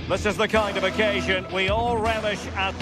This is the kind of occasion we all relish at.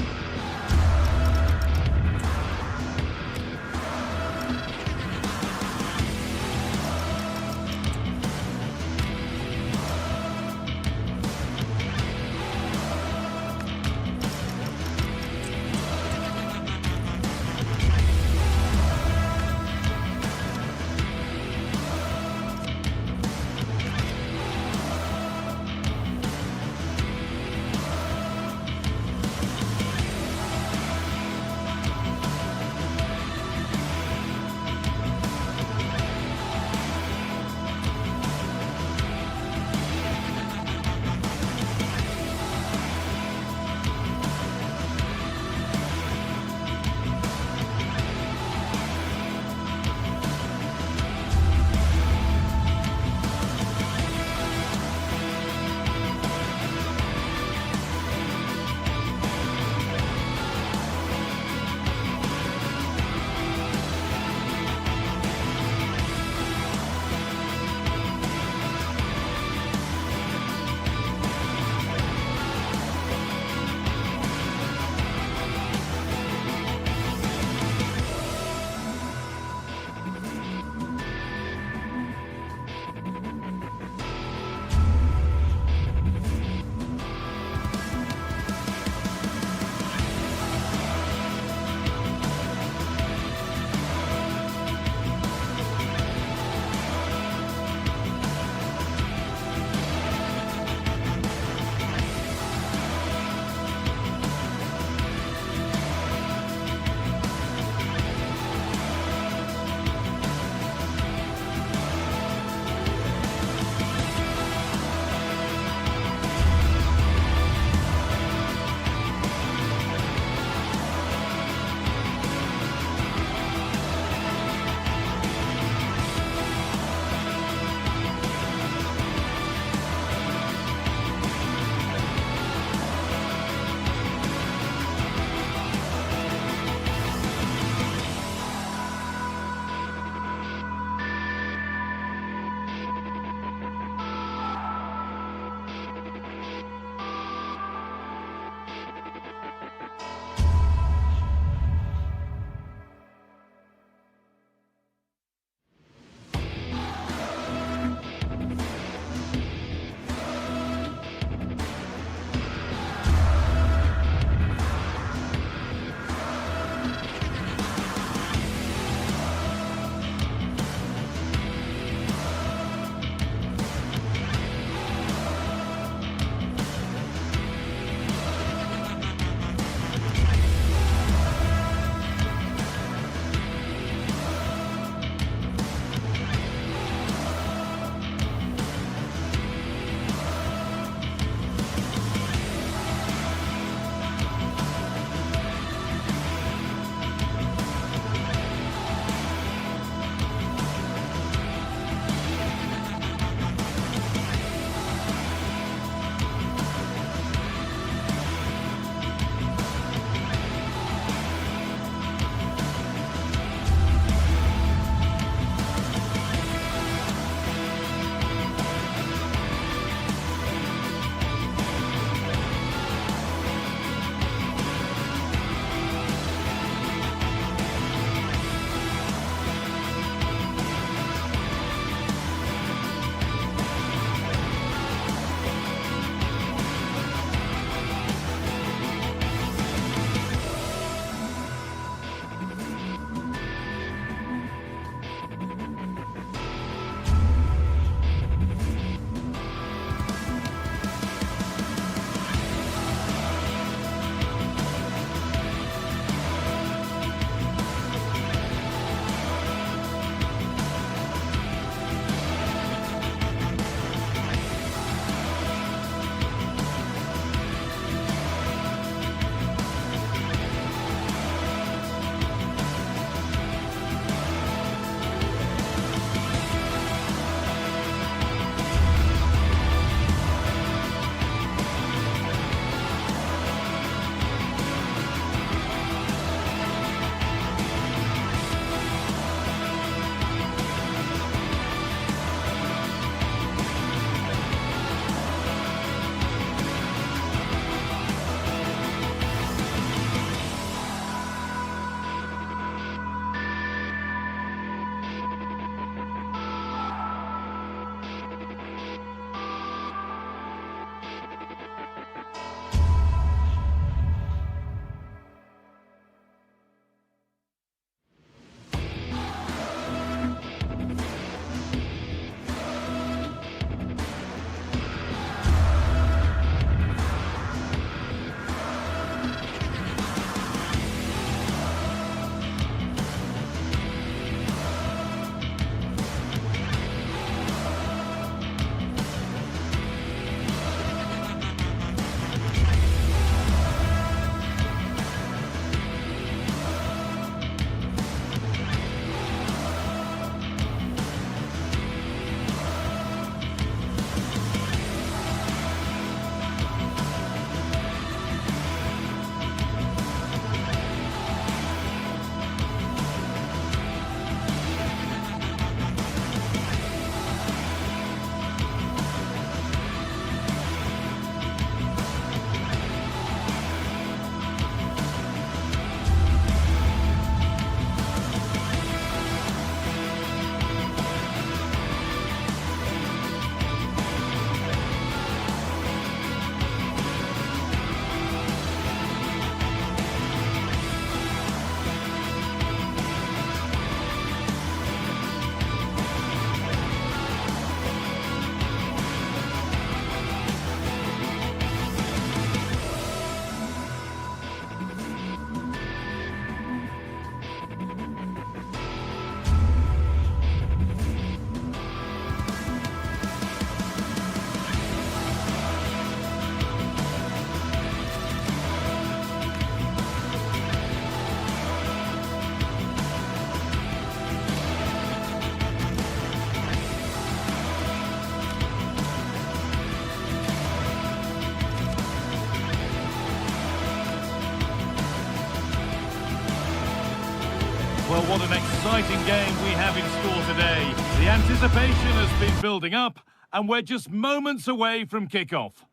what an exciting game we have in store today. The anticipation has been building up, and we're just moments away from kick-off.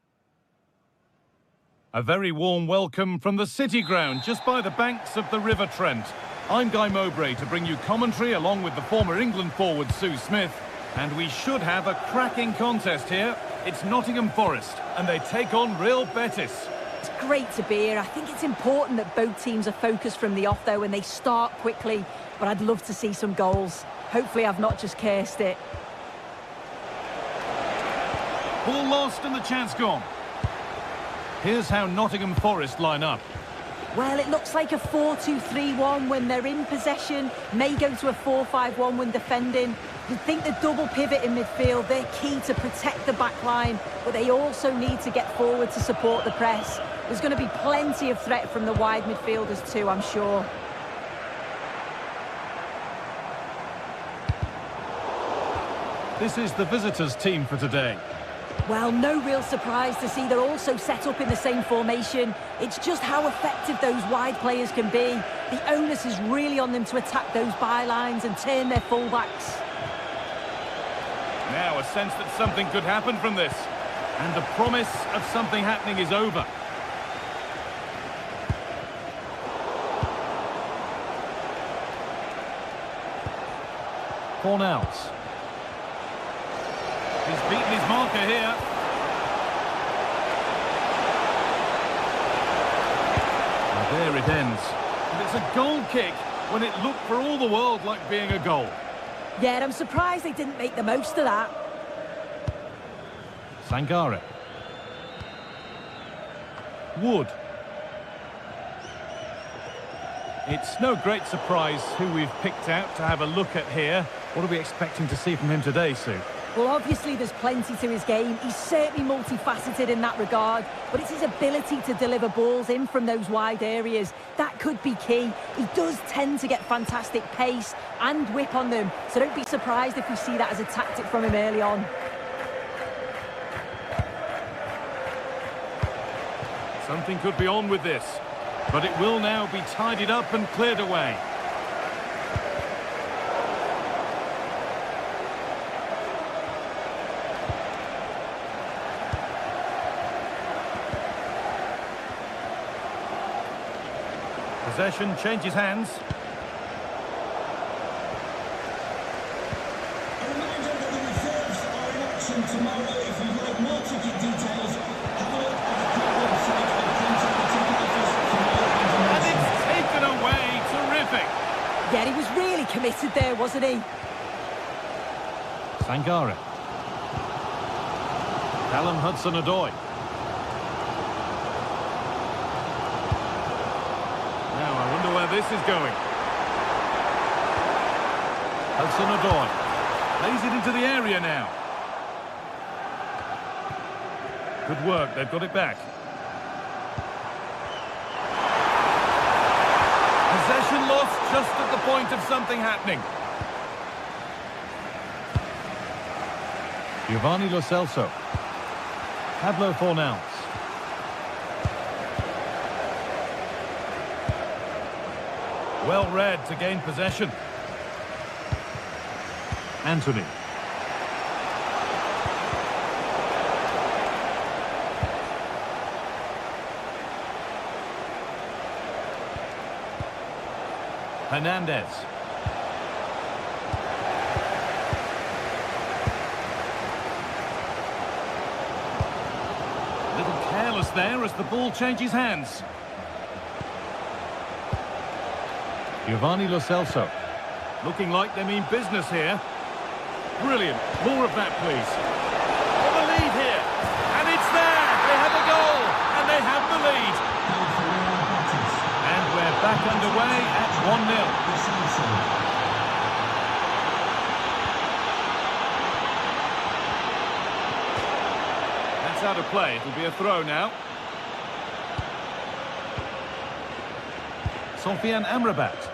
A very warm welcome from the City Ground, just by the banks of the River Trent. I'm Guy Mowbray to bring you commentary along with the former England forward Sue Smith. And we should have a cracking contest here. It's Nottingham Forest, and they take on Real Betis. It's great to be here. I think it's important that both teams are focused from the off, though, and they start quickly. But I'd love to see some goals. Hopefully I've not just cursed it. Ball lost and the chance gone. Here's how Nottingham Forest line up. Well, it looks like a 4-2-3-1 when they're in possession. May go to a 4-5-1 when defending. You'd think the double pivot in midfield, they're key to protect the back line, but they also need to get forward to support the press. There's going to be plenty of threat from the wide midfielders too, I'm sure. This is the visitors' team for today. Well, no real surprise to see they're also set up in the same formation. It's just how effective those wide players can be. The onus is really on them to attack those bylines and turn their fullbacks. Now a sense that something could happen from this. And the promise of something happening is over. Cornels. He's beaten his marker here. And there it ends. And it's a goal kick when it looked for all the world like being a goal. Yeah, I'm surprised they didn't make the most of that. Sangare. Wood. It's no great surprise who we've picked out to have a look at here. What are we expecting to see from him today, Sue? Well, obviously there's plenty to his game. He's certainly multifaceted in that regard, but it's his ability to deliver balls in from those wide areas. That could be key. He does tend to get fantastic pace and whip on them, so don't be surprised if we see that as a tactic from him early on. Something could be on with this, but it will now be tidied up and cleared away. Possession changes hands. A reminder that the reserves are in action tomorrow. If you'd like more ticket details, have a look at the club website or contact the ticket office for more information. And it's taken away. Terrific. Yeah, he was really committed there, wasn't he? Sangare. Callum Hudson-Odoi. Where this is going. Hudson-Odoi lays it into the area now. Good work, they've got it back. Possession lost just at the point of something happening. Giovanni Lo Celso. Pablo Fornals. Well read to gain possession. Anthony. Hernandez. A little careless there as the ball changes hands. Giovanni Lo Celso. Looking like they mean business here. Brilliant. More of that, please. For the lead here. And it's there. They have a goal. And they have the lead. And we're back underway at 1-0. That's out of play. It'll be a throw now. Sofiane Amrabat.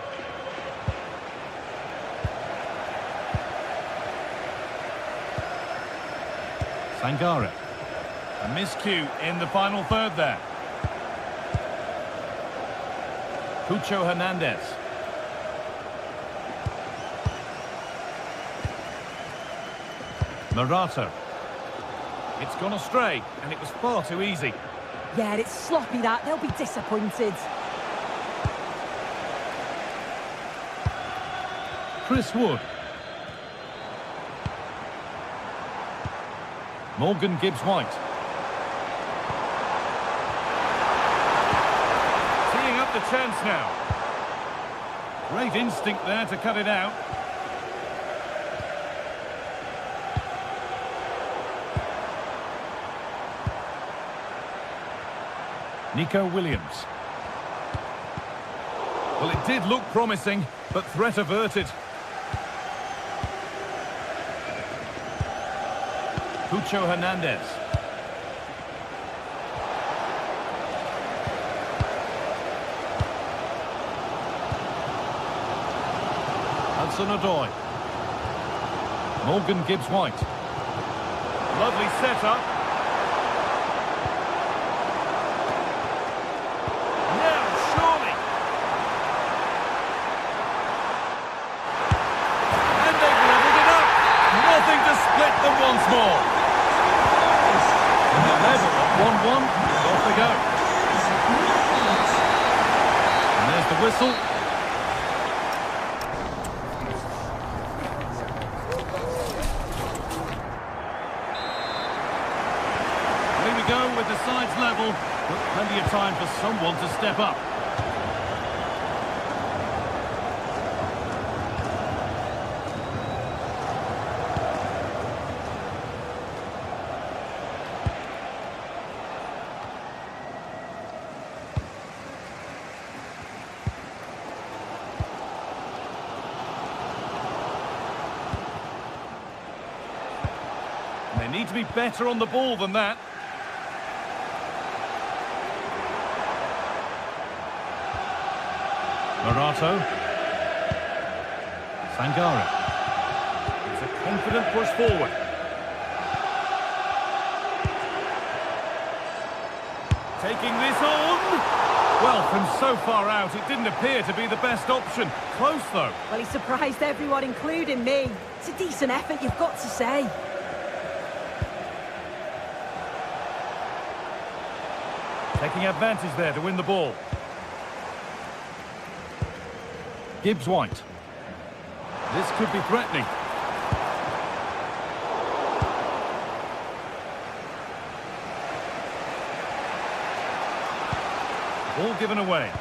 Sangare. A miscue in the final third there. Cucho Hernandez. Morata. It's gone astray, and it was far too easy. Yeah, it's sloppy that. They'll be disappointed. Chris Wood. Morgan Gibbs-White. Teeing up the chance now. Great instinct there to cut it out. Nico Williams. Well, it did look promising, but threat averted. Pucho Hernandez. Hudson-Odoi. Morgan Gibbs-White. Lovely setup. Now, surely. And they've leveled it up. Nothing to split them once more. And they're level at 1-1, and off they go. And there's the whistle. Here we go with the sides level, but plenty of time for someone to step up. They need to be better on the ball than that. Morato. Sangare. It's a confident push forward. Taking this on. Well, from so far out, it didn't appear to be the best option. Close, though. Well, he surprised everyone, including me. It's a decent effort, you've got to say. Taking advantage there to win the ball. Gibbs-White. This could be threatening. Ball given away.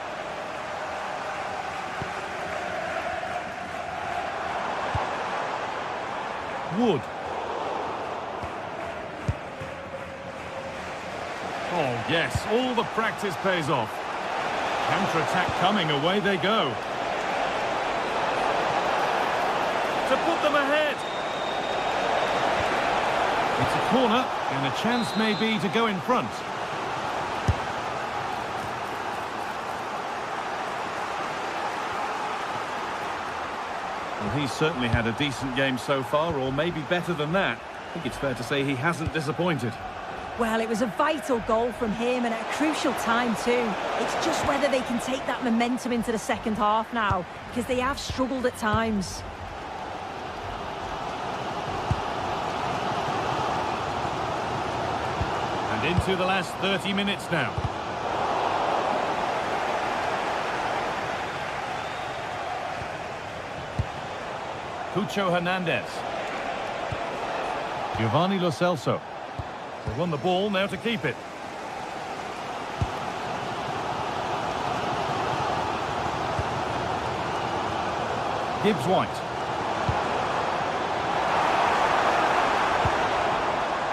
Wood. Oh, yes, all the practice pays off. Counter-attack coming, away they go. To put them ahead. It's a corner, and a chance may be to go in front. Well, he's certainly had a decent game so far, or maybe better than that. I think it's fair to say he hasn't disappointed. Well, it was a vital goal from him and at a crucial time too. It's just whether they can take that momentum into the second half now, because they have struggled at times. And into the last 30 minutes now. Pucho Hernandez. Giovanni Lo Celso. They won the ball, now to keep it. Gibbs-White.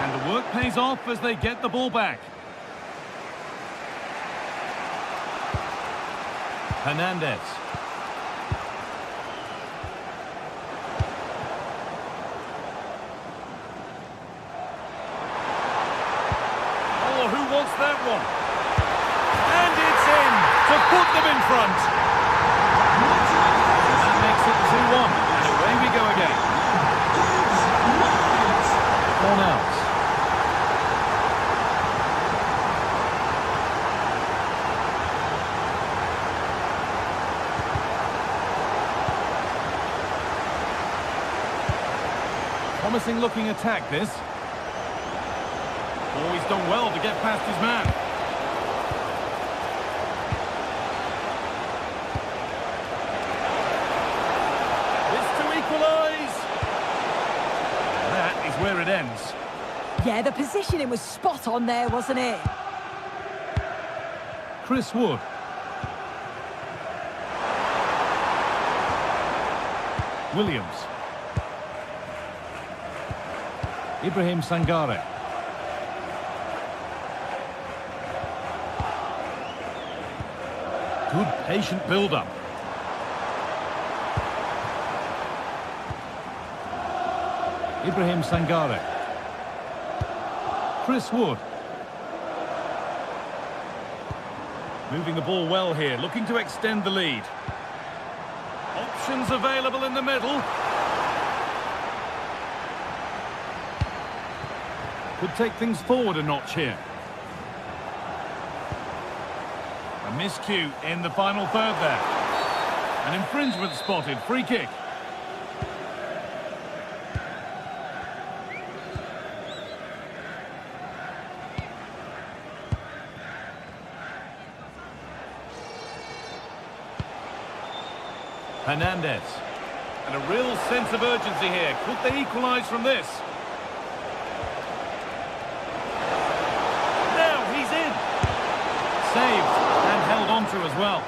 And the work pays off as they get the ball back. Hernandez. Who wants that one? And it's in to put them in front. That makes it 2-1, and away we go again. Cornels. promising looking attack, this. Oh, he's done well to get past his man. This to equalise. That is where it ends. Yeah, the positioning was spot on there, wasn't it? Chris Wood. Williams. Ibrahim Sangare. Good patient build-up. Ibrahim Sangare. Chris Wood. Moving the ball well here, looking to extend the lead. Options available in the middle. Could take things forward a notch here. A miscue in the final third there. An infringement spotted, free kick. Hernandez. And a real sense of urgency here. Could they equalise from this? Now he's in. Saved and held on to as well.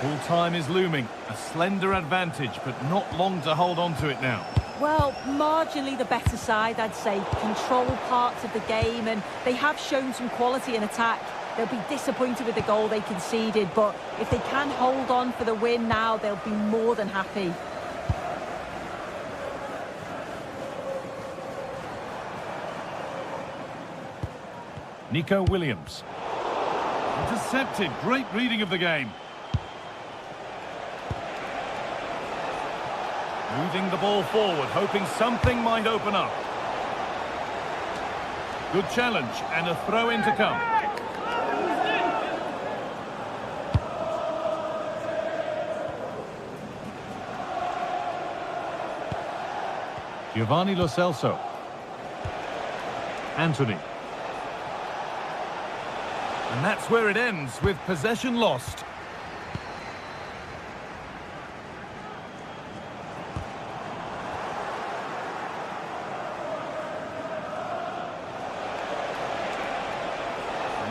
Full time is looming. A slender advantage, but not long to hold on to it now. Well, marginally the better side, I'd say. Control parts of the game, and they have shown some quality in attack. They'll be disappointed with the goal they conceded, but if they can hold on for the win now, they'll be more than happy. Nico Williams. Intercepted. Great reading of the game. Moving the ball forward, hoping something might open up. Good challenge, and a throw-in to come. Giovanni Lo Celso. Anthony. And that's where it ends, with possession lost.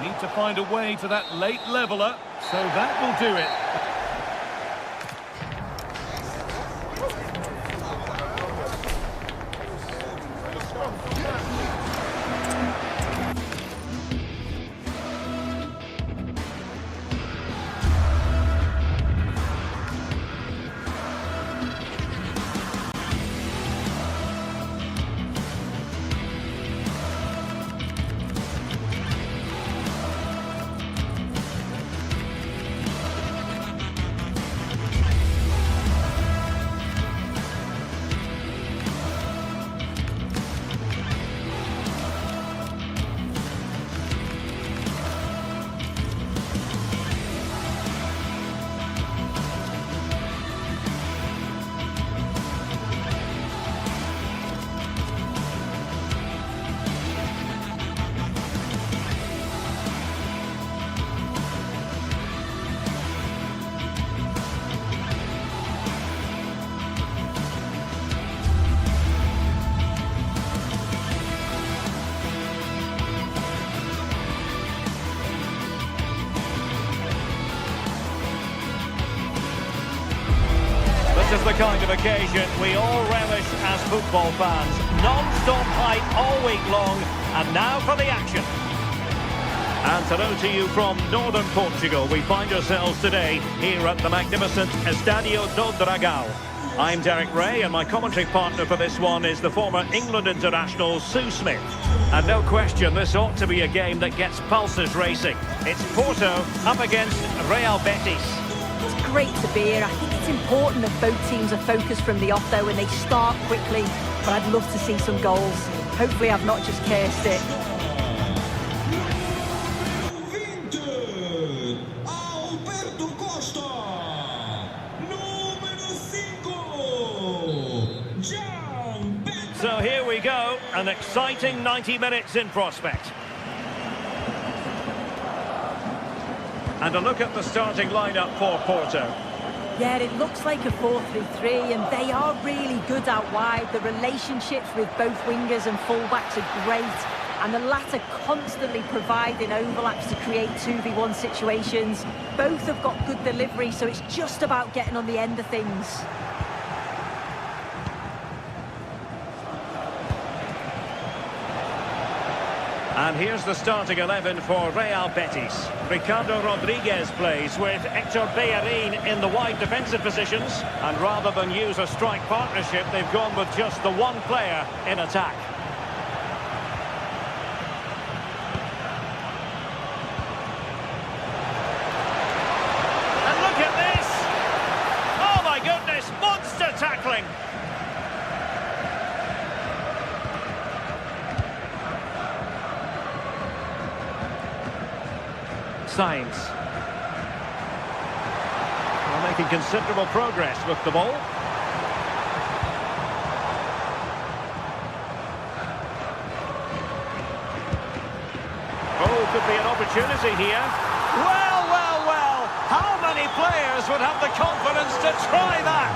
Need to find a way to that late leveller, so that will do it. This is the kind of occasion we all relish as football fans. Non-stop hype all week long, and now for the action. And hello to you from northern Portugal. We find ourselves today here at the magnificent Estádio do Dragão. I'm Derek Ray, and my commentary partner for this one is the former England international Sue Smith. And no question, this ought to be a game that gets pulses racing. It's Porto up against Real Betis. It's great to be here. I think it's important that both teams are focused from the off though, and they start quickly. But I'd love to see some goals. Hopefully I've not just cursed it. an exciting 90 minutes in prospect. And a look at the starting lineup for Porto. Yeah, it looks like a 4-3-3, and they are really good out wide. The relationships with both wingers and fullbacks are great, and the latter constantly providing overlaps to create 2v1 situations. Both have got good delivery, so it's just about getting on the end of things. And here's the starting 11 for Real Betis. Ricardo Rodriguez plays with Hector Bellerin in the wide defensive positions. And rather than use a strike partnership, they've gone with just the one player in attack. And look at this! Oh my goodness, monster tackling! Signs. They're making considerable progress with the ball. Oh, could be an opportunity here. Well, well, well. How many players would have the confidence to try that?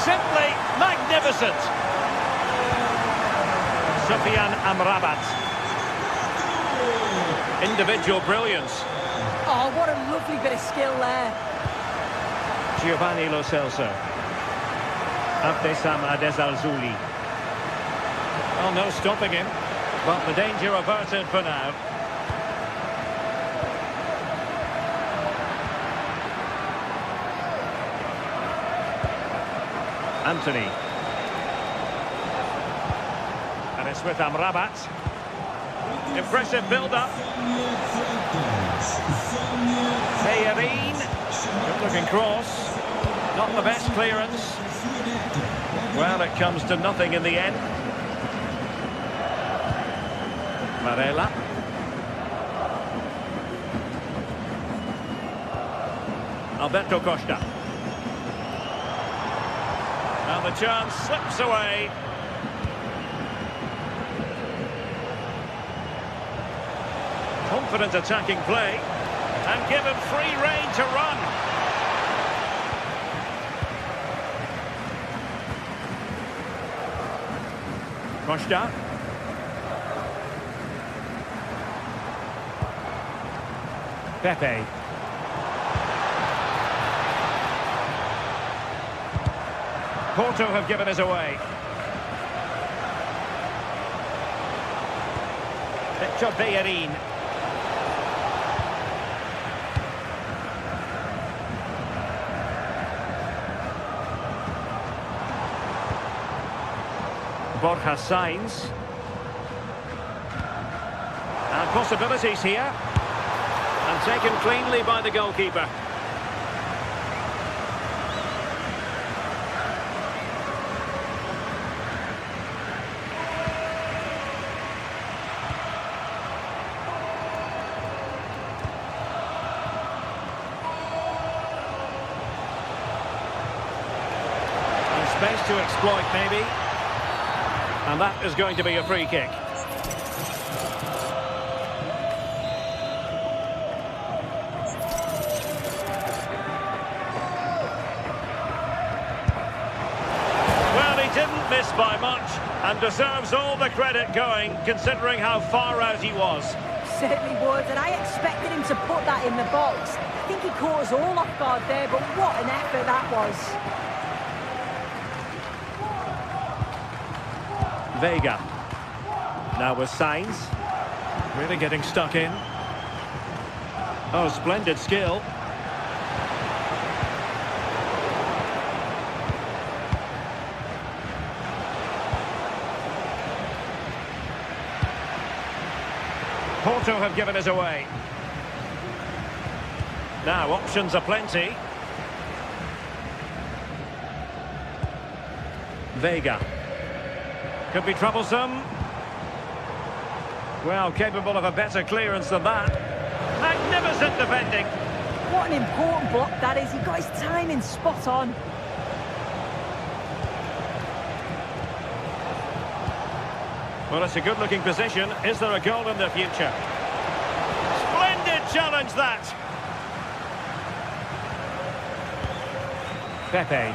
Simply magnificent. Sufyan Amrabat. Individual brilliance. Oh, what a lovely bit of skill there. Giovanni Lo Celso. Abdesam Adezalzouli. Oh, no stopping him. But the danger averted for now. Anthony. And it's with Amrabat. Impressive build-up. Bellerin. Good-looking cross. Not the best clearance. Well, it comes to nothing in the end. Varela. Alberto Costa. And the chance slips away. Confident attacking play, and given free rein to run. Costa. Pepe. Porto have given us away. Hector Bellerin. Borja Sainz. And possibilities here. And taken cleanly by the goalkeeper. And space to exploit, maybe. And that is going to be a free kick. Well, he didn't miss by much and deserves all the credit going, considering how far out he was. Certainly would, and I expected him to put that in the box. I think he caught us all off guard there, but what an effort that was. Vega. Now with Sainz. Really getting stuck in. Oh, splendid skill. Porto have given us away. Now, options are plenty. Vega. Could be troublesome. Well, capable of a better clearance than that. Magnificent defending. What an important block that is. He got his timing spot on. Well, it's a good-looking position. Is there a goal in the future? Splendid challenge, that! Pepe.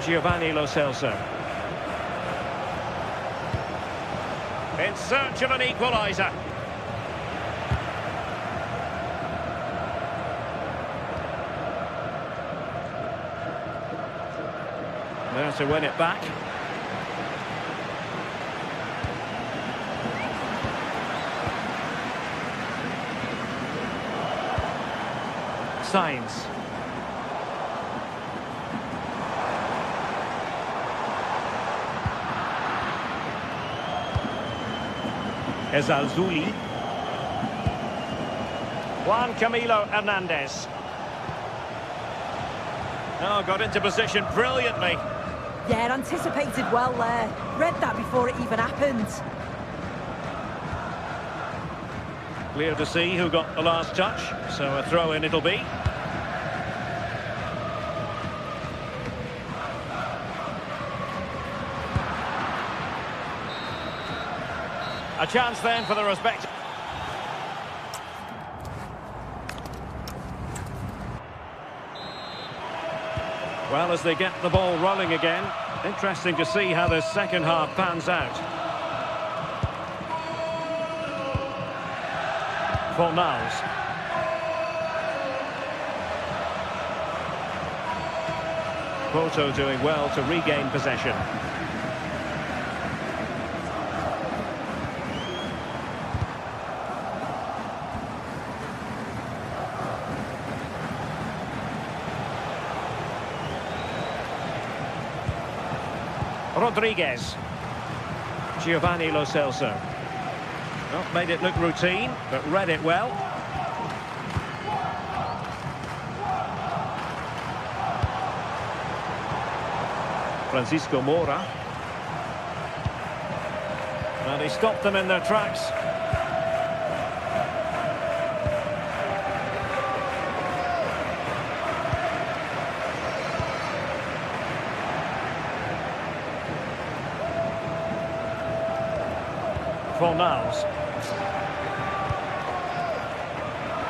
Giovanni Lo Celso. In search of an equaliser. There to win it back. Signs. Ezalzuli. Juan Camilo Hernandez. Oh, got into position brilliantly. Yeah, anticipated well there. Read that before it even happened. Clear to see who got the last touch, so a throw-in it'll be. A chance then for the respective... Well, as they get the ball rolling again, interesting to see how this second half pans out. Fornals. Porto doing well to regain possession. Rodriguez. Giovanni Lo Celso. Not made it look routine, but read it well. Francisco Mora. And he stopped them in their tracks. Fornals.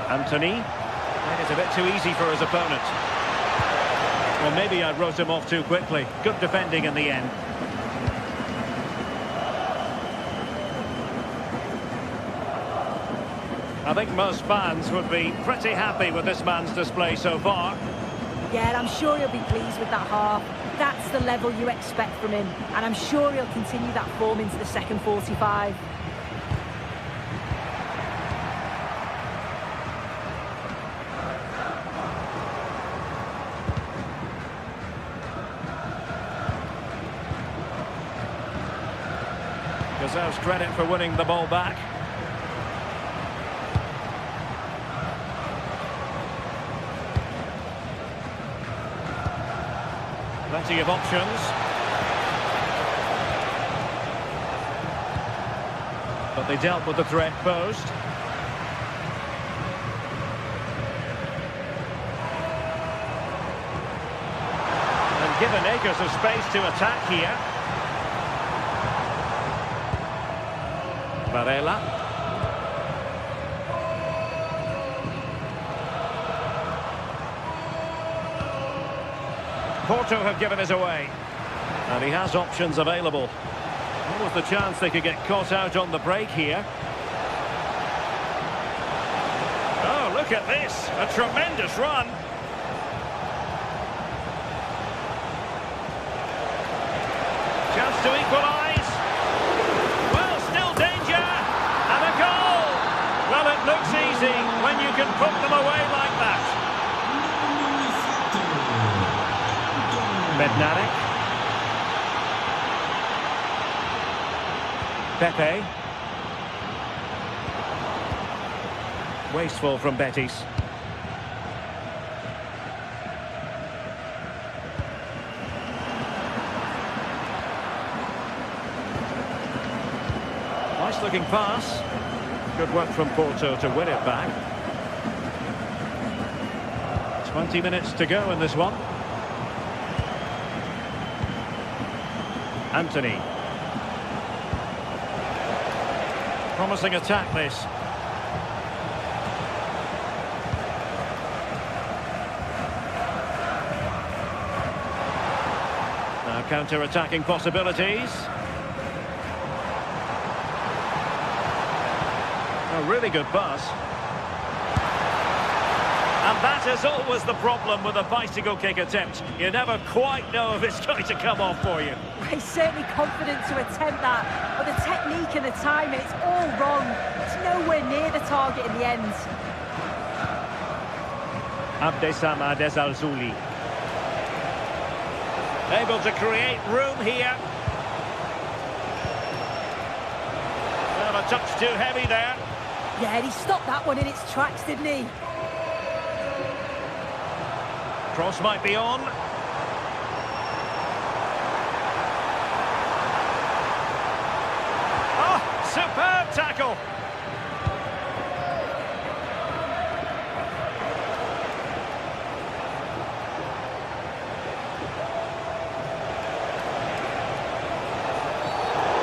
Anthony. Made it a bit too easy for his opponent. Well, maybe I wrote him off too quickly. Good defending in the end. I think most fans would be pretty happy with this man's display so far. Yeah, I'm sure he'll be pleased with that half. That's the level you expect from him. And I'm sure he'll continue that form into the second 45. Deserves credit for winning the ball back. Plenty of options. But they dealt with the threat posed. And given acres of space to attack here. Varela. Porto have given us away. And he has options available. What was the chance they could get caught out on the break here? Oh, look at this. A tremendous run. Chance to equalise. Looks easy when you can put them away like that. Bednarek. Pepe. Wasteful from Betis. Nice looking pass. Good work from Porto to win it back. 20 minutes to go in this one. Anthony. Promising attack, this. Now counter-attacking possibilities. A really good pass. And that is always the problem with a bicycle kick attempt. You never quite know if it's going to come off for you. He's certainly confident to attempt that, but the technique and the timing, it's all wrong. It's nowhere near the target in the end. Abdesama Desalzuli. Able to create room here. Well, a touch too heavy there. Yeah, and he stopped that one in its tracks, didn't he? Cross might be on. Oh, superb tackle.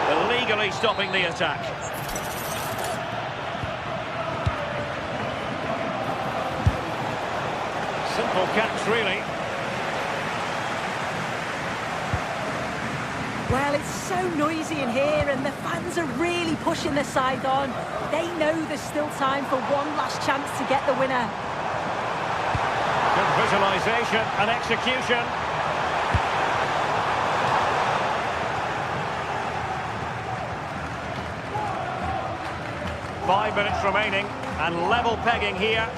Illegally stopping the attack. Simple catch, really. Well, it's so noisy in here, and the fans are really pushing their side on. They know there's still time for one last chance to get the winner. Good visualisation and execution. Five minutes remaining, and level pegging here.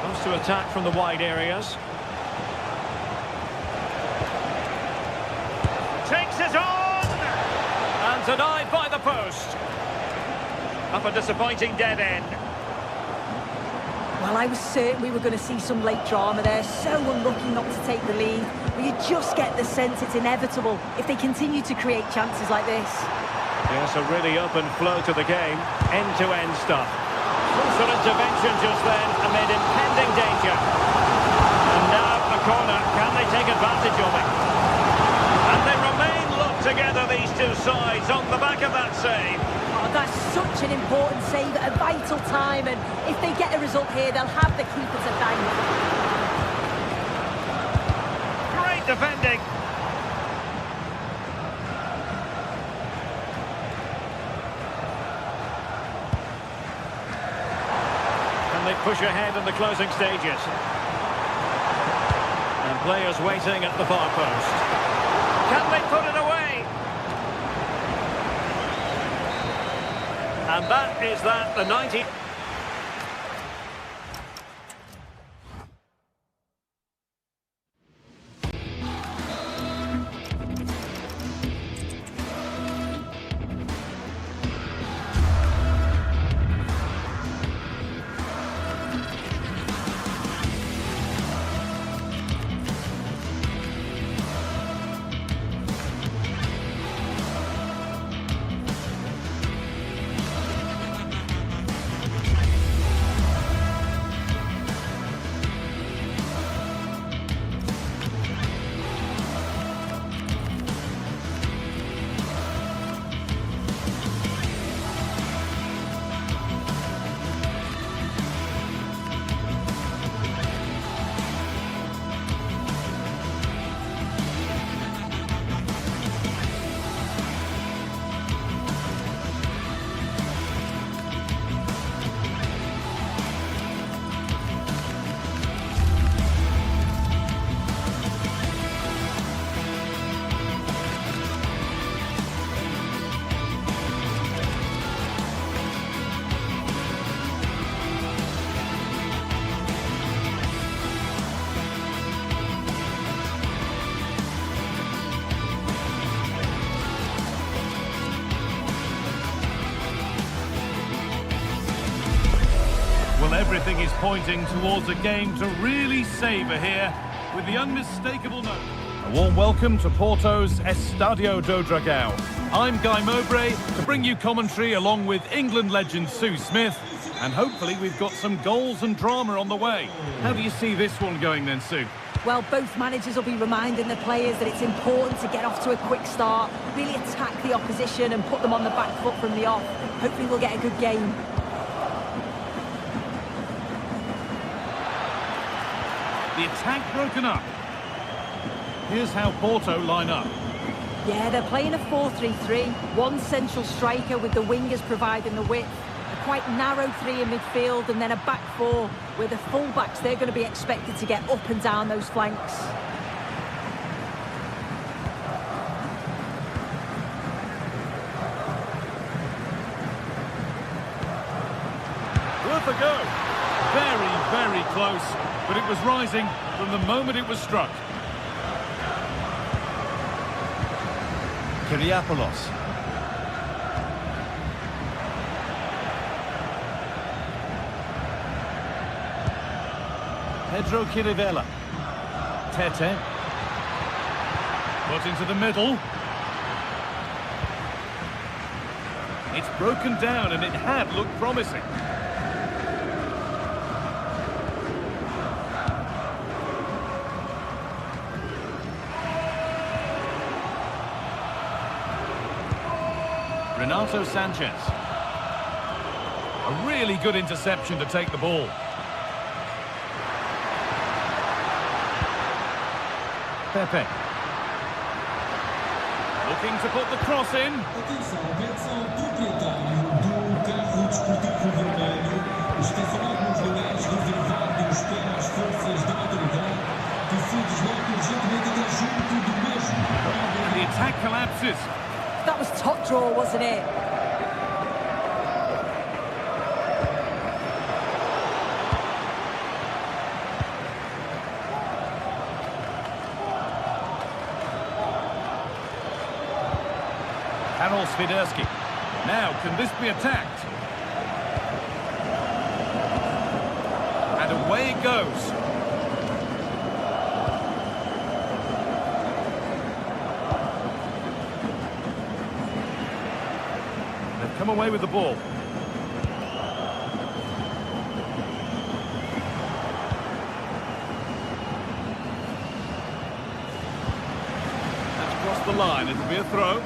Wants to attack from the wide areas. Takes it on! And denied by the post. Up a disappointing dead end. Well, I was certain we were going to see some late drama there. So unlucky not to take the lead. But you just get the sense it's inevitable if they continue to create chances like this. Yes, a really open flow to the game. End-to-end stuff. Crucial intervention just then amid impending danger. And now a corner. Can they take advantage of it? And they remain locked together, these two sides, on the back of that save. Oh, that's such an important save at a vital time, and if they get a result here, they'll have the keeper to thank. Great defending. They push ahead in the closing stages. And players waiting at the far post. Can they put it away? And that is that, the 90... Well, everything is pointing towards a game to really savour here, with the unmistakable note. A warm welcome to Porto's Estadio do Dragão. I'm Guy Mowbray to bring you commentary along with England legend Sue Smith And hopefully we've got some goals and drama on the way. How do you see this one going then, Sue? Well, both managers will be reminding the players that it's important to get off to a quick start, really attack the opposition and put them on the back foot from the off. Hopefully we'll get a good game. The attack broken up. Here's how Porto line up. Yeah, they're playing a 4-3-3. One central striker with the wingers providing the width. A quite narrow three in midfield and then a back four where the full-backs, they're going to be expected to get up and down those flanks. Worth a go. Very, very close. But it was rising from the moment it was struck. Kyriapoulos. Pedro Chirivella. Tete. Put into the middle. It's broken down and it had looked promising. Renato Sanchez. A really good interception to take the ball. Pepe. Looking to put the cross in. Atenção, pensa ao proprietário do carro desportivo vermelho. Estacionado nos lugares reservados para as forças da autoridade que se deslocam urgentemente até junto do mesmo. And the attack collapses. That was top draw, wasn't it? Karol Swiderski. Now, can this be attacked? And away it goes. They've come away with the ball. That's crossed the line. It'll be a throw.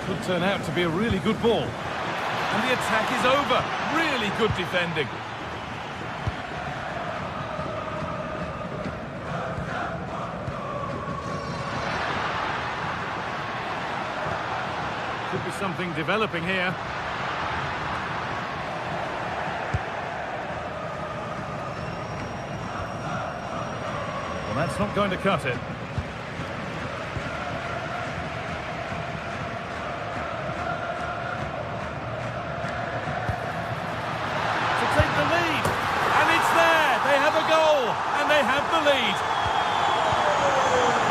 Could turn out to be a really good ball. And the attack is over. Really good defending. Could be something developing here. Well, that's not going to cut it. They have the lead.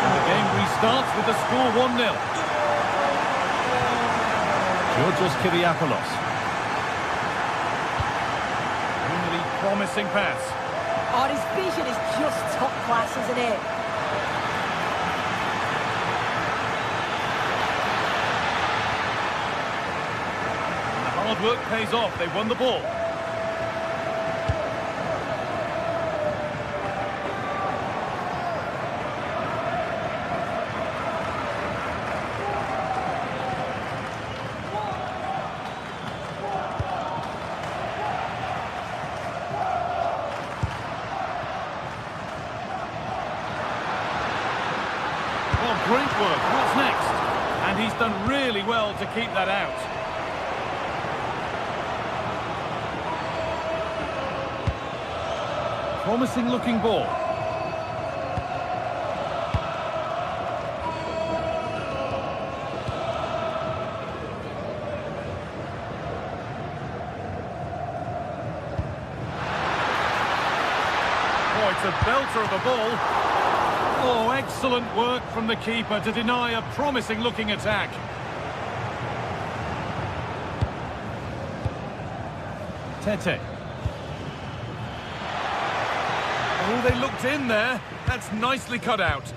And the game restarts with the score 1-0. Georgios Kyriapoulos. Really promising pass. Oh, his vision is just top class, isn't it? And the hard work pays off. They won the ball. Great work. What's next? And he's done really well to keep that out. Promising looking ball. Oh, it's a belter of a ball. Oh, excellent work from the keeper to deny a promising-looking attack. Tete. Oh, they looked in there. That's nicely cut out.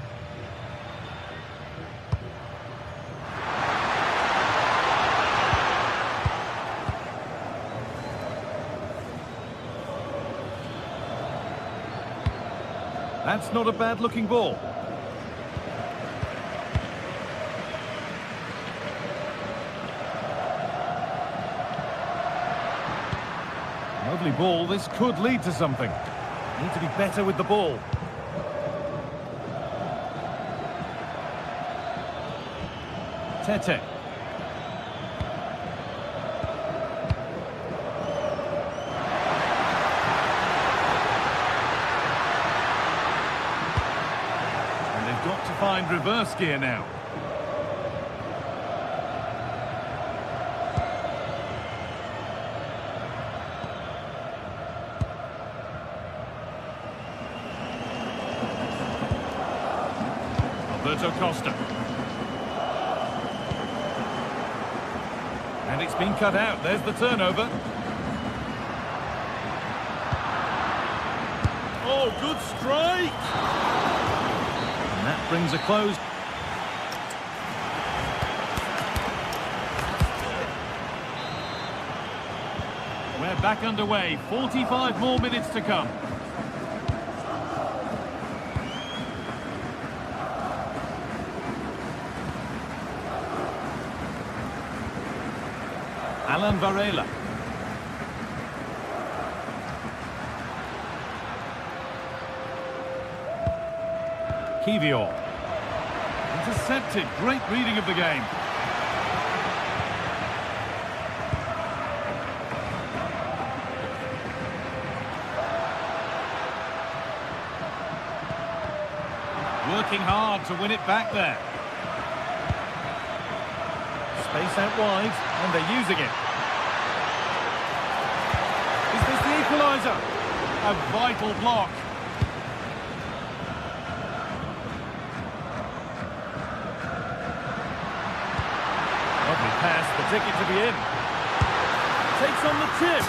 That's not a bad-looking ball. Lovely ball. This could lead to something. Need to be better with the ball. Tete. And they've got to find reverse gear now. Costa. And it's been cut out. There's the turnover. Oh, good strike! And that brings a close. We're back underway. 45 more minutes to come. Alan Varela. Kivior. Intercepted. Great reading of the game. Working hard to win it back there. Space out wide, and they're using it. Is this the equaliser? A vital block. Lovely pass, the ticket to be in. Takes on the tip.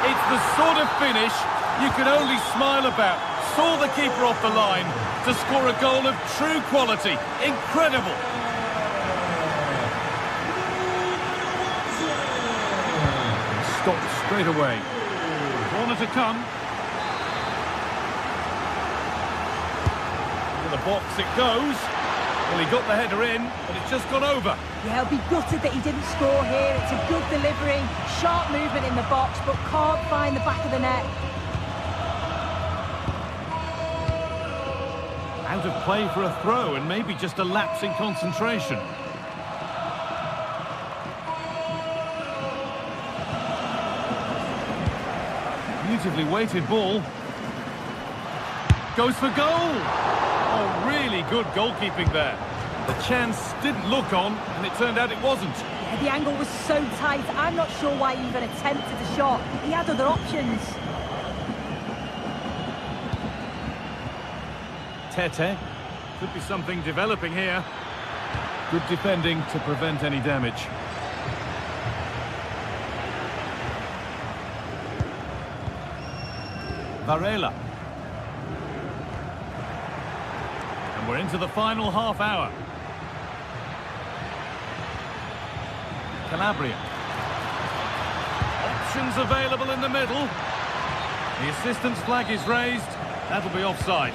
It's the sort of finish you can only smile about. Saw the keeper off the line to score a goal of true quality. Incredible. Stopped straight away. Corner to come. To the box it goes. Well, he got the header in, but it's just gone over. Yeah, he'll be gutted that he didn't score here. It's a good delivery, sharp movement in the box, but can't find the back of the net. Out of play for a throw, and maybe just a lapse in concentration. Beautifully weighted ball. Goes for goal. Oh, really good goalkeeping there. The chance didn't look on, and it turned out it wasn't. Yeah, the angle was so tight. I'm not sure why he even attempted the shot. He had other options. Tete. Could be something developing here. Good defending to prevent any damage. Varela. And we're into the final half hour. Calabria. Options available in the middle. The assistant's flag is raised. That'll be offside.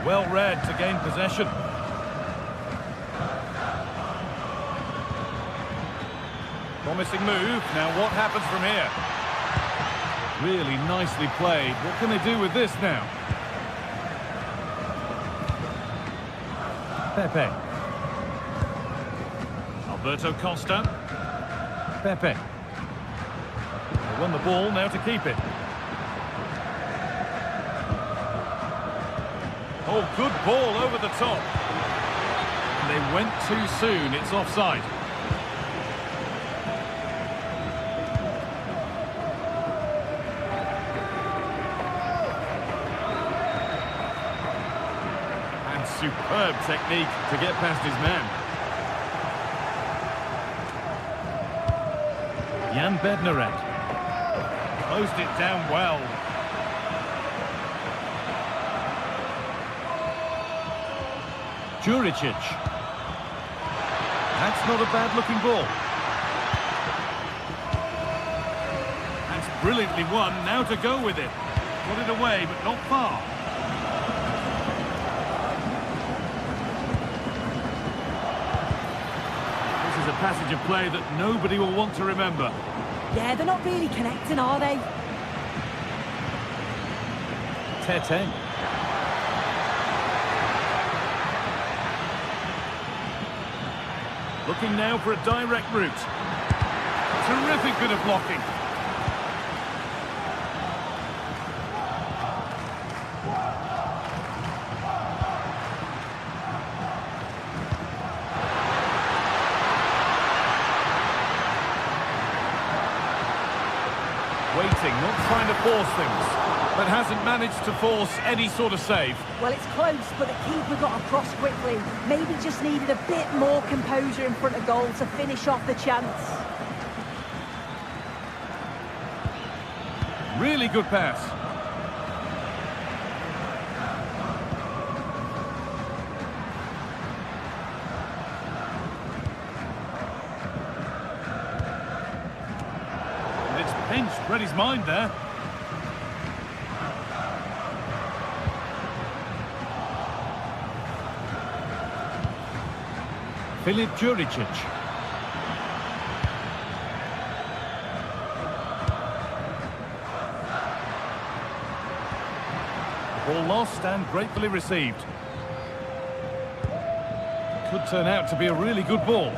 Well read to gain possession. Promising move. Now what happens from here? Really nicely played. What can they do with this now? Pepe. Alberto Costa. Pepe. They won the ball, now to keep it. Oh, good ball over the top. And they went too soon. It's offside. And Superb technique to get past his man. Jan Bednarek. Closed it down well. Juricic. That's not a bad-looking ball. That's brilliantly won. Now to go with it. Got it away, but not far. This is a passage of play that nobody will want to remember. Yeah, they're not really connecting, are they? Tete. Looking now for a direct route. Terrific bit of blocking. Waiting, not trying to force things, but hasn't managed to force any sort of save. Well, it's close, but the keeper got across quickly. Maybe just needed a bit more composure in front of goal to finish off the chance. Really good pass. And it's pinched, read his mind there. Filip Juricic. Ball lost and gratefully received. Could turn out to be a really good ball.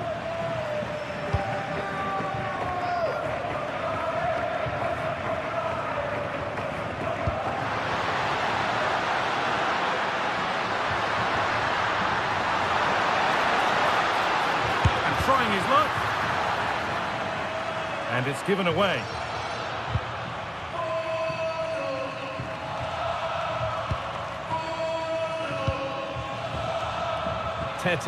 Trying his luck. And it's given away. Tete.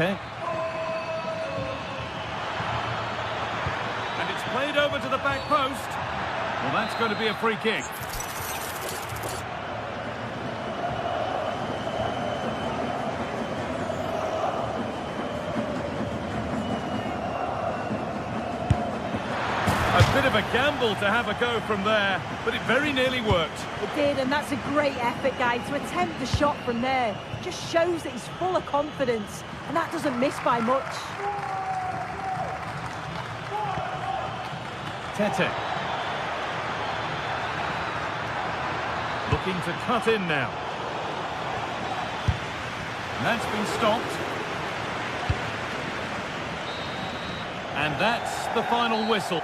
And it's played over to the back post. Well, that's going to be a free kick. A bit of a gamble to have a go from there, but it very nearly worked. It did, and that's a great effort, guys. To attempt the shot from there just shows that he's full of confidence, and that doesn't miss by much. Tete. Looking to cut in now. And that's been stopped. And that's the final whistle.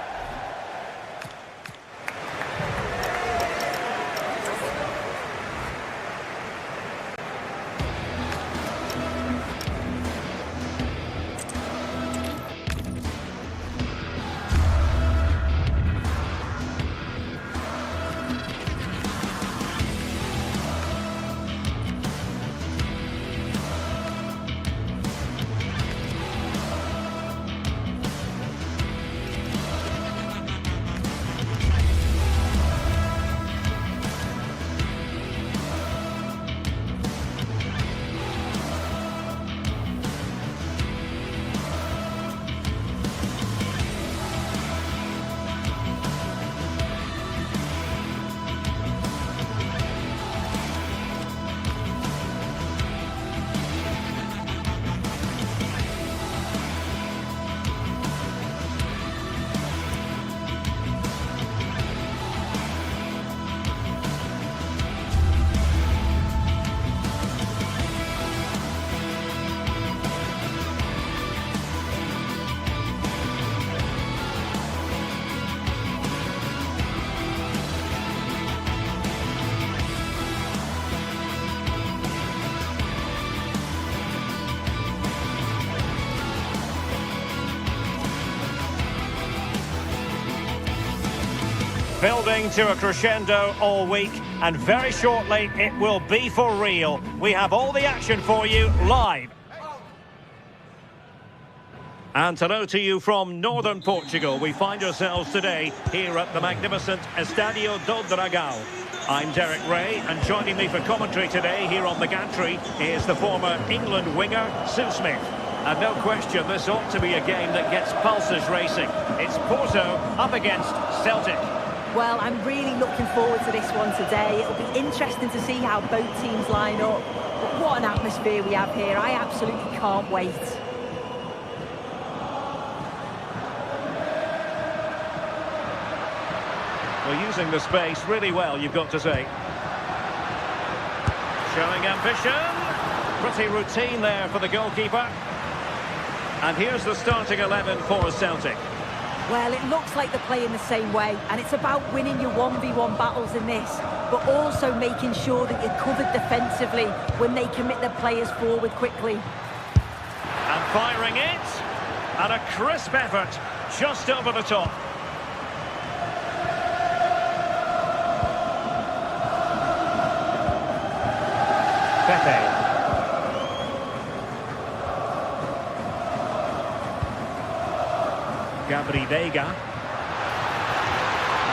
building to a crescendo all week, and very shortly it will be for real. We have all the action for you live. And hello to you from northern Portugal. We find ourselves today here at the magnificent Estádio do Dragão. I'm Derek Ray, and joining me for commentary today here on the gantry is the former England winger, Sue Smith. And no question, this ought to be a game that gets pulses racing. It's Porto up against Celtic. Well, I'm really looking forward to this one today. It'll be interesting to see how both teams line up. But what an atmosphere we have here. I absolutely can't wait. We're using the space really well, you've got to say. Showing ambition. Pretty routine there for the goalkeeper. And here's the starting 11 for Celtic. Well, it looks like they're playing the same way, and it's about winning your 1v1 battles in this, but also making sure that you're covered defensively when they commit their players forward quickly. And firing it, and a crisp effort just over the top. Pepe. Gabri Veiga.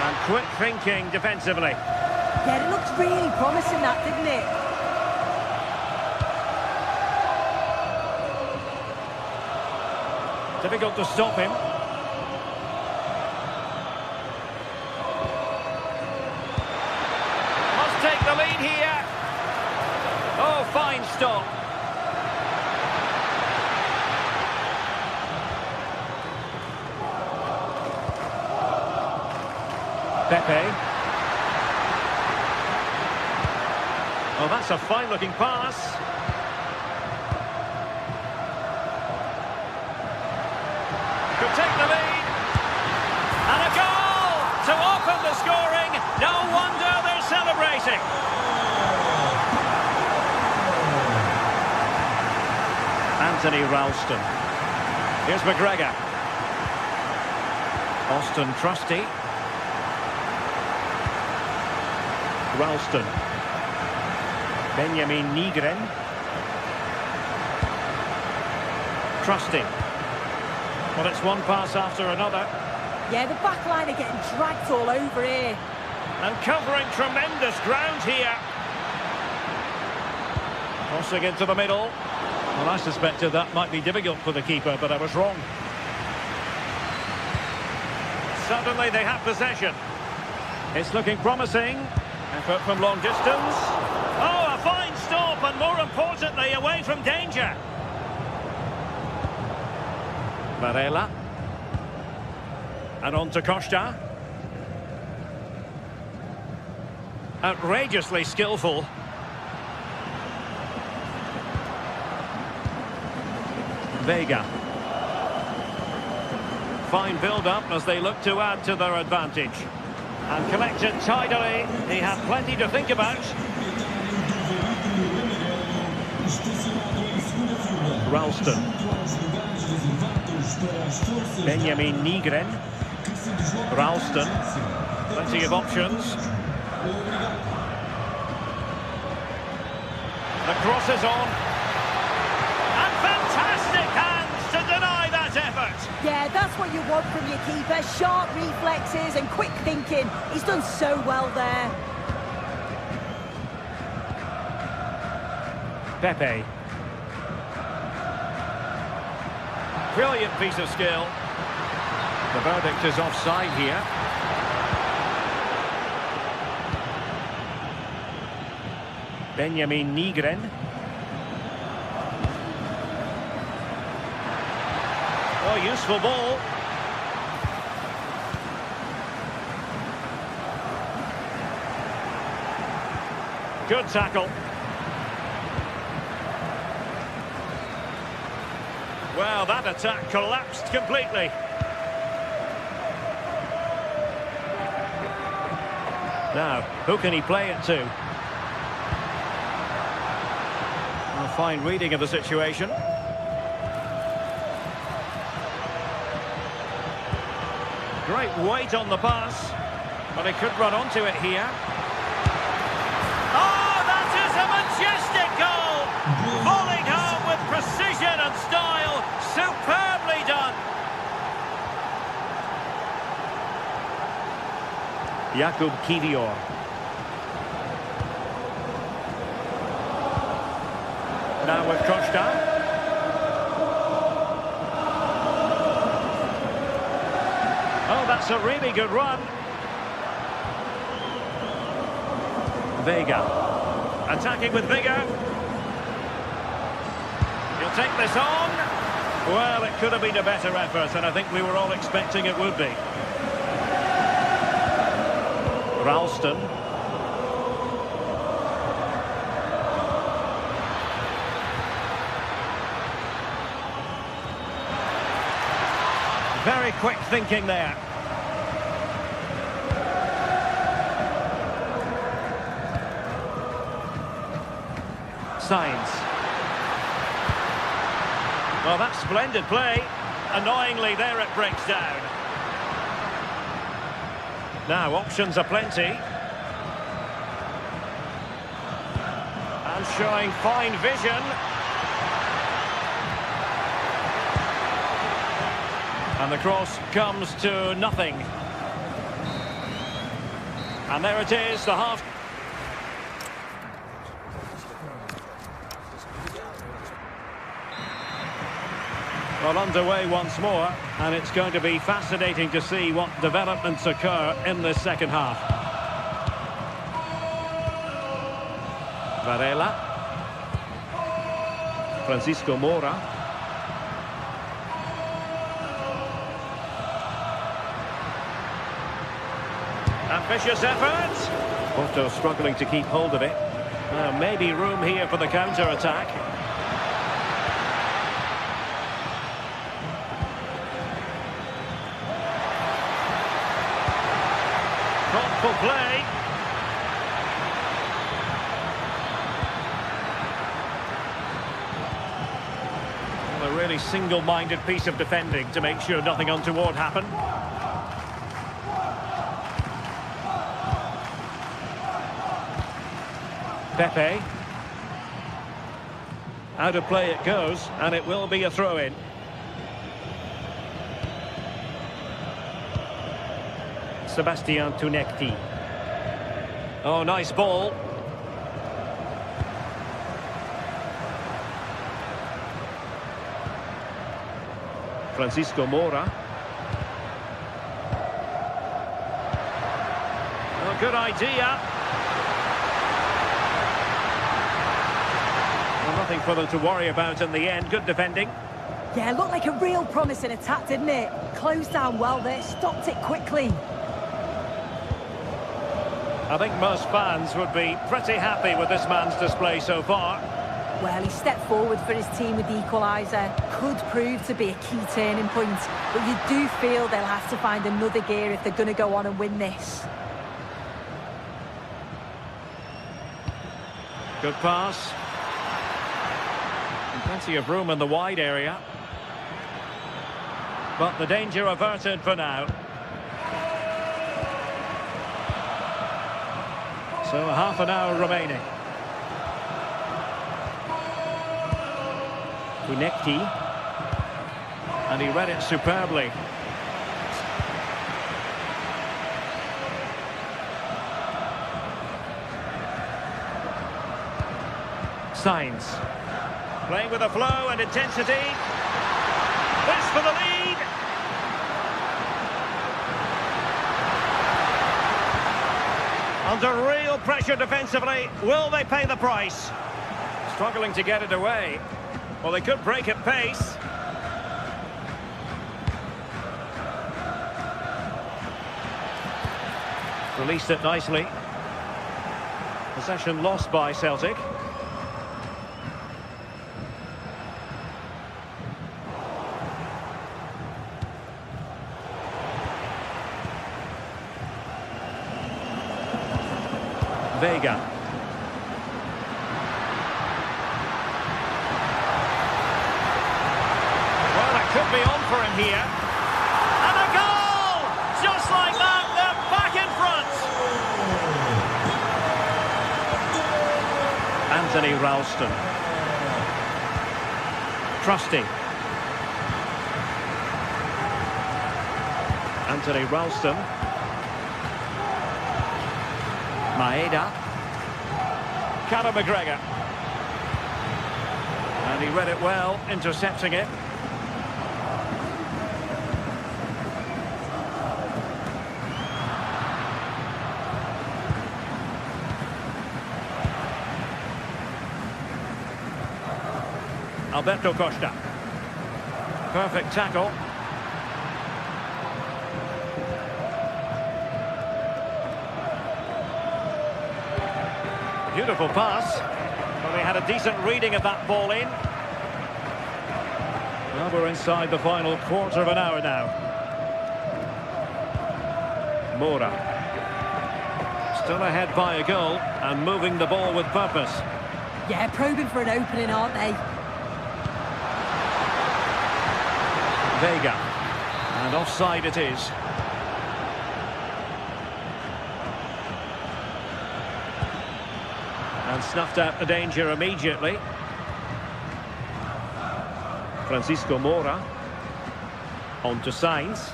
And quick thinking defensively. Yeah, it looks really promising, that, didn't it? Difficult to stop him. Must take the lead here. Oh, fine stop. Pepe. Oh, that's a fine-looking pass. Could take the lead. And a goal to open the scoring. No wonder they're celebrating. Anthony Ralston. Here's McGregor. Austin Trusty. Ralston. Benjamin Nygren. Trusty. Well, it's one pass after another. Yeah, the back line are getting dragged all over here. And covering tremendous ground here. Crossing into the middle. Well, I suspected that might be difficult for the keeper, but I was wrong. Suddenly they have possession. It's looking promising. Effort from long distance. Oh, a fine stop, and more importantly, away from danger. Varela. And on to Costa. Outrageously skillful. Veiga. Fine build-up as they look to add to their advantage. And collected tidily. He had plenty to think about. Ralston. Benjamin Nygren. Ralston. Plenty of options. The cross is on. And fantastic hands to deny that effort. Yeah, that's what you want from your keeper. Sharp reflexes and quick thinking. He's done so well there. Pepe. Brilliant piece of skill. The verdict is offside here. Benjamin Nygren. Oh, useful ball. Good tackle. Well, that attack collapsed completely. Now, who can he play it to? A fine reading of the situation. Great weight on the pass. But he could run onto it here. Oh, that is a majestic goal! Falling home with precision and style. Superbly done. Jakub Kivior. Now with Costa. Oh, that's a really good run. Vega. Attacking with vigour. He'll take this on. Well, it could have been a better effort, and I think we were all expecting it would be. Ralston. Very quick thinking there. Signs. Well, that's splendid play. Annoyingly, there it breaks down. Now, options are plenty. And showing fine vision. And the cross comes to nothing. And there it is, the half. Well, underway once more, and it's going to be fascinating to see what developments occur in this second half. Varela. Francisco Moura. Ambitious effort. Porto struggling to keep hold of it. Maybe room here for the counter-attack. Thoughtful play. Well, a really single-minded piece of defending to make sure nothing untoward happened. Pepe. Out of play it goes, and it will be a throw-in. Sebastian Tunekti. Oh, nice ball. Francisco Moura. Oh, good idea. Well, nothing for them to worry about in the end. Good defending. Yeah, looked like a real promising attack, didn't it? Closed down well there, stopped it quickly. I think most fans would be pretty happy with this man's display so far. Well, he stepped forward for his team with the equaliser. Could prove to be a key turning point. But you do feel they'll have to find another gear if they're going to go on and win this. Good pass. And plenty of room in the wide area. But the danger averted for now. So half an hour remaining. Tunekti. And he read it superbly. Signs. Playing with a flow and intensity. This for the lead. Under real pressure defensively, will they pay the price? Struggling to get it away. Well, they could break at pace. Released it nicely. Possession lost by Celtic. Vega. Well, it could be on for him here. And a goal! Just like that, they're back in front. Anthony Ralston. Trusty. Anthony Ralston. Maeda. Callum McGregor. And he read it well, intercepting it. Alberto Costa. Perfect tackle. Beautiful pass. Well, they had a decent reading of that ball in. Well, we're inside the final quarter of an hour now. Moura. Still ahead by a goal and moving the ball with purpose. Yeah, probing for an opening, aren't they? Vega. And offside it is. And snuffed out the danger immediately. Francisco Moura. On to Sainz.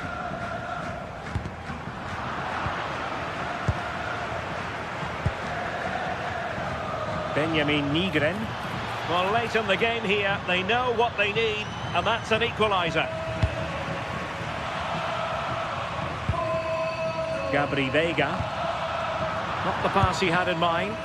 Benjamin Nigren. Well, late in the game here, they know what they need, and that's an equaliser. Gabri Vega. Not the pass he had in mind.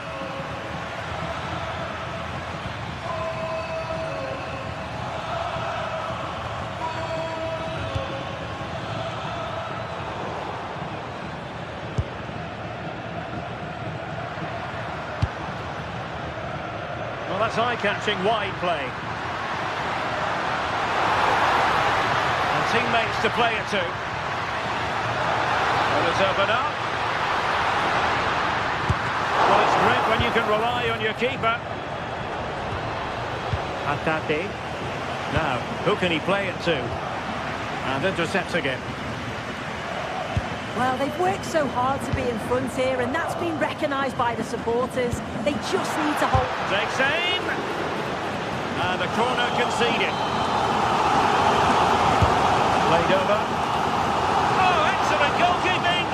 Well, that's eye-catching wide play. And teammates to play it to. Well, it's open up. Well, it's great when you can rely on your keeper. Hatate. Now, who can he play it to? And intercepts again. Well, they've worked so hard to be in front here, and that's been recognised by the supporters. They just need to hold... Takes aim! And the corner conceded. Played over. Oh, excellent goalkeeping!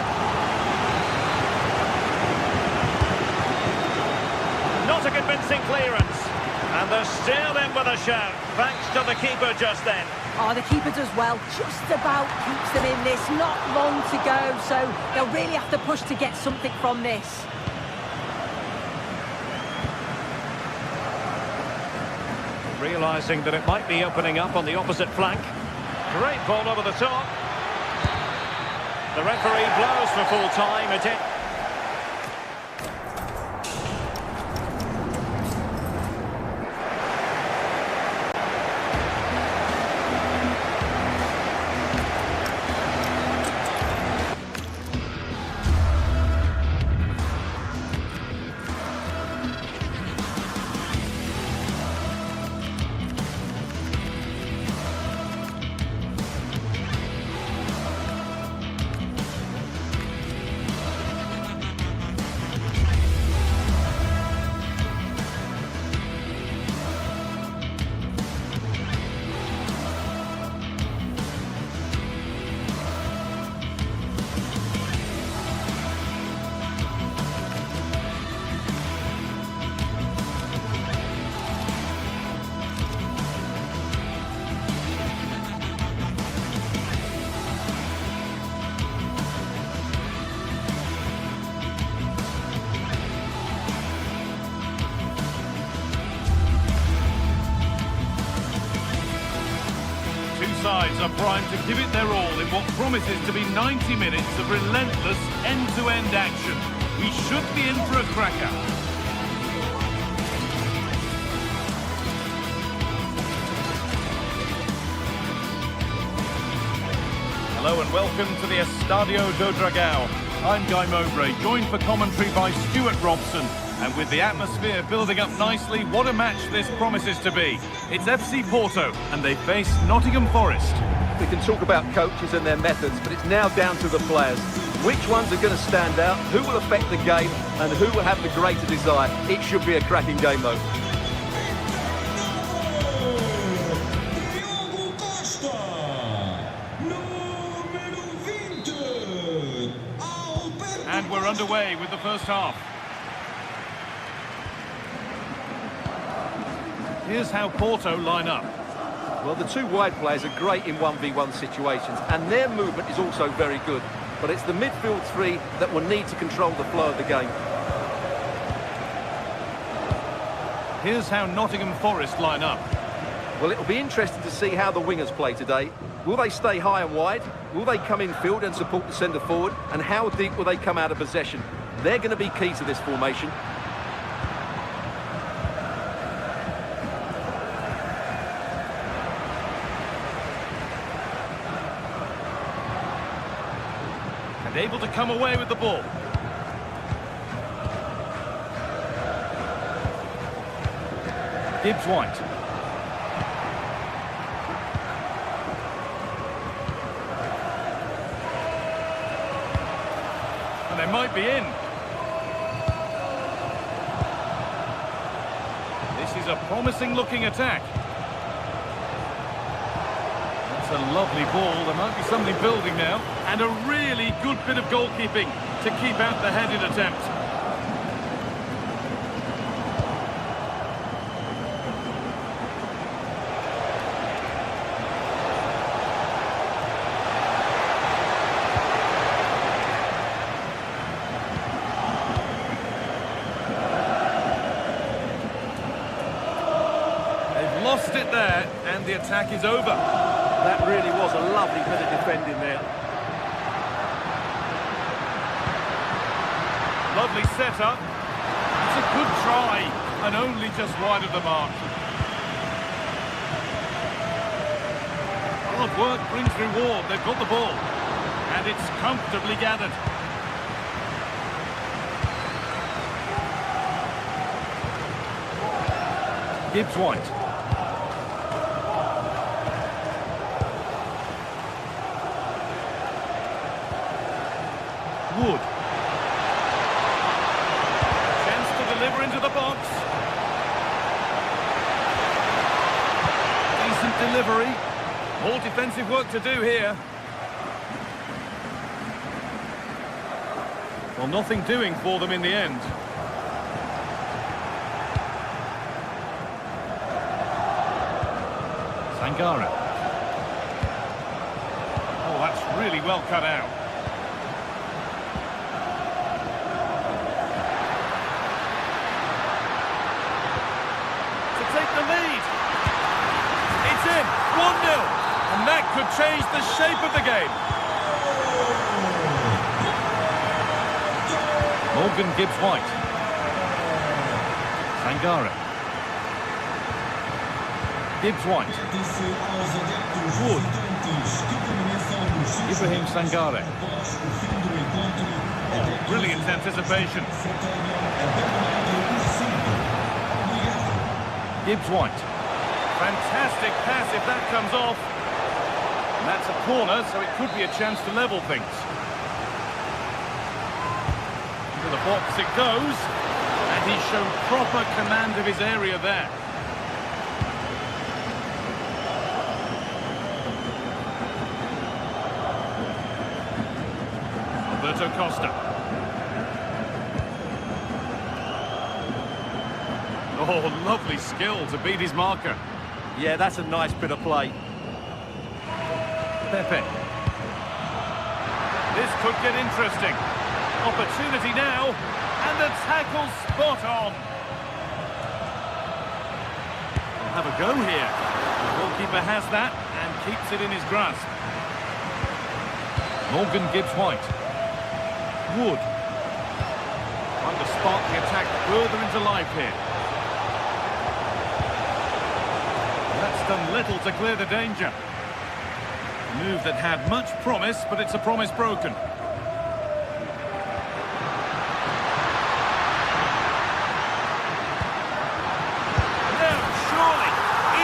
Not a convincing clearance. And they're still in with a shout, thanks to the keeper just then. Oh, the keeper does well, just about keeps them in this, not long to go, so they'll really have to push to get something from this. Realising that it might be opening up on the opposite flank. Great ball over the top. The referee blows for full time. Sides are primed to give it their all in what promises to be 90 minutes of relentless end-to-end action. We should be in for a cracker. Hello and welcome to the Estadio do Dragão. I'm Guy Mowbray, joined for commentary by Stuart Robson. And with the atmosphere building up nicely, what a match this promises to be. It's FC Porto, and they face Nottingham Forest. We can talk about coaches and their methods, but it's now down to the players. Which ones are going to stand out, who will affect the game, and who will have the greater desire? It should be a cracking game, though. And we're underway with the first half. Here's how Porto line up. Well, the two wide players are great in 1v1 situations, and their movement is also very good. But it's the midfield three that will need to control the flow of the game. Here's how Nottingham Forest line up. Well, it'll be interesting to see how the wingers play today. Will they stay high and wide? Will they come in field and support the centre forward? And how deep will they come out of possession? They're going to be key to this formation. And able to come away with the ball. Gibbs-White. And they might be in. This is a promising looking attack. That's a lovely ball. There might be something building now. And a really good bit of goalkeeping to keep out the headed attempt. They've lost it there, and the attack is over. That really was a lovely bit of defending there. Lovely setup. It's a good try, and only just wide of the mark. Hard work brings reward. They've got the ball, and it's comfortably gathered. Gibbs-White. Wood. Chance to deliver into the box. Decent delivery. More defensive work to do here. Well, nothing doing for them in the end. Sangare. Oh, that's really well cut out. Take the lead. It's in. 1-0. And that could change the shape of the game. Morgan Gibbs-White. Sangare. Gibbs-White. Wood. Ibrahim Sangare. Oh, brilliant anticipation. Gibbs-White. Fantastic pass if that comes off. And that's a corner, so it could be a chance to level things. To the box it goes. And he's shown proper command of his area there. Alberto Costa. Oh, lovely skill to beat his marker. Yeah, that's a nice bit of play. Pepe. This could get interesting. Opportunity now, and the tackle spot on. We'll have a go here. The goalkeeper has that and keeps it in his grasp. Morgan Gibbs-White. Wood. Trying to spark the attack further into life here. That's done little to clear the danger. A move that had much promise, but it's a promise broken. No, surely.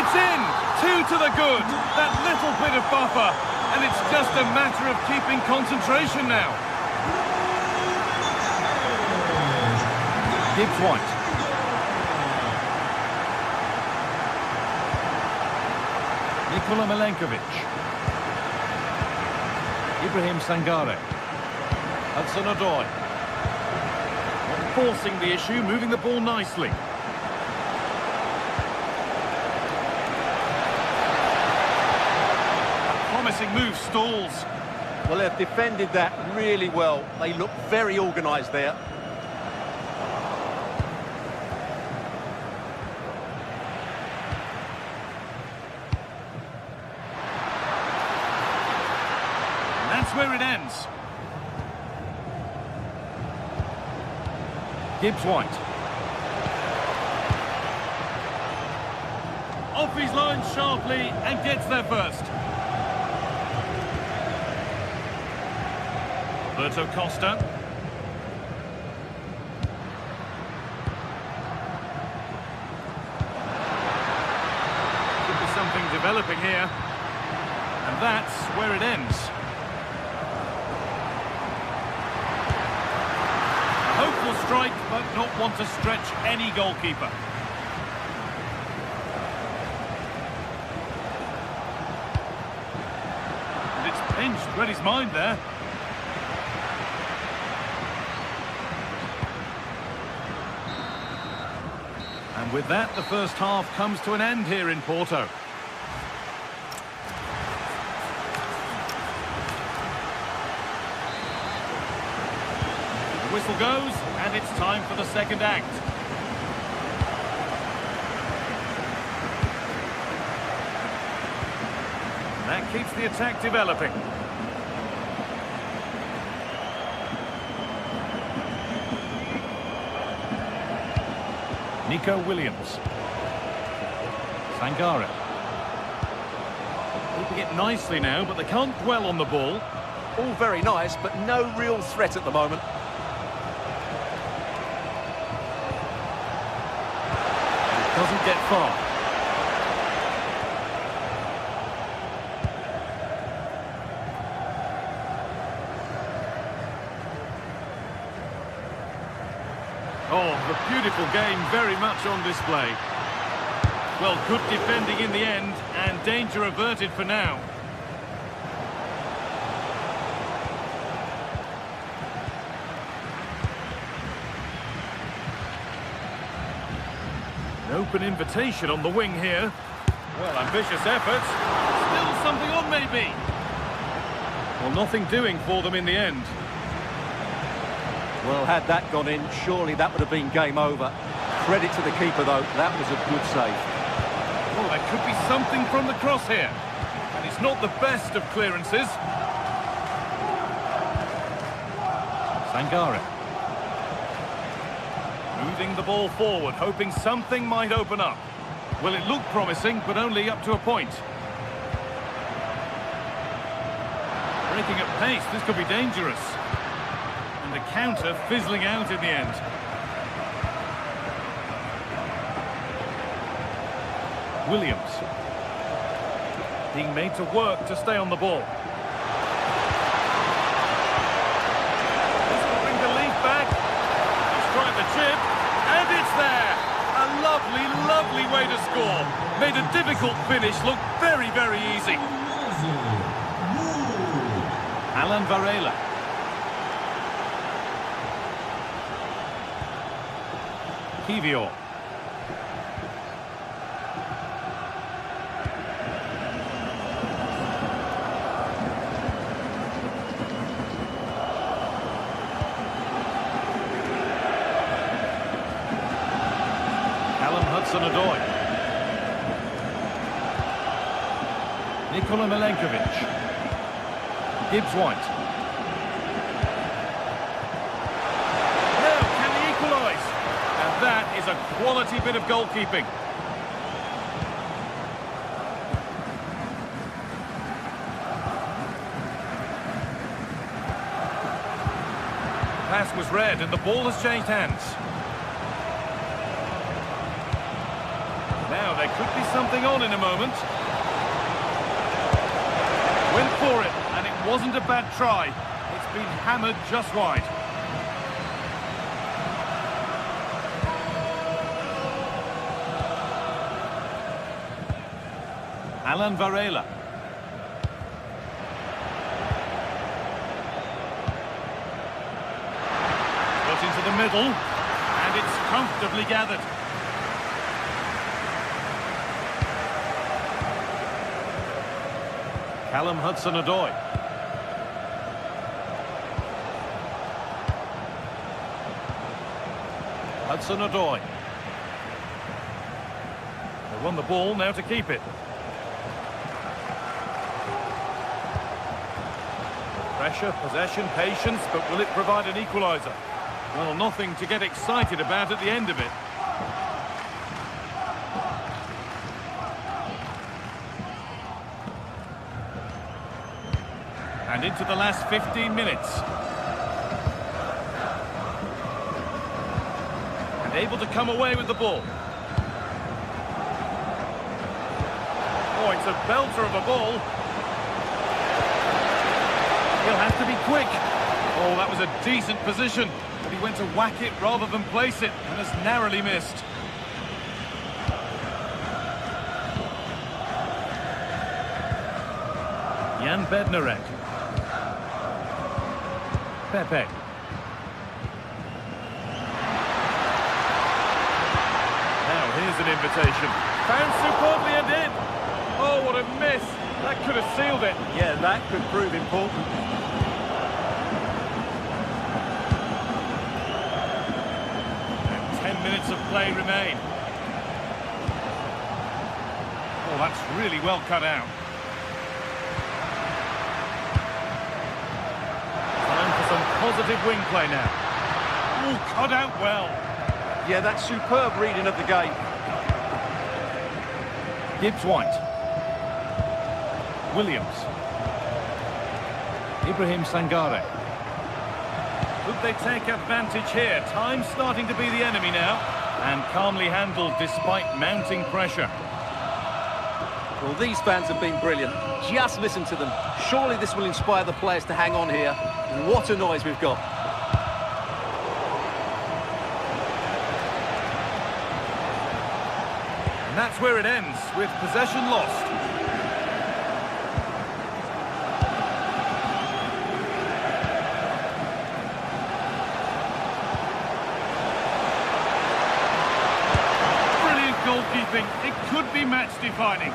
It's in. 2 to the good. That little bit of buffer. And it's just a matter of keeping concentration now. Gibbs White. Nikola Milenkovic. Ibrahim Sangare. Hudson-Odoi. Not forcing the issue, moving the ball nicely. A promising move stalls. Well, they've defended that really well. They look very organised there. That's where it ends. Gibbs White. Off his line sharply and gets there first. Roberto Costa. Could be something developing here. And that's where it ends. Hopeful strike, but not want to stretch any goalkeeper. And it's pinched, read his mind there. And with that, the first half comes to an end here in Porto. The whistle goes, and it's time for the second act. That keeps the attack developing. Nico Williams. Sangare. Keeping it nicely now, but they can't dwell on the ball. All very nice, but no real threat at the moment. Doesn't get far. Oh, the beautiful game very much on display. Well, good defending in the end, and danger averted for now. An open invitation on the wing here. Well, ambitious efforts. Still something on, maybe. Well, nothing doing for them in the end. Well, had that gone in, surely that would have been game over. Credit to the keeper, though. That was a good save. Oh, there could be something from the cross here. And it's not the best of clearances. Sangare. Moving the ball forward, hoping something might open up. Well, it looked promising, but only up to a point. Breaking at pace, this could be dangerous. And the counter fizzling out in the end. Williams. Being made to work to stay on the ball. This will bring the lead back. He's tried the chip, and it's there. A lovely, lovely way to score. Made a difficult finish look very, very easy. Alan Varela. Kivior. Hudson-Odoi. Nikola Milenkovic. Gibbs White. Now, can he equalise? And that is a quality bit of goalkeeping. Pass was read and the ball has changed hands. Now, there could be something on in a moment. Went for it, and it wasn't a bad try. It's been hammered just wide. Alan Varela. Put into the middle, and it's comfortably gathered. Callum Hudson-Odoi. Hudson-Odoi. They won the ball, now to keep it. Pressure, possession, patience, but will it provide an equaliser? Well, nothing to get excited about at the end of it. And into the last 15 minutes. And able to come away with the ball. Oh, it's a belter of a ball. He'll have to be quick. Oh, that was a decent position. But he went to whack it rather than place it, and has narrowly missed. Jan Bednarek. Pepe. Now here's an invitation. Found superbly and in. Oh, what a miss. That could have sealed it. Yeah, that could prove important. And 10 minutes of play remain. Oh, that's really well cut out. Time for some positive wing play now. Oh, cut out well. Yeah, that's superb reading of the game. Gibbs-White. Williams. Ibrahim Sangare. Could they take advantage here? Time's starting to be the enemy now. And calmly handled despite mounting pressure. Well, these fans have been brilliant. Just listen to them. Surely this will inspire the players to hang on here. What a noise we've got. And that's where it ends, with possession lost. Brilliant goalkeeping. It could be match-defining.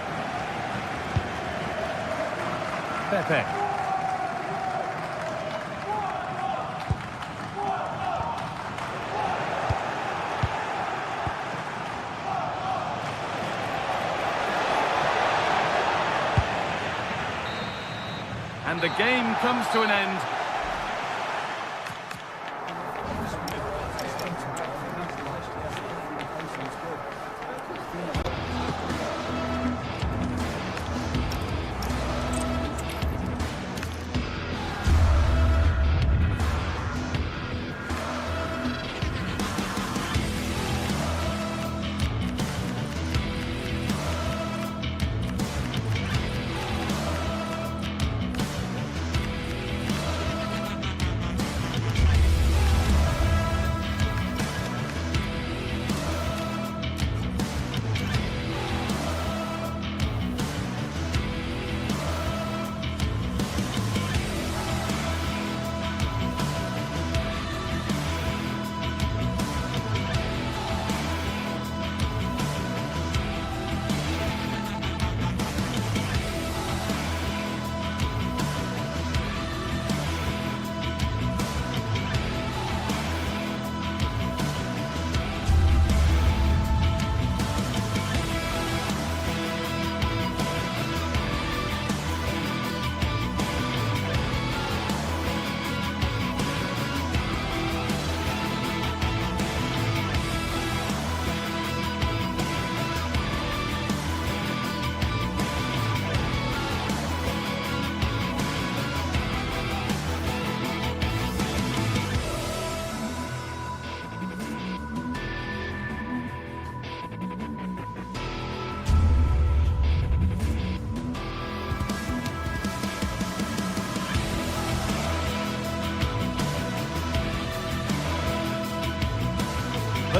Pepe. And the game comes to an end.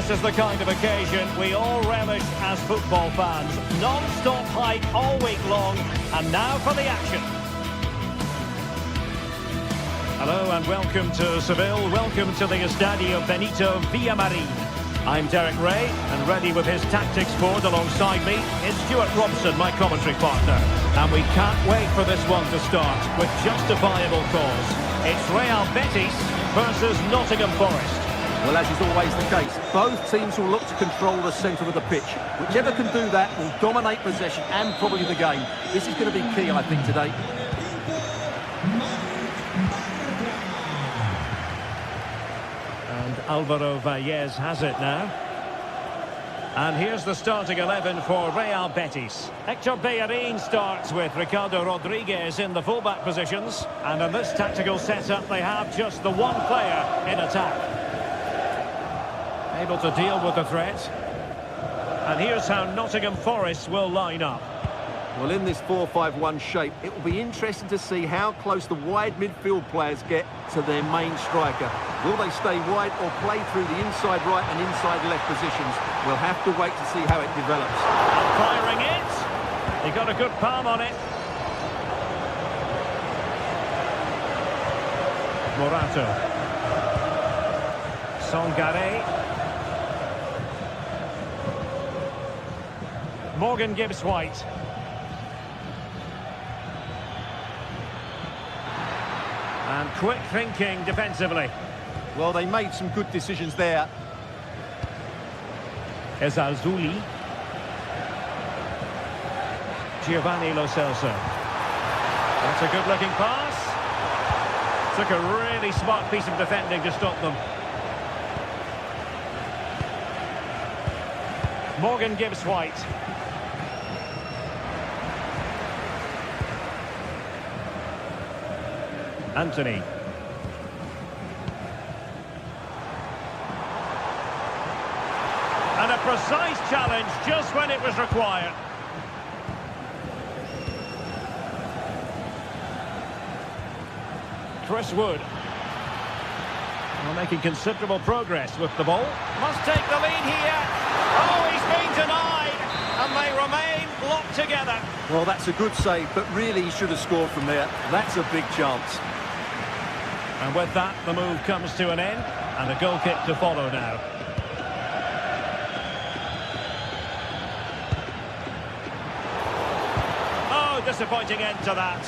This is the kind of occasion we all relish as football fans. Non-stop hype all week long, and now for the action. Hello and welcome to Seville. Welcome to the Estadio Benito Villamarin. I'm Derek Ray, and ready with his tactics board alongside me is Stuart Robson, my commentary partner. And we can't wait for this one to start with justifiable cause. It's Real Betis versus Nottingham Forest. Well, as is always the case, both teams will look to control the centre of the pitch. Whichever can do that will dominate possession and probably the game. This is going to be key, I think, today. And Alvaro Valles has it now. And here's the starting 11 for Real Betis. Hector Bellerin starts with Ricardo Rodriguez in the fullback positions. And in this tactical setup, they have just the one player in attack. Able to deal with the threat. And here's how Nottingham Forest will line up. Well, in this 4-5-1 shape, it will be interesting to see how close the wide midfield players get to their main striker. Will they stay wide or play through the inside right and inside left positions? We'll have to wait to see how it develops. And firing it. He got a good palm on it. Morato. Songare. Morgan Gibbs-White. And quick thinking defensively. Well, they made some good decisions there. Ezalzouli. Giovanni Lo Celso. That's a good-looking pass. Took a really smart piece of defending to stop them. Morgan Gibbs-White. Anthony. And a precise challenge just when it was required. Chris Wood. Well, making considerable progress with the ball. Must take the lead here. Oh, he's been denied. And they remain locked together. Well, that's a good save, but really he should have scored from there. That's a big chance. And with that, the move comes to an end, and a goal kick to follow now. Oh, disappointing end to that.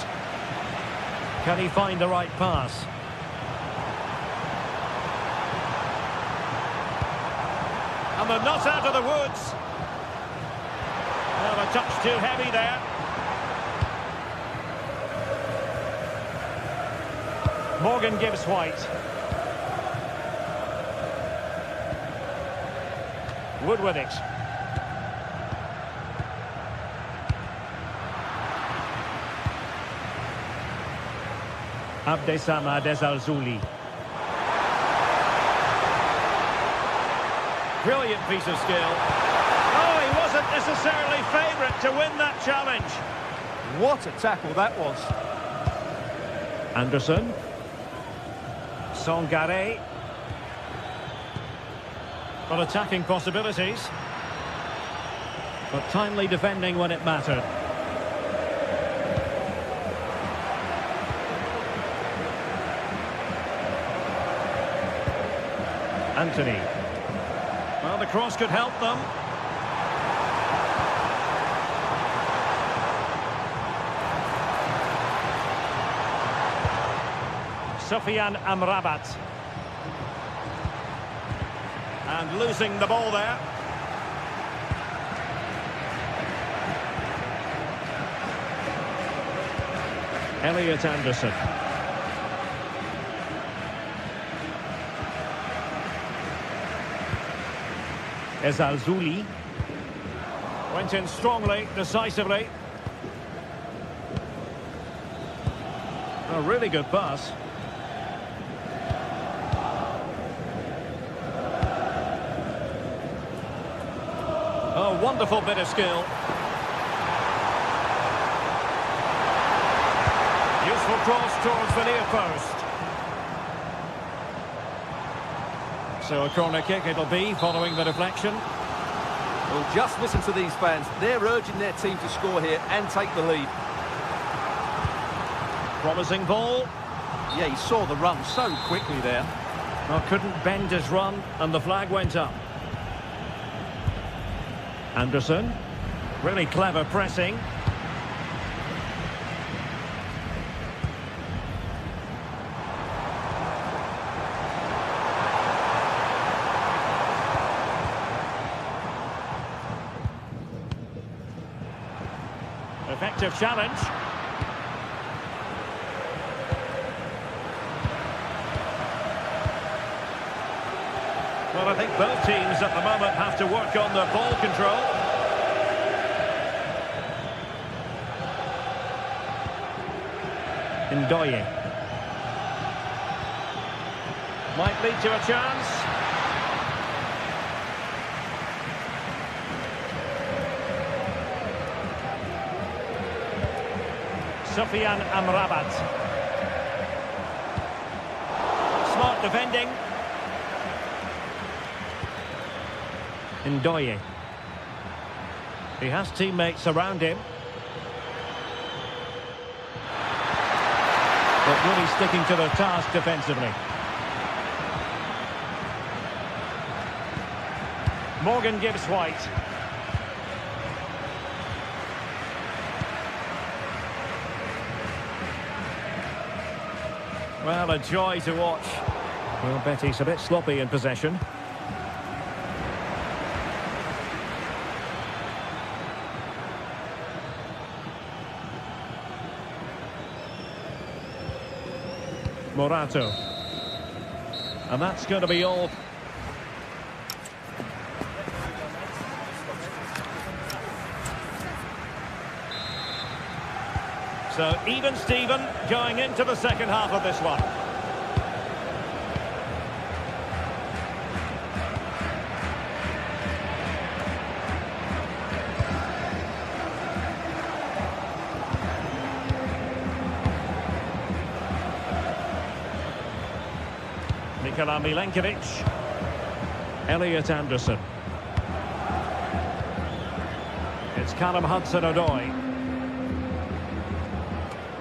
Can he find the right pass? And they're not out of the woods. Well, a touch too heavy there. Morgan Gibbs-White. Wood with it. Abdessamad Ezalzouli. Brilliant piece of skill. Oh, he wasn't necessarily favourite to win that challenge. What a tackle that was. Anderson. Songare. Well, attacking possibilities. But timely defending when it mattered. Anthony. Well, the cross could help them. Sofian Amrabat. And losing the ball there. Elliot Anderson. Ezalzouli. Went in strongly, decisively. A really good pass. Oh, wonderful bit of skill. Useful cross towards the near post. So a corner kick it'll be following the deflection. Well, just listen to these fans. They're urging their team to score here and take the lead. Promising ball. Yeah, he saw the run so quickly there. Well, couldn't bend his run, and the flag went up. Anderson. Really clever pressing. Effective challenge. Well, I think both teams at the moment have to work on their ball control. Ndoye. Might lead to a chance. Sufyan Amrabat. Smart defending. Ndoye. He has teammates around him. But really sticking to the task defensively. Morgan gives White. Well, a joy to watch. Well, Betty's a bit sloppy in possession. Morato. And that's going to be all. So even Steven going into the second half of this one. Nikola Milenkovic. Elliot Anderson. It's Callum Hudson-Odoi.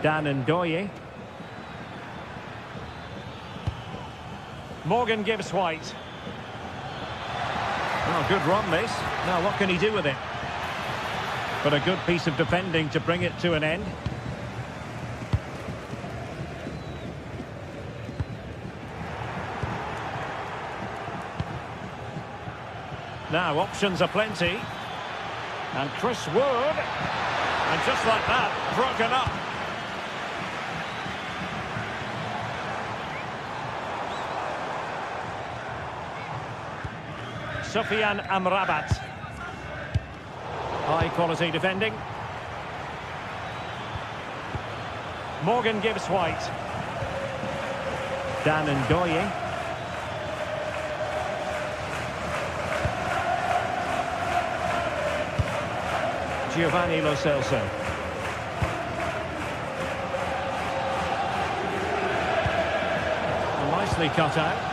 Dan Ndoye. Morgan gives White. Oh, good run this. Now what can he do with it? But a good piece of defending to bring it to an end. Now options are plenty. And Chris Wood. And just like that, broken up. Sufyan Amrabat. High quality defending. Morgan gives White. Dan Ndoye. Giovanni Lo Celso. Nicely cut out.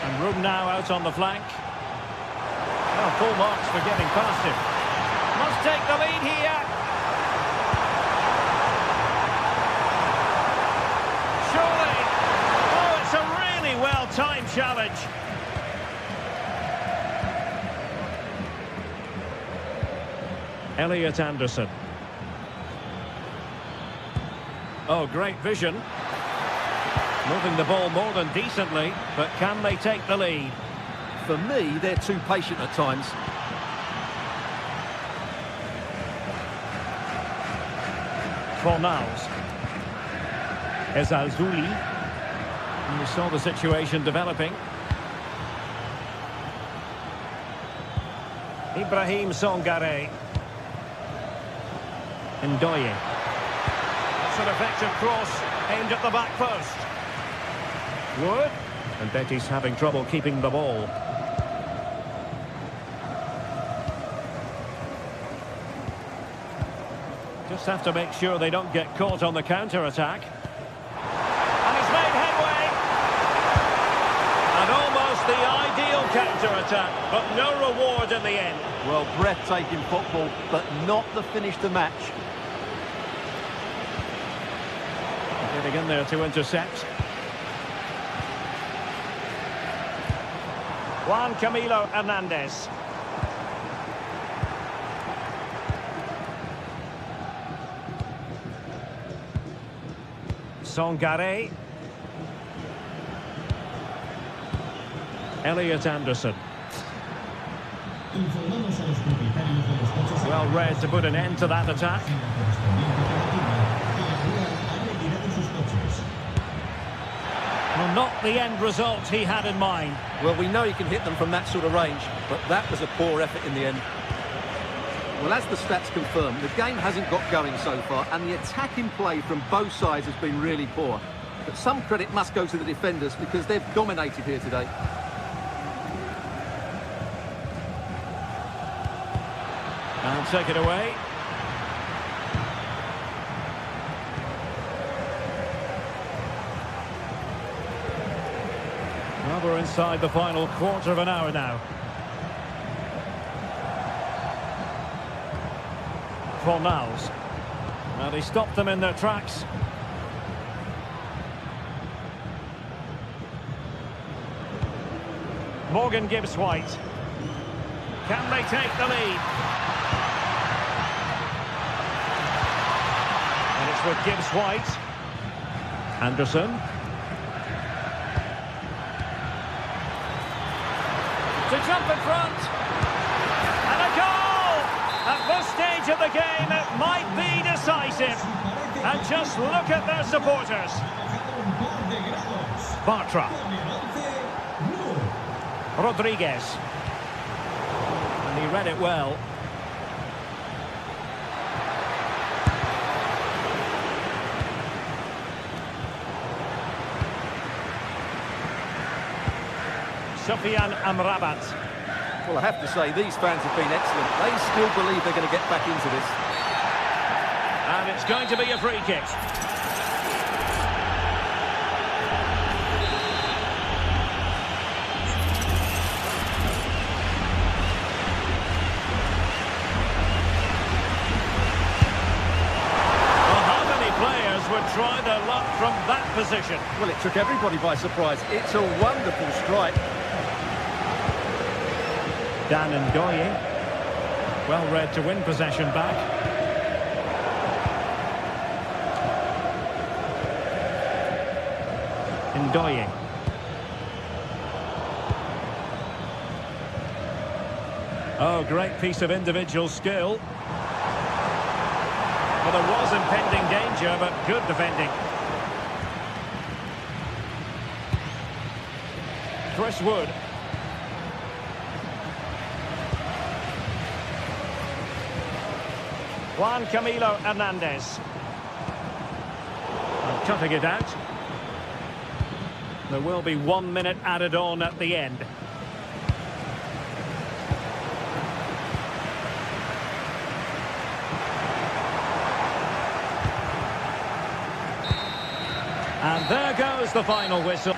And room now out on the flank. Oh, full marks for getting past him. Must take the lead here. Surely. Oh, it's a really well-timed challenge. Elliot Anderson. Oh, great vision. Moving the ball more than decently, but can they take the lead? For me, they're too patient at times. Fornals. Ezalzouli. And we saw the situation developing. Ibrahim Songare. Ndoye. That's an effective cross aimed at the back post. Wood. And Betty's having trouble keeping the ball. Just have to make sure they don't get caught on the counter-attack. And he's made headway. And almost the ideal counter-attack, but no reward in the end. Well, breathtaking football, but not the finish to match. Getting in there to intercept. Juan Camilo Hernandez. Songare. Elliot Anderson. Well read to put an end to that attack. Well, not the end result he had in mind. Well, we know he can hit them from that sort of range, but that was a poor effort in the end. Well, as the stats confirm, the game hasn't got going so far, and the attacking play from both sides has been really poor. But some credit must go to the defenders because they've dominated here today. And take it away. Well, we're inside the final quarter of an hour now. Fornals. Well, he stopped them in their tracks. Morgan Gibbs-White. Can they take the lead? And it's with Gibbs-White. Anderson. To jump in front. And a goal! At this stage of the game, it might be decisive. And just look at their supporters. Bartra. Rodriguez. And he read it well. Sofian Amrabat. Well, I have to say, these fans have been excellent. They still believe they're going to get back into this. And it's going to be a free kick. Well, how many players would try their luck from that position? Well, it took everybody by surprise. It's a wonderful strike. Dan Ndoye. Well read to win possession back. Ndoye. Oh, great piece of individual skill. Well, there was impending danger, but good defending. Chris Wood. Juan Camilo Hernandez. And cutting it out. There will be 1 minute added on at the end. And there goes the final whistle.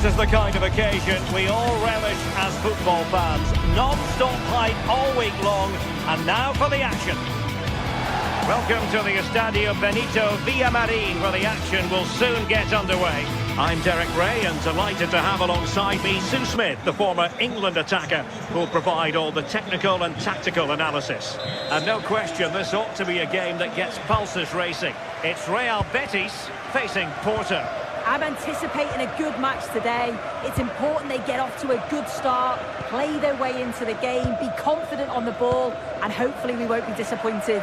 This is the kind of occasion we all relish as football fans. Non-stop hype all week long, and now for the action. Welcome to the Estadio Benito Villamarín, where the action will soon get underway. I'm Derek Ray, and delighted to have alongside me Sue Smith, the former England attacker, who'll provide all the technical and tactical analysis. And no question, this ought to be a game that gets pulses racing. It's Real Betis facing Porto. I'm anticipating a good match today. It's important they get off to a good start, play their way into the game, be confident on the ball, and hopefully we won't be disappointed.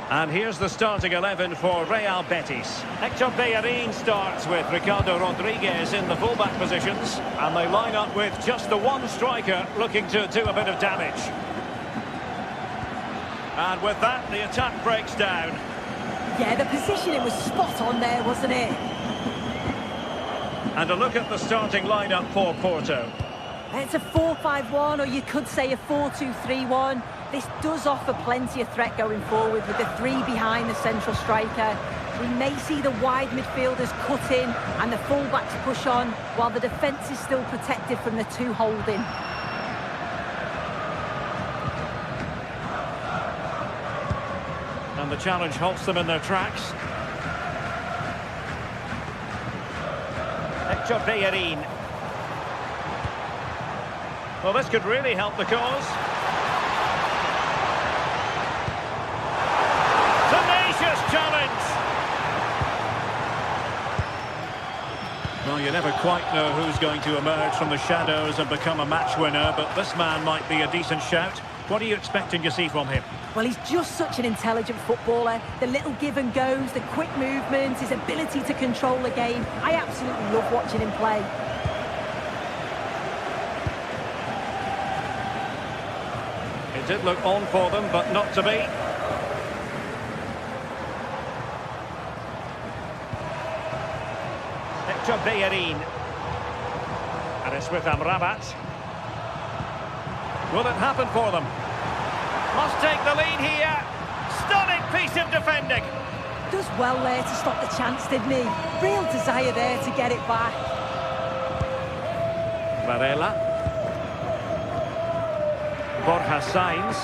And here's the starting 11 for Real Betis. Hector Bellerin starts with Ricardo Rodriguez in the fullback positions, and they line up with just the one striker looking to do a bit of damage. And with that, the attack breaks down. Yeah, the positioning was spot on there, wasn't it? And a look at the starting lineup for Porto. It's a 4-5-1, or you could say a 4-2-3-1. This does offer plenty of threat going forward with the three behind the central striker. We may see the wide midfielders cut in and the fullbacks push on, while the defence is still protected from the two holding. And the challenge halts them in their tracks. Hector Bellerin. Well, this could really help the cause. Tenacious challenge! Well, you never quite know who's going to emerge from the shadows and become a match winner, but this man might be a decent shout. What are you expecting to see from him? Well, he's just such an intelligent footballer. The little give and goes, the quick movements, his ability to control the game. I absolutely love watching him play. It did look on for them, but not to be. Hector Bellerin. And it's with Amrabat. Will it happen for them? Must take the lead here. Stunning piece of defending. Does well there to stop the chance, didn't he? Real desire there to get it back. Varela. Borja Sainz.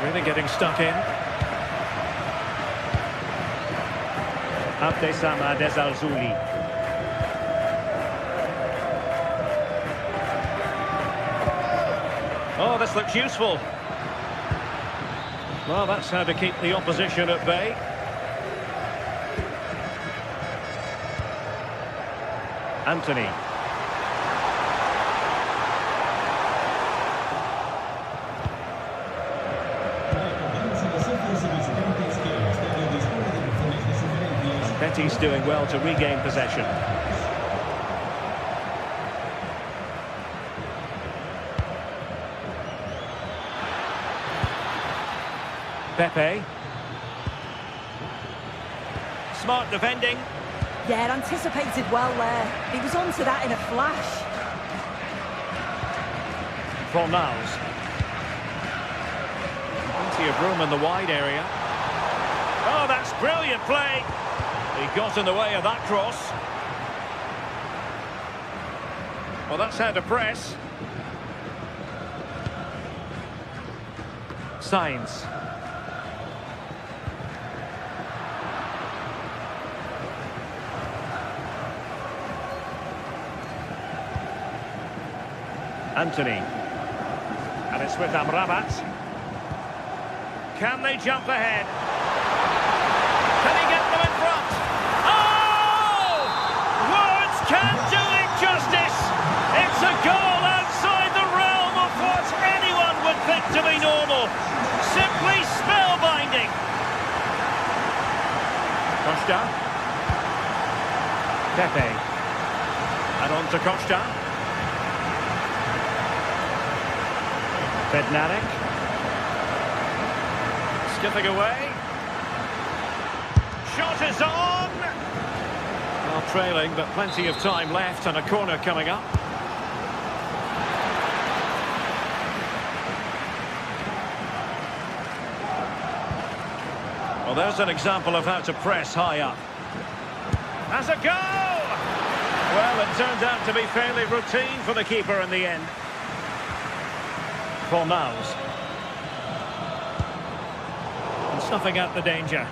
Really getting stuck in. Abdesama Desalzuli. Oh, this looks useful. Well, that's how to keep the opposition at bay. Anthony. Betis doing well to regain possession. Pepe. Smart defending. Yeah, anticipated well there. He was onto that in a flash. Fornals. Plenty of room in the wide area. Oh, that's brilliant play. He got in the way of that cross. Well, that's how to press. Sainz. Anthony. And it's with Amrabat. Can they jump ahead? Can he get them in front? Oh! Words can't do it justice! It's a goal outside the realm of what anyone would think to be normal. Simply spellbinding. Costa. Pepe. And on to Costa. Bednarek. Skipping away. Shot is on! Well, trailing, but plenty of time left and a corner coming up. Well, there's an example of how to press high up. That's a goal! Well, it turned out to be fairly routine for the keeper in the end. Fornals. And snuffing out the danger.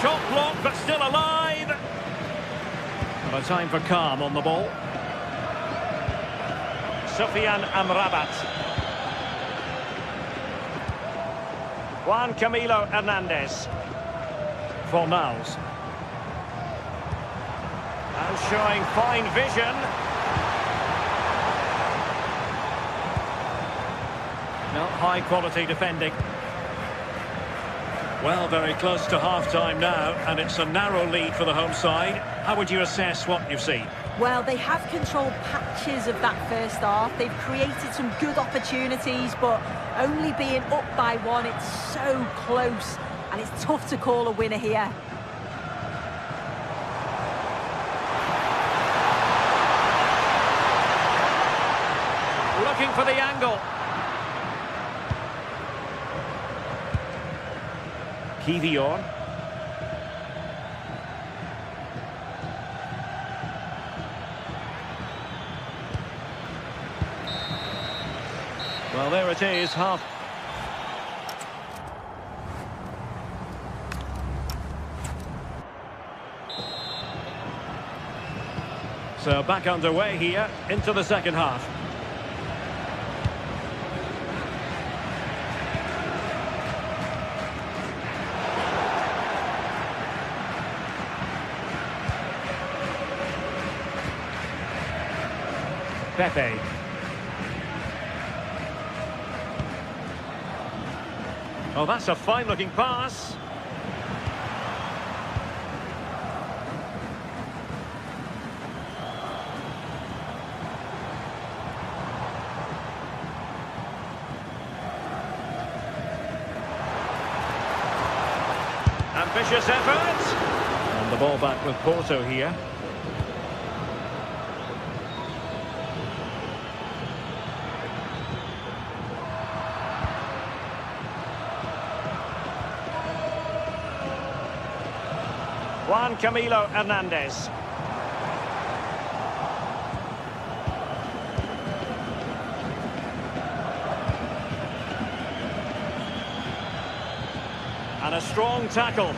Shot blocked, but still alive. And a time for calm on the ball. Sofian Amrabat. Juan Camilo Hernandez. Fornals. And showing fine vision. No, high quality defending. Well, very close to half-time now, and it's a narrow lead for the home side. How would you assess what you've seen? Well, they have controlled patches of that first half. They've created some good opportunities, but only being up by one, it's so close, and it's tough to call a winner here. Looking for the angle. Kivior. Well, there it is, half. So back underway here into the second half. Pepe. Oh, that's a fine-looking pass. Ambitious effort. And the ball back with Porto here. Juan Camilo Hernandez. And a strong tackle.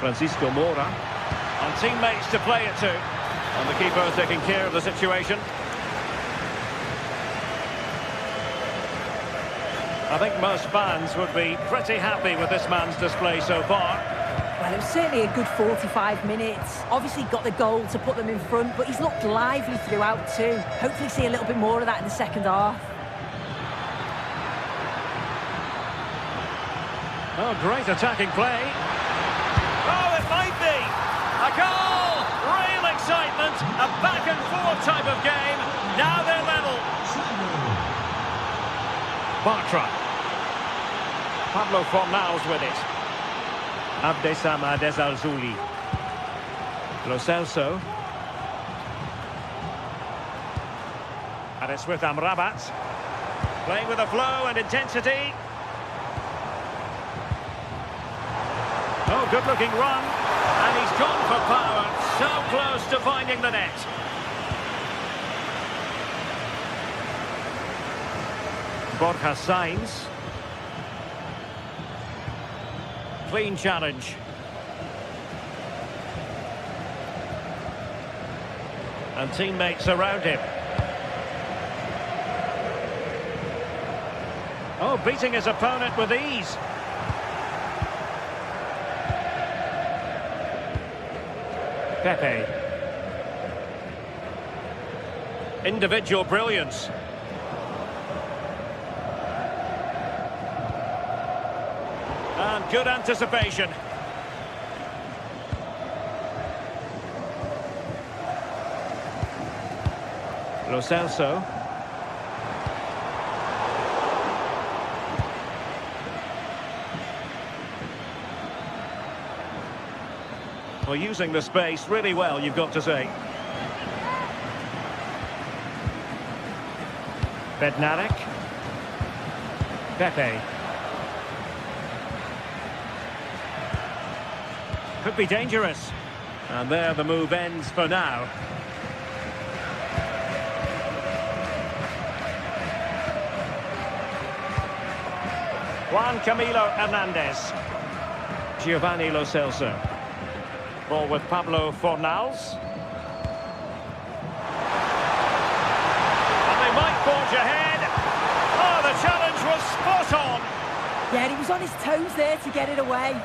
Francisco Mora. And teammates to play it to. And the keeper taking care of the situation. I think most fans would be pretty happy with this man's display so far. Well, it was certainly a good 45 minutes. Obviously got the goal to put them in front, but he's looked lively throughout too. Hopefully see a little bit more of that in the second half. Oh, great attacking play. Oh, it might be. A goal! Real excitement. A back-and-forth type of game. Now they're level. Bartra. Pablo Fornals with it. Abdesama Desalzuli. Lo Celso. And it's with Amrabat. Playing with a flow and intensity. Oh, good-looking run. And he's gone for power. So close to finding the net. Borja Sainz. Clean challenge. And teammates around him. Oh, beating his opponent with ease. Pepe. Individual brilliance. And good anticipation. Lo Celso. Well, using the space really well, you've got to say. Bednarik. Pepe. Could be dangerous. And there the move ends for now. Juan Camilo Hernandez. Giovanni Lo Celso. Ball with Pablo Fornals. And they might forge ahead. Oh, the challenge was spot on. Yeah, he was on his toes there to get it away.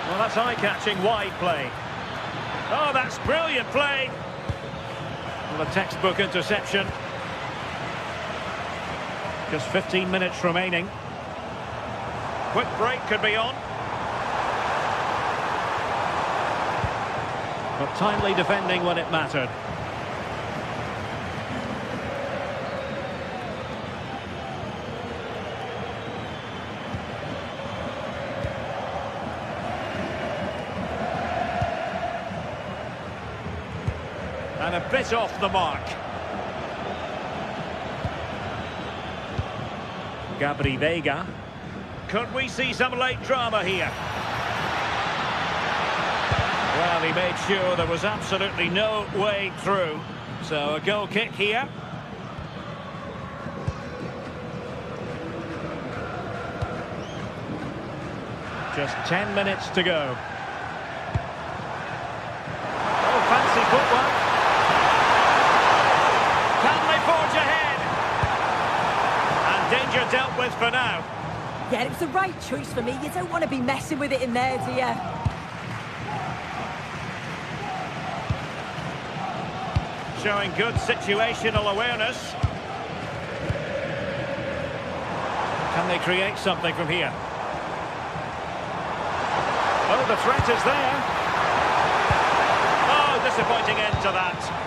Well, that's eye-catching wide play. Oh, that's brilliant play. Well, a textbook interception. Just 15 minutes remaining. Quick break could be on. But timely defending when it mattered. And a bit off the mark. Gabri Veiga. Could we see some late drama here? Well, he made sure there was absolutely no way through. So a goal kick here. Just 10 minutes to go. Oh, fancy footwork. Can they forge ahead? And danger dealt with for now. Yeah, it was the right choice for me. You don't want to be messing with it in there, do you? Showing good situational awareness. Can they create something from here? Oh, the threat is there. Oh, disappointing end to that.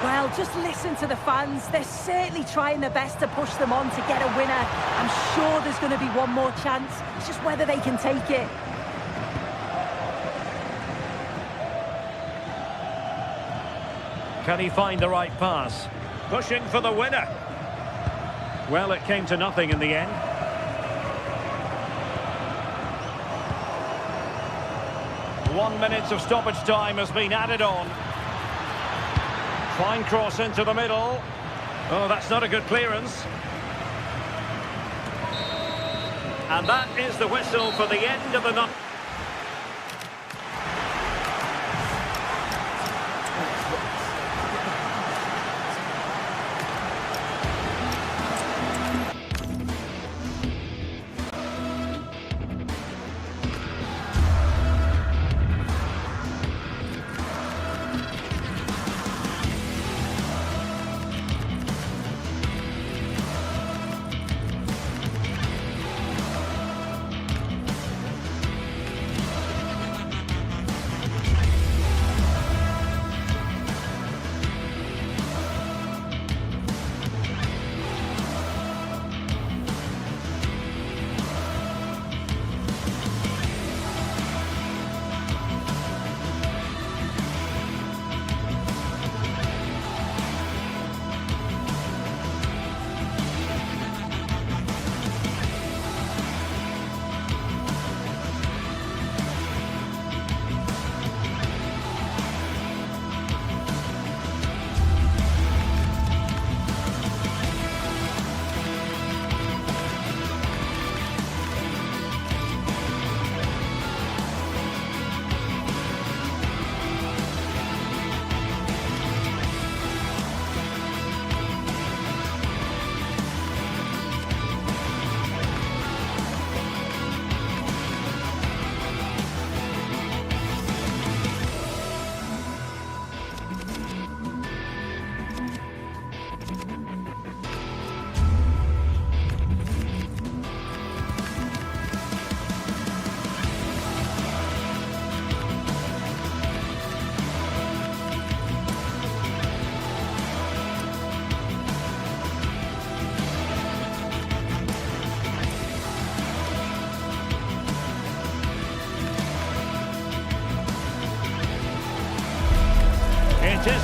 Well, just listen to the fans. They're certainly trying their best to push them on to get a winner. I'm sure there's going to be one more chance. It's just whether they can take it. Can he find the right pass? Pushing for the winner. Well, it came to nothing in the end. One minute of stoppage time has been added on. Fine cross into the middle. Oh, that's not a good clearance. And that is the whistle for the end of the night.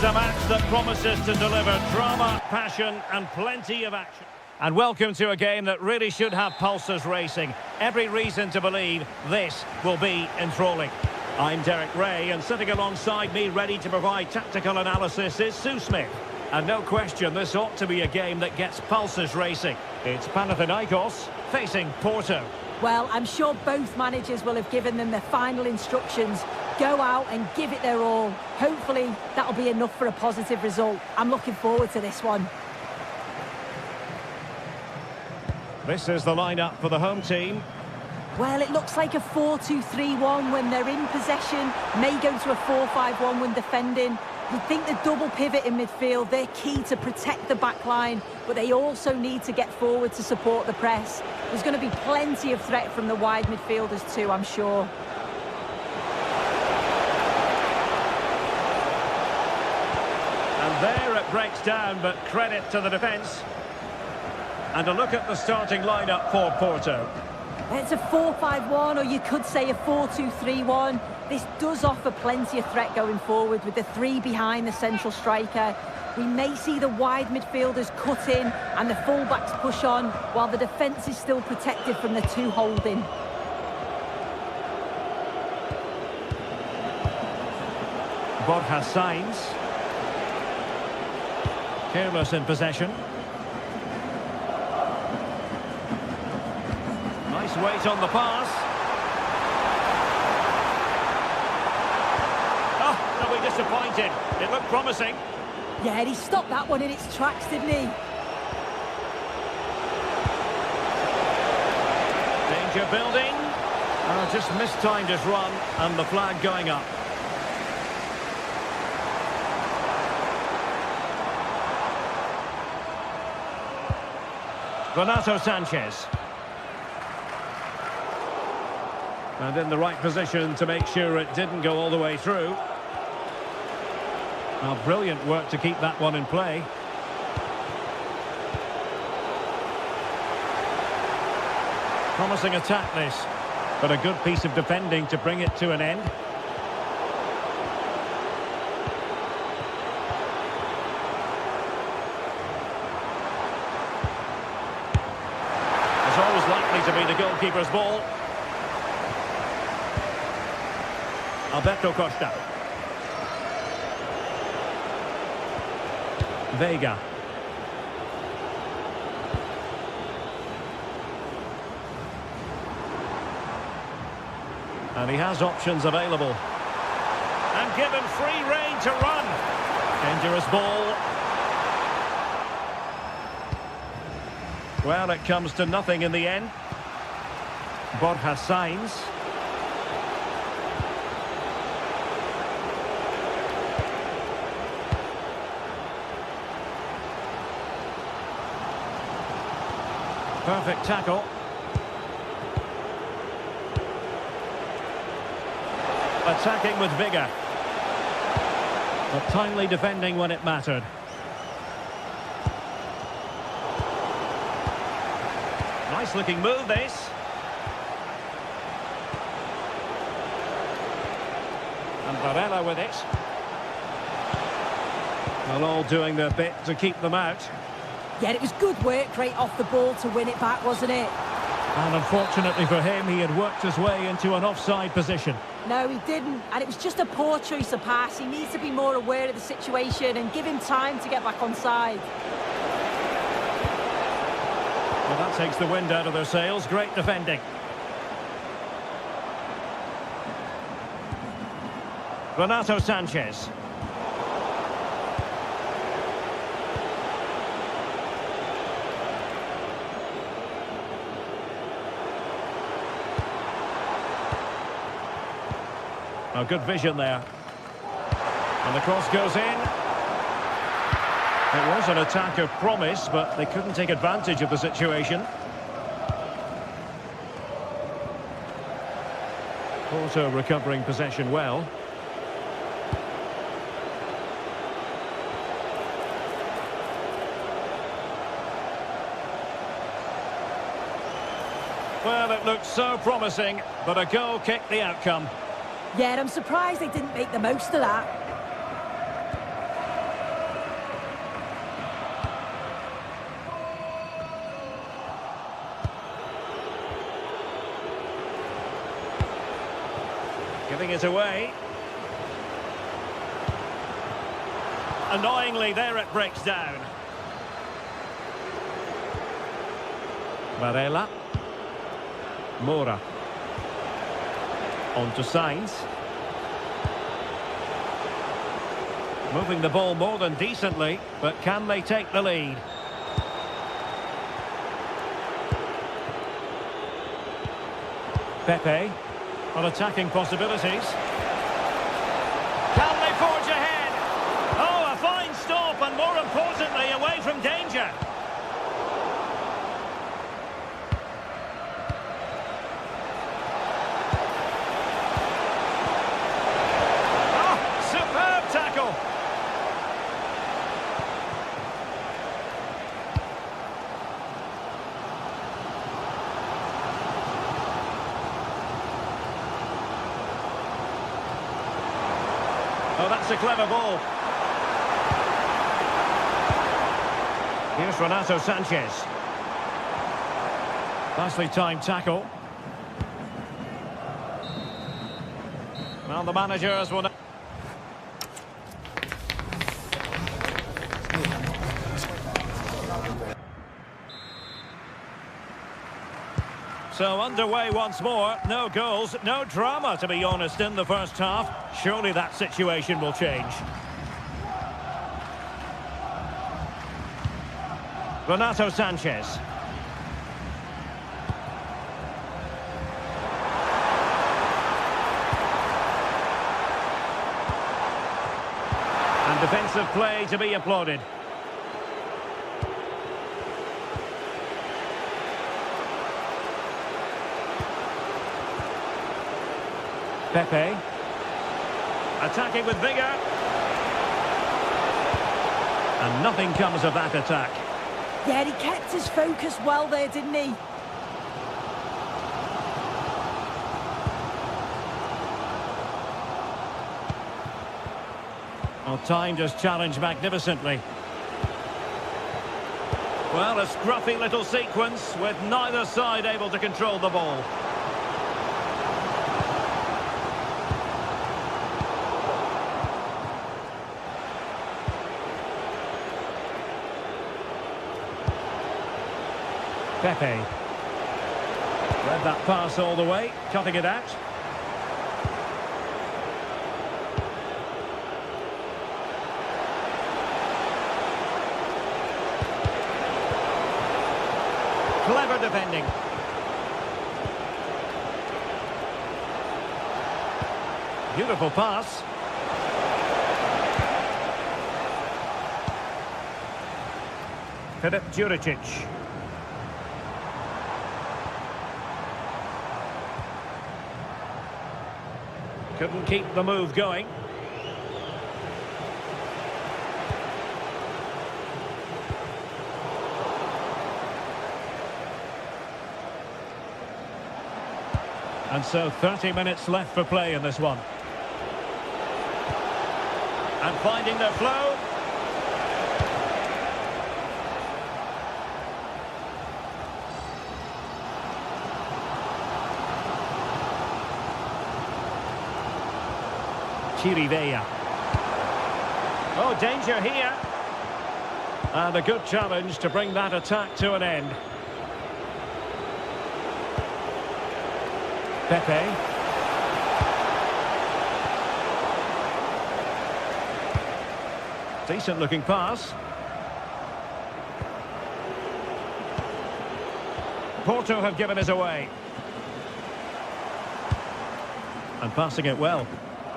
a match that promises to deliver drama, passion and plenty of action. And welcome to a game that really should have pulses racing. Every reason to believe this will be enthralling. I'm Derek Ray, and sitting alongside me ready to provide tactical analysis is Sue Smith. And no question, this ought to be a game that gets pulses racing. It's Panathinaikos facing Porto. Well, I'm sure both managers will have given them their final instructions. Go out and give it their all. Hopefully, that'll be enough for a positive result. I'm looking forward to this one. This is the lineup for the home team. Well, it looks like a 4-2-3-1 when they're in possession. May go to a 4-5-1 when defending. You'd think the double pivot in midfield, they're key to protect the back line, but they also need to get forward to support the press. There's going to be plenty of threat from the wide midfielders too, I'm sure. And there it breaks down, but credit to the defence. And a look at the starting lineup for Porto. It's a 4-5-1, or you could say a 4-2-3-1. This does offer plenty of threat going forward with the three behind the central striker. We may see the wide midfielders cut in and the fullbacks push on, while the defence is still protected from the two holding. Borja Sainz. Careless in possession. Nice weight on the pass. Oh, they'll be disappointed. It looked promising. Yeah, and he stopped that one in its tracks, didn't he? Danger building. Just mistimed his run, and the flag going up. Renato Sanchez. And in the right position to make sure it didn't go all the way through. Now, brilliant work to keep that one in play. Promising attack this, but a good piece of defending to bring it to an end. It's always likely to be the goalkeeper's ball. Alberto Costa. Vega. And he has options available. And given free rein to run. Dangerous ball. Well, it comes to nothing in the end. Borja Sainz. Perfect tackle. Attacking with vigour. But timely defending when it mattered. Nice looking move this. And Varela with it. Well, all doing their bit to keep them out. Yeah, it was good work right off the ball to win it back, wasn't it? And unfortunately for him, he had worked his way into an offside position. No, he didn't. And it was just a poor choice of pass. He needs to be more aware of the situation and give him time to get back on side. Well, that takes the wind out of their sails. Great defending. Renato Sanchez. Oh, good vision there. And the cross goes in. It was an attack of promise, but they couldn't take advantage of the situation. Porto recovering possession well. Well, it looked so promising, but a goal kicked the outcome. Yeah, I'm surprised they didn't make the most of that. Giving it away. Annoyingly, there it breaks down. Varela. Mora. On to Sainz. Moving the ball more than decently, but can they take the lead? Pepe on attacking possibilities. Can they forge ahead? Oh, a fine stop, and more importantly, away from danger. Oh, superb tackle. Oh, that's a clever ball. Here's Renato Sanchez. Nicely timed tackle. Well, the managers will... So underway once more. No goals, no drama, to be honest, in the first half. Surely that situation will change. Renato Sanchez. And defensive play to be applauded. Pepe. Attacking with vigour. And nothing comes of that attack. Yeah, he kept his focus well there, didn't he? Well, timed his challenge magnificently. Well, a scruffy little sequence with neither side able to control the ball. Pepe. Read that pass all the way, cutting it out. Clever defending. Beautiful pass. Filip Juricic. Couldn't keep the move going. And so 30 minutes left for play in this one. And finding their flow. Chirivella. Oh, danger here. And a good challenge to bring that attack to an end. Pepe. Decent looking pass. Porto have given us away. And passing it well.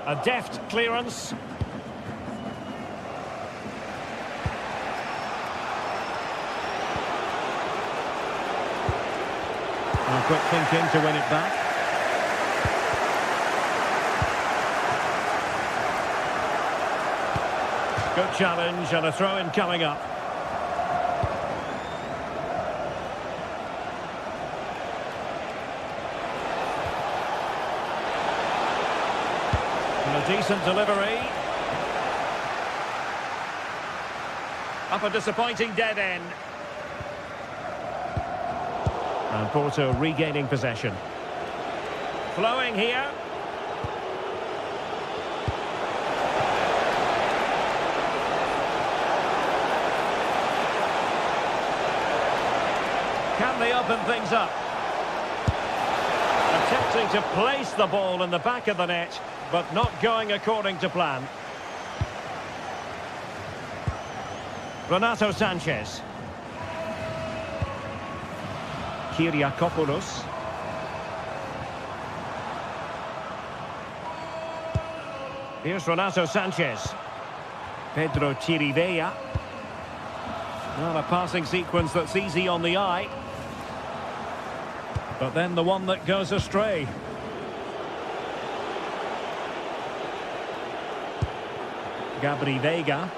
A deft clearance. And quick thinking to win it back. Good challenge and a throw-in coming up. And a decent delivery. Up a disappointing dead end. And Porto regaining possession. Flowing here. Can they open things up? Attempting to place the ball in the back of the net, but not going according to plan. Renato Sanchez. Kyriakopoulos. Here's Renato Sanchez. Pedro Chirivella. Not a passing sequence that's easy on the eye. But then the one that goes astray. Gabri Veiga.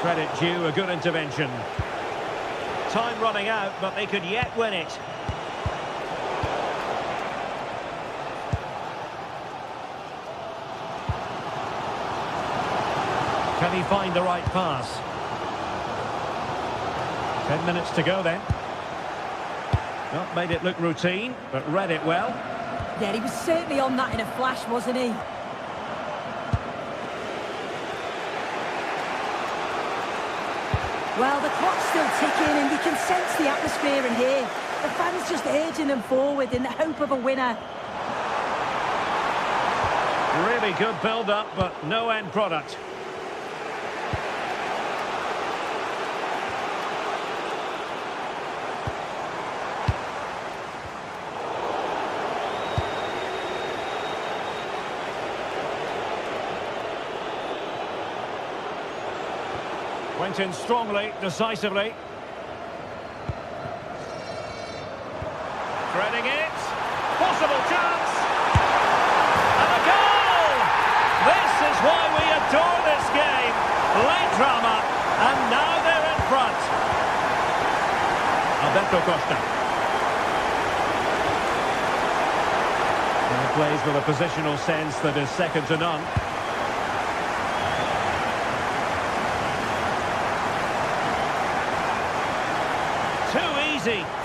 Credit due, a good intervention. Time running out, but they could yet win it. Can he find the right pass? 10 minutes to go then. Not made it look routine, but read it well. Yeah, he was certainly on that in a flash, wasn't he? Well, the clock's still ticking and you can sense the atmosphere in here. The fans just urging them forward in the hope of a winner. Really good build-up, but no end product. Went in strongly, decisively. Threading it. Possible chance. And a goal! This is why we adore this game. Late drama, and now they're in front. Alberto Costa. And he plays with a positional sense that is second to none.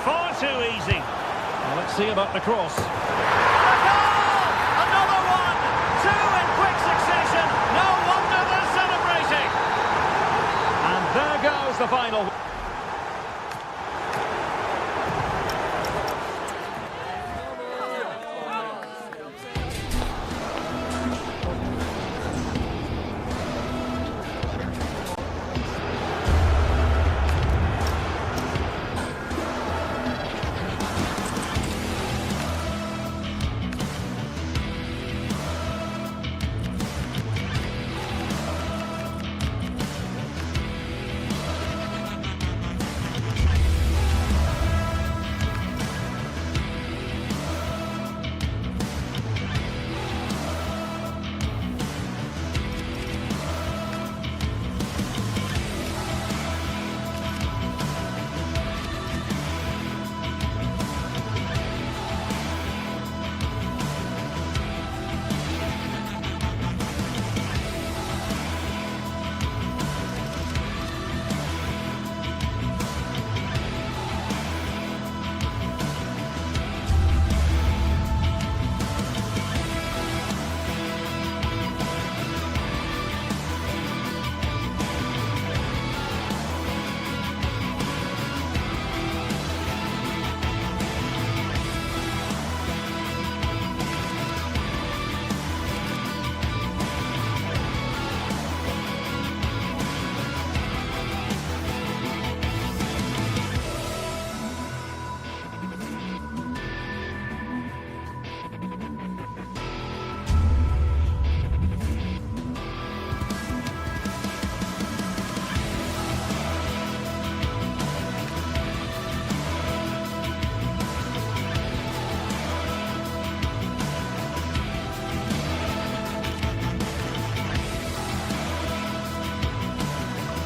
Far too easy. Well, let's see about the cross. A goal! Another one! Two in quick succession. No wonder they're celebrating. And there goes the final.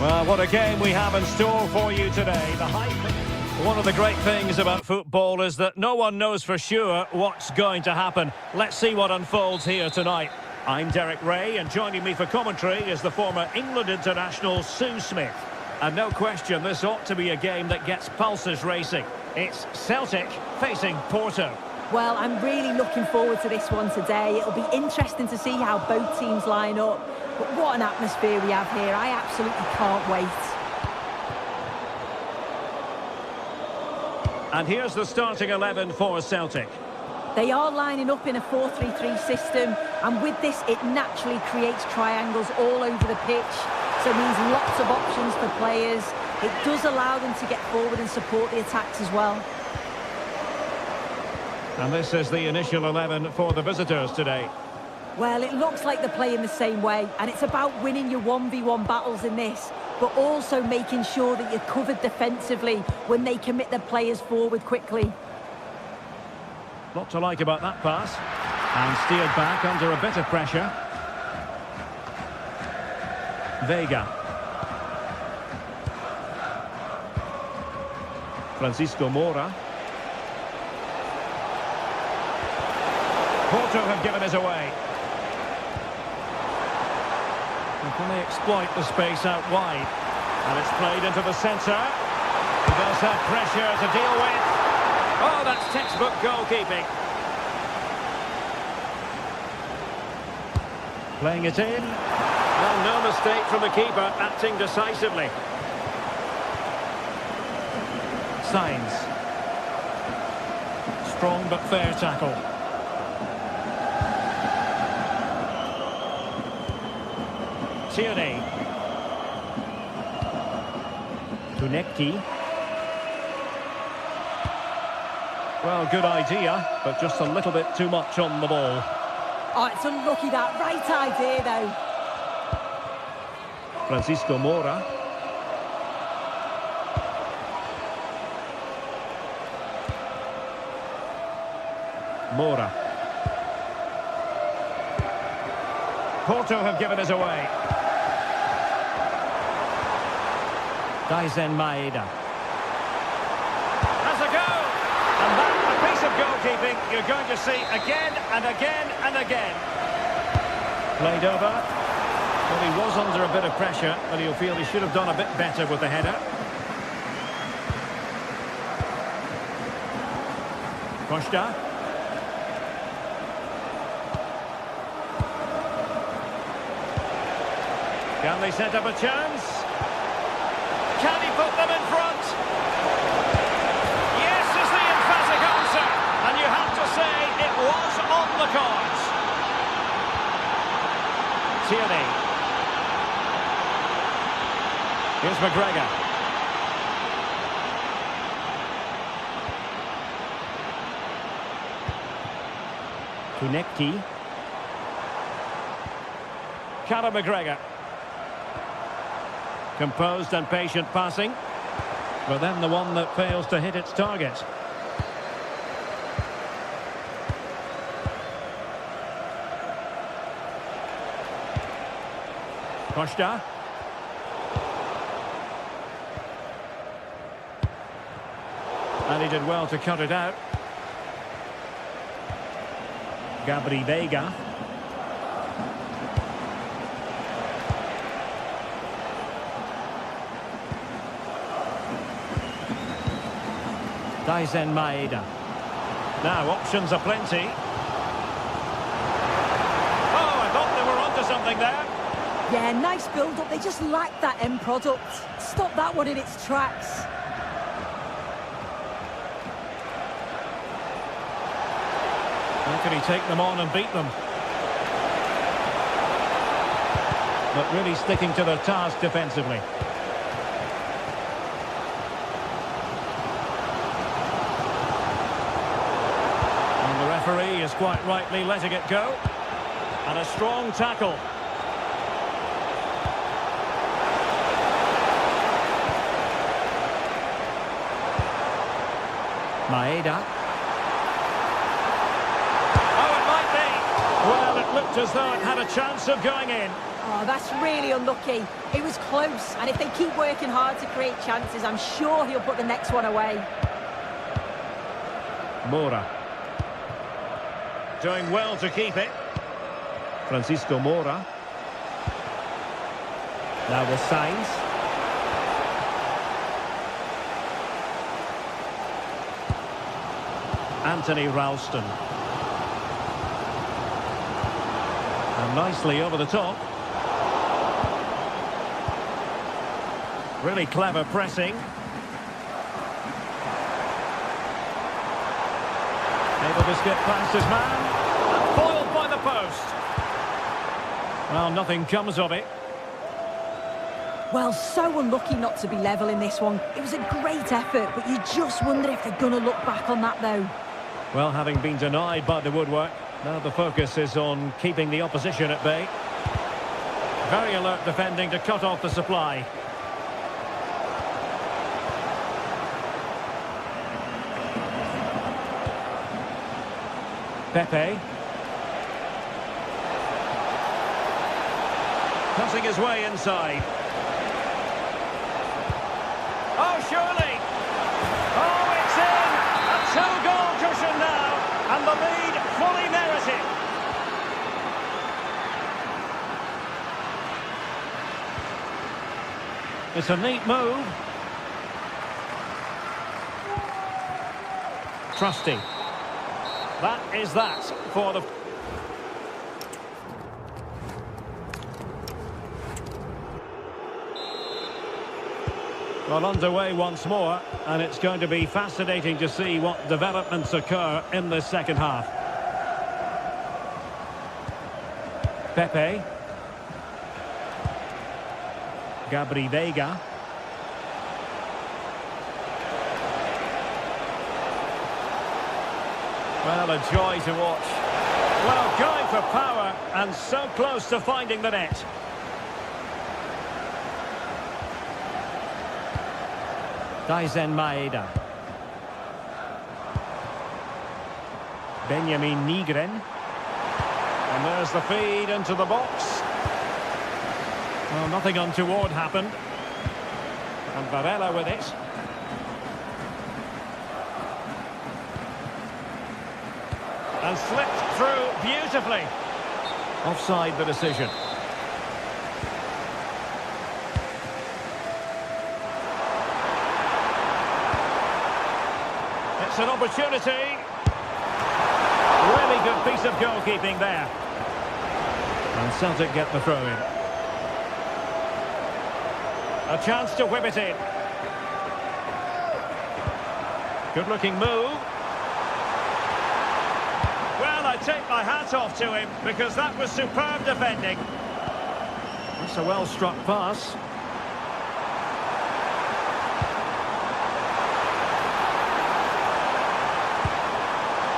Well, what a game we have in store for you today. The hype. One of the great things about football is that no one knows for sure what's going to happen. Let's see what unfolds here tonight. I'm Derek Ray, and joining me for commentary is the former England international Sue Smith. And no question, this ought to be a game that gets pulses racing. It's Celtic facing Porto. Well, I'm really looking forward to this one today. It'll be interesting to see how both teams line up. But what an atmosphere we have here. I absolutely can't wait. And here's the starting 11 for Celtic. They are lining up in a 4-3-3 system, and with this, it naturally creates triangles all over the pitch. So it means lots of options for players. It does allow them to get forward and support the attacks as well. And this is the initial 11 for the visitors today. Well, it looks like they're playing the same way, and it's about winning your 1v1 battles in this, but also making sure that you're covered defensively when they commit their players forward quickly. Lot to like about that pass. And steered back under a bit of pressure. Vega. Francisco Moura. Porto have given us away. And can they exploit the space out wide? And it's played into the centre. He does have pressure to deal with. Oh, that's textbook goalkeeping. Playing it in. Well, no mistake from the keeper, acting decisively. Signs. Strong but fair tackle. Tierney. Tunecki. Well, good idea, but just a little bit too much on the ball. Oh, it's unlucky that. Right idea, though. Francisco Moura. Moura. Porto have given us away. Daisen Maeda. Has a go! And that, a piece of goalkeeping you're going to see again and again and again. Played over. Well, he was under a bit of pressure, but he'll feel he should have done a bit better with the header. Costa. Can they set up a chance? Can he put them in front? Yes is the emphatic answer. And you have to say it was on the cards. Tierney. Here's McGregor. Tunecki. Callum McGregor. Composed and patient passing, but then the one that fails to hit its target. Costa. And he did well to cut it out. Gabri Vega. Daisen Maeda. Now, options are plenty. Oh, I thought they were onto something there. Yeah, nice build-up. They just lacked that end product. Stop that one in its tracks. How can he take them on and beat them? But really sticking to their task defensively. The referee is quite rightly letting it go. And a strong tackle. Maeda. Oh, it might be. Well, it looked as though it had a chance of going in. Oh, that's really unlucky. It was close, and if they keep working hard to create chances, I'm sure he'll put the next one away. Moura. Doing well to keep it. Francisco Moura. Now the signs. Anthony Ralston. And nicely over the top. Really clever pressing. Able to skip past his man. And foiled by the post. Well, nothing comes of it. Well, so unlucky not to be level in this one. It was a great effort, but you just wonder if they're going to look back on that, though. Well, having been denied by the woodwork, now the focus is on keeping the opposition at bay. Very alert defending to cut off the supply. Pepe. Cutting his way inside. Oh, surely! Oh, it's in! A two-goal cushion now, and the lead fully merited. It's a neat move. Trusty. That is that for the... Well, underway once more, and it's going to be fascinating to see what developments occur in the second half. Pepe. Gabri Veiga. Well, a joy to watch. Well, going for power, and so close to finding the net. Daisen Maeda. Benjamin Nygren. And there's the feed into the box. Well, nothing untoward happened. And Varela with it. And slipped through beautifully. Offside the decision. It's an opportunity. Really good piece of goalkeeping there. And Celtic get the throw in. A chance to whip it in. Good looking move. Well, I take my hat off to him because that was superb defending. That's a well struck pass.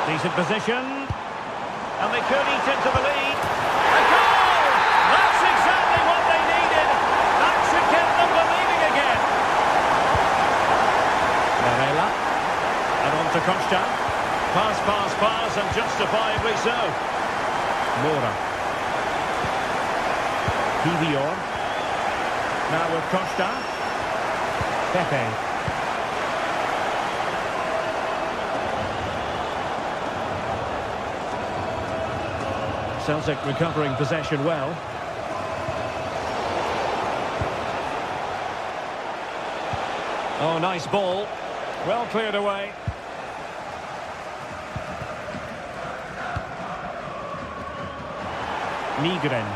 Decent position, and they could eat into the lead. A goal! That's exactly what they needed. That should get them believing again. Varela, and on to Costa. Pass, pass, pass, and justifiably so. Mora. Kivior. Now with Costa. Pepe. Celtic recovering possession well. Oh, nice ball. Well cleared away. Nygren.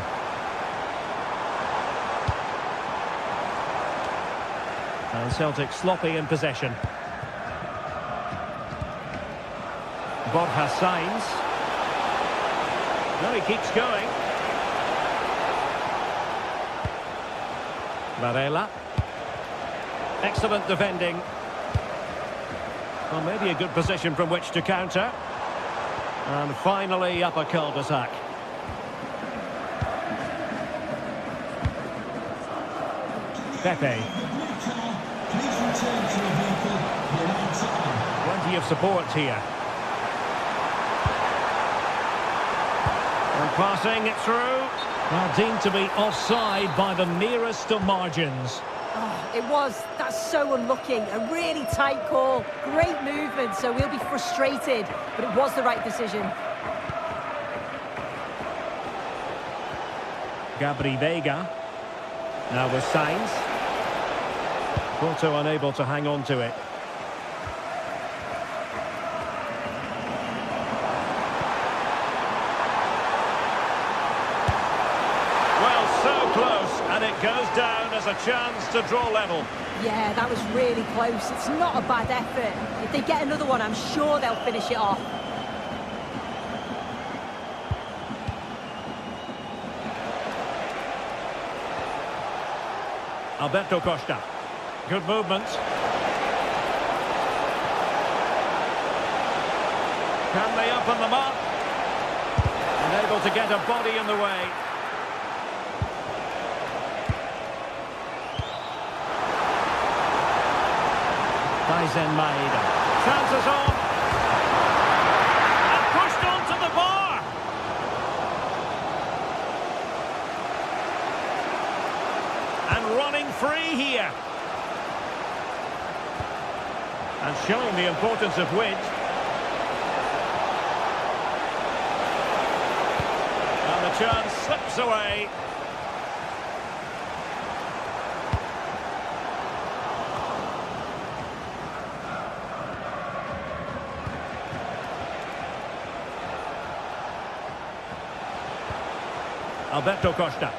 And Celtic sloppy in possession. Borja Sainz. No, he keeps going. Varela. Excellent defending. Well, maybe a good position from which to counter. And finally up a cul-de-sac. Pepe. Plenty of support here. And passing it through. Well, deemed to be offside by the merest of margins. Oh, it was. That's so unlucky. A really tight call. Great movement, so we'll be frustrated. But it was the right decision. Gabri Veiga. Now with Sainz. Porto unable to hang on to it. So close, and it goes down as a chance to draw level. Yeah, that was really close. It's not a bad effort. If they get another one, I'm sure they'll finish it off. Alberto Costa. Good movement. Can they open them up? And able to get a body in the way. Tyson Maeda. Chances on. And pushed onto the bar. And running free here. And showing the importance of width. And the chance slips away. Alberto Costa.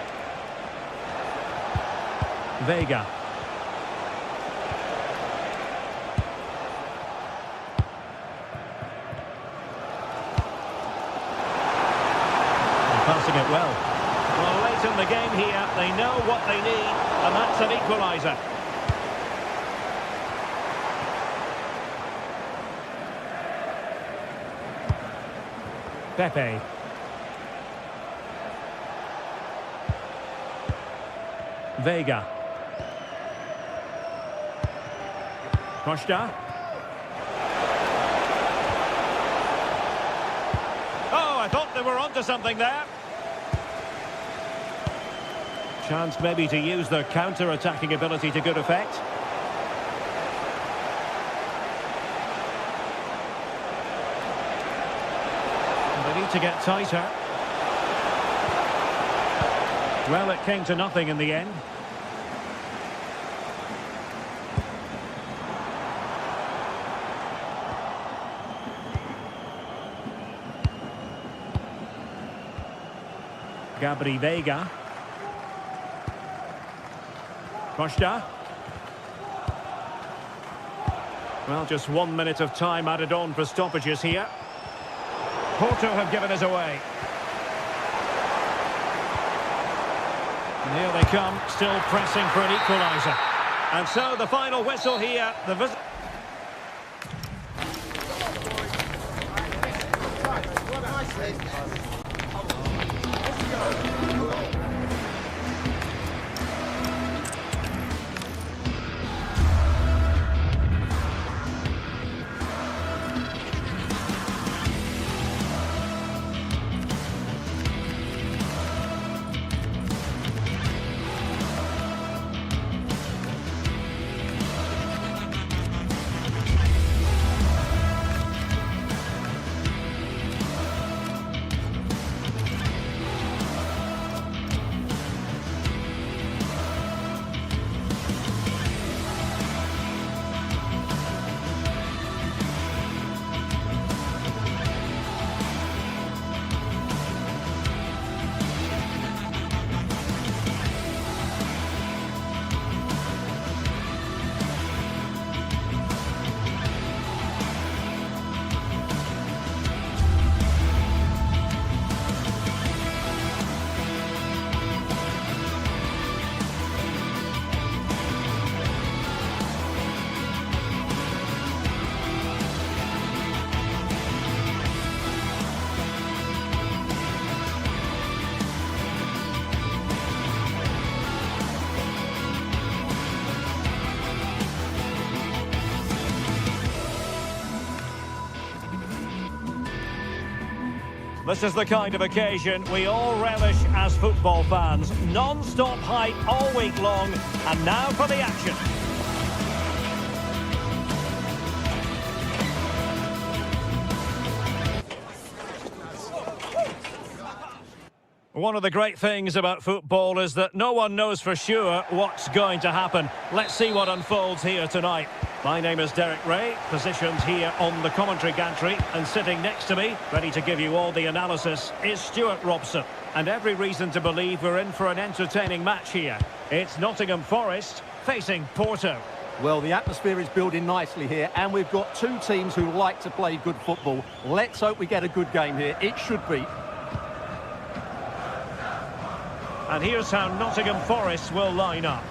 Vega. And passing it well. Well, late in the game here, they know what they need, and that's an equaliser. Pepe. Vega. Costa. Oh, I thought they were onto something there. Chance maybe to use their counter-attacking ability to good effect. They need to get tighter. Well, it came to nothing in the end. Gabri Vega. Costa. Well, just 1 minute of time added on for stoppages here. Porto have given us away. And here they come, still pressing for an equaliser. And so the final whistle here. The visit. This is the kind of occasion we all relish as football fans. Non-stop hype all week long, and now for the action. One of the great things about football is that no one knows for sure what's going to happen. Let's see what unfolds here tonight. My name is Derek Ray, positioned here on the commentary gantry, and sitting next to me, ready to give you all the analysis, is Stuart Robson. And every reason to believe we're in for an entertaining match here. It's Nottingham Forest facing Porto. Well, the atmosphere is building nicely here, and we've got two teams who like to play good football. Let's hope we get a good game here. It should be. And here's how Nottingham Forest will line up.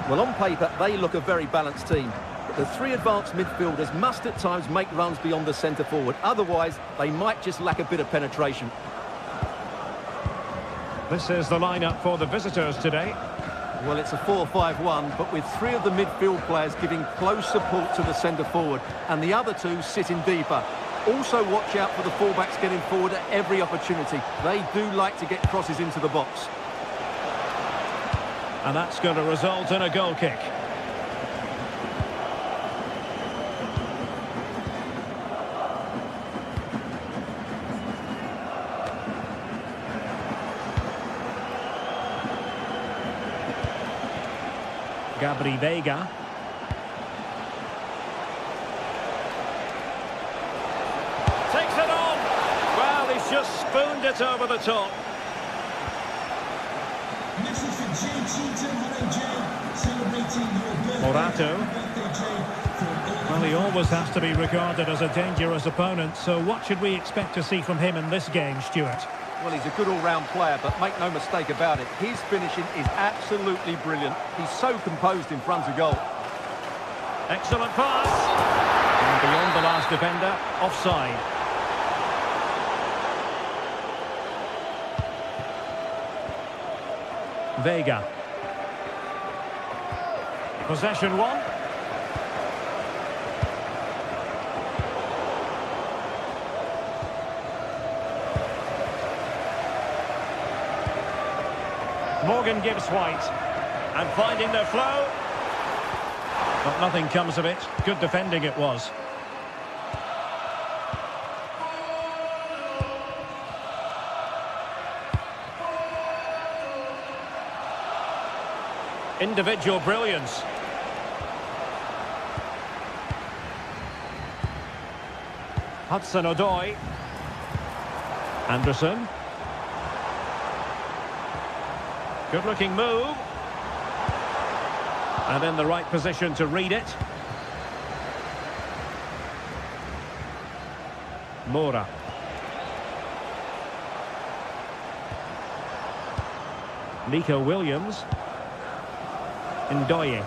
Well, on paper, they look a very balanced team. But the three advanced midfielders must at times make runs beyond the centre forward. Otherwise, they might just lack a bit of penetration. This is the lineup for the visitors today. Well, it's a 4-5-1, but with three of the midfield players giving close support to the centre forward, and the other two sitting deeper. Also watch out for the fullbacks getting forward at every opportunity. They do like to get crosses into the box. And that's going to result in a goal kick. Gabri Veiga. Takes it on. Well, he's just spooned it over the top. Next is for celebrating your birthday. Morato. Birthday, Jay, Well, he always has to be regarded as a dangerous opponent, so what should we expect to see from him in this game, Stuart? Well, he's a good all-round player, but make no mistake about it, his finishing is absolutely brilliant. He's so composed in front of goal. Excellent pass. And beyond the last defender, offside. Veiga. Possession one. Morgan gives White, and finding their flow, but nothing comes of it. Good defending it was. Individual brilliance. Hudson-Odoi. Anderson. Good-looking move. And in the right position to read it. Moura. Nico Williams. Ndoye.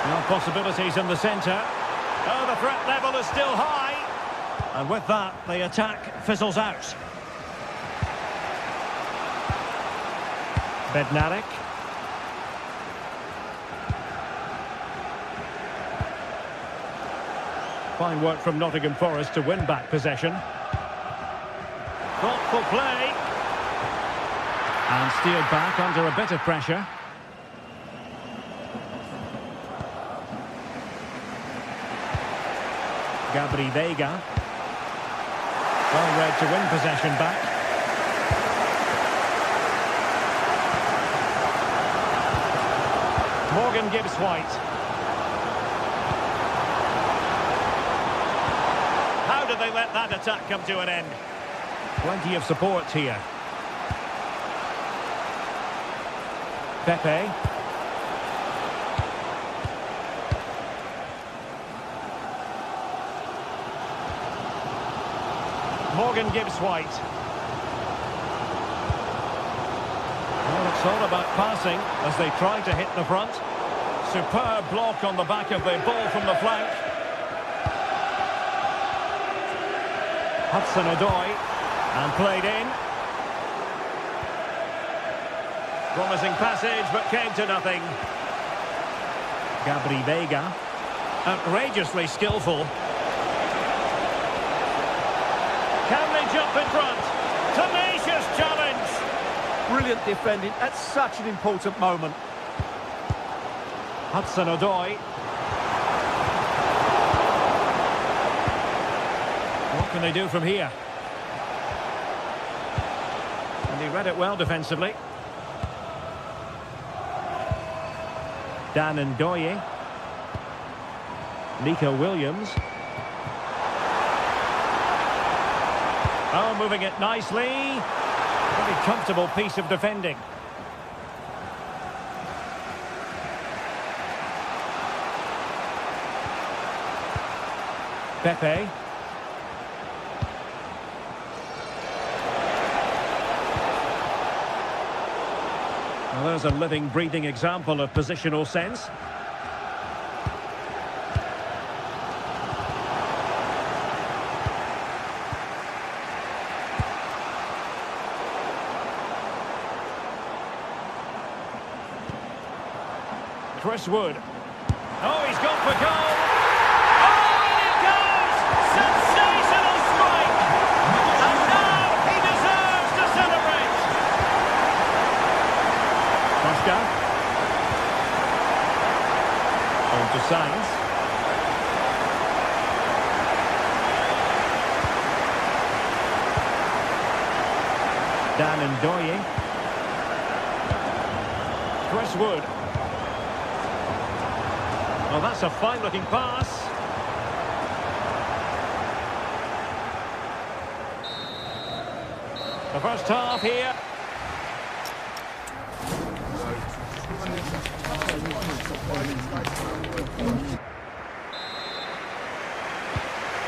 No possibilities in the centre. Oh, the threat level is still high. And with that, the attack fizzles out. Bednarek. Fine work from Nottingham Forest to win back possession. Thoughtful play. And steered back under a bit of pressure. Gabri Veiga. Well read to win possession back. Morgan gives White. How did they let that attack come to an end? Plenty of support here. Pepe. Morgan gives White. Well, it's all about passing as they try to hit the front. Superb block on the back of the ball from the flank. Hudson-Odoi, and played in. Promising passage, but came to nothing. Gabri Veiga, outrageously skillful. Can they jump in front? Tenacious challenge. Brilliant defending at such an important moment. Hudson-Odoi. What can they do from here? And he read it well defensively. Dan Ndoye. Nico Williams. Oh, moving it nicely. Very comfortable piece of defending. Pepe. Well, there's a living, breathing example of positional sense. Chris Wood. Oh, he's gone for goal. Oh, and it goes! Sensational strike! And now he deserves to celebrate. Costa. On to Sainz. Dan Ndoye. Chris Wood. Oh, that's a fine-looking pass. The first half here.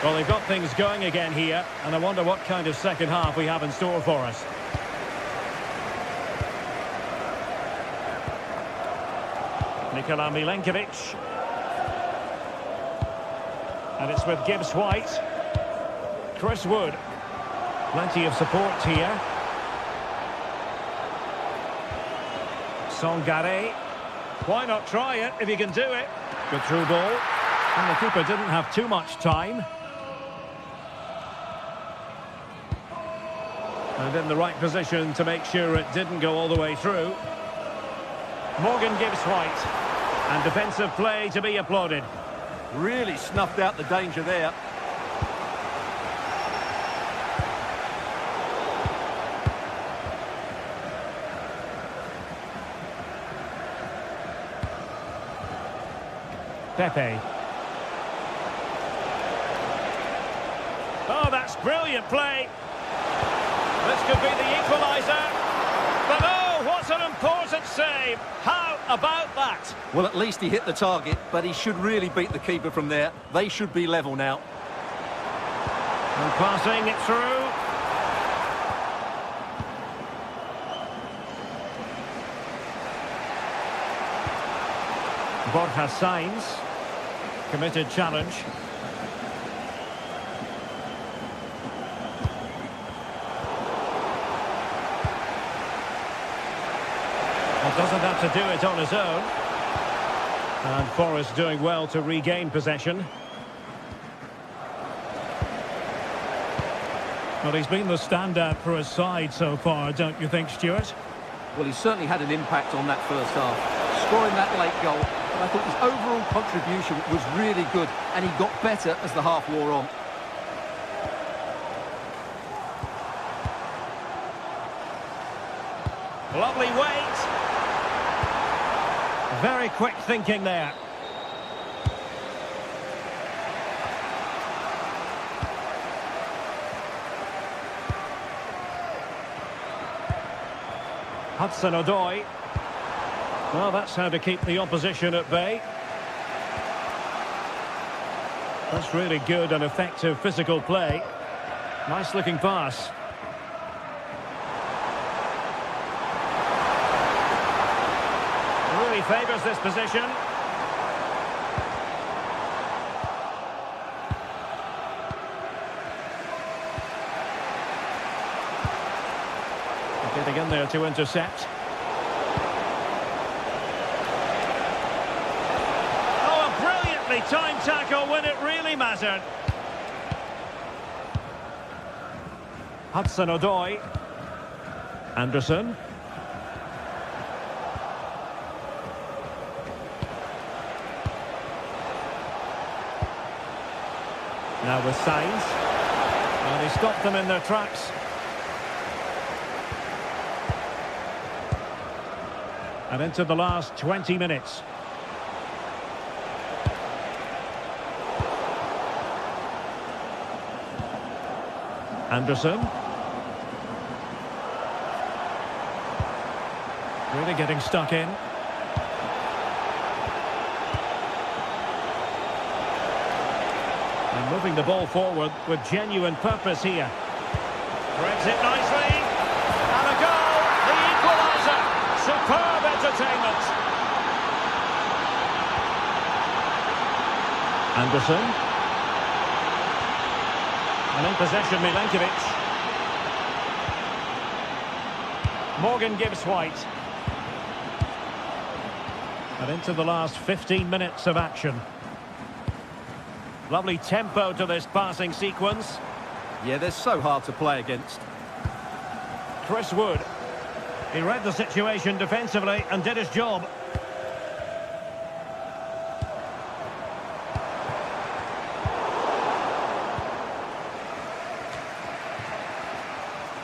Well, they've got things going again here, and I wonder what kind of second half we have in store for us. Nikola Milenkovic. And it's with Gibbs White. Chris Wood. Plenty of support here. Songare. Why not try it if you can do it? Good through ball. And the keeper didn't have too much time. And in the right position to make sure it didn't go all the way through. Morgan Gibbs White. And defensive play to be applauded. Really snuffed out the danger there. Pepe. Oh, that's brilliant play. This could be the equaliser. But oh, what an important save. How about that? Well, at least he hit the target, but he should really beat the keeper from there. They should be level now. And passing it through. Borja Sainz. Committed challenge. Doesn't have to do it on his own. And Forrest doing well to regain possession. Well, he's been the standout for his side so far, don't you think, Stuart? Well, he certainly had an impact on that first half. Scoring that late goal, but I thought his overall contribution was really good, and he got better as the half wore on. Lovely weight. Very quick thinking there. Hudson-Odoi. Well, that's how to keep the opposition at bay. That's really good and effective physical play. Nice looking pass. Really favours this position. Getting in there to intercept. Oh, a brilliantly timed tackle when it really mattered. Hudson-Odoi. Anderson. Now with Sainz. And he stopped them in their tracks. And into the last 20 minutes. Anderson. Really getting stuck in. And moving the ball forward with genuine purpose here. Threads it nicely. And a goal! The equaliser! Superb entertainment. Anderson. And in possession, Milenkovic. Morgan gives White. And into the last 15 minutes of action. Lovely tempo to this passing sequence. Yeah, they're so hard to play against. Chris Wood. He read the situation defensively and did his job.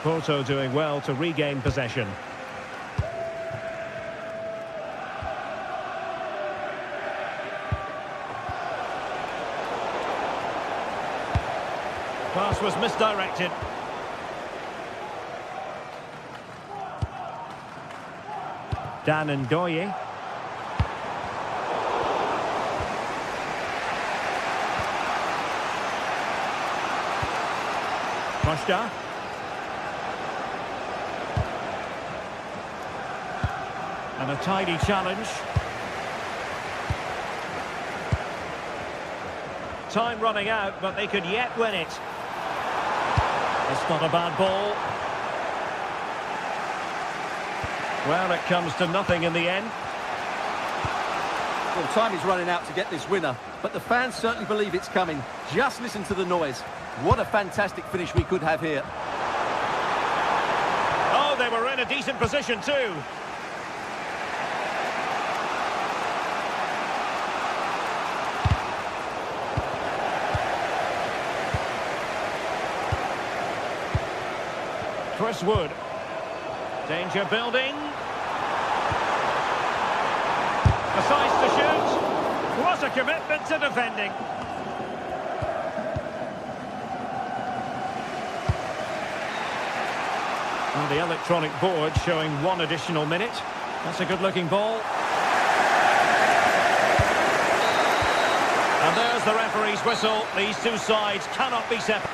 Porto doing well to regain possession. Pass was misdirected. Dan Ndoye. Costa. And a tidy challenge. Time running out, but they could yet win it. It's not a bad ball. Well, it comes to nothing in the end. Well, time is running out to get this winner, but the fans certainly believe it's coming. Just listen to the noise. What a fantastic finish we could have here. Oh, they were in a decent position too. Chris Wood. Danger building. Decides to shoot. What a commitment to defending. And the electronic board showing 1 additional minute. That's a good-looking ball. And there's the referee's whistle. These two sides cannot be separated.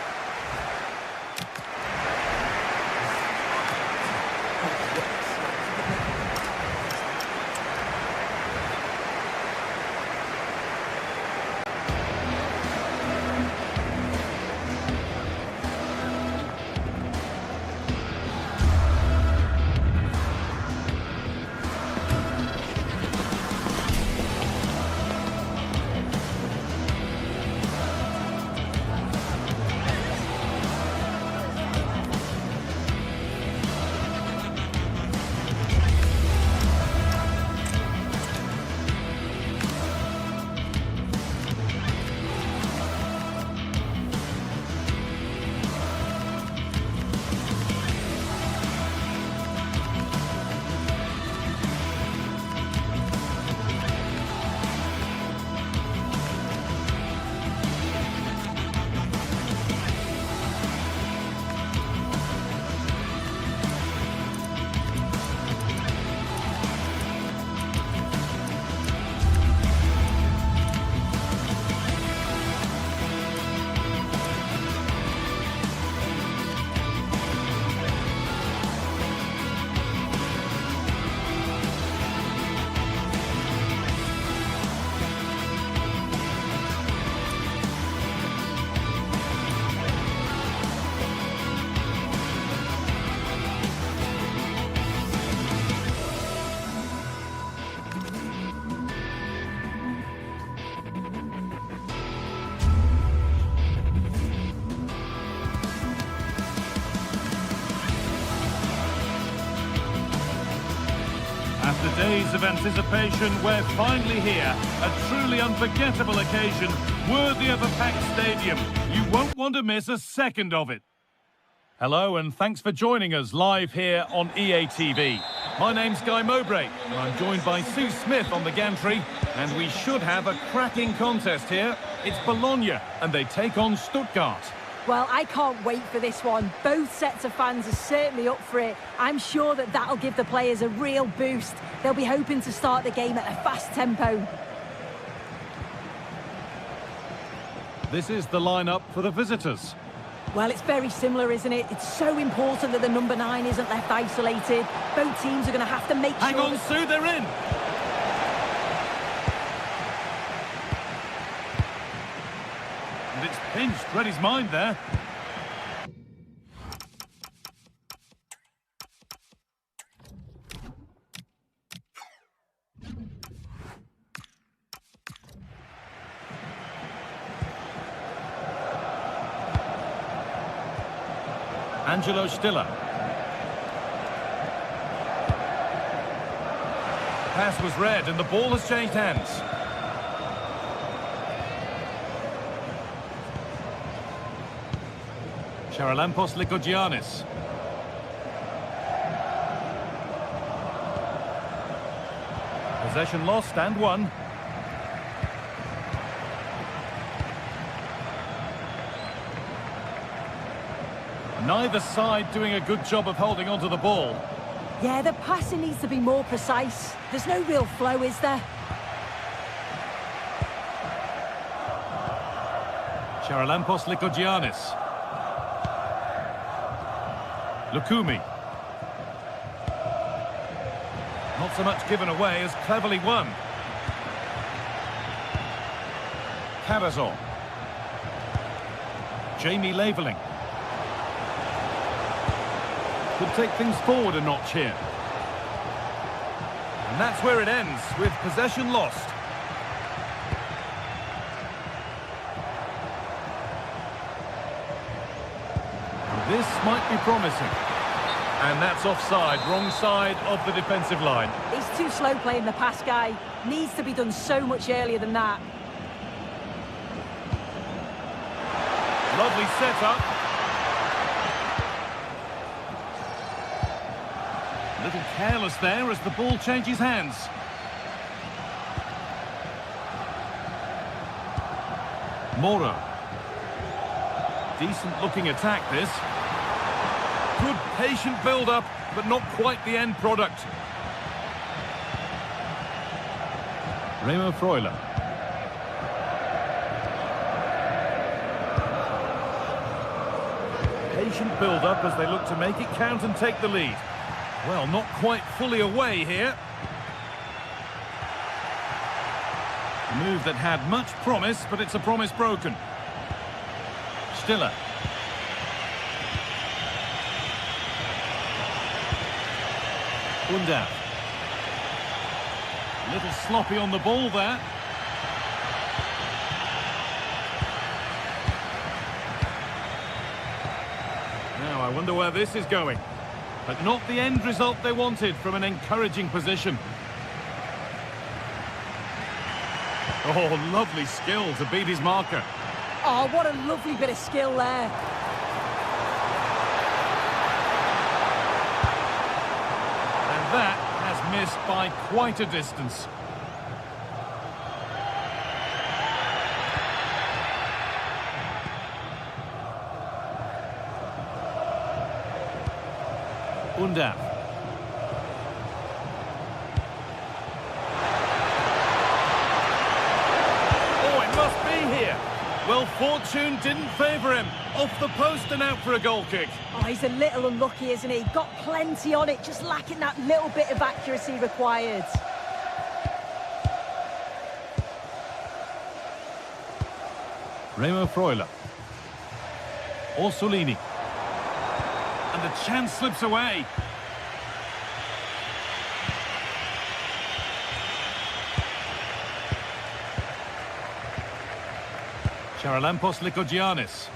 After days of anticipation, we're finally here. A truly unforgettable occasion, worthy of a packed stadium. You won't want to miss a second of it. Hello, and thanks for joining us live here on EA TV. My name's Guy Mowbray, and I'm joined by Sue Smith on the gantry, and we should have a cracking contest here. It's Bologna, and they take on Stuttgart. Well, I can't wait for this one. Both sets of fans are certainly up for it. I'm sure that that'll give the players a real boost. They'll be hoping to start the game at a fast tempo. This is the lineup for the visitors. Well, it's very similar, isn't it? It's so important that the number 9 isn't left isolated. Both teams are going to have to make sure... Hang on, Sue, they're in! And it's pinched, read his mind there. Angelo Stiller. The pass was read and the ball has changed hands. Charalampos Lykogiannis. Possession lost and won. Neither side doing a good job of holding onto the ball. Yeah, the passing needs to be more precise. There's no real flow, is there? Charalampos Lykogiannis. Lukumi. Not so much given away as cleverly won. Karazor. Jamie Laveling. Could take things forward a notch here. And that's where it ends, with possession lost. This might be promising. And that's offside, wrong side of the defensive line. He's too slow playing the pass, Guy. Needs to be done so much earlier than that. Lovely setup. A little careless there as the ball changes hands. Moro. Decent looking attack this. Good patient build-up, but not quite the end product. Remo Freuler. Patient build-up as they look to make it count and take the lead. Well, not quite fully away here. A move that had much promise, but it's a promise broken. Stiller. Undav. A little sloppy on the ball there. Now, I wonder where this is going. But not the end result they wanted from an encouraging position. Oh, lovely skill to beat his marker. Oh, what a lovely bit of skill there. And that has missed by quite a distance. Undav. Oh, it must be here. Well, fortune didn't favour him. Off the post and out for a goal kick. Oh, he's a little unlucky, isn't he? Got plenty on it, just lacking that little bit of accuracy required. Remo Freuler. Orsolini. And the chance slips away. Charalampos Lykogiannis.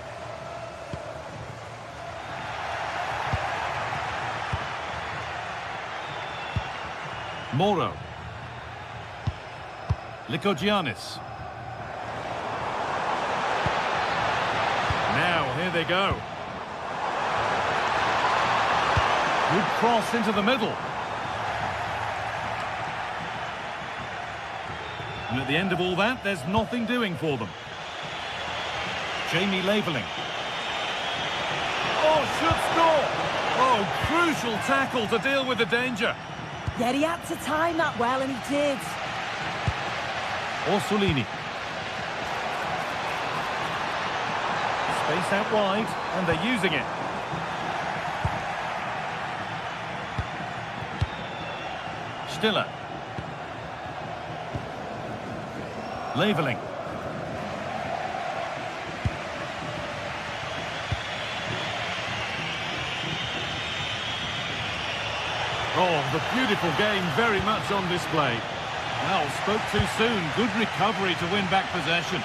Moro. Lykogiannis. Now, here they go. Good cross into the middle. And at the end of all that, there's nothing doing for them. Jamie labelling. Oh, should score! Oh, crucial tackle to deal with the danger. Yeah, he had to time that well, and he did. Orsolini. Space out wide, and they're using it. Stiller. Labelling. Oh, the beautiful game very much on display. Well, spoke too soon. Good recovery to win back possession.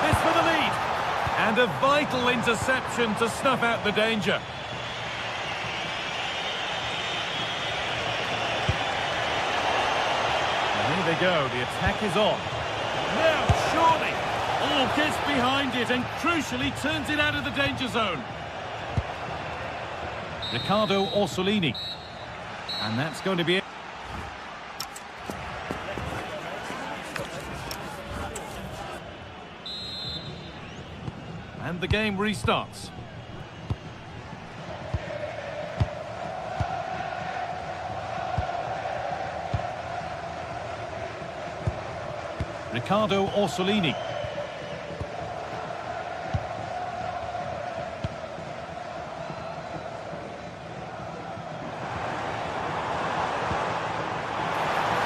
This for the lead. And a vital interception to snuff out the danger. And here they go. The attack is on. Now, surely. Oh, gets behind it and crucially turns it out of the danger zone. Riccardo Orsolini. And that's going to be it. And the game restarts. Riccardo Orsolini.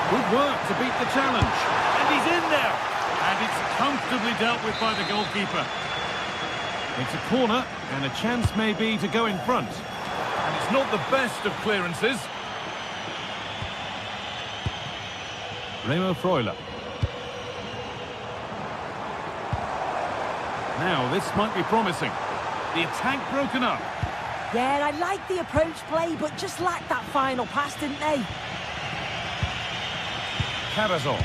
Good work to beat the challenge. And he's in there. And it's comfortably dealt with by the goalkeeper. It's a corner, and a chance may be to go in front. And it's not the best of clearances. Remo Freuler. Now, this might be promising. The attack broken up. Yeah, I like the approach play, but just lacked that final pass, didn't they? Carrazor.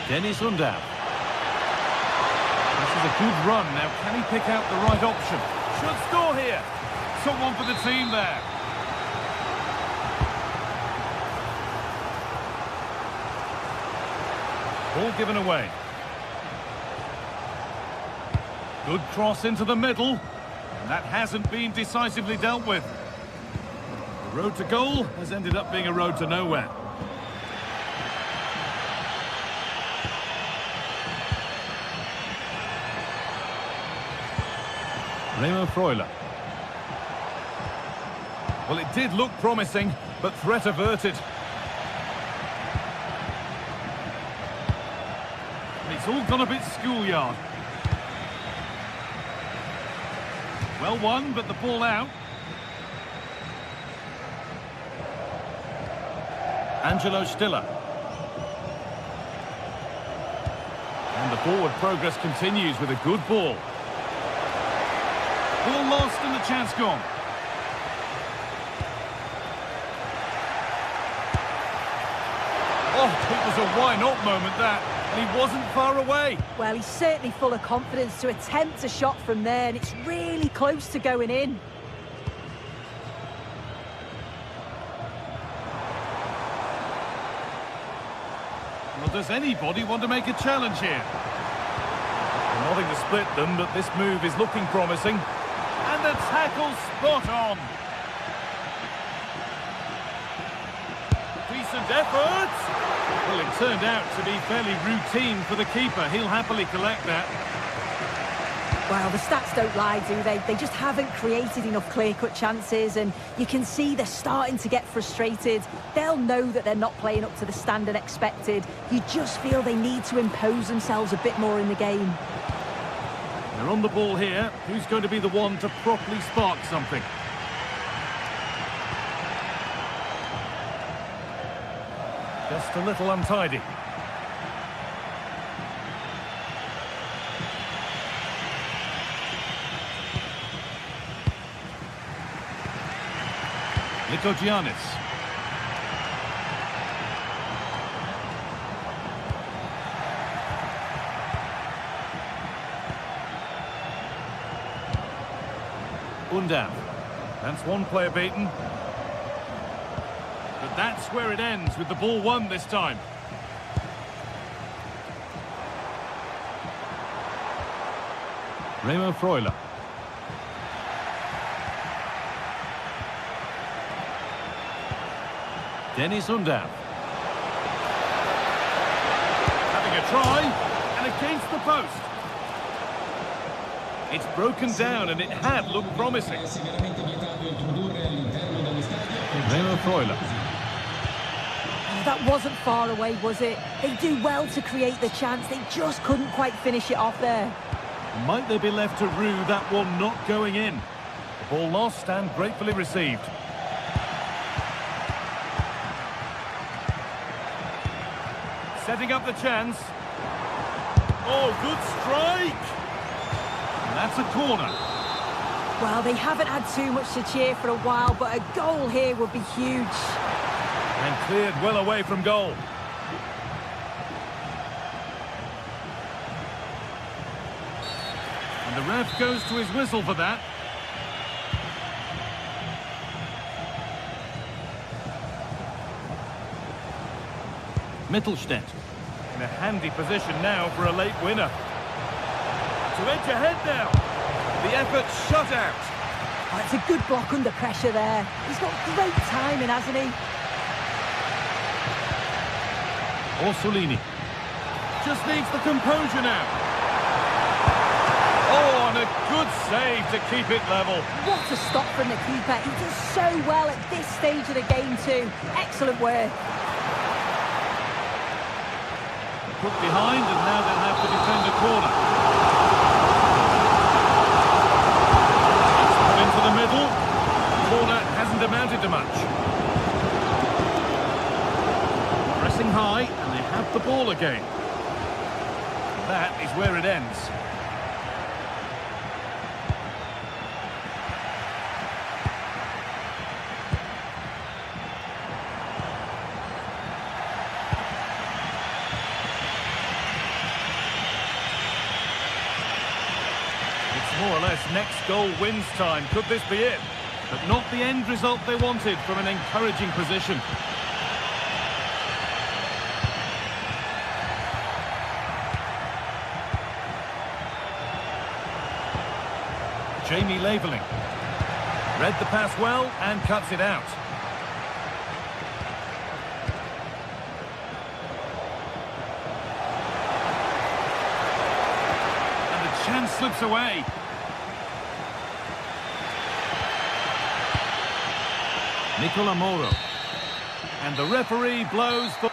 Dennis Undav. This is a good run. Now, can he pick out the right option? Should score here. Someone for the team there. Ball given away. Good cross into the middle. And that hasn't been decisively dealt with. The road to goal has ended up being a road to nowhere. Remo Freuler. Well, it did look promising, but threat averted. It's all gone a bit schoolyard. Well won, but the ball out. Angelo Stiller. And the forward progress continues with a good ball. Ball lost and the chance gone. Oh, it was a why-not moment, that. And he wasn't far away. Well, he's certainly full of confidence to attempt a shot from there, and it's really close to going in. Well, does anybody want to make a challenge here? Nothing to split them, but this move is looking promising. And the tackle spot on. Decent effort. Well, it turned out to be fairly routine for the keeper. He'll happily collect that. Well, the stats don't lie, do they? They just haven't created enough clear-cut chances, and you can see they're starting to get frustrated. They'll know that they're not playing up to the standard expected. You just feel they need to impose themselves a bit more in the game. They're on the ball here. Who's going to be the one to properly spark something? Just a little untidy. Likogiannis. Undav. That's one player beaten. But that's where it ends, with the ball won this time. Remo Freuler. Dennis Undav. Having a try, and against the post. It's broken down, and it had looked promising. Remo Freuler. That wasn't far away, was it? They do well to create the chance. They just couldn't quite finish it off there. Might they be left to rue that one not going in? The ball lost and gratefully received. Setting up the chance. Oh, good strike! And that's a corner. Well, they haven't had too much to cheer for a while, but a goal here would be huge. And cleared well away from goal. And the ref goes to his whistle for that. Mittelstädt in a handy position now for a late winner. To edge ahead now. The effort shut out. Oh, it's a good block under pressure there. He's got great timing, hasn't he? Orsolini just needs the composure now. Oh, and a good save to keep it level. What a stop from the keeper. He does so well at this stage of the game too. Excellent work. Put behind, and now they'll have to defend a corner. It's put into the middle. The corner hasn't amounted to much. Pressing high, and they have the ball again. That is where it ends. More or less next goal wins time. Could this be it? But not the end result they wanted from an encouraging position. Jamie Laveling. Read the pass well and cuts it out. And the chance slips away. Nicola Moro. And the referee blows for...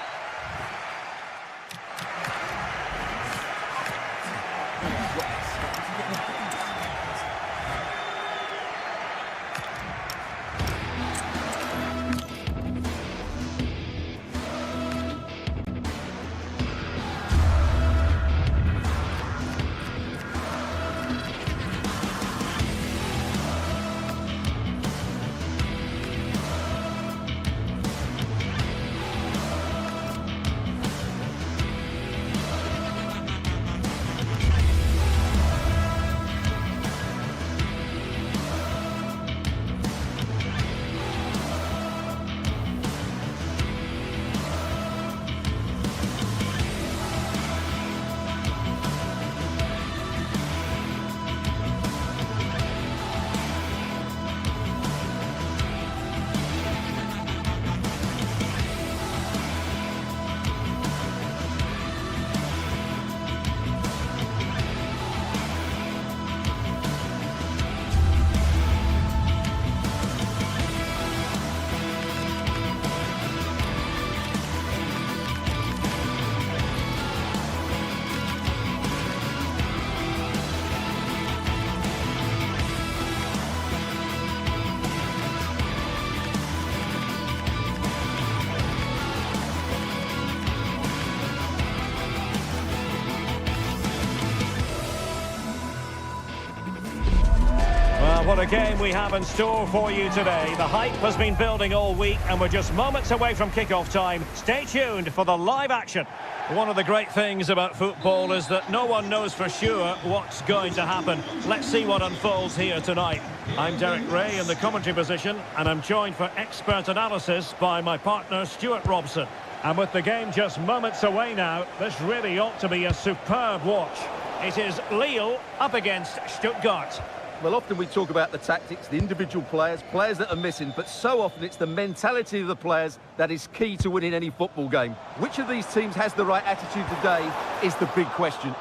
What a game we have in store for you today. The hype has been building all week and we're just moments away from kick-off time. Stay tuned for the live action. One of the great things about football is that no one knows for sure what's going to happen. Let's see what unfolds here tonight. I'm Derek Ray in the commentary position and I'm joined for expert analysis by my partner Stuart Robson. And with the game just moments away now, this really ought to be a superb watch. It is Lille up against Stuttgart. Well, often we talk about the tactics, the individual players that are missing, but so often it's the mentality of the players that is key to winning any football game. Which of these teams has the right attitude today is the big question.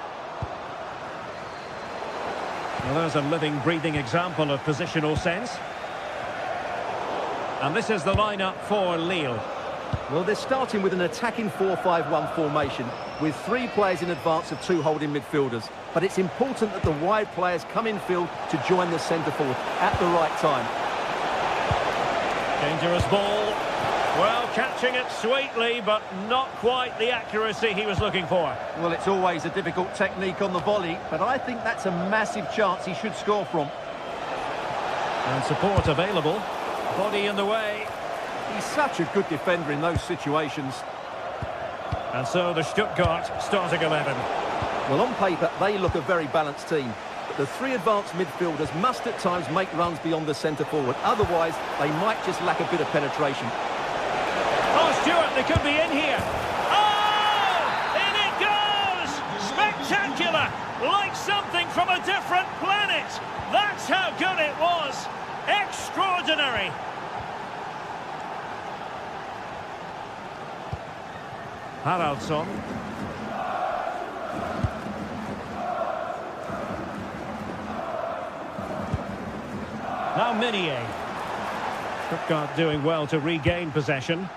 Well, there's a living, breathing example of positional sense. And this is the lineup for Lille. Well, they're starting with an attacking 4-5-1 formation with 3 players in advance of 2 holding midfielders. But it's important that the wide players come in field to join the centre forward at the right time. Dangerous ball. Well, catching it sweetly, but not quite the accuracy he was looking for. Well, it's always a difficult technique on the volley, but I think that's a massive chance he should score from. And support available. Body in the way. He's such a good defender in those situations. And so the Stuttgart starting 11. Well, on paper, they look a very balanced team. But the 3 advanced midfielders must at times make runs beyond the centre forward. Otherwise, they might just lack a bit of penetration. Oh, Stuart, they could be in here. Oh! In it goes! Spectacular! Like something from a different planet. That's how good it was. Extraordinary. Haraldsson. Now Minier. Stuttgart doing well to regain possession.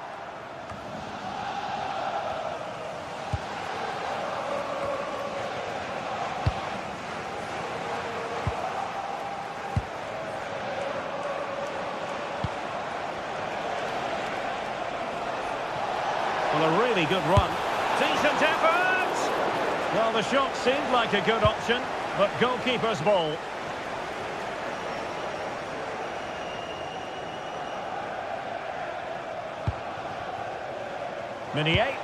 Well, a really good run. Decent effort! Well, the shot seemed like a good option, but goalkeeper's ball. Minier.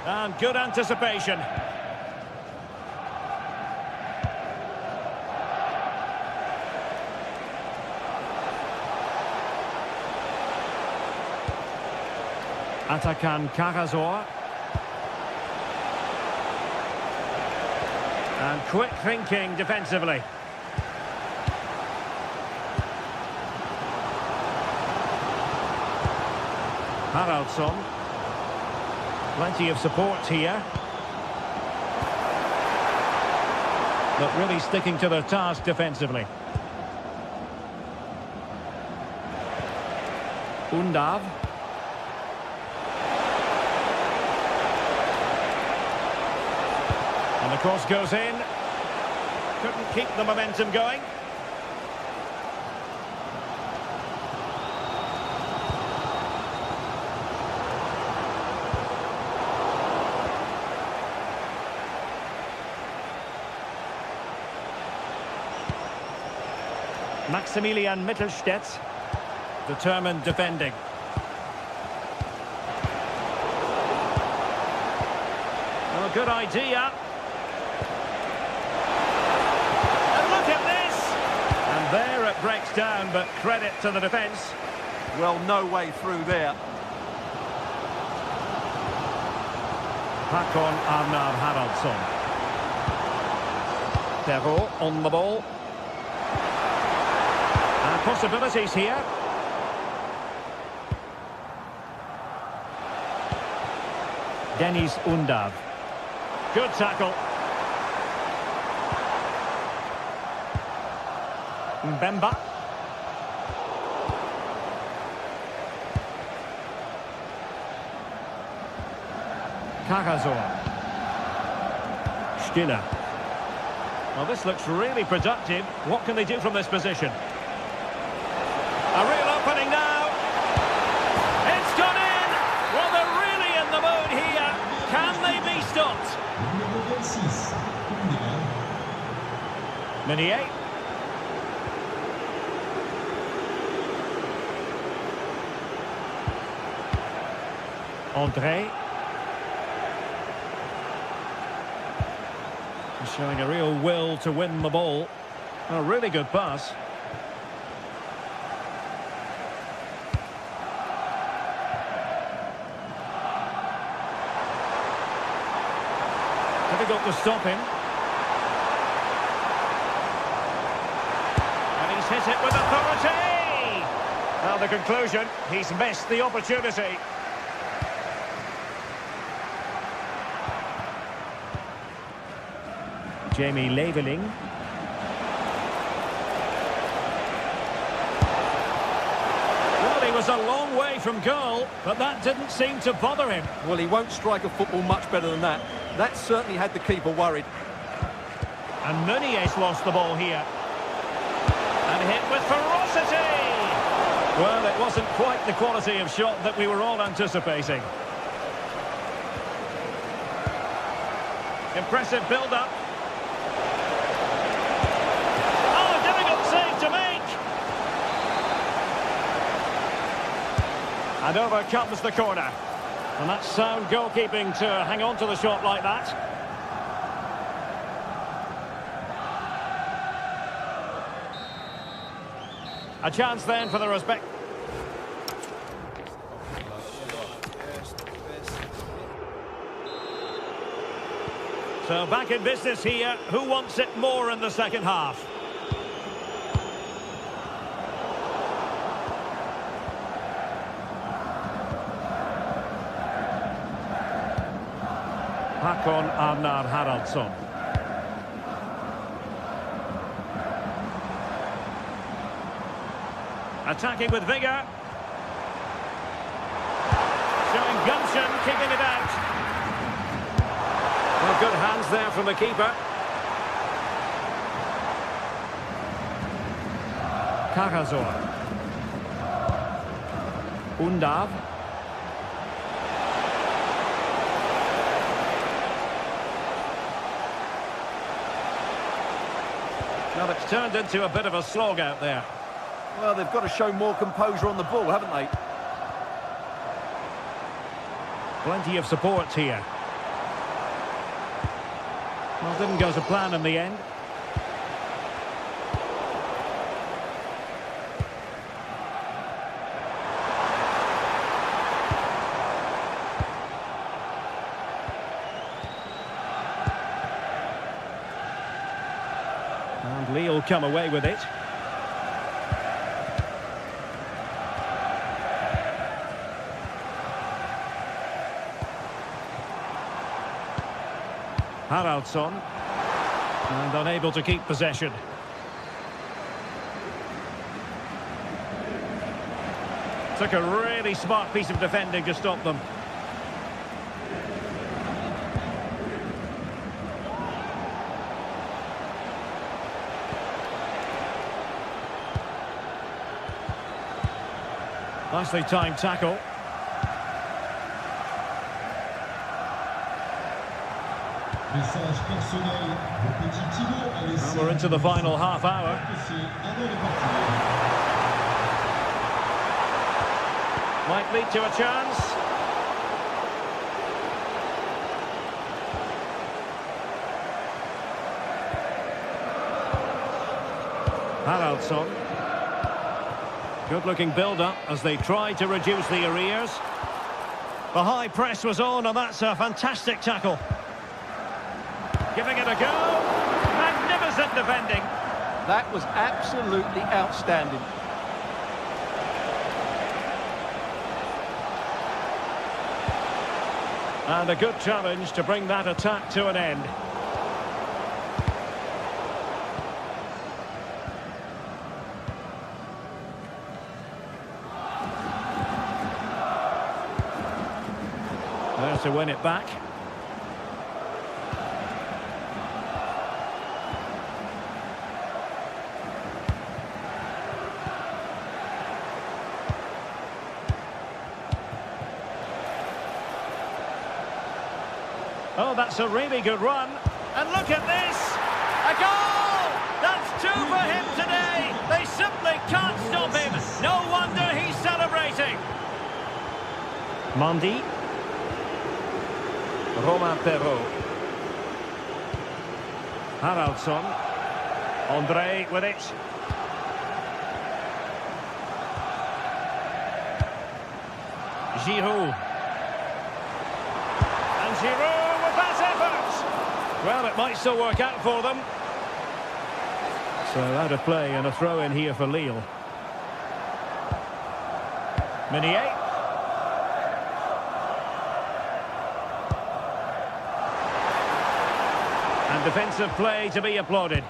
And good anticipation. Atakan Karazor. And quick thinking defensively. Haraldsson. Plenty of support here. But really sticking to their task defensively. Undav. And the cross goes in. Couldn't keep the momentum going. Maximilian Mittelstädt, determined defending. Well, good idea. And look at this! And there it breaks down, but credit to the defence. Well, no way through there. Håkon Arnar Haraldsson. Perrault on the ball. And possibilities here. Dennis Undav. Good tackle. Mbemba. Karazor. Stiller. Well, this looks really productive. What can they do from this position? A real opening now. It's gone in. Well, they're really in the mood here. Can they be stopped? Minier. André. He's showing a real will to win the ball. A really good pass. Difficult to stop him. And he's hit it with authority! Now the conclusion, he's missed the opportunity. Jamie Leveling. Well, he was a long way from goal, but that didn't seem to bother him. Well, he won't strike a football much better than that. That certainly had the keeper worried. And Nunez lost the ball here. And hit with ferocity! Well, it wasn't quite the quality of shot that we were all anticipating. Impressive build-up. Oh, difficult save to make! And over comes the corner. And that's sound goalkeeping to hang on to the shot like that. A chance then for the respect. So back in business here. Who wants it more in the second half? Håkon Arnar Haraldsson. Attacking with vigour. Showing gumption, keeping it out. Well, good hands there from the keeper. Karazor. Undav. Well, it's turned into a bit of a slog out there. Well, they've got to show more composure on the ball, haven't they? Plenty of support here. Well, didn't go to plan in the end. And Lee will come away with it. Haraldsson, and unable to keep possession. Took a really smart piece of defending to stop them. Nicely timed tackle. And we're into the final half hour. Might lead to a chance. Haraldsson. Good-looking build-up as they try to reduce the arrears. The high press was on, and that's a fantastic tackle. Giving it a go. Magnificent defending. That was absolutely outstanding. And a good challenge to bring that attack to an end. There to win it back. Oh, that's a really good run. And look at this! A goal! That's two for him today! They simply can't stop him! No wonder he's celebrating! Mondi. Romain Perrault. Haraldsson. André with it. Giroud. And Giroud with that effort. Well, it might still work out for them. So out of play and a throw in here for Lille. Meunier. And defensive play to be applauded.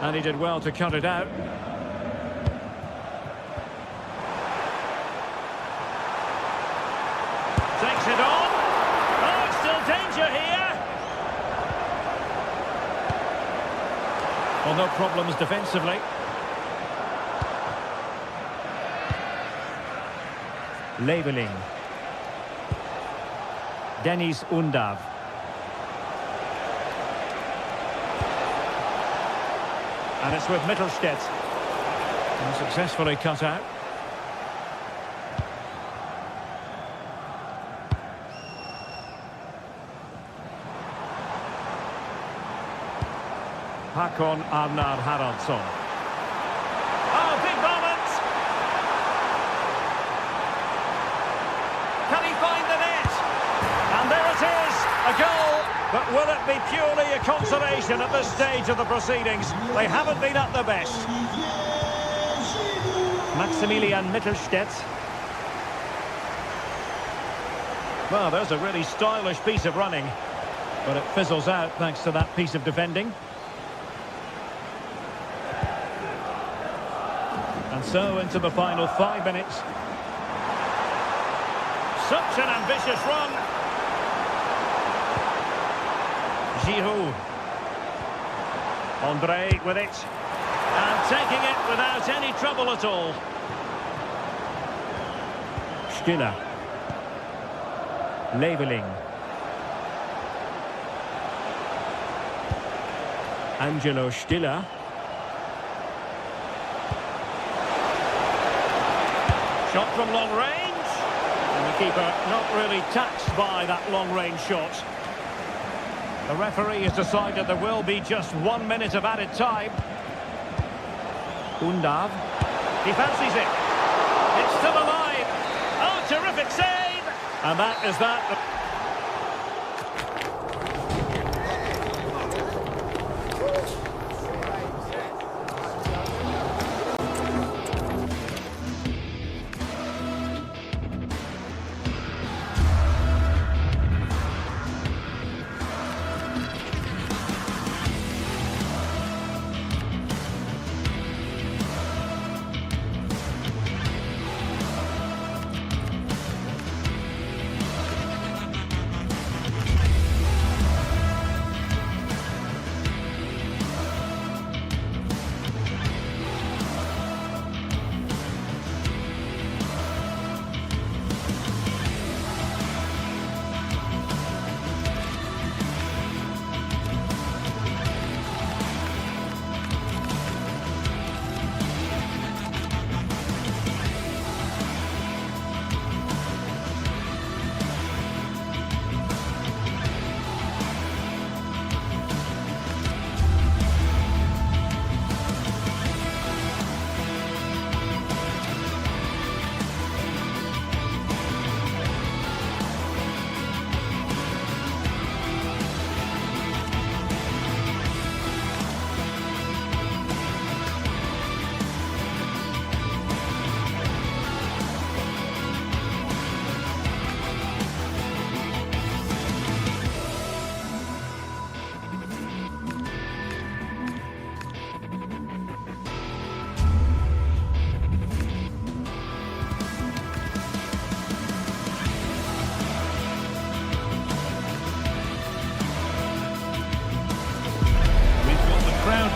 And he did well to cut it out. Takes it on. Oh, it's still danger here. Well, no problems defensively. Leveling. Dennis Undav. And it's with Mittelstädt. And successfully cut out. Håkon Arnar Haraldsson. Oh, big moment! Can he find the net? And there it is, a goal. But will it be purely a consolation at this stage of the proceedings? They haven't been at their best. Maximilian Mittelstädt. Well, there's a really stylish piece of running. But it fizzles out thanks to that piece of defending. And so into the final 5 minutes. Such an ambitious run. Giroud. André with it. And taking it without any trouble at all. Stiller. Leveling. Angelo Stiller. Shot from long range. And the keeper not really touched by that long-range shot. The referee has decided there will be just 1 minute of added time. Undav. He fancies it. It's still alive. Oh, terrific save! And that is that.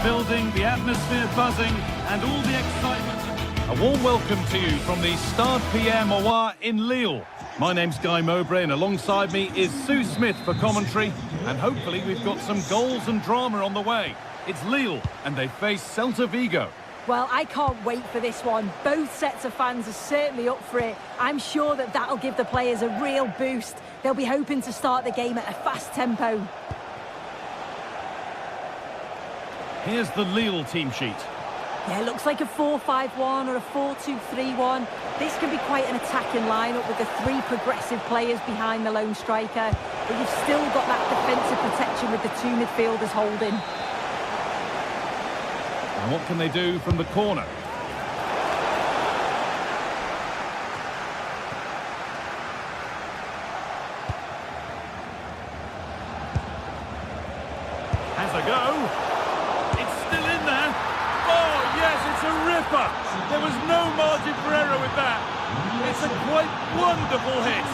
Building, the atmosphere buzzing, and all the excitement. A warm welcome to you from the Stade Pierre Mauroy in Lille. My name's Guy Mowbray and alongside me is Sue Smith for commentary. And hopefully we've got some goals and drama on the way. It's Lille and they face Celta Vigo. Well, I can't wait for this one. Both sets of fans are certainly up for it. I'm sure that that'll give the players a real boost. They'll be hoping to start the game at a fast tempo. Here's the Lille team sheet. Yeah, it looks like a 4-5-1 or a 4-2-3-1. This can be quite an attacking lineup with the three progressive players behind the lone striker. But you've still got that defensive protection with the two midfielders holding. And what can they do from the corner? Has a go. It's still in there. Oh, yes, it's a ripper. There was no margin for error with that. It's a quite wonderful hit.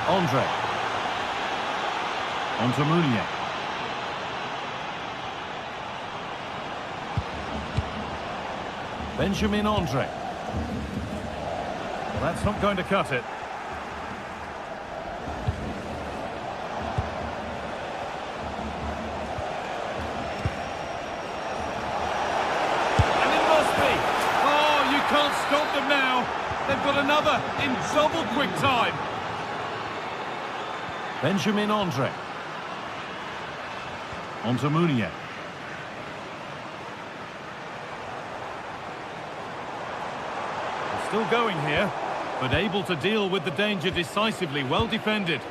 Andre. On to Mounier. Benjamin Andre. Well, that's not going to cut it. Can't stop them now. They've got another in double quick time. Benjamin Andre. On to Mounier. Still going here, but able to deal with the danger decisively. Well defended.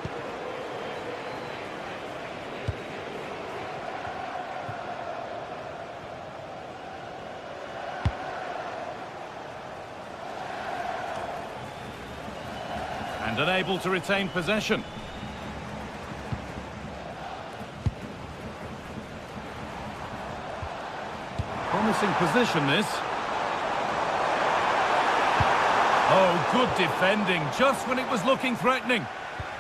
And unable to retain possession. Promising position, this. Oh, good defending, just when it was looking threatening.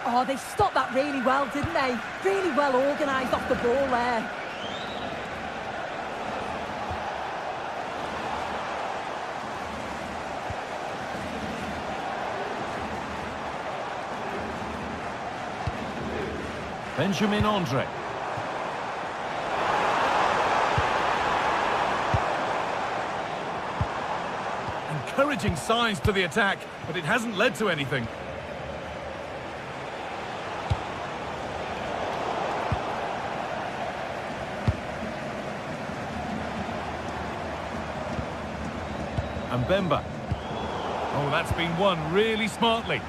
Oh, they stopped that really well, didn't they? Really well organised off the ball there. Benjamin Andre. Encouraging signs to the attack, but it hasn't led to anything. And Bemba. Oh, that's been won really smartly.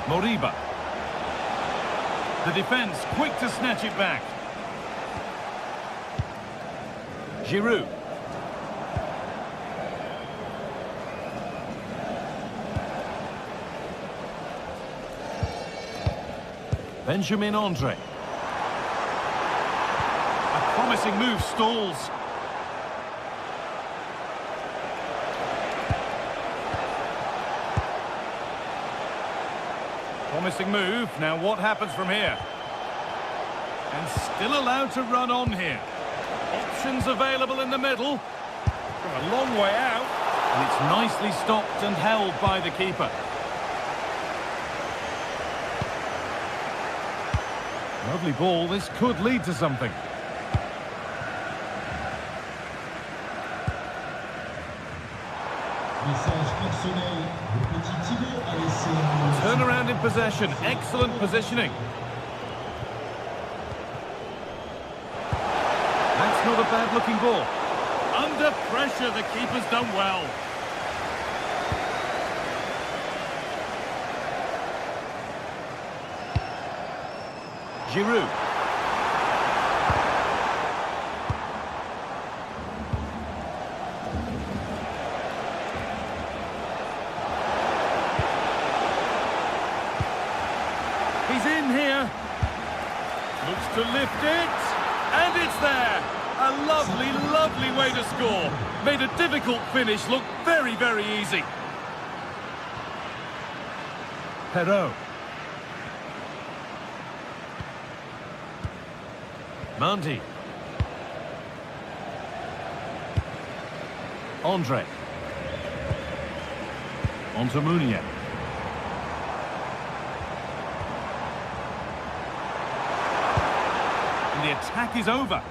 Moriba. The defence quick to snatch it back. Giroud. Benjamin Andre. A promising move stalls. Promising move. Now what happens from here? And still allowed to run on here. Options available in the middle. From a long way out. And it's nicely stopped and held by the keeper. Lovely ball. This could lead to something. Turn around in possession. Excellent positioning. That's not a bad looking ball. Under pressure, the keeper's done well. Giroud. He's in here. Looks to lift it. And it's there. A lovely, lovely way to score. Made a difficult finish look very, very easy. Perrault. Mandy. Andre. On to Munier. And the attack is over.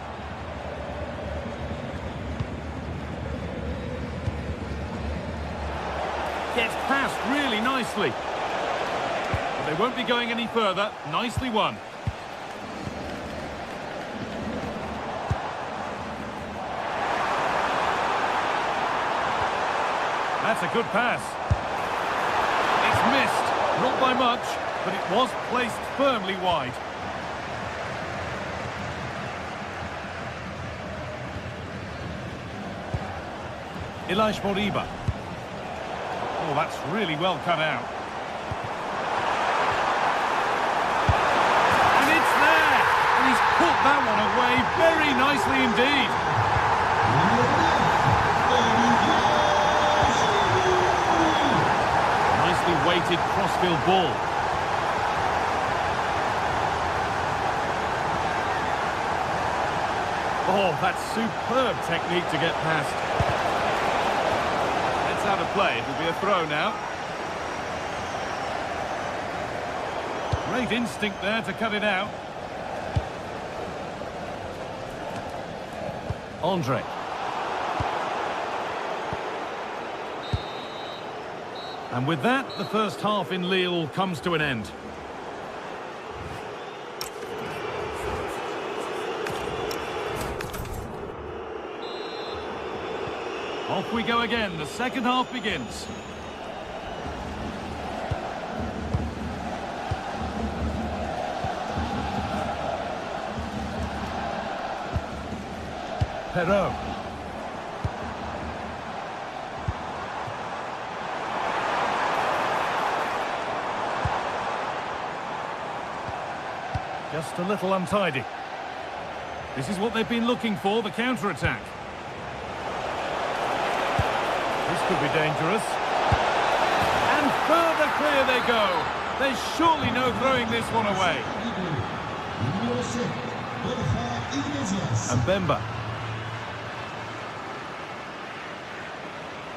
Gets past really nicely. But they won't be going any further. Nicely won. That's a good pass. It's missed. Not by much, but it was placed firmly wide. Elias Moriba. Oh, that's really well cut out. And it's there! And he's put that one away very nicely indeed. Nicely weighted crossfield ball. Oh, that's superb technique to get past. Out of play. It will be a throw now. Great instinct there to cut it out. Andre. And with that, the first half in Lille comes to an end. Off we go again. The second half begins. Perrault. Just a little untidy. This is what they've been looking for, the counter-attack. This could be dangerous. And further clear they go. There's surely no throwing this one away. And Bemba.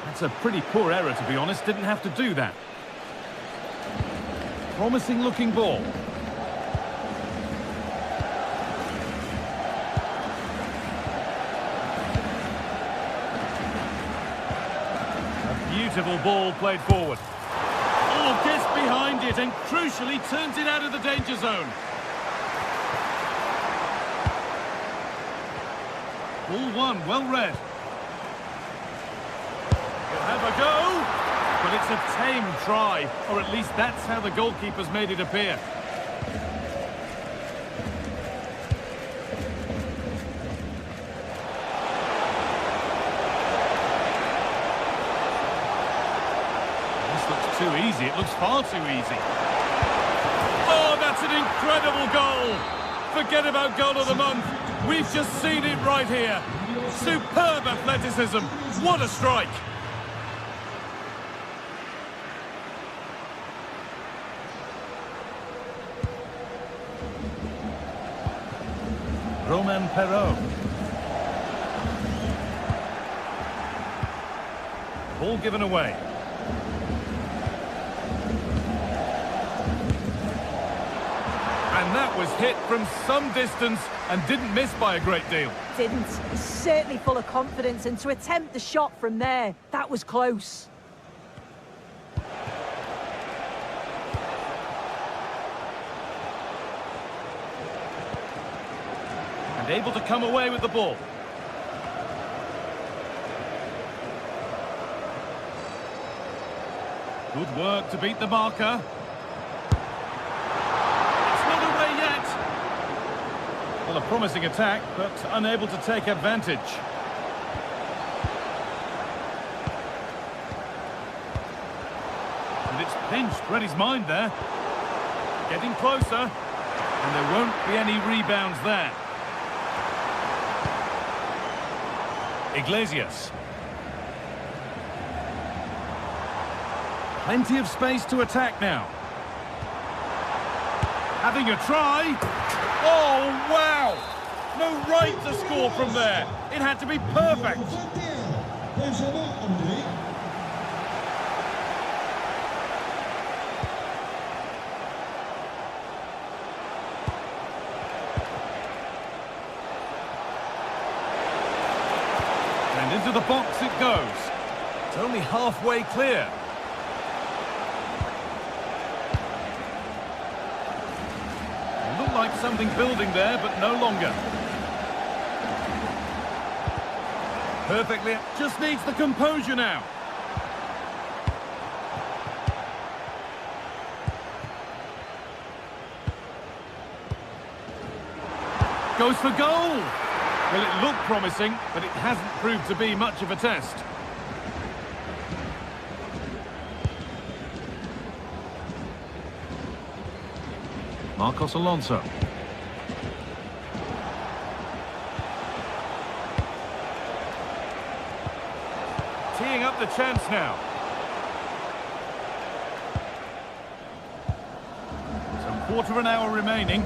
That's a pretty poor error, to be honest. Didn't have to do that. Promising looking ball. Beautiful ball played forward. Oh, gets behind it and crucially turns it out of the danger zone. Ball one, well read. He'll have a go, but it's a tame try, or at least that's how the goalkeeper's made it appear. Too easy. It looks far too easy. Oh, that's an incredible goal. Forget about goal of the month. We've just seen it right here. Superb athleticism. What a strike. Romain Perrault. Ball given away. And that was hit from some distance and didn't miss by a great deal. Didn't. He's certainly full of confidence, and to attempt the shot from there, that was close. And able to come away with the ball. Good work to beat the marker. Well, a promising attack, but unable to take advantage. And it's pinched, read his mind there. Getting closer, and there won't be any rebounds there. Iglesias. Plenty of space to attack now. Having a try. Oh, wow! No right to score from there. It had to be perfect. Benjamin André. And into the box it goes. It's only halfway clear. It looked like something building there, but no longer. Perfectly, just needs the composure now. Goes for goal! Well, it looked promising, but it hasn't proved to be much of a test. Marcos Alonso. Teeing up the chance now. Some quarter of an hour remaining.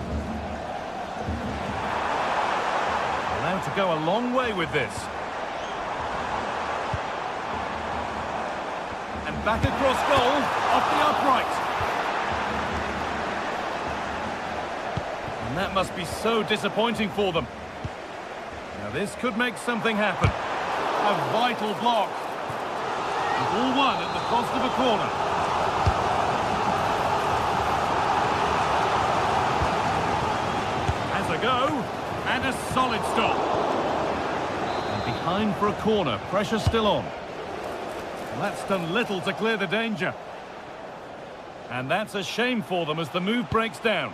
Allowed to go a long way with this. And back across goal, off the upright. And that must be so disappointing for them. Now this could make something happen. A vital block. Ball won at the cost of a corner. Has a go, and a solid stop. And behind for a corner, pressure still on. Well, that's done little to clear the danger. And that's a shame for them as the move breaks down.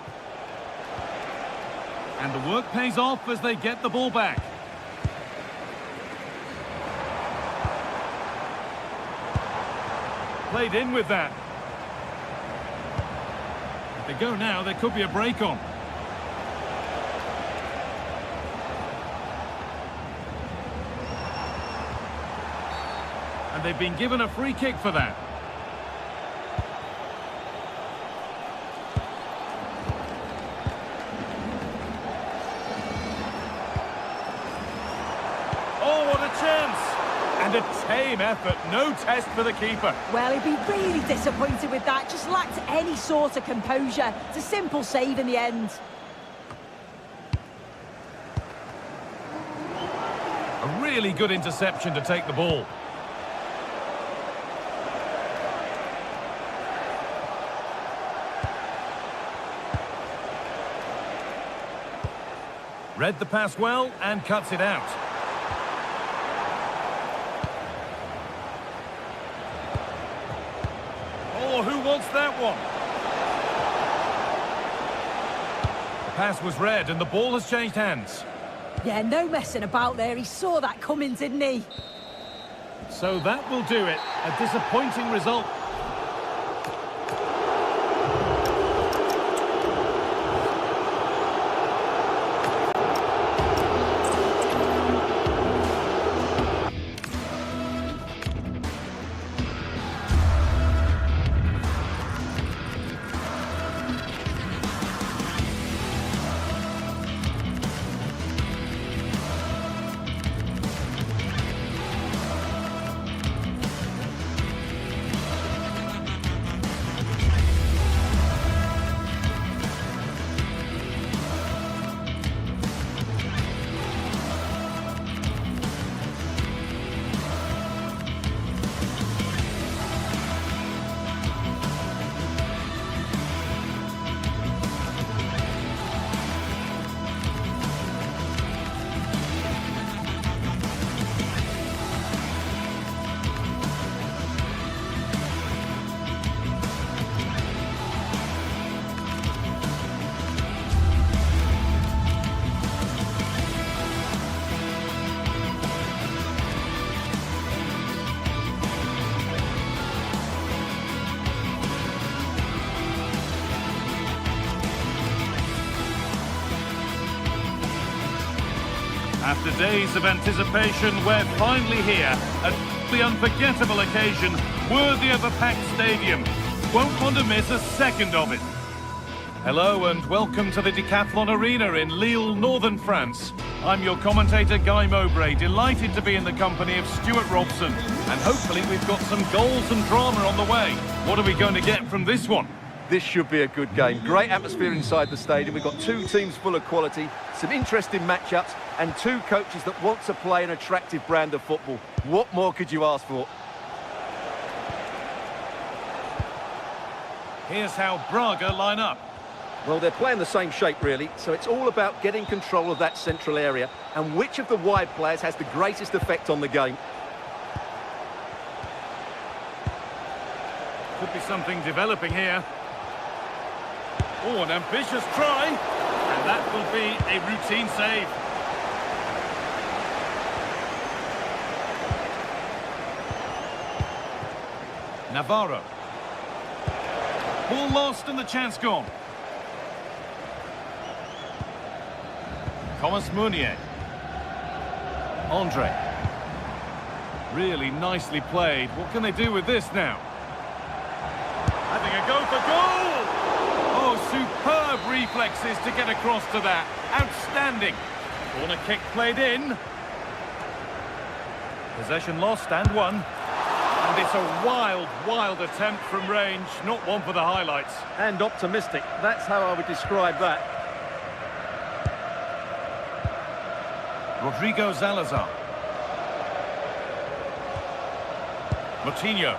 And the work pays off as they get the ball back. Played in with that. If they go now, there could be a break on. And they've been given a free kick for that. Oh, what a chance! And a tame effort, no test for the keeper. Well, he'd be really disappointed with that. Just lacked any sort of composure. It's a simple save in the end. A really good interception to take the ball. Read the pass well and cuts it out. Oh, who wants that one? The pass was read and the ball has changed hands. Yeah, no messing about there. He saw that coming, didn't he? So that will do it. A disappointing result. After days of anticipation, we're finally here. The unforgettable occasion, worthy of a packed stadium. Won't want to miss a second of it. Hello and welcome to the Decathlon Arena in Lille, northern France. I'm your commentator, Guy Mowbray, delighted to be in the company of Stuart Robson. And hopefully we've got some goals and drama on the way. What are we going to get from this one? This should be a good game. Great atmosphere inside the stadium. We've got two teams full of quality, some interesting matchups, and two coaches that want to play an attractive brand of football. What more could you ask for? Here's how Braga line up. Well, they're playing the same shape, really, so it's all about getting control of that central area and which of the wide players has the greatest effect on the game. Could be something developing here. Oh, an ambitious try. And that will be a routine save. Navarro. Ball lost and the chance gone. Thomas Meunier. Andre. Really nicely played. What can they do with this now? Having a go for goal! Oh, superb reflexes to get across to that. Outstanding. Corner kick played in. Possession lost and won. And it's a wild, wild attempt from range. Not one for the highlights. And optimistic. That's how I would describe that. Rodrigo Salazar. Moutinho.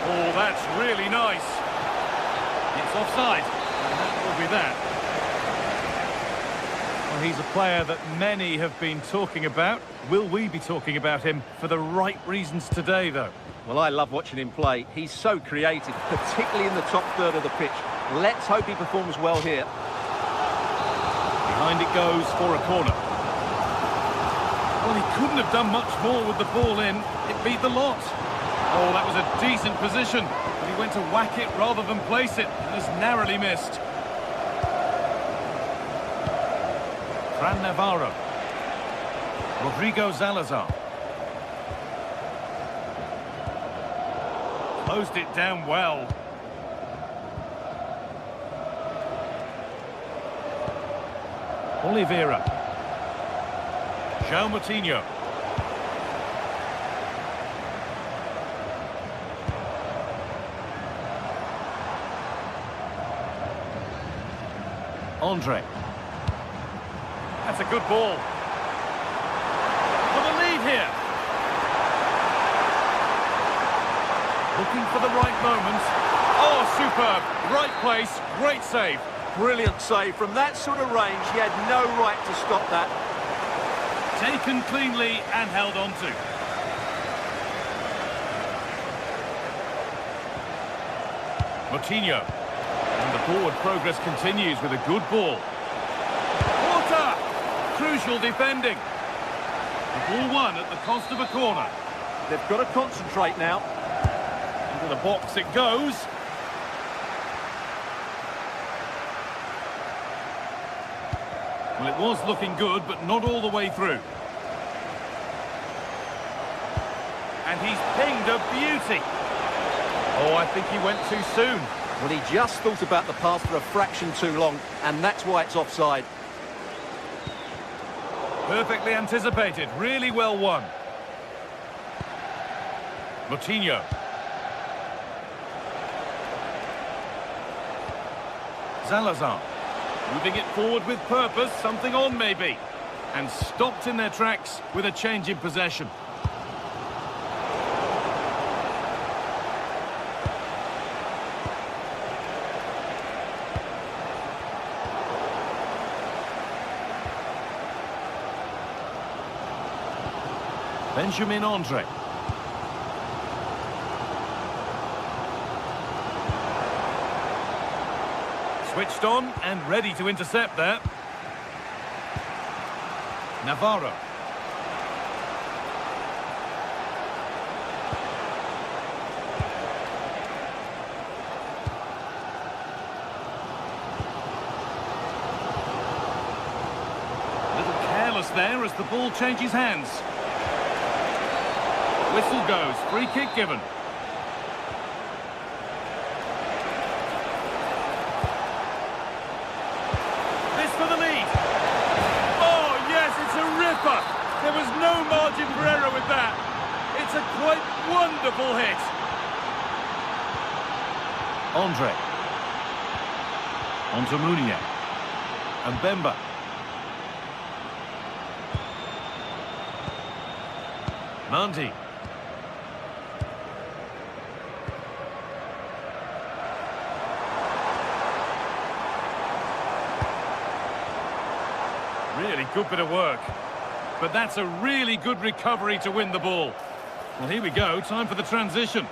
Oh, that's really nice. It's offside, and that will be that. Well, he's a player that many have been talking about. Will we be talking about him for the right reasons today, though? Well, I love watching him play. He's so creative, particularly in the top third of the pitch. Let's hope he performs well here. Behind it goes for a corner. Well, he couldn't have done much more with the ball in. It beat the lot. Oh, that was a decent position. But he went to whack it rather than place it and has narrowly missed. Fran Navarro. Rodrigo Salazar. Closed it down well. Oliveira. João Moutinho. Andre. That's a good ball. For the lead here. Looking for the right moment. Oh, superb. Right place, great save. Brilliant save. From that sort of range, he had no right to stop that. Taken cleanly and held on to. Moutinho. And the forward progress continues with a good ball. Porter! Crucial defending. The ball won at the cost of a corner. They've got to concentrate now. Into the box it goes. Well, it was looking good, but not all the way through. And he's pinged a beauty. Oh, I think he went too soon. Well, he just thought about the pass for a fraction too long, and that's why it's offside. Perfectly anticipated, really well won. Moutinho. Salazar. Moving it forward with purpose, something on maybe. And stopped in their tracks with a change in possession. Benjamin Andre. Switched on and ready to intercept that. Navarro. A little careless there as the ball changes hands. Whistle goes, free kick given. Wonderful hit. Andre. On to Mounier. And Bemba. Mandy. Really good bit of work. But that's a really good recovery to win the ball. Well, here we go. Time for the transition.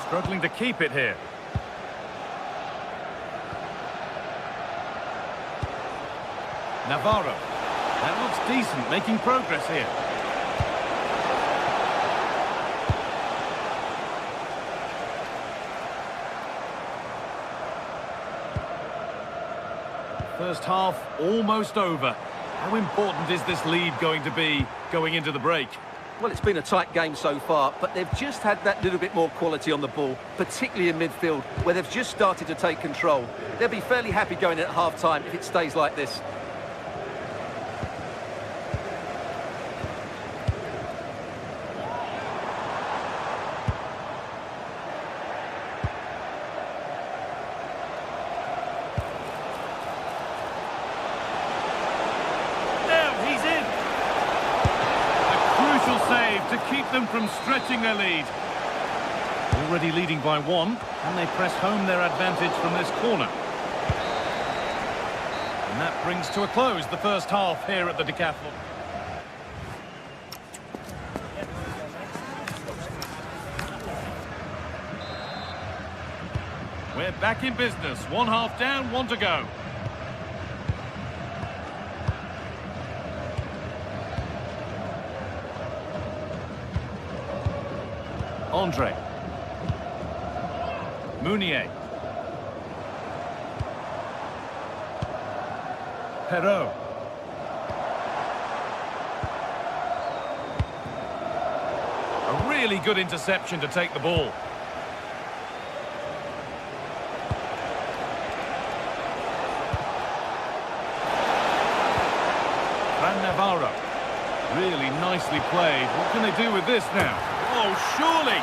Struggling to keep it here. Navarro. That looks decent, making progress here. First half almost over. How important is this lead going to be going into the break? Well, it's been a tight game so far, but they've just had that little bit more quality on the ball, particularly in midfield, where they've just started to take control. They'll be fairly happy going in at half-time if it stays like this. Save to keep them from stretching their lead. Already leading by one, and they press home their advantage from this corner. And that brings to a close the first half here at the Decathlon. We're back in business. One half down, one to go. Andre. Mounier. Perrault. A really good interception to take the ball. Navarro. Really nicely played. What can they do with this now? Oh, surely!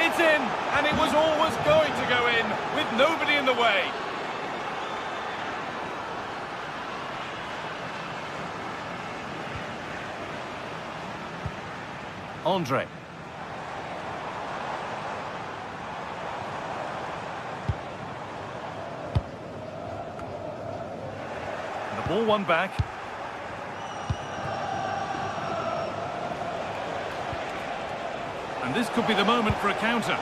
It's in, and it was always going to go in, with nobody in the way. Andre. The ball won back. And this could be the moment for a counter.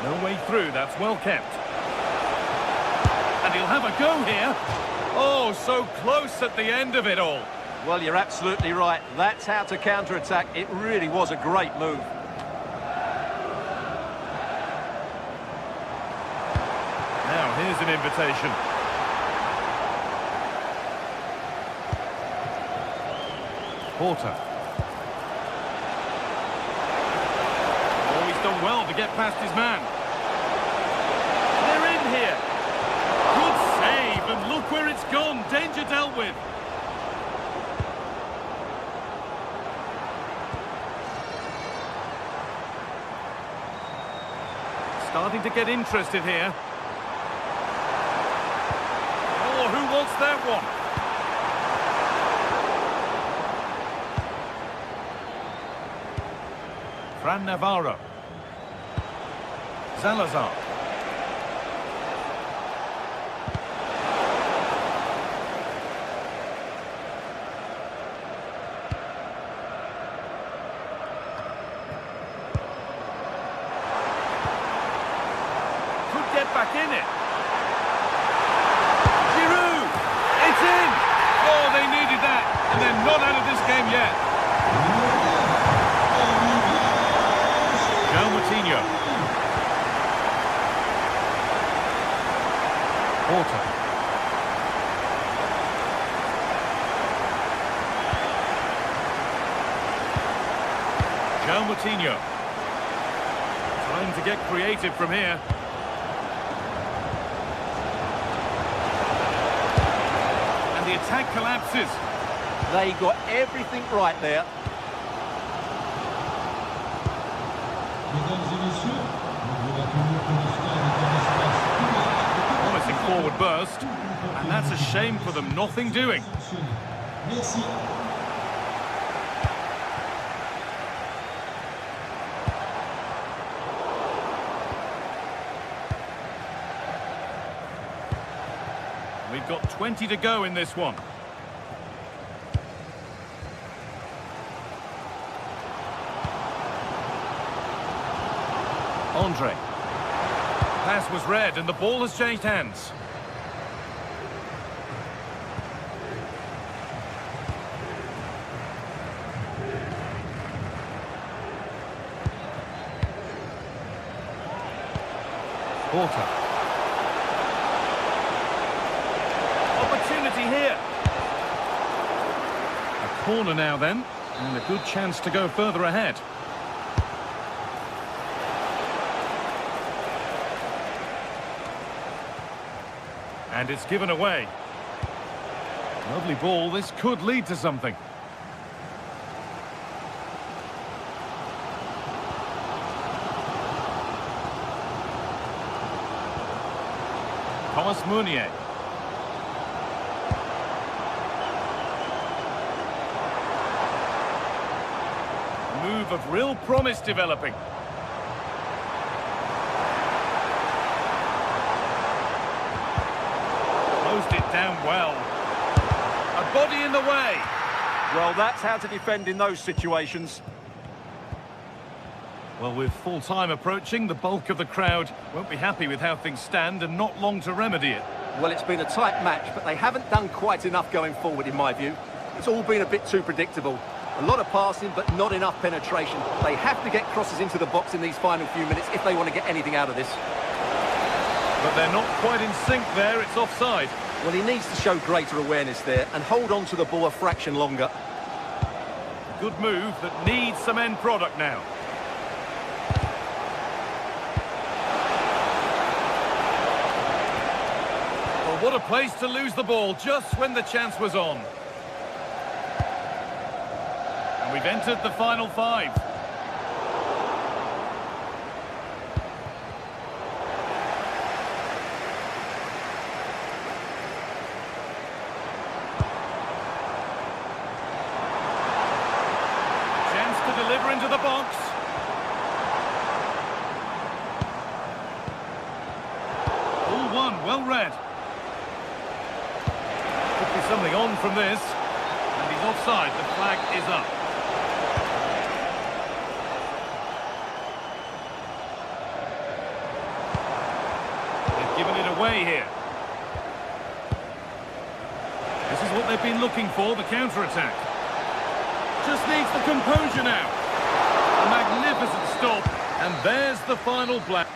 No way through, that's well kept. And he'll have a go here. Oh, so close at the end of it all. Well, you're absolutely right. That's how to counter-attack. It really was a great move. Now, here's an invitation. Porter. Done well to get past his man. They're in here. Good save, and look where it's gone. Danger dealt with. Starting to get interested here. Oh, who wants that one? Fran Navarro. Salazar. Could get back in it. Giroud! It's in! Oh, they needed that, and they're not out of this game yet. João Moutinho. Porter. João Moutinho. Trying option to get creative from here. And the attack collapses. They got everything right there. Mesdames et messieurs, nous vous rappelons que le stade est un espace Promising forward burst. And that's a shame for them, nothing doing. Merci. We've got 20 to go in this one. Andre. Pass was read and the ball has changed hands. Porter. Opportunity here. A corner now then, and a good chance to go further ahead. And it's given away. Lovely ball, this could lead to something. Thomas Meunier. A move of real promise developing. Closed it down well. A body in the way. Well, that's how to defend in those situations. Well, with full time approaching, the bulk of the crowd won't be happy with how things stand and not long to remedy it. Well, it's been a tight match, but they haven't done quite enough going forward, in my view. It's all been a bit too predictable. A lot of passing, but not enough penetration. They have to get crosses into the box in these final few minutes if they want to get anything out of this. But they're not quite in sync there, it's offside. Well, he needs to show greater awareness there and hold on to the ball a fraction longer. Good move that needs some end product now. Well, what a place to lose the ball just when the chance was on. And we've entered the final five. Chance to deliver into the box. All one, well read. Could be something on from this. And he's offside, the flag is up. They've given it away here. This is what they've been looking for, the counter-attack. Just needs the composure now. A magnificent stop, and there's the final blank.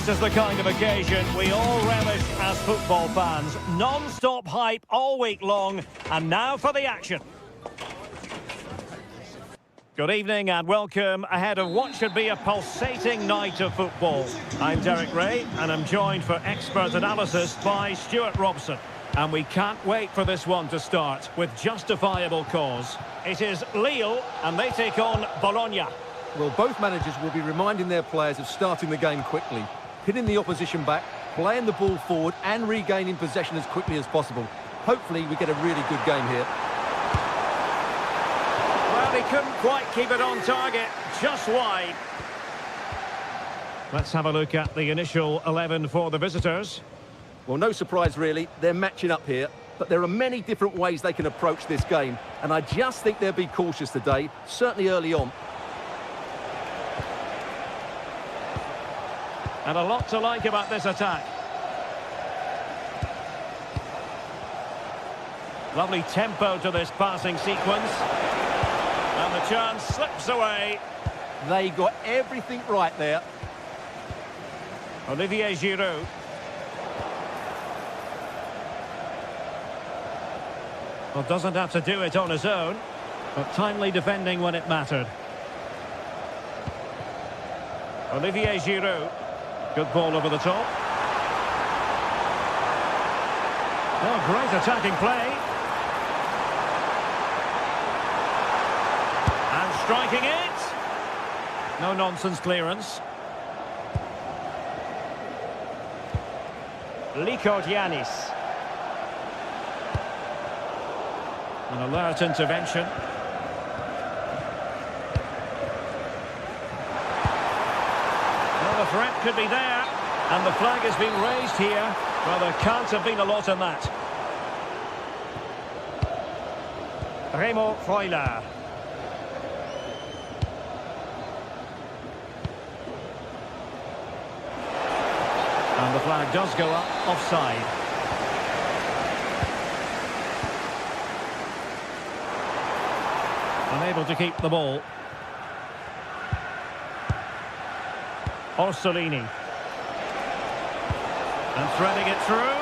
This is the kind of occasion we all relish as football fans. Non-stop hype all week long, and now for the action. Good evening and welcome ahead of what should be a pulsating night of football. I'm Derek Ray and I'm joined for expert analysis by Stuart Robson. And we can't wait for this one to start with justifiable cause. It is Lille and they take on Bologna. Well, both managers will be reminding their players of starting the game quickly, pinning the opposition back, playing the ball forward and regaining possession as quickly as possible. Hopefully we get a really good game here. Well, he couldn't quite keep it on target, just wide. Let's have a look at the initial 11 for the visitors. Well, no surprise really, they're matching up here, but there are many different ways they can approach this game, and I just think they'll be cautious today, certainly early on. And a lot to like about this attack. Lovely tempo to this passing sequence. And the chance slips away. They got everything right there. Olivier Giroud. Well, doesn't have to do it on his own, but timely defending when it mattered. Olivier Giroud. Good ball over the top. Oh, great attacking play. And striking it. No nonsense clearance. Lykogiannis. An alert intervention. Well, the threat could be there, and the flag has been raised here. Well, there can't have been a lot in that. Remo Freuler. And the flag does go up offside. Unable to keep the ball. Orsolini. And threading it through.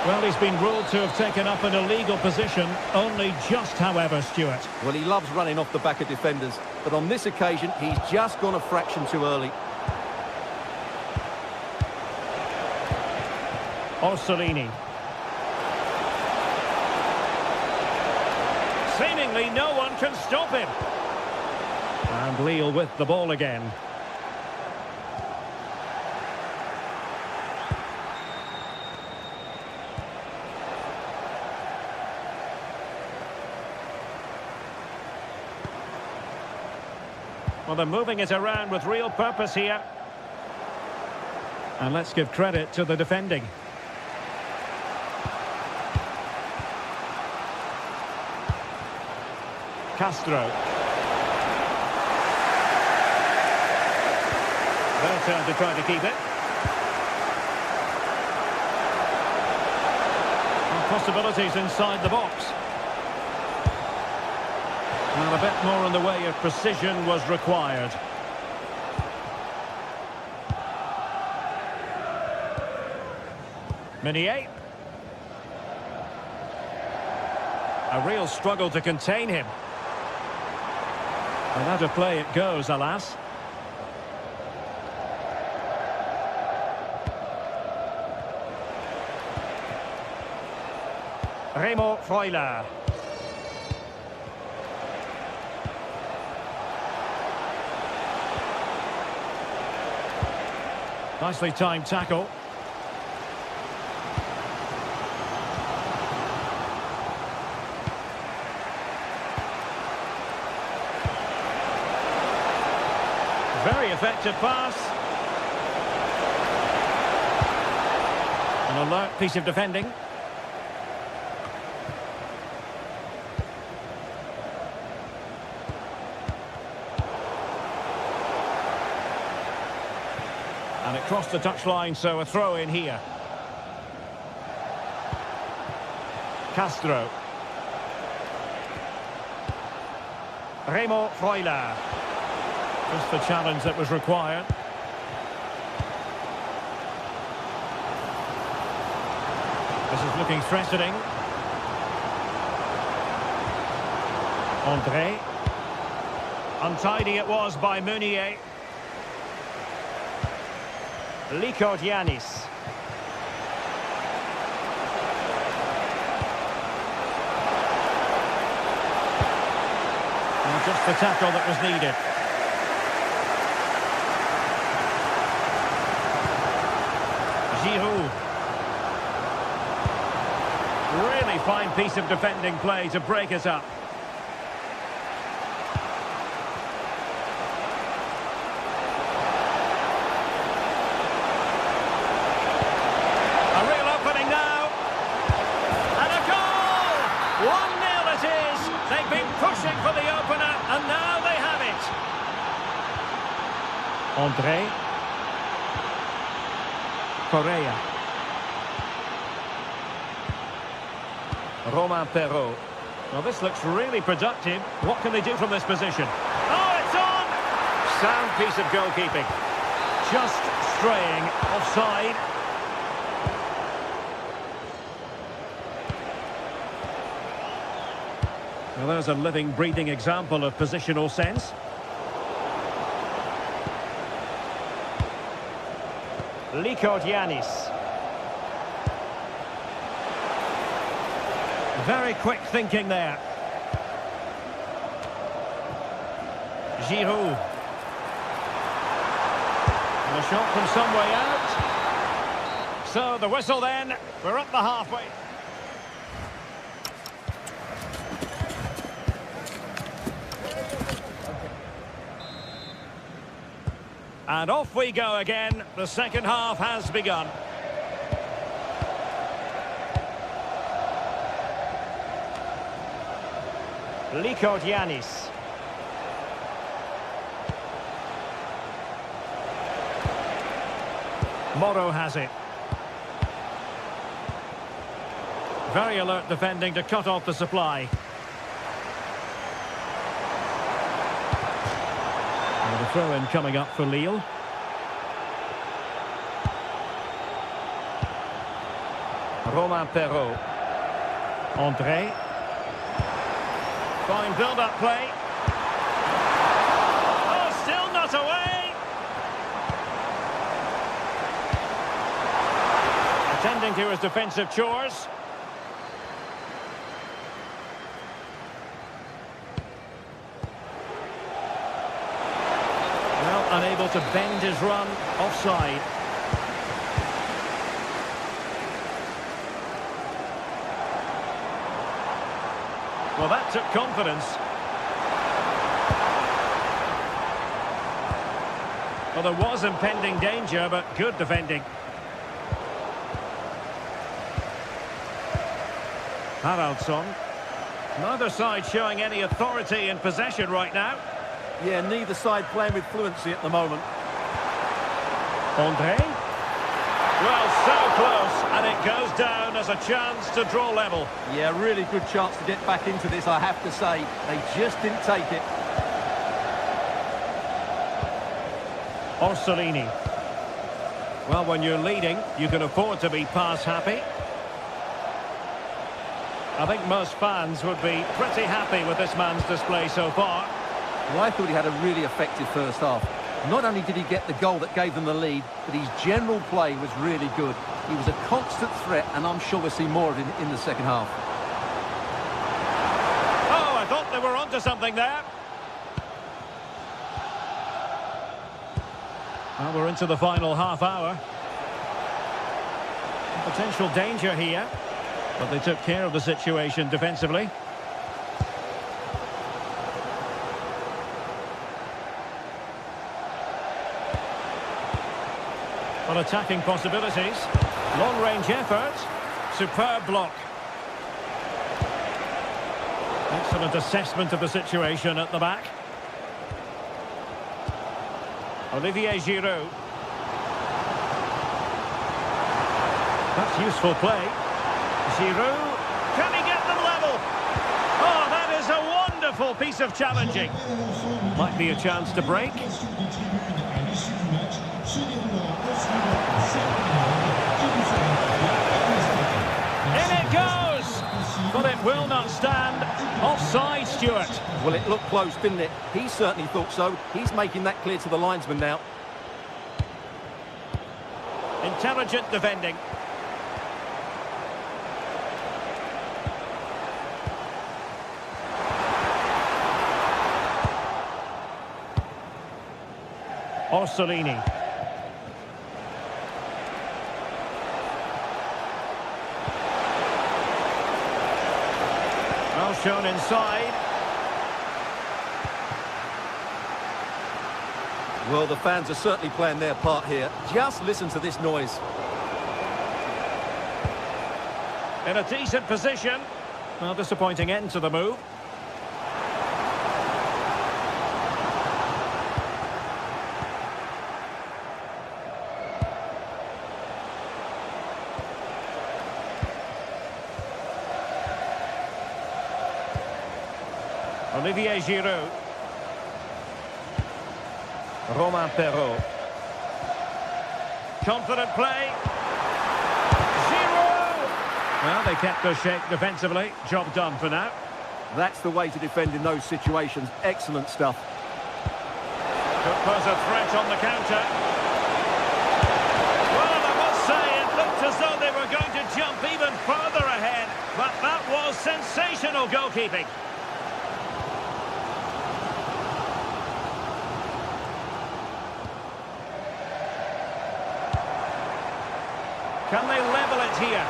Well, he's been ruled to have taken up an illegal position, only just, however, Stuart. Well, he loves running off the back of defenders, but on this occasion, he's just gone a fraction too early. Orsolini. Seemingly no one can stop him. And Lille with the ball again. Well, they're moving it around with real purpose here. And let's give credit to the defending. Castro. Their turn to try to keep it. And possibilities inside the box. Well, a bit more in the way of precision was required. Meunier. A real struggle to contain him. And out of play it goes, alas. Remo Freuler. Nicely timed tackle. Very effective pass. An alert piece of defending. And it crossed the touchline, so a throw in here. Castro. Remo Freuler. Just the challenge that was required. This is looking threatening. André. Untidy it was by Meunier. Yanis. And just the tackle that was needed. Giroud. Really fine piece of defending play to break us up. A real opening now. And a goal! 1-0 it is. They've been pushing for the opener, and now they have it. André. Correa. Romain Perrault. Well, this looks really productive. What can they do from this position? Oh, it's on! Sound piece of goalkeeping. Just straying offside. Well, there's a living, breathing example of positional sense. Yanis. Very quick thinking there. Giroud. And a shot from some way out. So the whistle then. We're up the halfway. And off we go again. The second half has begun. Yanis. Moro has it. Very alert defending to cut off the supply. And the throw-in coming up for Lille. Romain Perrault. André. Fine build-up play. Oh, still not away. Attending to his defensive chores. Well, unable to bend his run. Offside. Well, that took confidence. Well, there was impending danger, but good defending. Haraldsson. Neither side showing any authority in possession right now. Yeah, neither side playing with fluency at the moment. André. Well, so close, and it goes down as a chance to draw level. Yeah, really good chance to get back into this, I have to say. They just didn't take it. Orsolini. Well, when you're leading, you can afford to be pass happy. I think most fans would be pretty happy with this man's display so far. Well, I thought he had a really effective first half. Not only did he get the goal that gave them the lead, but his general play was really good. He was a constant threat, and I'm sure we'll see more of him in the second half. Oh, I thought they were onto something there. Well, we're into the final half hour. Potential danger here, but they took care of the situation defensively. On attacking possibilities. Long-range effort. Superb block. Excellent assessment of the situation at the back. Olivier Giroud. That's useful play. Giroud. Can he get them level? Oh, that is a wonderful piece of challenging. Might be a chance to break. it goes! But it will not stand. Offside, Stuart. Well, it looked close, didn't it? He certainly thought so. He's making that clear to the linesman now. Intelligent defending. Orsolini. Well shown inside. Well, the fans are certainly playing their part here. Just listen to this noise. In a decent position. Well, disappointing end to the move. Olivier Giroud. Romain Perrault. Confident play. Giroud! Well, they kept their shape defensively. Job done for now. That's the way to defend in those situations. Excellent stuff. Could pose a threat on the counter. Well, I must say, it looked as though they were going to jump even further ahead. But that was sensational goalkeeping. Can they level it here?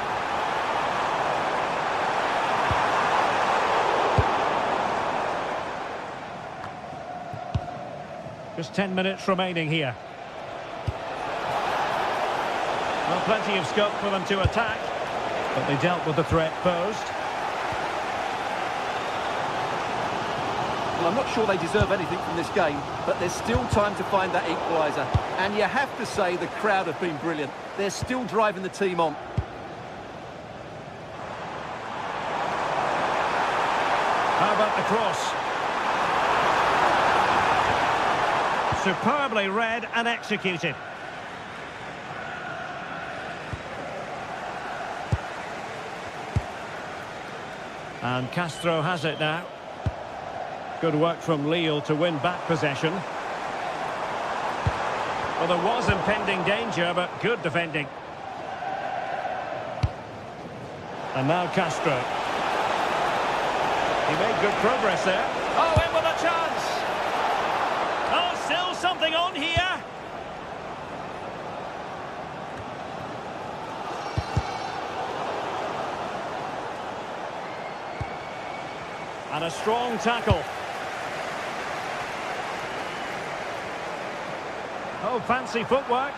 Just 10 minutes remaining here. Well, plenty of scope for them to attack, but they dealt with the threat posed. Well, I'm not sure they deserve anything from this game, but there's still time to find that equaliser. And you have to say the crowd have been brilliant. They're still driving the team on. How about the cross? Superbly read and executed. And Castro has it now. Good work from Lille to win back possession. Well, there was impending danger, but good defending. And now Castro. He made good progress there. Oh, in with a chance! Oh, still something on here! And a strong tackle. Oh, fancy footwork.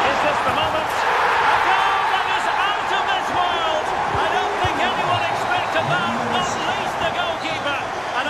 Is this the moment? A goal that is out of this world! I don't think anyone expected that, not least the goalkeeper. And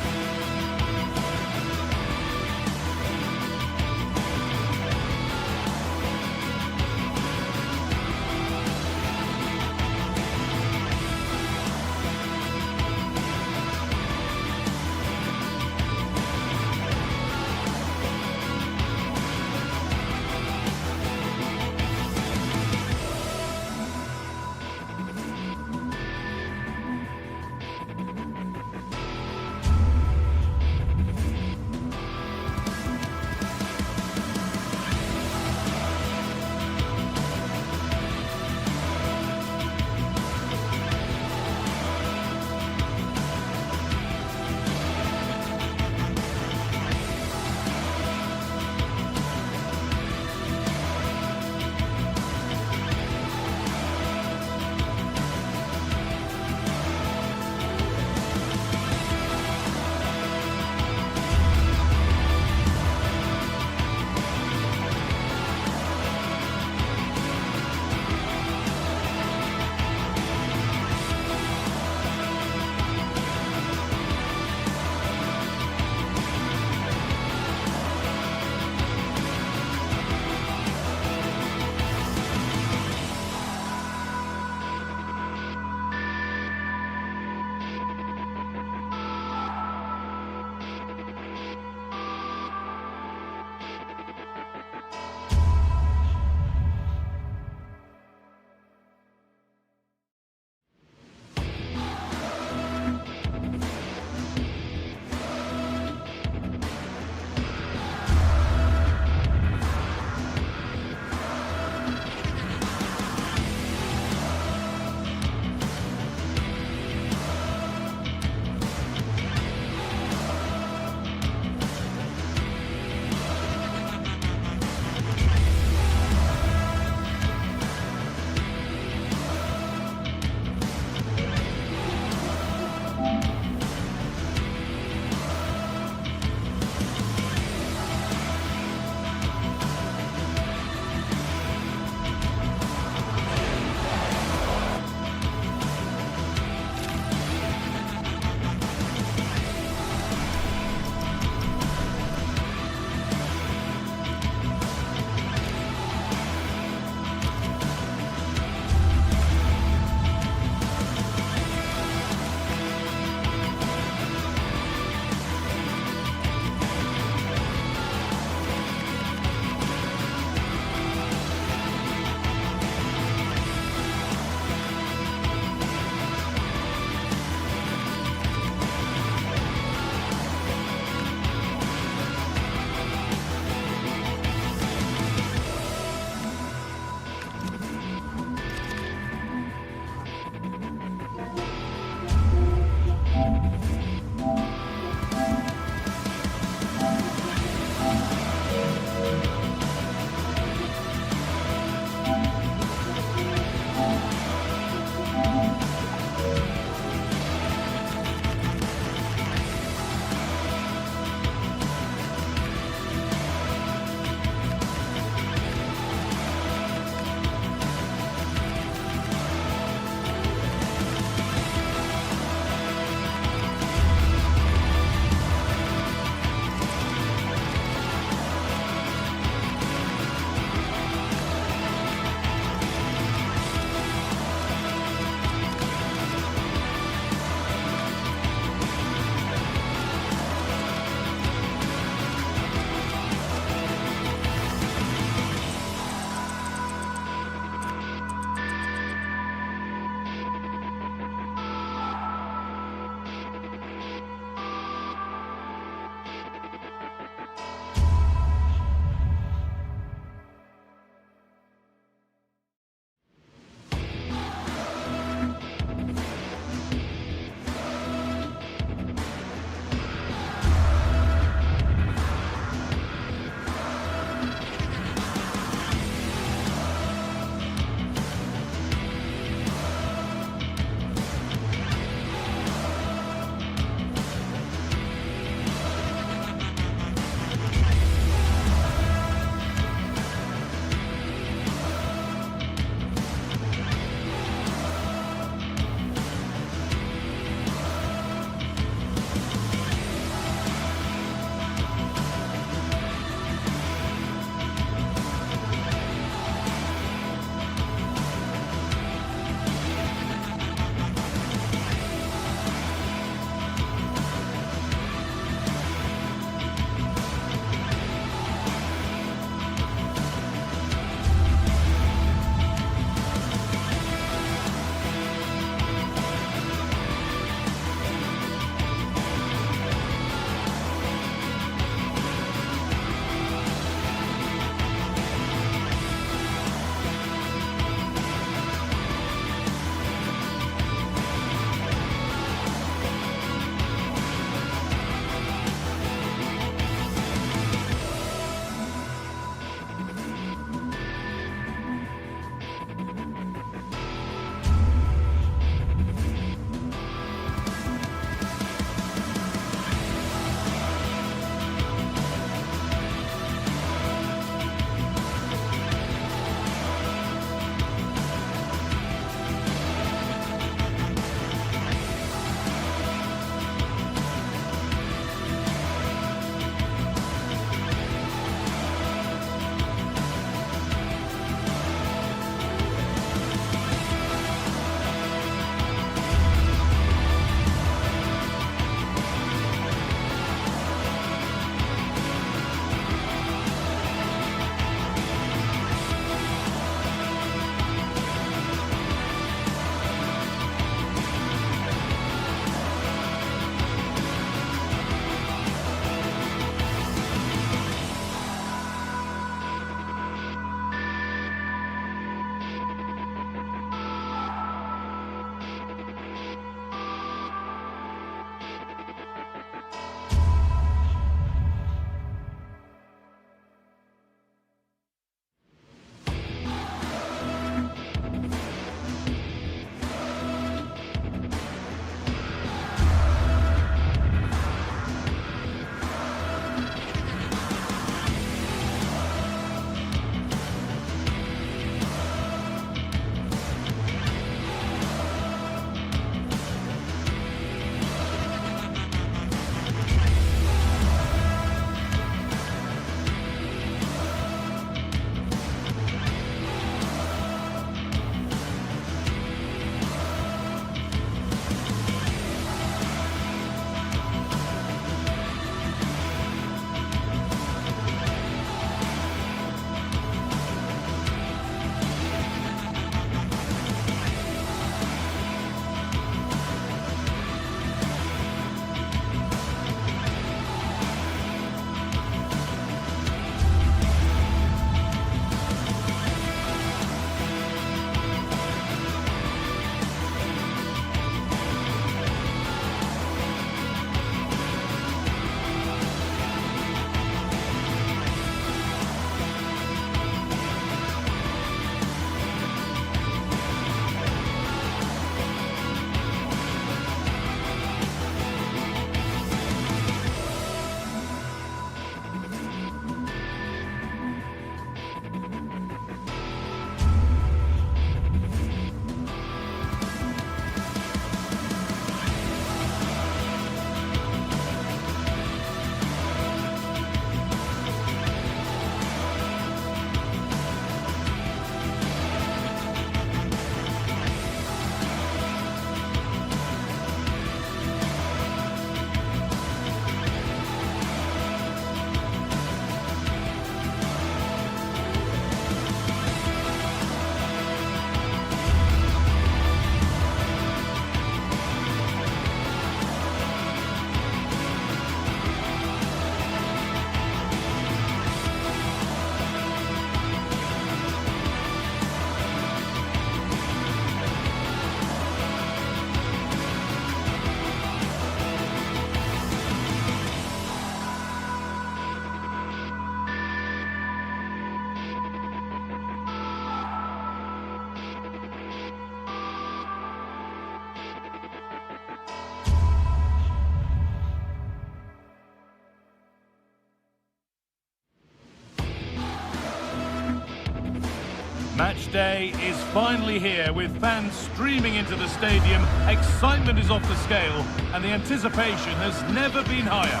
Match day is finally here with fans streaming into the stadium. Excitement is off the scale and the anticipation has never been higher.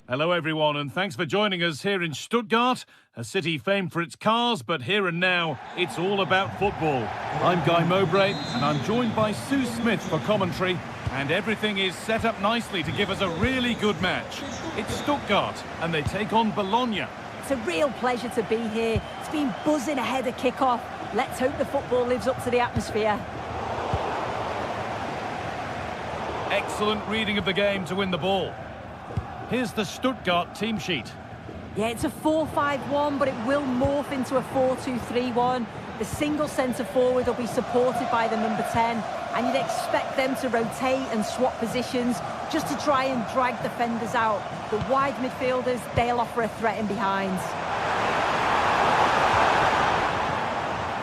Hello everyone and thanks for joining us here in Stuttgart, a city famed for its cars, but here and now it's all about football. I'm Guy Mowbray and I'm joined by Sue Smith for commentary, and everything is set up nicely to give us a really good match. It's Stuttgart and they take on Bologna. It's a real pleasure to be here. It's been buzzing ahead of kick-off. Let's hope the football lives up to the atmosphere. Excellent reading of the game to win the ball. Here's the Stuttgart team sheet. Yeah, it's a 4-5-1, but it will morph into a 4-2-3-1. The single centre-forward will be supported by the number 10, and you'd expect them to rotate and swap positions just to try and drag defenders out. The wide midfielders, they'll offer a threat in behind.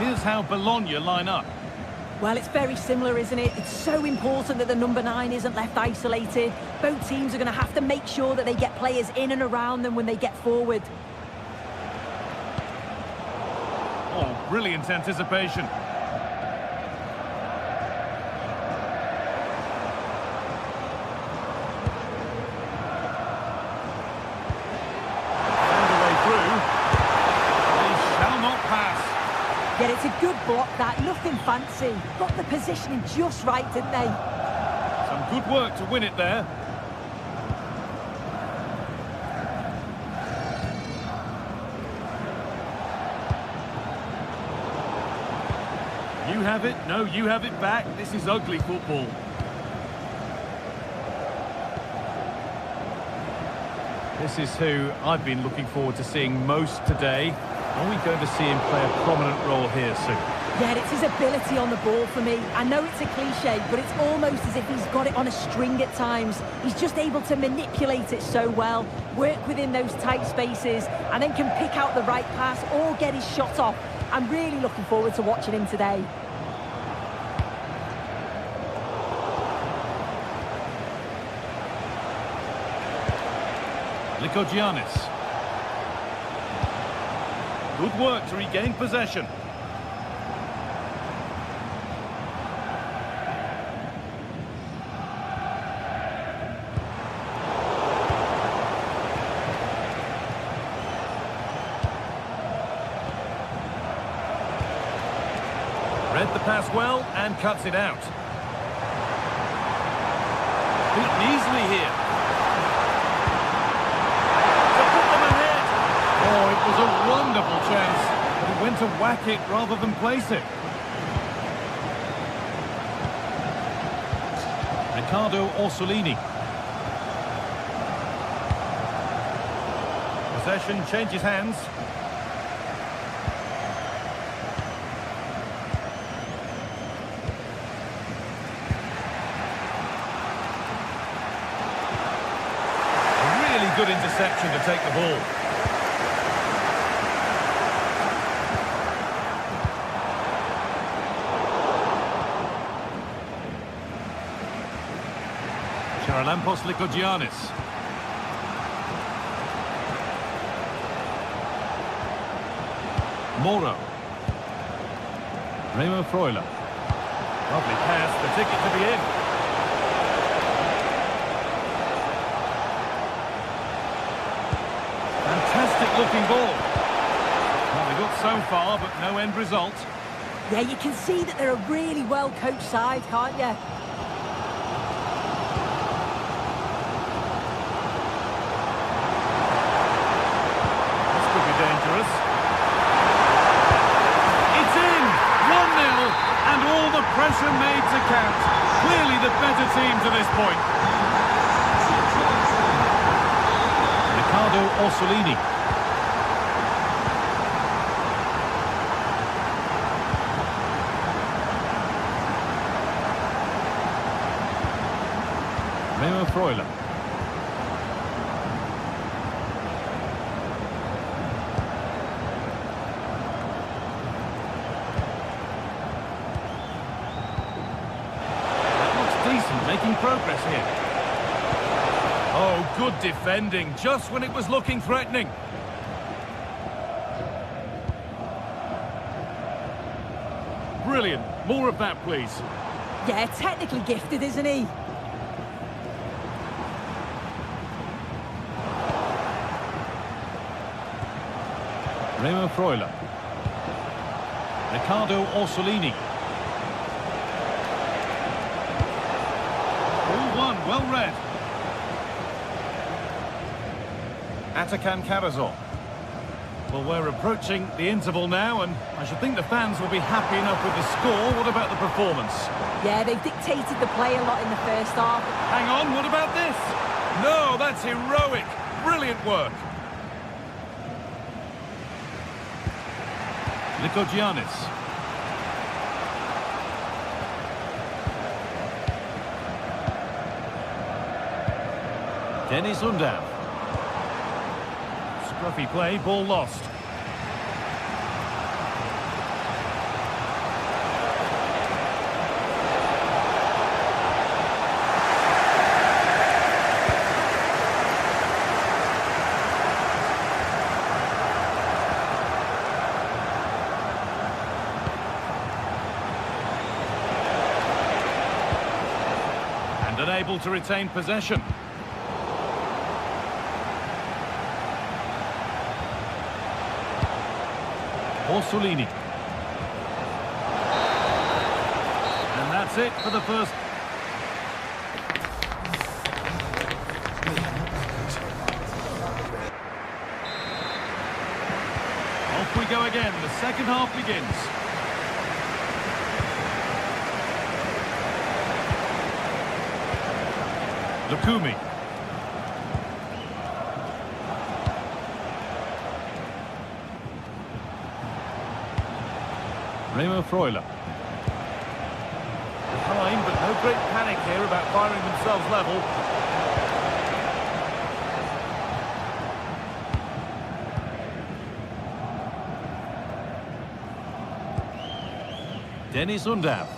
Here's how Bologna line up. Well, it's very similar, isn't it? It's so important that the number 9 isn't left isolated. Both teams are going to have to make sure that they get players in and around them when they get forward. Oh, brilliant anticipation. Found a way through. He shall not pass. Yeah, it's a good block, that. Nothing fancy. Got the positioning just right, didn't they? Some good work to win it there. You have it. No, you have it back. This is ugly football. This is who I've been looking forward to seeing most today. Are we going to see him play a prominent role here soon? Yeah, it's his ability on the ball for me. I know it's a cliche, but it's almost as if he's got it on a string at times. He's just able to manipulate it so well, work within those tight spaces, and then can pick out the right pass or get his shot off. I'm really looking forward to watching him today. Giannis. Good work to regain possession. Read the pass well and cuts it out. Beaten easily here. Oh, it was a wonderful chance, but he went to whack it rather than place it. Riccardo Orsolini. Possession changes hands. A really good interception to take the ball. Charalampos Giannis. Moro. Remo Freuler. Lovely pass, the ticket to the in. Fantastic looking ball. Well, they got so far, but no end result. Yeah, you can see that they're a really well-coached side, can't you? Dangerous. It's in! 1-0, and all the pressure made to count. Clearly the better team to this point. Riccardo Orsolini. Remo Freuler. Making progress here. Oh, good defending, just when it was looking threatening. brilliant. More of that, please. Yeah, technically gifted, isn't he? Remo Freuler. Riccardo Orsolini. All one, well read. Atakan Karazor. Well, we're approaching the interval now, and I should think the fans will be happy enough with the score. What about the performance? Yeah, they've dictated the play a lot in the first half. Hang on, what about this? No, that's heroic. Brilliant work. Lykogiannis. Dennis Undav. Scruffy play, ball lost. And unable to retain possession. Orsolini. And that's it for the first. Off we go again. The second half begins. Lukumi. Remo Freuler. Behind, but no great panic here about firing themselves level. Dennis Undav.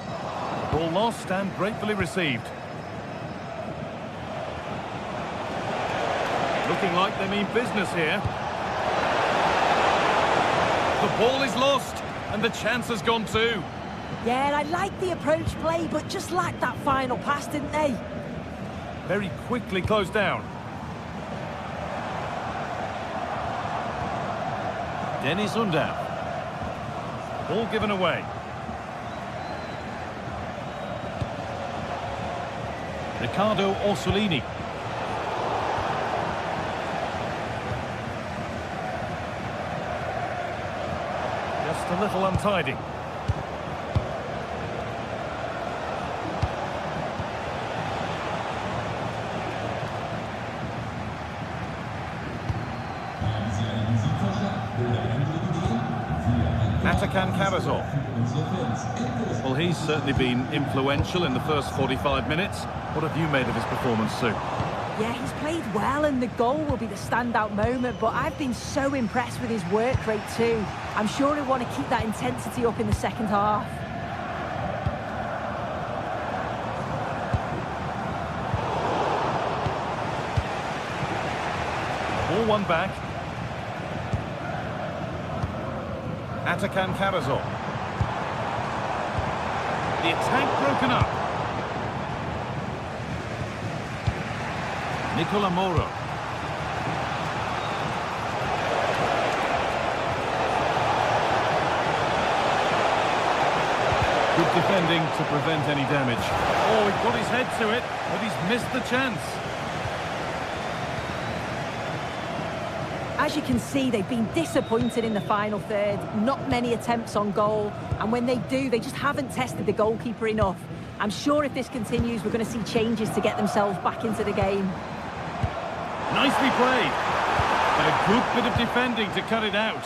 Ball lost and gratefully received. Looking like they mean business here. The ball is lost. And the chance has gone too. Yeah, I like the approach play, but just lacked that final pass, didn't they? Very quickly closed down. Dennis Undav. Ball given away. Riccardo Orsolini. Just a little untidy. Atakan Karazor. Well, he's certainly been influential in the first 45 minutes. What have you made of his performance, Sue? Yeah, he's played well, and the goal will be the standout moment, but I've been so impressed with his work rate too. I'm sure he'll want to keep that intensity up in the second half. Ball one back. Atakan Karazor. The attack broken up. Nicola Moro. Good defending to prevent any damage. Oh, he got his head to it, but he's missed the chance. As you can see, they've been disappointed in the final third. Not many attempts on goal, and when they do, they just haven't tested the goalkeeper enough. I'm sure if this continues, we're going to see changes to get themselves back into the game. Nicely played. And a good bit of defending to cut it out.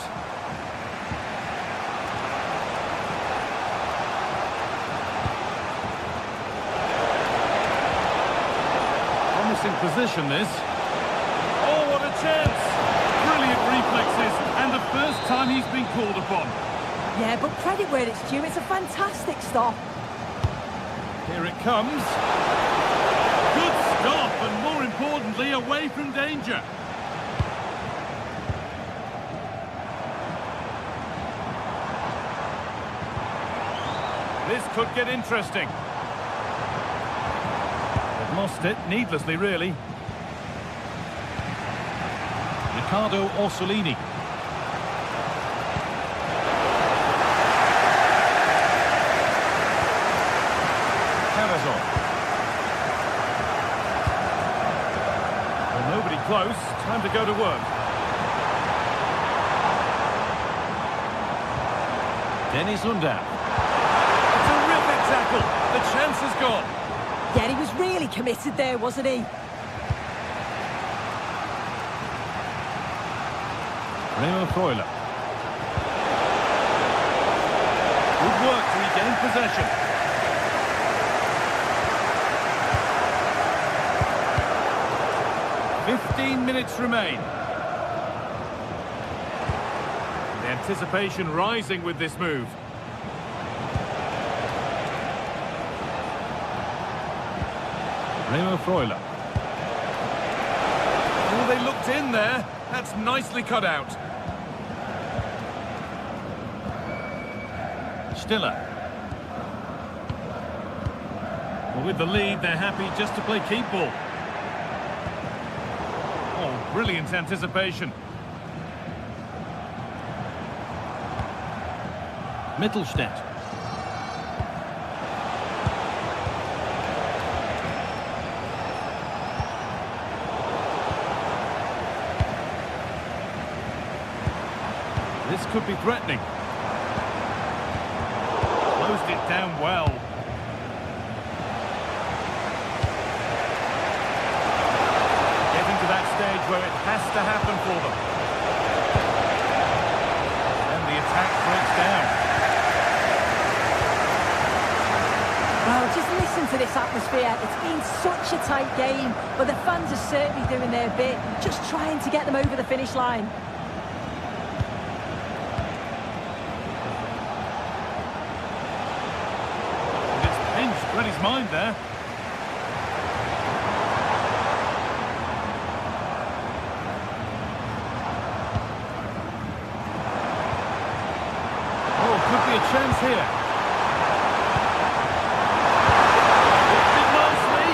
Promising position, this. Oh, what a chance. Brilliant reflexes, and the first time he's been called upon. Yeah, but credit where it's due. It's a fantastic stop. Here it comes. Good stop, and more importantly, away from danger. This could get interesting. They've lost it needlessly, really. Ricardo Orsolini. Cavazon. Well, nobody close. Time to go to work. Dennis Undav. A terrific tackle. The chance is gone. Yeah, he was really committed there, wasn't he? Remo Freuler. Good work to regain possession. "15 minutes remain. The anticipation rising with this move. Remo Freuler. Oh, they looked in there. That's nicely cut out. Stiller. Well, with the lead, they're happy just to play keep ball. Oh, brilliant anticipation. Mittelstädt. This could be threatening. Closed it down well. Getting to that stage where it has to happen for them. And the attack breaks down. Well, just listen to this atmosphere. It's been such a tight game, but the fans are certainly doing their bit, just trying to get them over the finish line. Read his mind there. Oh, could be a chance here. Lifted nicely,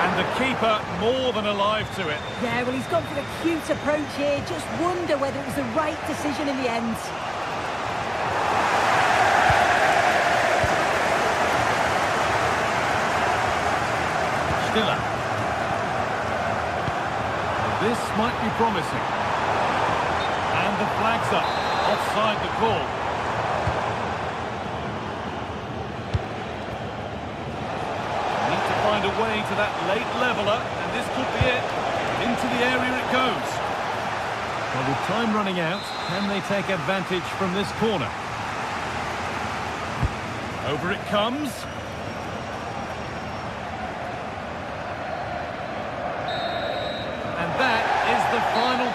and the keeper more than alive to it. Yeah, well, he's gone for the cute approach here. Just wonder whether it was the right decision in the end. Stiller. This might be promising. And the flag's up. Offside the call. Need to find a way to that late leveller, and this could be it. Into the area it goes. Well, with time running out, can they take advantage from this corner? Over it comes. And that is the final.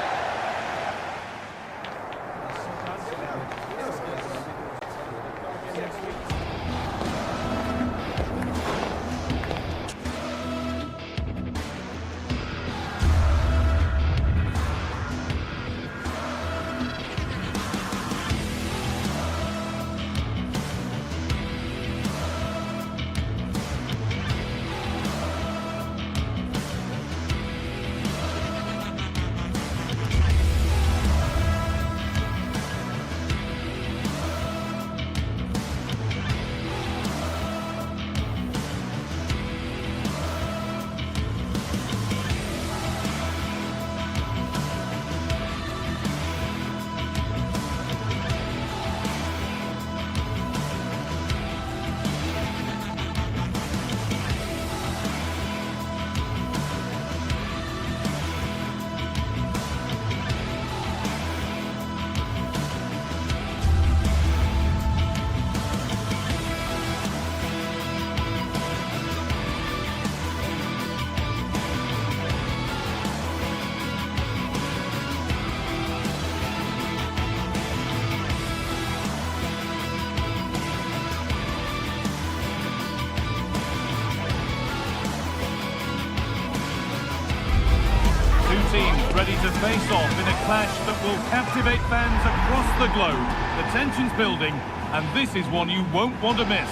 Teams ready to face off in a clash that will captivate fans across the globe. The tension's building, and this is one you won't want to miss.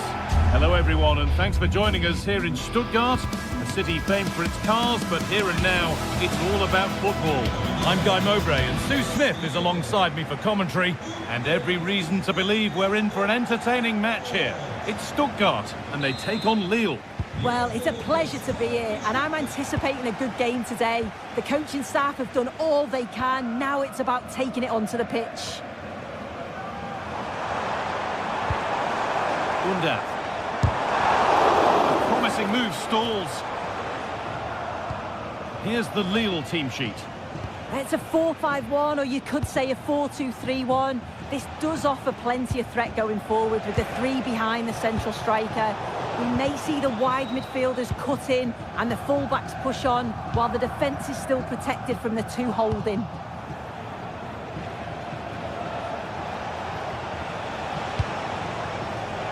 Hello everyone, and thanks for joining us here in Stuttgart, a city famed for its cars, but here and now, it's all about football. I'm Guy Mowbray, and Sue Smith is alongside me for commentary, and every reason to believe we're in for an entertaining match here. It's Stuttgart, and they take on Lille. Well, it's a pleasure to be here, and I'm anticipating a good game today. The coaching staff have done all they can. Now it's about taking it onto the pitch. Undav. A promising move stalls. Here's the Lille team sheet. It's a 4-5-1, or you could say a 4-2-3-1. This does offer plenty of threat going forward with the three behind the central striker. We may see the wide midfielders cut in and the fullbacks push on, while the defence is still protected from the two holding.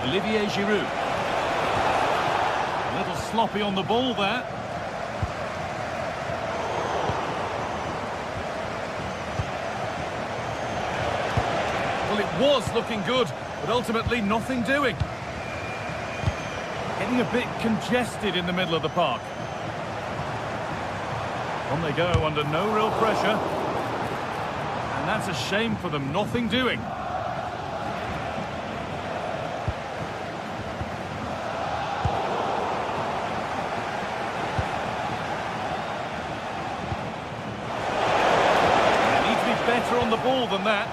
Olivier Giroud. A little sloppy on the ball there. Well, it was looking good, but ultimately nothing doing. Getting a bit congested in the middle of the park. On they go under no real pressure. And that's a shame for them, nothing doing. They need to be better on the ball than that.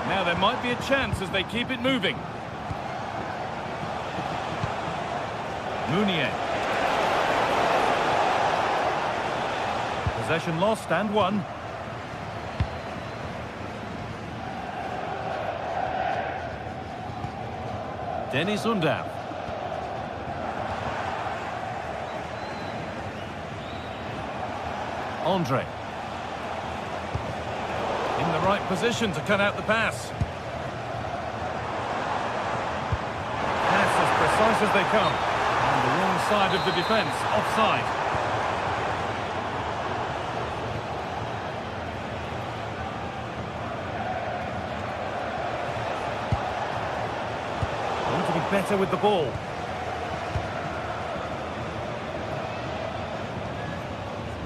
Now there might be a chance as they keep it moving. Mounier. Possession lost and won. Denis Undav. Andre. In the right position to cut out the pass. Pass as precise as they come. On the wrong side of the defence, offside. Want to be better with the ball.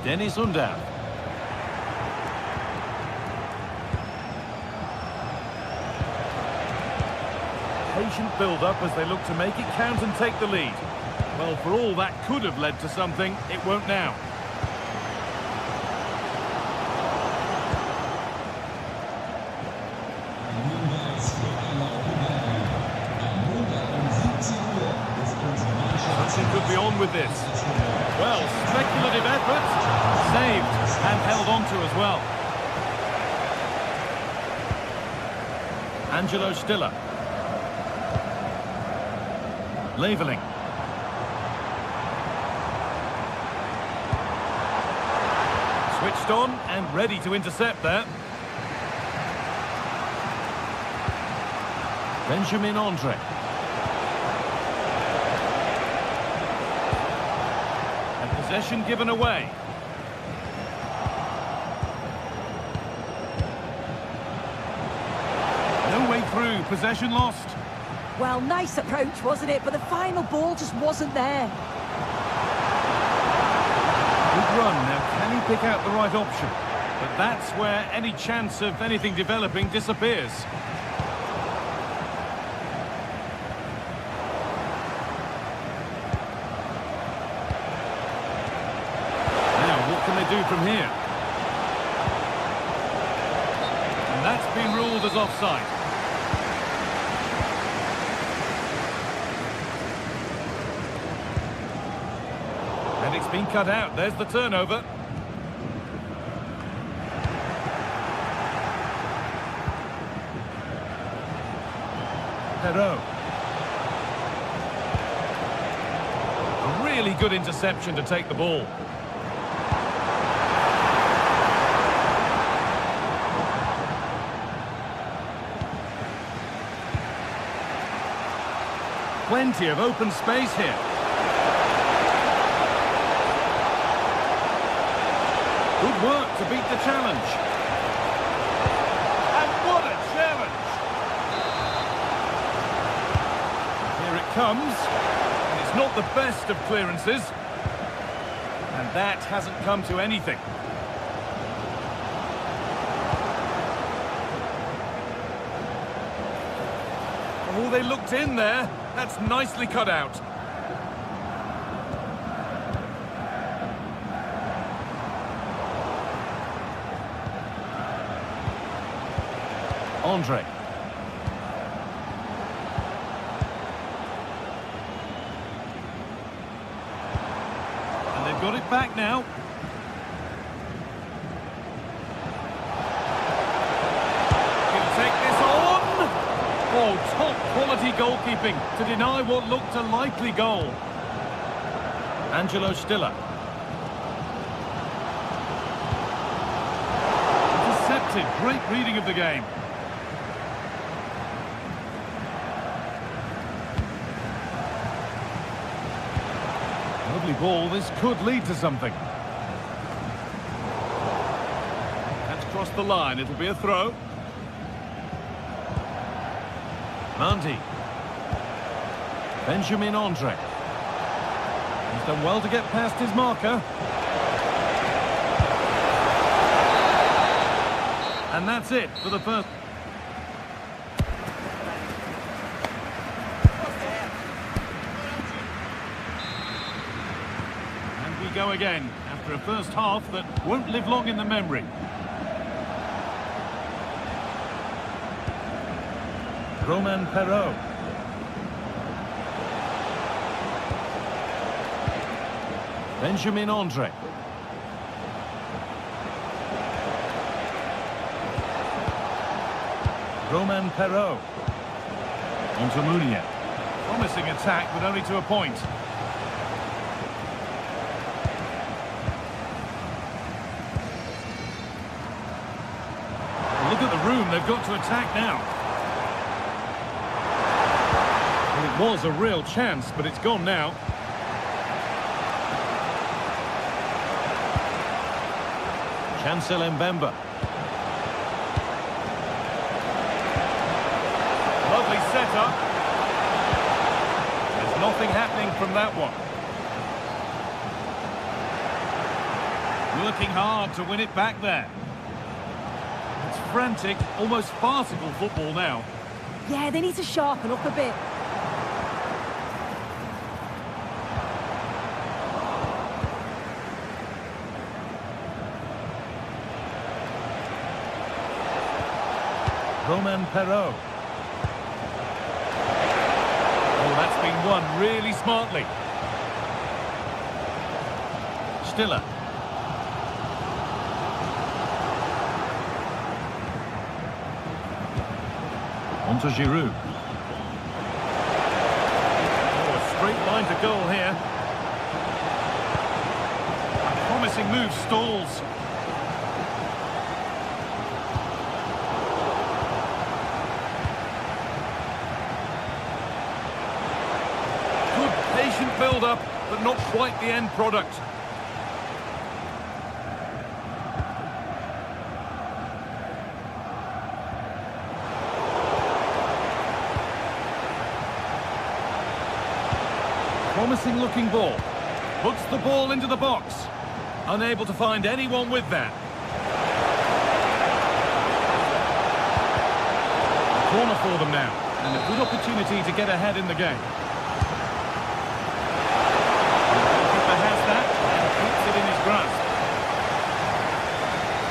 Denis Undav. Patient build-up as they look to make it count and take the lead. Well, for all that could have led to something, it won't now. Something could be on with this. Well, speculative effort, saved and held on to as well. Angelo Stiller. Leveling. Switched on and ready to intercept there. Benjamin Andre. And possession given away. No way through, possession lost. Well, nice approach, wasn't it? But the final ball just wasn't there. Good run. Now, can he pick out the right option? But that's where any chance of anything developing disappears. Now, what can they do from here? And that's been ruled as offside. And it's been cut out. There's the turnover. Perrault. A really good interception to take the ball. Plenty of open space here. Good work to beat the challenge. And what a challenge! Here it comes. And it's not the best of clearances. And that hasn't come to anything. Oh, they looked in there. That's nicely cut out. Andre. And they've got it back now. He'll take this on. Oh, top quality goalkeeping to deny what looked a likely goal. Angelo Stiller. Intercepted. Great reading of the game. Lovely ball. This could lead to something. That's crossed the line. It'll be a throw. Mandy. Benjamin Andre. He's done well to get past his marker. And that's it for the first. And we go again after a first half that won't live long in the memory. Romain Perraud. Benjamin Andre. Romain Perraud. Onto Munier. Promising attack, but only to a point. Look at the room they've got to attack now. Well, it was a real chance, but it's gone now. Chancel Mbemba. Lovely setup. There's nothing happening from that one. Working hard to win it back there. It's frantic, almost farcical football now. Yeah, they need to sharpen up a bit. Romain Perraud. Oh, that's been won really smartly. Stiller. Onto Giroud. Oh, a straight line to goal here. A promising move stalls. Patient build-up, but not quite the end product. Promising looking ball. Puts the ball into the box. Unable to find anyone with that. A corner for them now, and a good opportunity to get ahead in the game.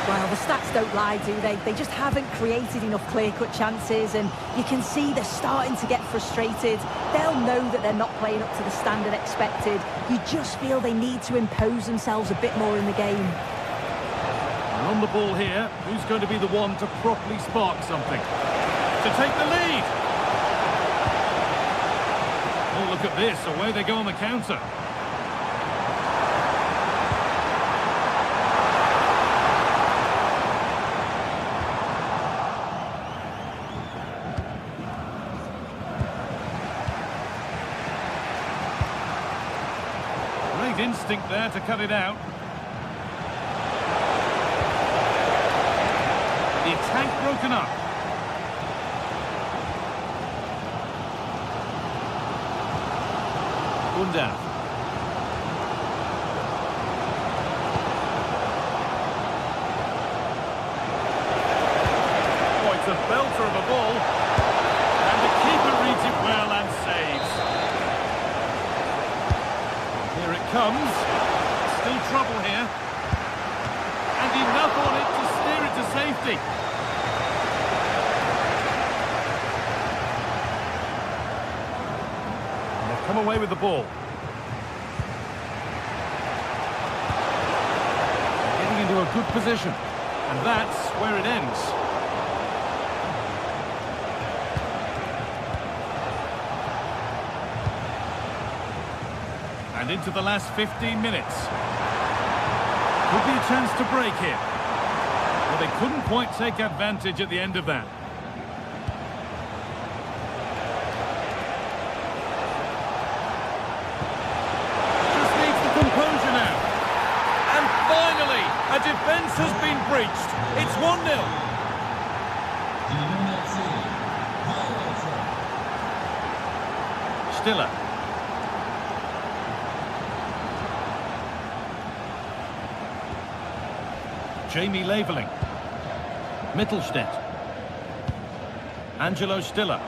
Well, the stats don't lie, do they? They just haven't created enough clear-cut chances, and you can see they're starting to get frustrated. They'll know that they're not playing up to the standard expected. You just feel they need to impose themselves a bit more in the game. And on the ball here, who's going to be the one to properly spark something? To take the lead! Oh, look at this, away they go on the counter. Instinct there to cut it out. attack broken up. Undaf. Oh, it's a belter of a ball. And the keeper reads it well and saves. Here it comes. Still trouble here. And enough on it to steer it to safety. And they've come away with the ball. Getting into a good position. And that's where it ends. And into the last 15 minutes. Could be a chance to break here. Well, they couldn't quite take advantage at the end of that. Just needs the composure now. And finally, a defence has been breached. It's 1-0. Stiller. Jamie Laveling. Mittelstedt. Angelo Stiller.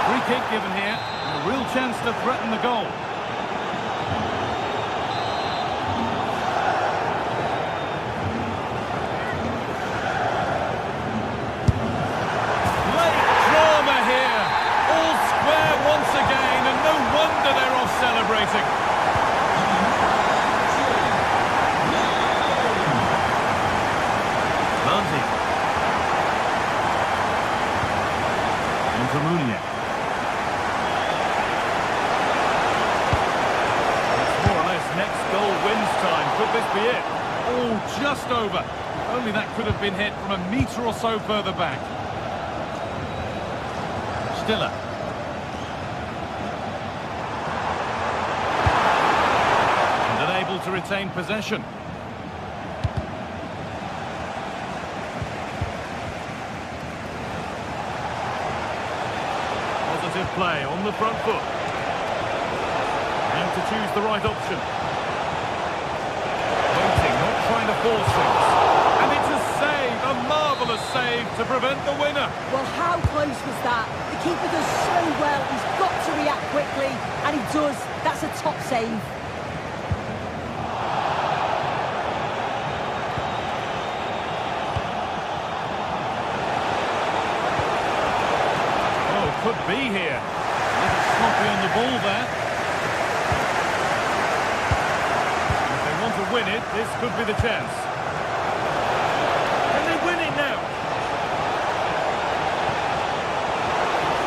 Free kick given here. And a real chance to threaten the goal. Late drama here. All square once again, and no wonder they're off celebrating. It's more or less next goal wins time. Could this be it? Oh, just over. Only that could have been hit from a metre or so further back. Stiller. And unable to retain possession. Play on the front foot. And to choose the right option. Waiting, not trying to force things. And it's a save, a marvellous save to prevent the winner. Well, how close was that? The keeper does so well. He's got to react quickly, and he does. That's a top save. Could be here. A little sloppy on the ball there. If they want to win it, this could be the chance. Can they win it now?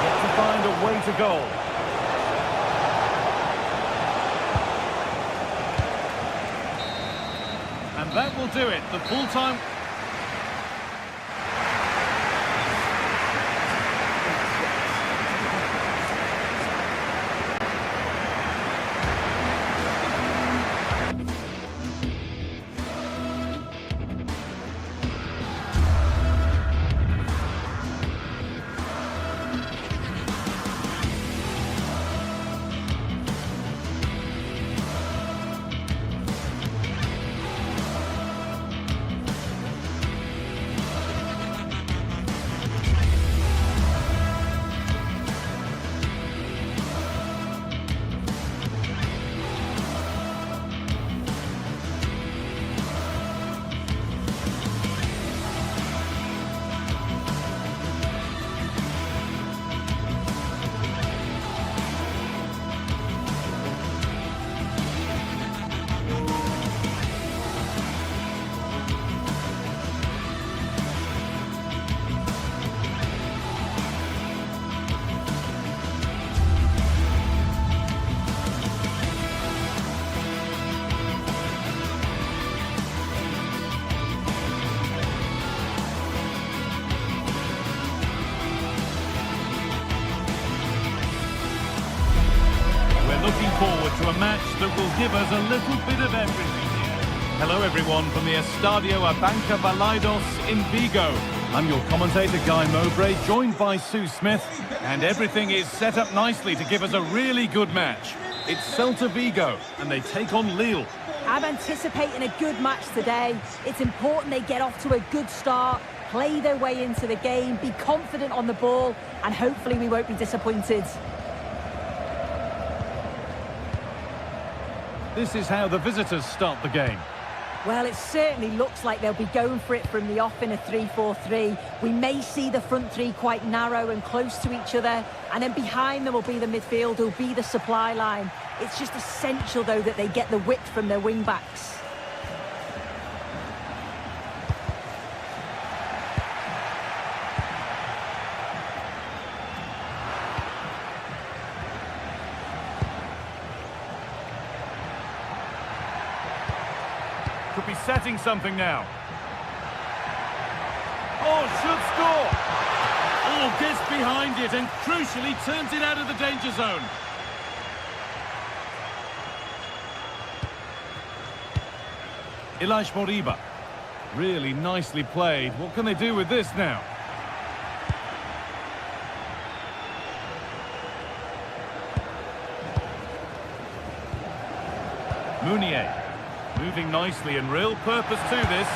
Got to find a way to goal. And that will do it. The full-time... Looking forward to a match that will give us a little bit of everything here. Hello everyone from the Estadio Abanca Balaidos in Vigo. I'm your commentator Guy Mowbray, joined by Sue Smith, and everything is set up nicely to give us a really good match. It's Celta Vigo and they take on Lille. I'm anticipating a good match today. It's important they get off to a good start, play their way into the game, be confident on the ball, and hopefully we won't be disappointed. This is how the visitors start the game. Well, it certainly looks like they'll be going for it from the off in a 3-4-3. We may see the front three quite narrow and close to each other, and then behind them will be the midfield, will be the supply line. It's just essential, though, that they get the width from their wing-backs. Could be setting something now. Oh, should score! Oh, gets behind it and crucially turns it out of the danger zone. Ilaix Moriba. Really nicely played. What can they do with this now? Mounier. Moving nicely and real purpose to this.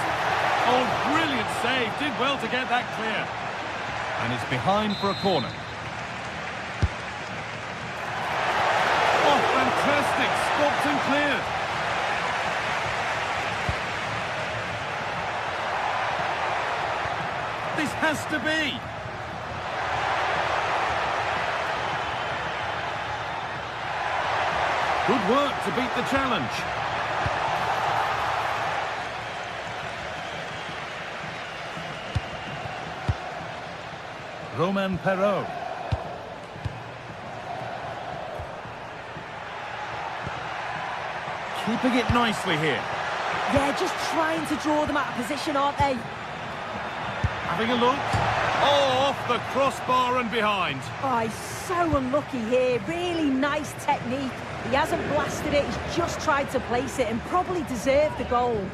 Oh, brilliant save. Did well to get that clear. And it's behind for a corner. Oh, fantastic. Stopped and cleared. This has to be. Good work to beat the challenge. Romain Perraud. Keeping it nicely here. Yeah, just trying to draw them out of position, aren't they? Having a look. Oh, off the crossbar and behind. Oh, he's so unlucky here. Really nice technique. He hasn't blasted it, he's just tried to place it and probably deserved the goal.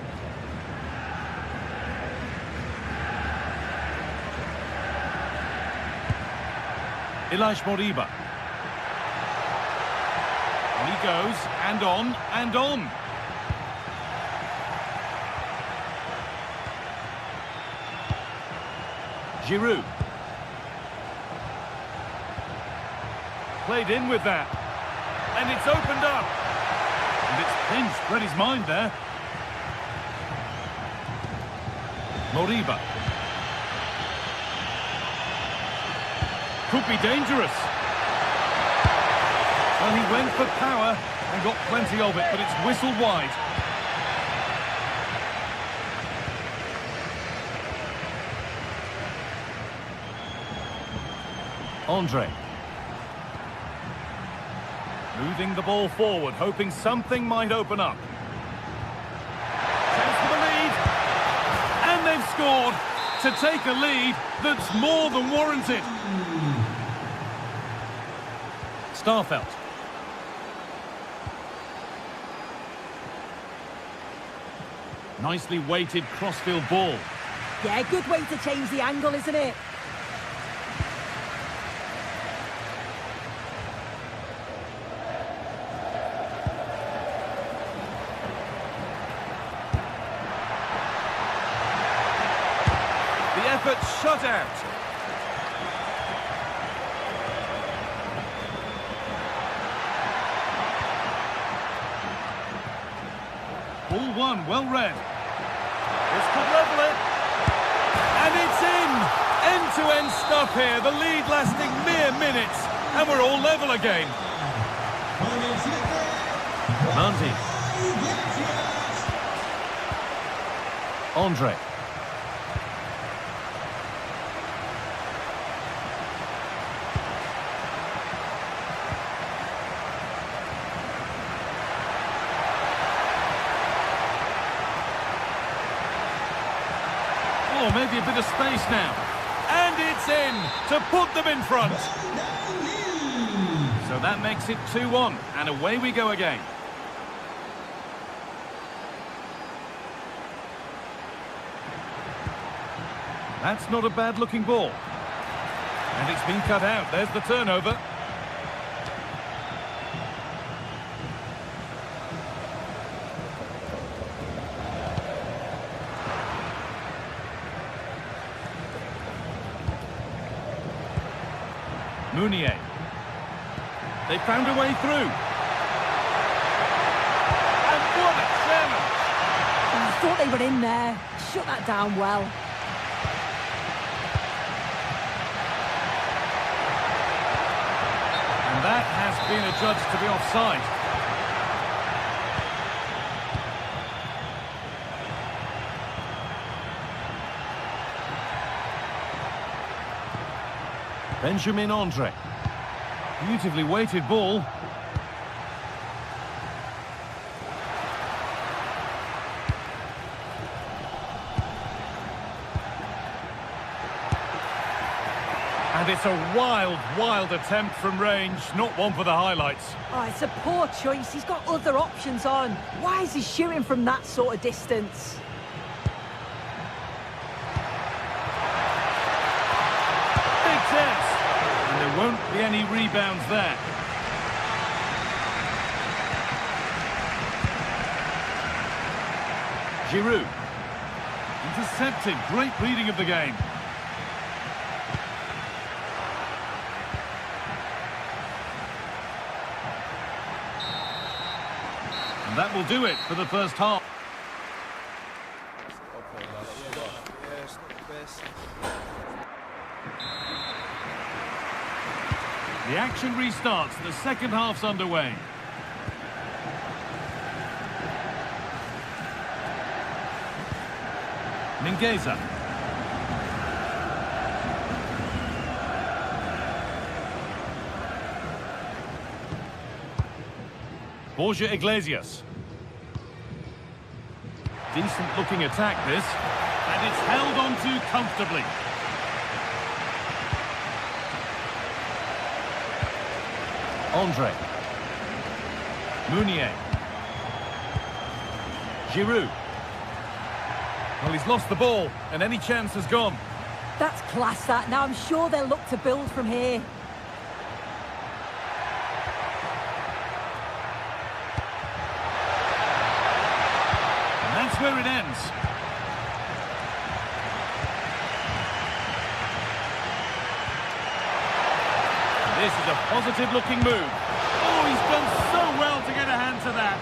Ilaix Moriba. On he goes, and on, and on. Giroud. Played in with that. And it's opened up. And it's pinched, read his mind there. Moriba. Could be dangerous. Well, he went for power and got plenty of it, but it's whistled wide. Andre. Moving the ball forward, hoping something might open up. Chance for the lead. And they've scored to take a lead that's more than warranted. Starfelt. Nicely weighted crossfield ball. Yeah, good way to change the angle, isn't it? The effort shut out. Ball one, well read. This could level it. And it's in! End-to-end stuff here. The lead lasting mere minutes. And we're all level again. Manzi. Andre. Oh, maybe a bit of space now. And it's in to put them in front. So that makes it 2-1, and away we go again. That's not a bad-looking ball. And it's been cut out. There's the turnover. Mounier. They found a way through. And what a challenge! I thought they were in there. Shut that down well. And that has been adjudged to be offside. Benjamin Andre. Beautifully weighted ball. And it's a wild, wild attempt from range. Not one for the highlights. Oh, it's a poor choice. He's got other options on. Why is he shooting from that sort of distance? Big chance. And there won't be any rebounds there. Giroud. Intercepted. Great reading of the game. And that will do it for the first half. The action restarts. The second half's underway. Mingueza. Borja Iglesias. Decent looking attack this. And it's held on to comfortably. Andre. Mounier. Giroud. Well, he's lost the ball, and any chance has gone. That's class, that. Now I'm sure they'll look to build from here. And that's where it ends. This is a positive-looking move. Oh, he's done so well to get a hand to that.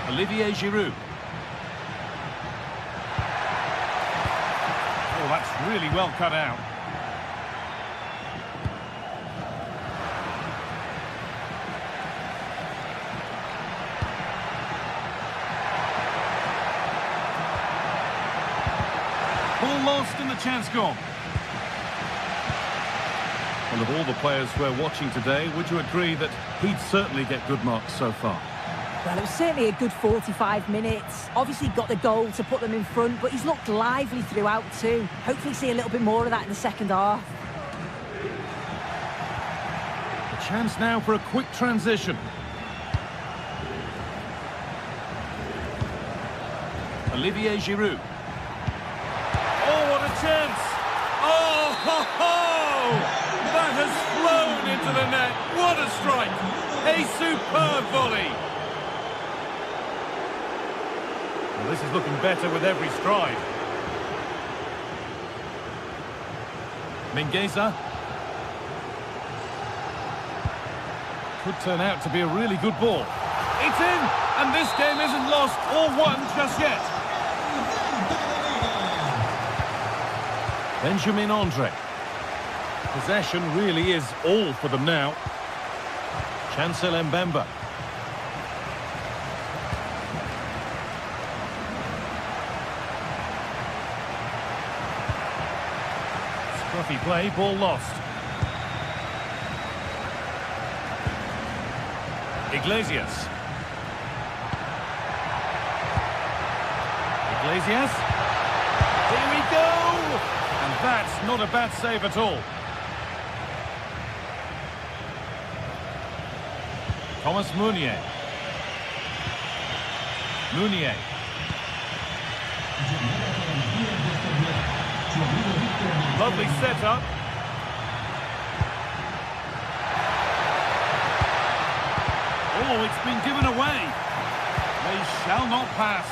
Olivier Giroud. Oh, that's really well cut out. Ball lost and the chance gone. And of all the players we're watching today, would you agree that he'd certainly get good marks so far? Well, it was certainly a good 45 minutes. Obviously got the goal to put them in front, but he's looked lively throughout too. Hopefully see a little bit more of that in the second half. A chance now for a quick transition. Olivier Giroud. Oh, what a chance! Oh, ho, ho! That has flown into the net. What a strike! A superb volley. Well, this is looking better with every stride. Mingueza. Could turn out to be a really good ball. It's in, and this game isn't lost or won just yet. Benjamin Andre. Possession really is all for them now. Chancel Mbemba. Scruffy play, ball lost. Iglesias. Iglesias. Here we go! And that's not a bad save at all. Thomas Mounier. Mounier. Lovely setup. Oh, it's been given away. They shall not pass.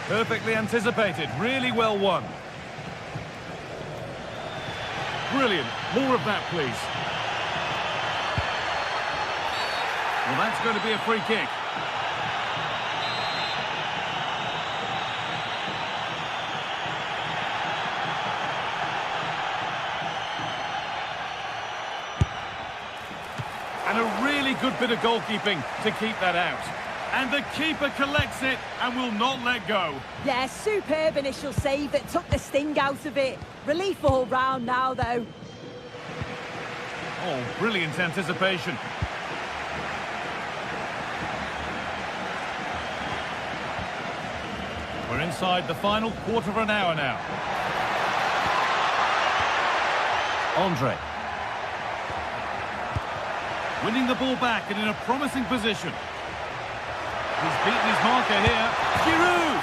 Perfectly anticipated, really well won. Brilliant, more of that please. Well, that's going to be a free kick. And a really good bit of goalkeeping to keep that out. And the keeper collects it and will not let go. Yeah, superb initial save that took the sting out of it. Relief all round now, though. Oh, brilliant anticipation. We're inside the final quarter of an hour now. Andre. Winning the ball back and in a promising position. He's beaten his marker here. Giroud!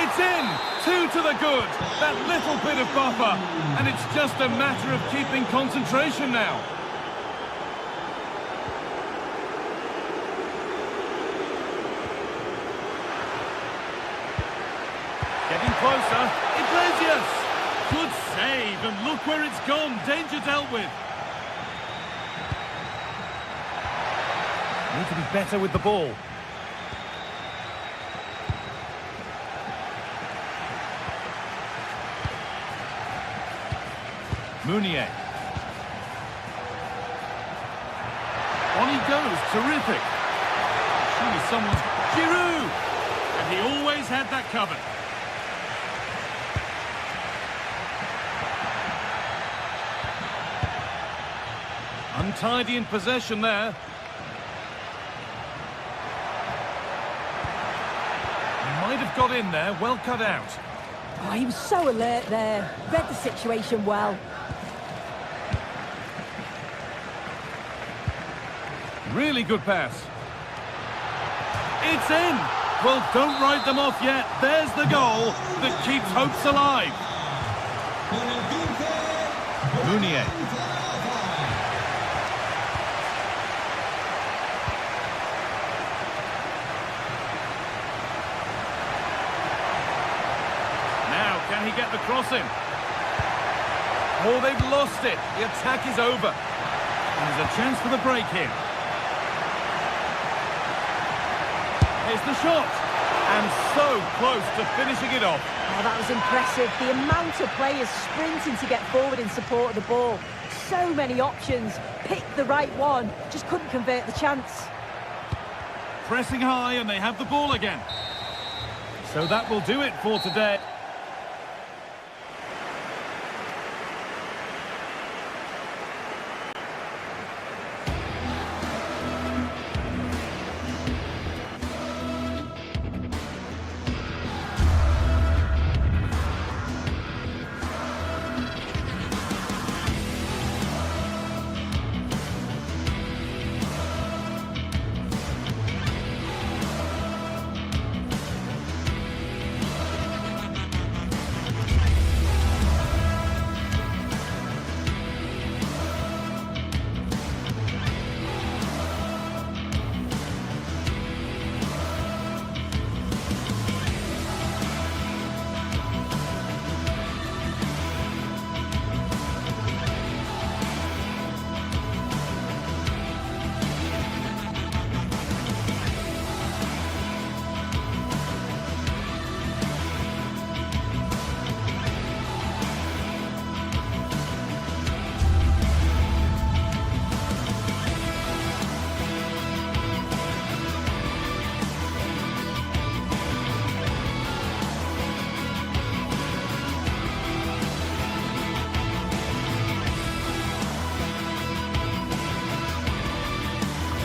It's in! 2 to the good. That little bit of buffer. And it's just a matter of keeping concentration now. Getting closer. Iglesias! Good save, and look where it's gone. Danger dealt with. Need to be better with the ball. Meunier. On he goes, terrific. Surely someone's... Giroud! And he always had that covered. Untidy in possession there. He might have got in there, well cut out. Oh, he was so alert there. Read the situation well. Really good pass. It's in! Well, don't write them off yet. There's the goal that keeps hopes alive. Meunier. Now, can he get the crossing? Oh, they've lost it. The attack is over. And there's a chance for the break here. Here's the shot, and so close to finishing it off. Oh, that was impressive. The amount of players sprinting to get forward in support of the ball. So many options. Picked the right one, just couldn't convert the chance. Pressing high, and they have the ball again. So that will do it for today.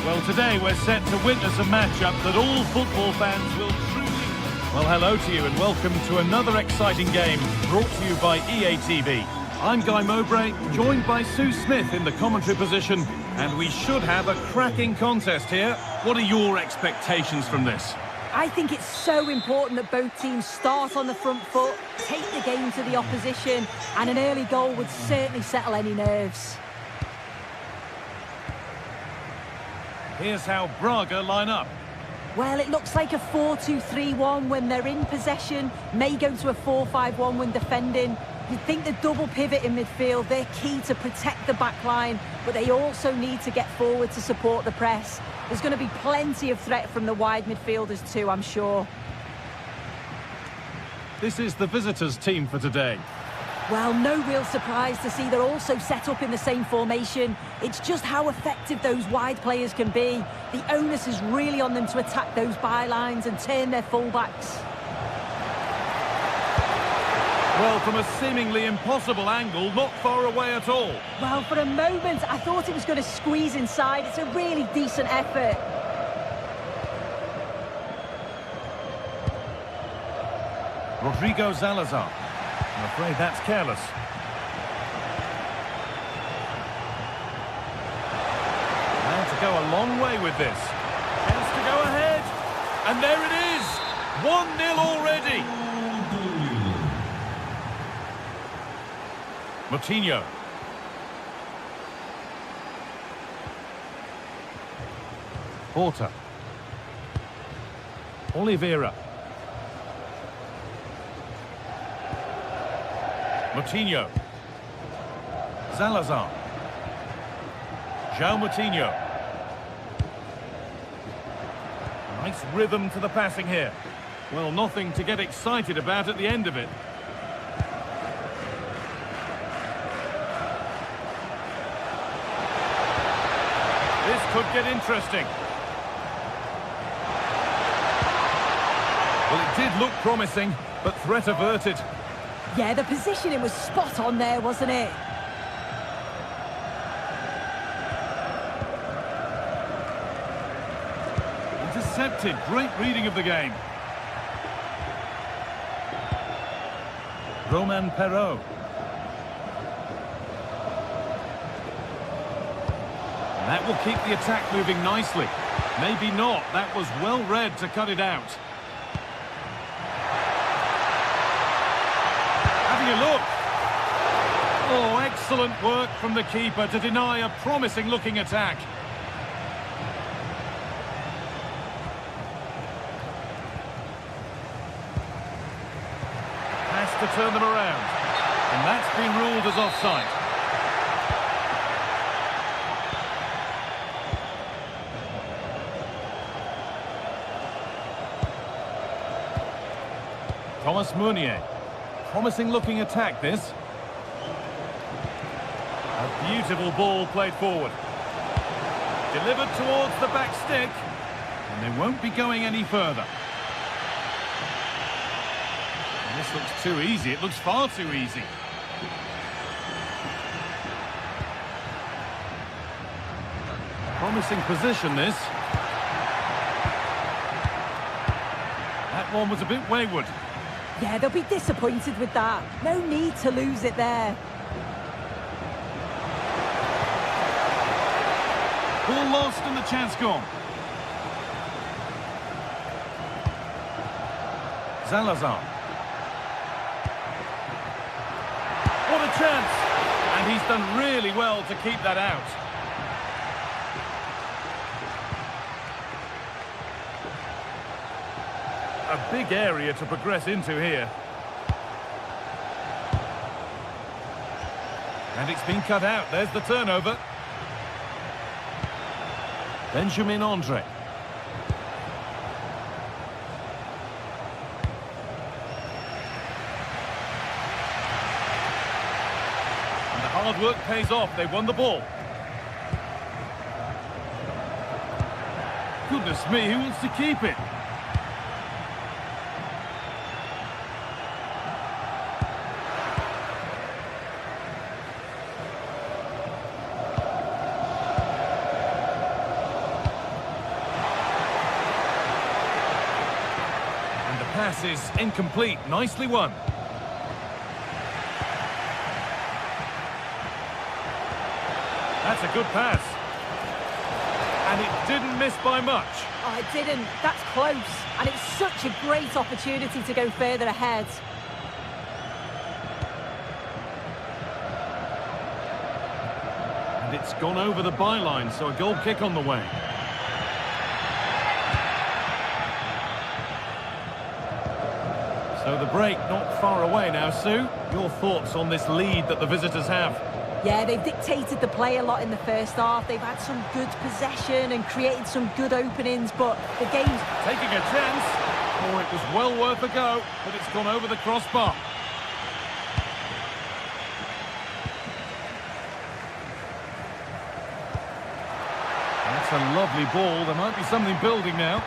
Well, today we're set to witness a matchup that all football fans will truly... Well, hello to you and welcome to another exciting game brought to you by EA TV. I'm Guy Mowbray, joined by Sue Smith in the commentary position, And we should have a cracking contest here. What are your expectations from this? I think it's so important that both teams start on the front foot, take the game to the opposition, and an early goal would certainly settle any nerves. Here's how Braga line up. Well, it looks like a 4-2-3-1 when they're in possession, may go to a 4-5-1 when defending. You'd think the double pivot in midfield, they're key to protect the back line, but they also need to get forward to support the press. There's going to be plenty of threat from the wide midfielders too, I'm sure. This is the visitors' team for today. Well, no real surprise to see they're also set up in the same formation. It's just how effective those wide players can be. The onus is really on them to attack those bylines and turn their fullbacks. Well, from a seemingly impossible angle, not far away at all. Well, for a moment, I thought it was going to squeeze inside. It's a really decent effort. Rodrigo Salazar. I'm afraid that's careless. And to go a long way with this. Chance to go ahead. And there it is. 1-0 already. Moutinho. Porta. Oliveira. Moutinho. Salazar. João Moutinho. Nice rhythm to the passing here. Well, nothing to get excited about at the end of it. This could get interesting. Well, it did look promising, but threat averted. Yeah, the positioning was spot on there, wasn't it? Intercepted. Great reading of the game. Roman Perraud. That will keep the attack moving nicely. Maybe not. That was well read to cut it out. Having a look. Oh, excellent work from the keeper to deny a promising-looking attack. Has to turn them around. And that's been ruled as offside. Thomas Meunier. Promising looking attack, this. A beautiful ball played forward. Delivered towards the back stick. And they won't be going any further. And this looks too easy. It looks far too easy. Promising position, this. That one was a bit wayward. Yeah, they'll be disappointed with that. No need to lose it there. Ball lost and the chance gone. Salazar. What a chance! And he's done really well to keep that out. A big area to progress into here. And it's been cut out. There's the turnover. Benjamin Andre. And the hard work pays off. They won the ball. Goodness me, who wants to keep it? Pass is incomplete. Nicely won. That's a good pass. And it didn't miss by much. Oh, it didn't. That's close. And it's such a great opportunity to go further ahead. And it's gone over the byline, so a goal kick on the way. So the break not far away now, Sue. Your thoughts on this lead that the visitors have? Yeah, they've dictated the play a lot in the first half. They've had some good possession and created some good openings, but the game's taking a chance. Oh, it was well worth a go, but it's gone over the crossbar. That's a lovely ball. There might be something building now.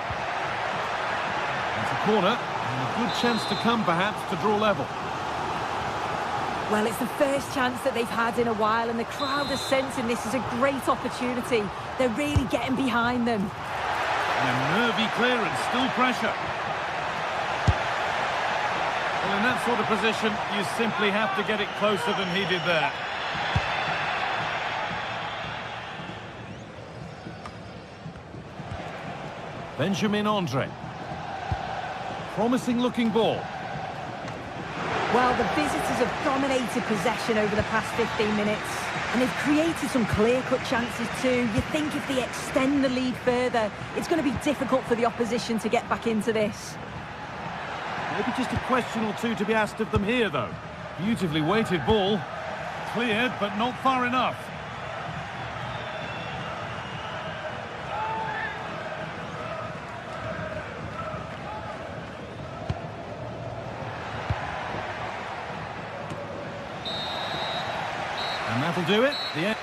It's a corner, and a good chance to come, perhaps, to draw level. Well, it's the first chance that they've had in a while, and the crowd are sensing this is a great opportunity. They're really getting behind them. And a nervy clearance, still pressure. Well, in that sort of position, you simply have to get it closer than he did there. Benjamin Andre. Promising looking ball. Well, the visitors have dominated possession over the past 15 minutes, and they've created some clear-cut chances too. You think if they extend the lead further, it's going to be difficult for the opposition to get back into this. Maybe just a question or two to be asked of them here, though. Beautifully weighted ball. Cleared, but not far enough. And that'll do it. The end.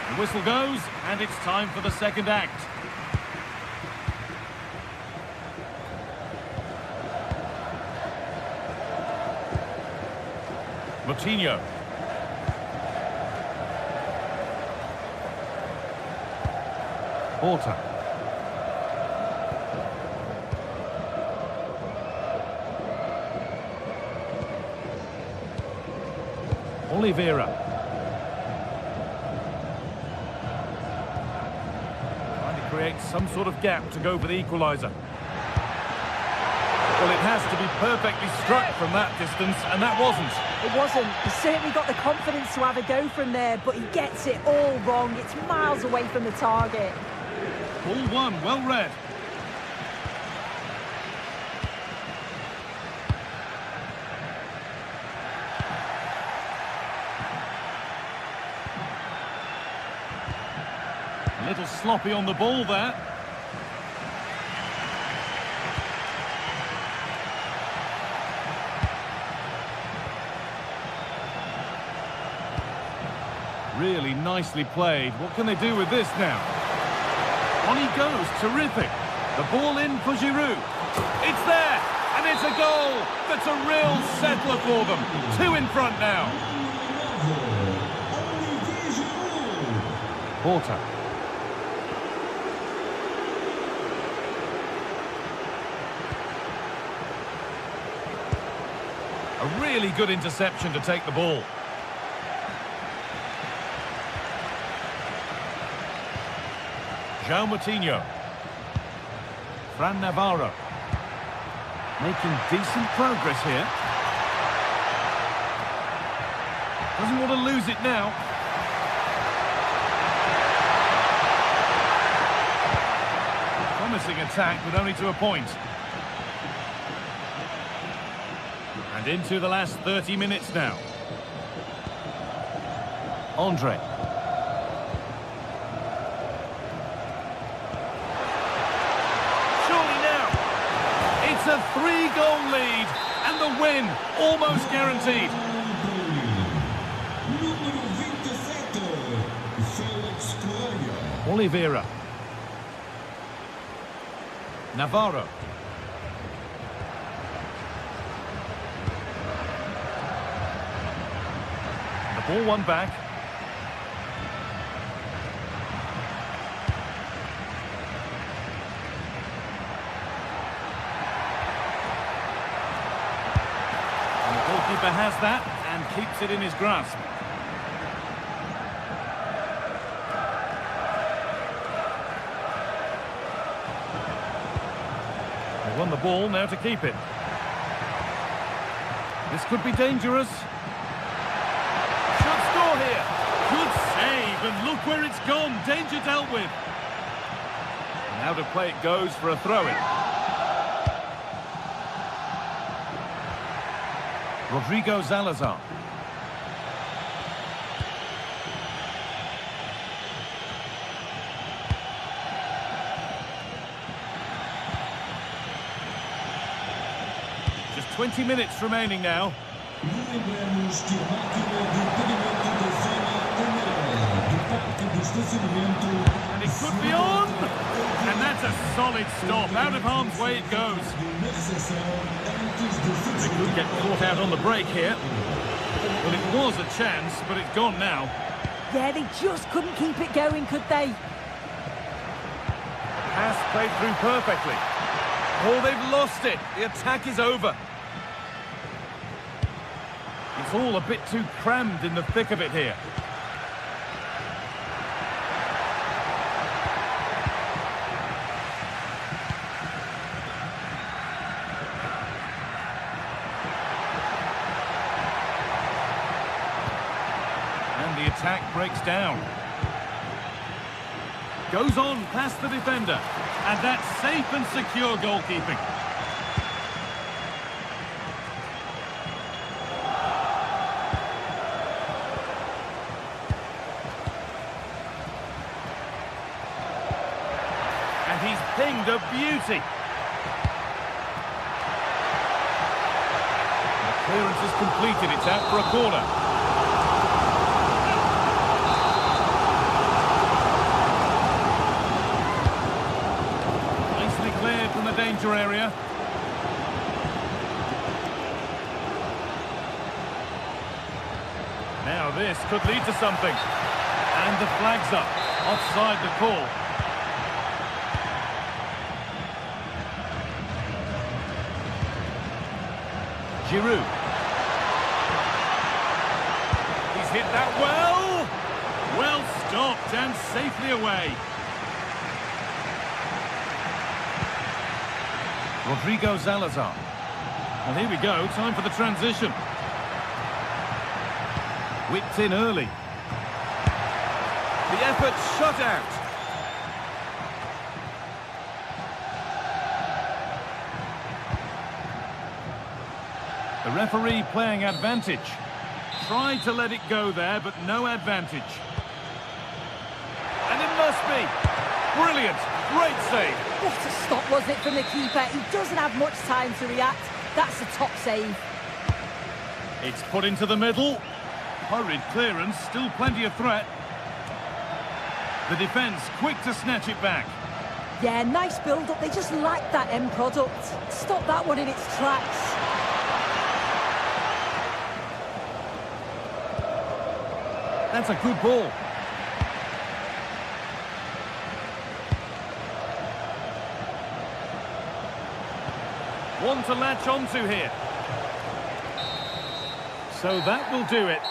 The whistle goes, and it's time for the second act. Moutinho. Porter. Oliveira. Trying to create some sort of gap to go for the equaliser. Well, it has to be perfectly struck from that distance, and that wasn't. It wasn't. He's certainly got the confidence to have a go from there, but he gets it all wrong. It's miles away from the target. Ball one, well read. A little sloppy on the ball there. Really nicely played. What can they do with this now? On he goes, terrific. The ball in for Giroud. It's there, and it's a goal. That's a real settler for them. 2 in front now. Porter. A really good interception to take the ball. João Moutinho. Fran Navarro. Making decent progress here. Doesn't want to lose it now. Promising attack, but only to a point. And into the last 30 minutes now. Andre. It's a 3-goal lead, and the win almost guaranteed. Oliveira. Navarro. The ball won back. Has that, keeps it in his grasp. They won the ball, now to keep it. This could be dangerous. Should score here. Good save, and look where it's gone. Danger dealt with. And out of play it goes for a throw-in. Rodrigo Salazar. Just 20 minutes remaining now. Lembramos que a máquina de pagamento da zona amarela do parque de estacionamento. And it could be on! And that's a solid stop. Out of harm's way it goes. They could get caught out on the break here. Well, it was a chance, but it's gone now. Yeah, they just couldn't keep it going, could they? Pass played through perfectly. Oh, they've lost it. The attack is over. It's all a bit too crammed in the thick of it here. And the attack breaks down. Goes on past the defender. And that's safe and secure goalkeeping. And he's pinged a beauty. The clearance is completed. It's out for a corner. Nicely cleared from the danger area. Now this could lead to something. And the flag's up. Offside the call. Giroud. He's hit that well. Well stopped and safely away. Rodrigo Salazar. And here we go, time for the transition. Whipped in early. The effort shut out. The referee playing advantage. Tried to let it go there, but no advantage. And it must be. Brilliant. Great save. What a stop, wasn't it, from the keeper? He doesn't have much time to react. That's a top save. It's put into the middle. Hurried clearance, still plenty of threat. The defence quick to snatch it back. Yeah, nice build-up. They just lack that end product. Stop that one in its tracks. That's a good ball. One to latch onto here. So that will do it.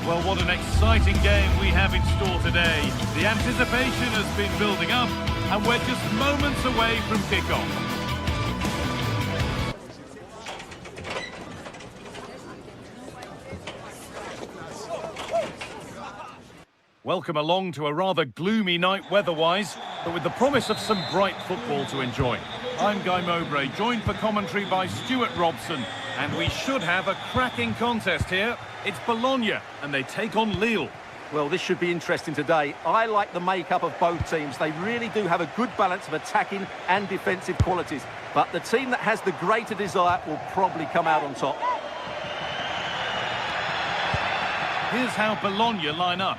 Well, what an exciting game we have in store today. The anticipation has been building up, and we're just moments away from kickoff. Welcome along to a rather gloomy night weather-wise, but with the promise of some bright football to enjoy. I'm Guy Mowbray, joined for commentary by Stuart Robson, and we should have a cracking contest here. It's Bologna, and they take on Lille. Well, this should be interesting today. I like the makeup of both teams. They really do have a good balance of attacking and defensive qualities. But the team that has the greater desire will probably come out on top. Here's how Bologna line up.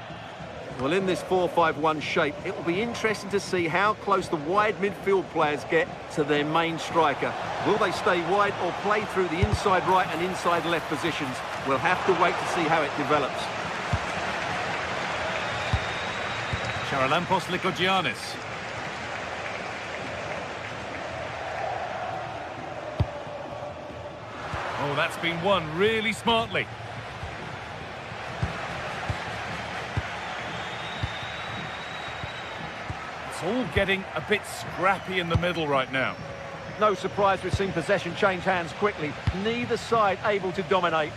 Well, in this 4-5-1 shape, it will be interesting to see how close the wide midfield players get to their main striker. Will they stay wide or play through the inside right and inside left positions? We'll have to wait to see how it develops. Charalampos Lykogiannis. Oh, that's been won really smartly. It's all getting a bit scrappy in the middle right now. No surprise we've seen possession change hands quickly. Neither side able to dominate.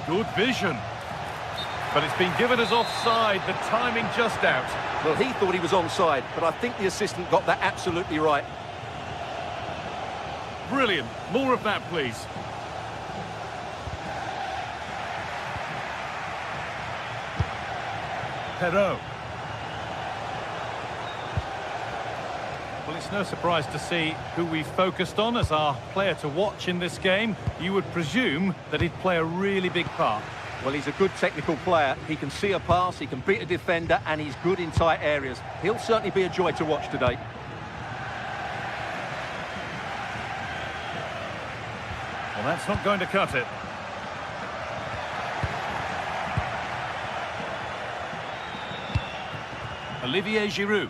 Good vision. But it's been given as offside, the timing just out. Well, he thought he was onside, but I think the assistant got that absolutely right. Brilliant. More of that, please. Perrault. Well, it's no surprise to see who we focused on as our player to watch in this game. You would presume that he'd play a really big part. Well, he's a good technical player. He can see a pass, he can beat a defender, and he's good in tight areas. He'll certainly be a joy to watch today. Well, that's not going to cut it. Olivier Giroud.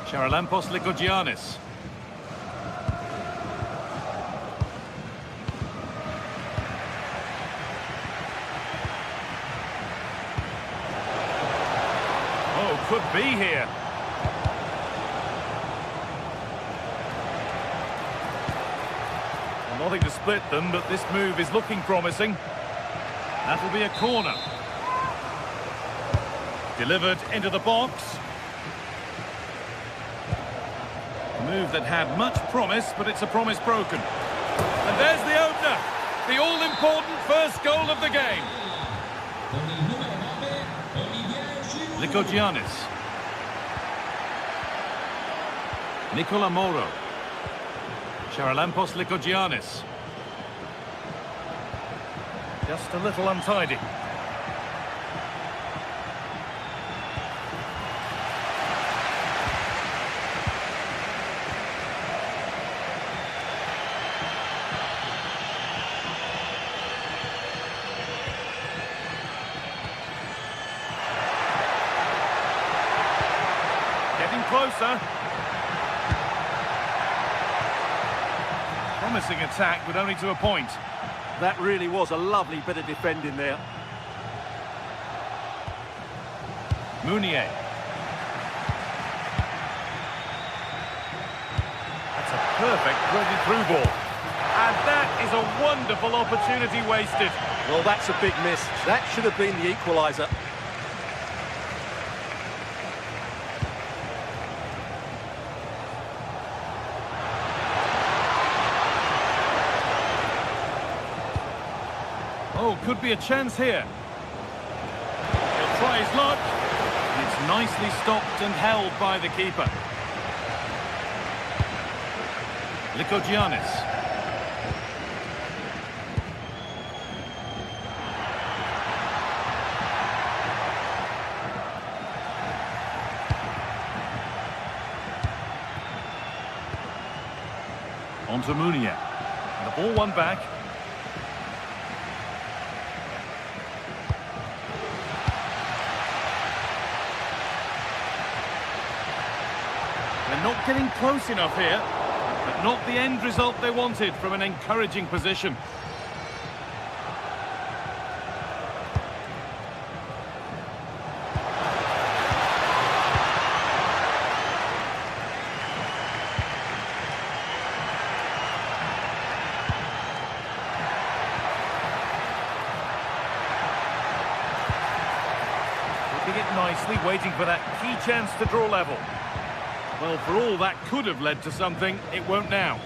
Charalampos Lykogiannis. Oh, could be here. Well, nothing to split them, but this move is looking promising. That'll be a corner. Delivered into the box. Move that had much promise, but it's a promise broken. And there's the opener, the all-important first goal of the game. Lykogiannis. Nicola Moro. Charalampos Lykogiannis. Just a little untidy. Closer. Promising attack, but only to a point. That really was a lovely bit of defending there. Mounier. That's a perfect threaded through ball. And that is a wonderful opportunity wasted. Well, that's a big miss. That should have been the equaliser. Oh, could be a chance here. He'll try his luck. It's nicely stopped and held by the keeper. Lykogiannis. On to Mounier. And the ball won back. They're not getting close enough here, but not the end result they wanted from an encouraging position. waiting for that key chance to draw level. Well, for all that could have led to something, it won't now.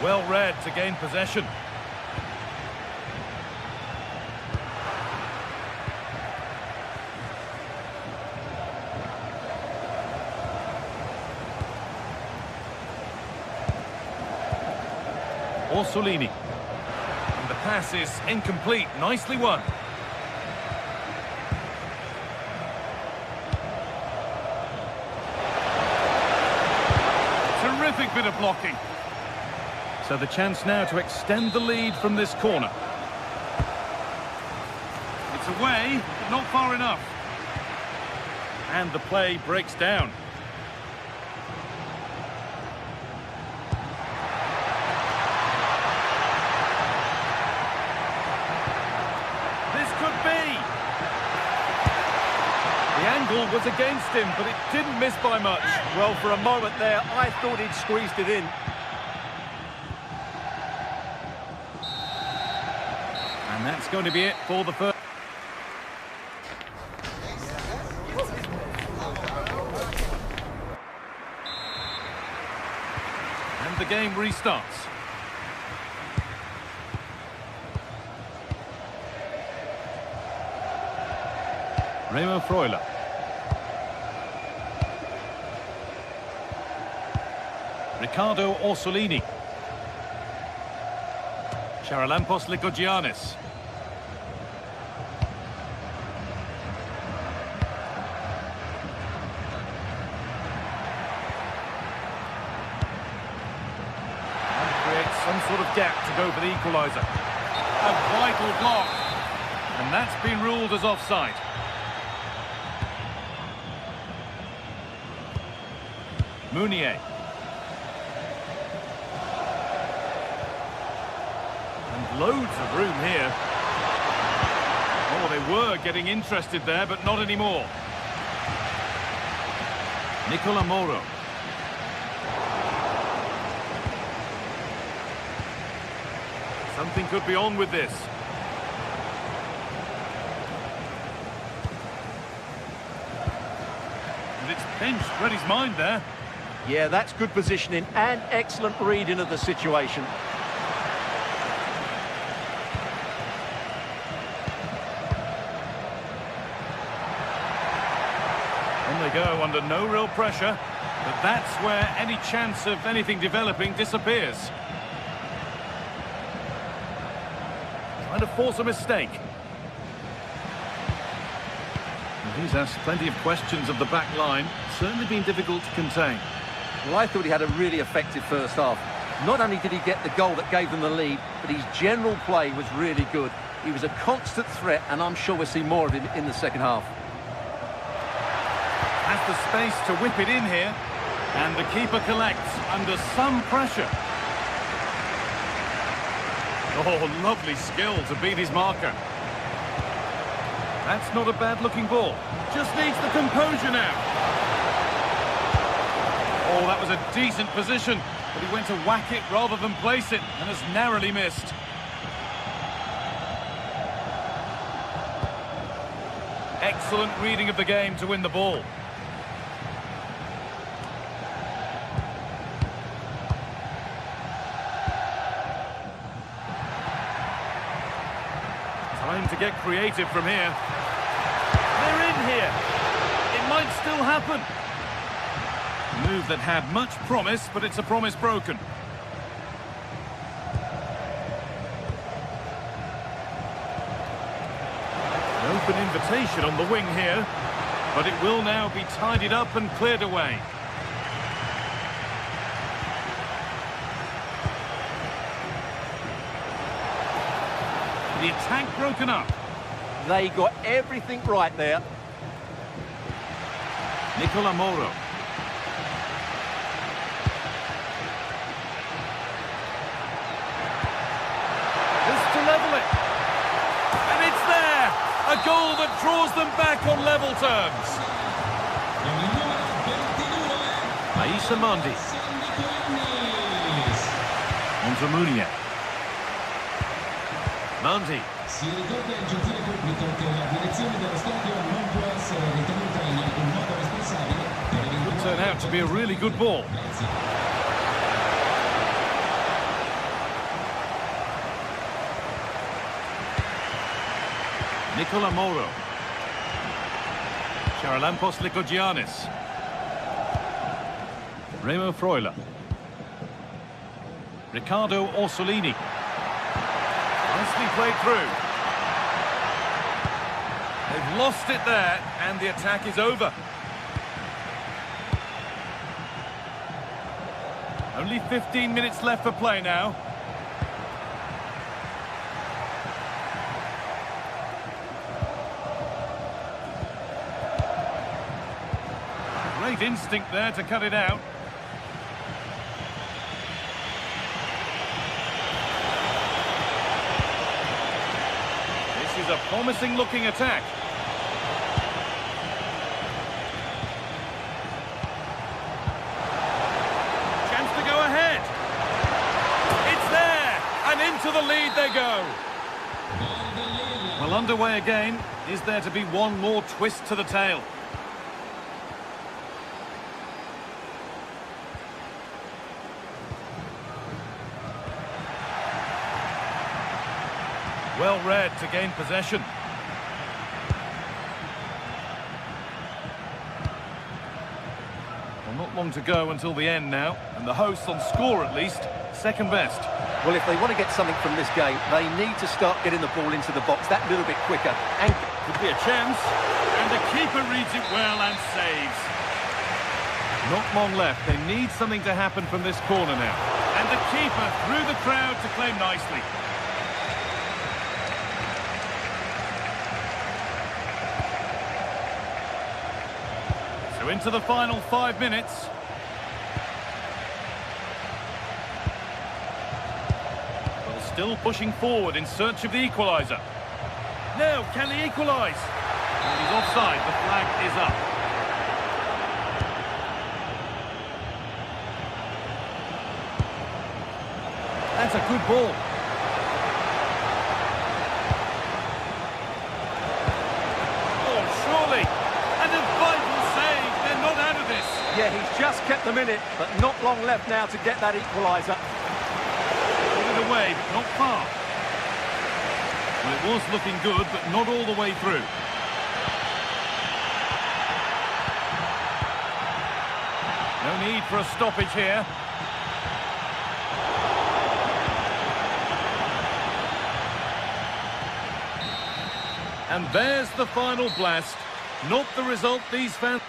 Well read to gain possession. Orsolini. And the pass is incomplete. Nicely won. Terrific bit of blocking. So the chance now to extend the lead from this corner. It's away, but not far enough. And the play breaks down. This could be. The angle was against him, but it didn't miss by much. Well, for a moment there, I thought he'd squeezed it in. And that's going to be it for the first. And the game restarts. Remo Freuler. Ricardo Orsolini. Charalampos Lykogiannis. Some sort of gap to go for the equaliser. A vital block. And that's been ruled as offside. Mounier. And loads of room here. Oh, they were getting interested there, but not anymore. Nicola Moro. Something could be on with this. And it's pinched, read his mind there. Yeah, that's good positioning and excellent reading of the situation. On they go under no real pressure, but that's where any chance of anything developing disappears. Trying to force a mistake. And he's asked plenty of questions of the back line. Certainly been difficult to contain. Well, I thought he had a really effective first half. Not only did he get the goal that gave them the lead, but his general play was really good. He was a constant threat, and I'm sure we'll see more of him in the second half. Has the space to whip it in here, and the keeper collects under some pressure. Oh, lovely skill to beat his marker. That's not a bad-looking ball. Just needs the composure now. Oh, that was a decent position, but he went to whack it rather than place it, and has narrowly missed. Excellent reading of the game to win the ball. Time to get creative from here. They're in here. It might still happen. A move that had much promise, but it's a promise broken. An open invitation on the wing here, but it will now be tidied up and cleared away. The attack broken up. They got everything right there. Nicola Moro. This to level it. And it's there. A goal that draws them back on level terms. Aissa Mandi. Sandro Munier. Mandy. Si ricorda il gentile pubblico che la direzione dello stadio non può essere ritenuta in alcun modo responsabile per Could turn out to be a really good ball. Nicola Moro. Charalampos Lykogiannis. Remo Freuler. Riccardo Orsolini. Nicely played through. They've lost it there, and the attack is over. Only 15 minutes left for play now. Great instinct there to cut it out. This is a promising looking attack. Chance to go ahead. It's there, and into the lead they go. Well, underway again. Is there to be one more twist to the tail? Well read to gain possession. Well, not long to go until the end now, and the hosts on score at least, second best. Well, if they want to get something from this game, they need to start getting the ball into the box that little bit quicker. And Could be a chance, and the keeper reads it well and saves. Not long left. They need something to happen from this corner now. And the keeper through the crowd to claim nicely. So into the final 5 minutes. Well, still pushing forward in search of the equaliser. Now, can he equalise? He's offside. The flag is up. That's a good ball. Oh, surely. And a vital save. They're not out of this. yeah, he's just kept them in it, but not long left now to get that equaliser. Put it away, but not far. Well, it was looking good, but not all the way through. No need for a stoppage here. And there's the final blast. Not the result these fans...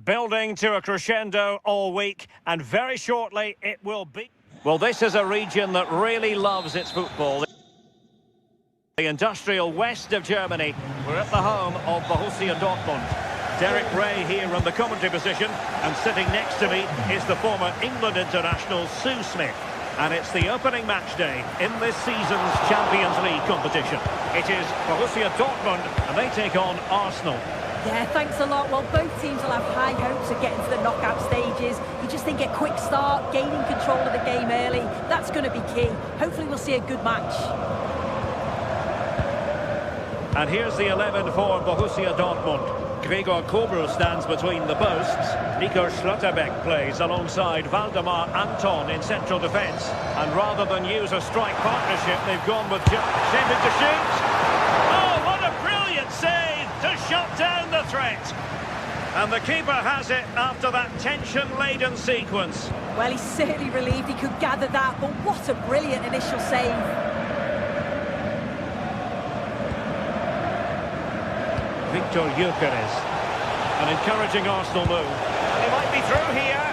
Building to a crescendo all week, and very shortly it will be. Well, this is a region that really loves its football. The industrial west of Germany. We're at the home of Borussia Dortmund. Derek Ray here in the commentary position, and sitting next to me is the former England international Sue Smith. And it's the opening match day in this season's Champions League competition. It is Borussia Dortmund, and they take on Arsenal. Yeah, thanks a lot. Well, both teams will have high hopes of getting to the knockout stages. You just think a quick start, gaining control of the game early, that's going to be key. Hopefully we'll see a good match. And here's the 11 for Borussia Dortmund. Gregor Kobel stands between the posts. Nico Schlotterbeck plays alongside Valdemar Anton in central defence. And rather than use a strike partnership, they've gone with Shepard to shoot. Oh, what a brilliant save to shut down the threat. And the keeper has it after that tension-laden sequence. Well, he's certainly relieved he could gather that, but what a brilliant initial save. Victor Gyökeres. An encouraging Arsenal move. He might be through here.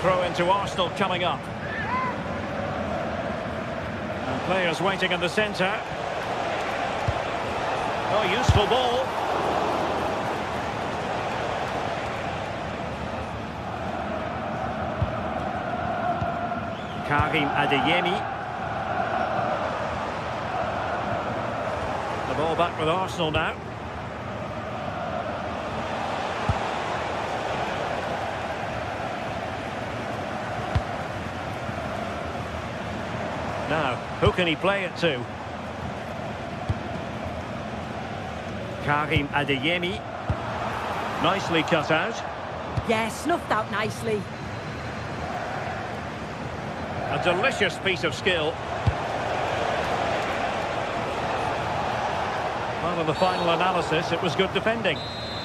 Throw into Arsenal coming up. And players waiting in the centre. Oh, useful ball. Karim Adeyemi. Ball back with Arsenal now. Now, who can he play it to? Karim Adeyemi. Nicely cut out. Yeah, snuffed out nicely. A delicious piece of skill. Well, in the final analysis, it was good defending.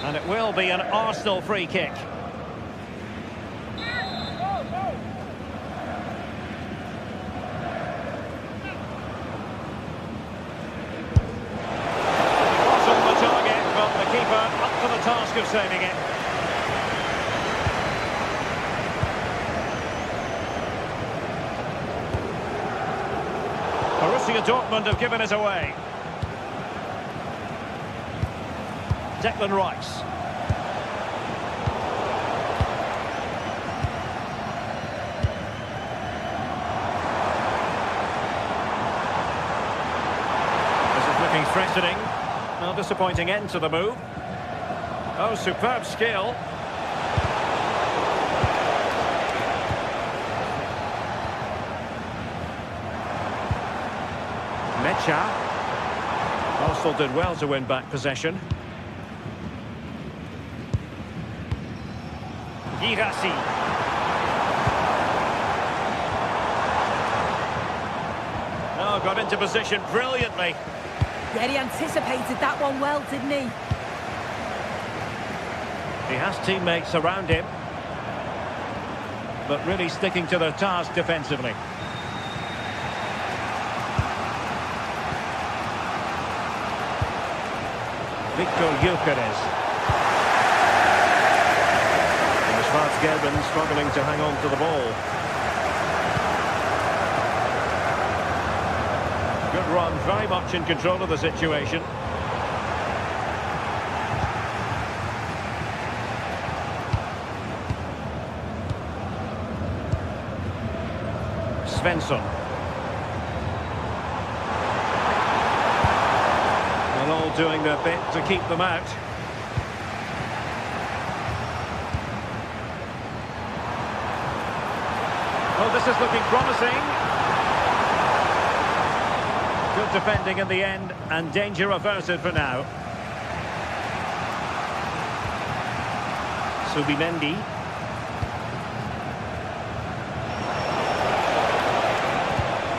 And it will be an Arsenal free kick. Wasn't the target, but the keeper up for the task of saving it. Borussia Dortmund have given it away. Declan Rice. This is looking threatening. No disappointing end to the move. Oh, superb skill. Mecha. Arsenal did well to win back possession. Girassi. Oh, got into position brilliantly. Yeah, he anticipated that one well, didn't he? He has teammates around him, but really sticking to their task defensively. Victor Gyökeres. Schwarz-Gelben struggling to hang on to the ball. Good run, very much in control of the situation. Svensson. They're all doing their bit to keep them out. Oh, this is looking promising. Good defending in the end, and danger averted for now. Subimendi.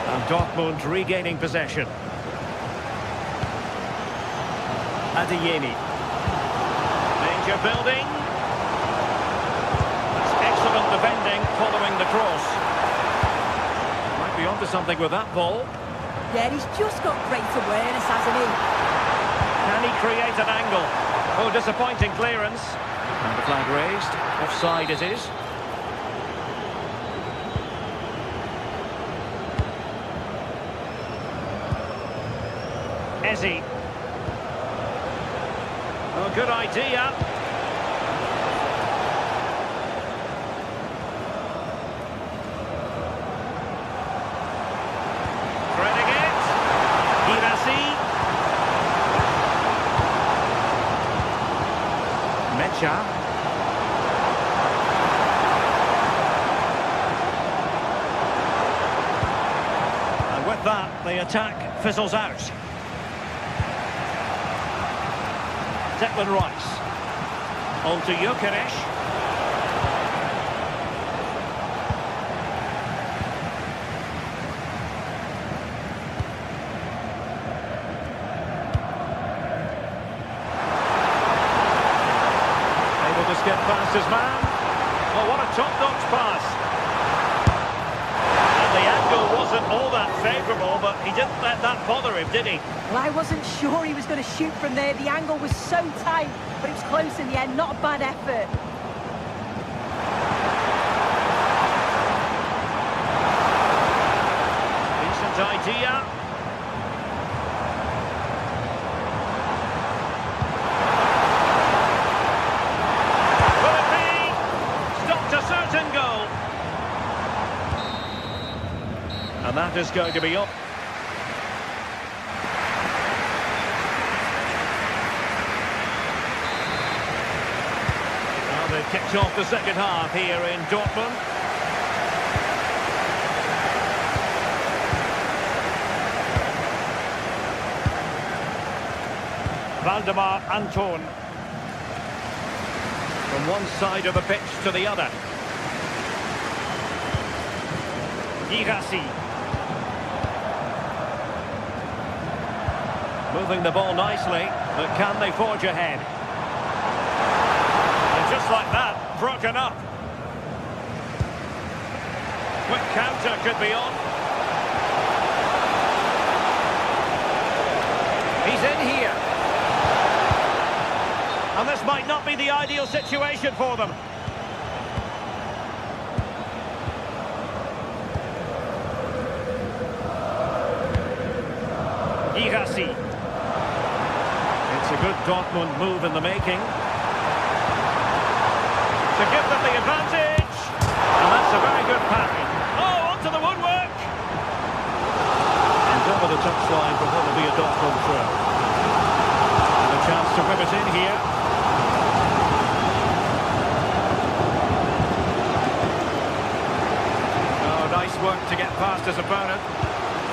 And Dortmund regaining possession. Adeyemi. Danger building. That's excellent defending following the cross. Might be onto something with that ball. Yeah, he's just got great awareness, hasn't he? Can he create an angle? Oh, disappointing clearance. And the flag raised. Offside it is. Ezi. Oh, good idea. Threading it. Girassi. Mecha. And with that, the attack fizzles out. Declan Rice. On to Gyökeres. Able to skip past his man. Oh, what a top-notch pass. And the angle wasn't all that favourable, but he didn't let that bother him, did he? Well, I wasn't sure he was going to shoot from there. The angle was so tight, but it was close in the end. Not a bad effort. Decent idea. Will it be? Stopped a certain goal. And that is going to be up. They've kicked off the second half here in Dortmund. Valdemar Anton. From one side of the pitch to the other. Girassi. Moving the ball nicely, but can they forge ahead? Just like that, broken up. Quick counter could be on. He's in here. And this might not be the ideal situation for them. Girassi. It's a good Dortmund move in the making. To give them the advantage. And that's a very good parry. Oh, onto the woodwork. And over the touchline for what will be a Dortmund throw. And a chance to whip it in here. Oh, nice work to get past his opponent.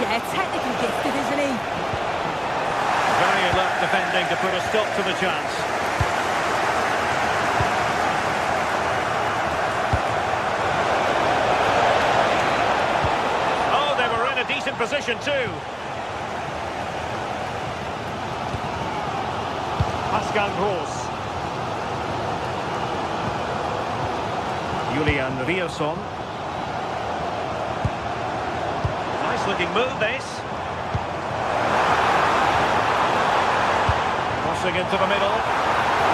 Yeah, technically gifted, isn't he? Very alert defending to put a stop to the chance. Decent position too. Pascal Gross. Julian Rierson. Nice looking move this. Crossing into the middle.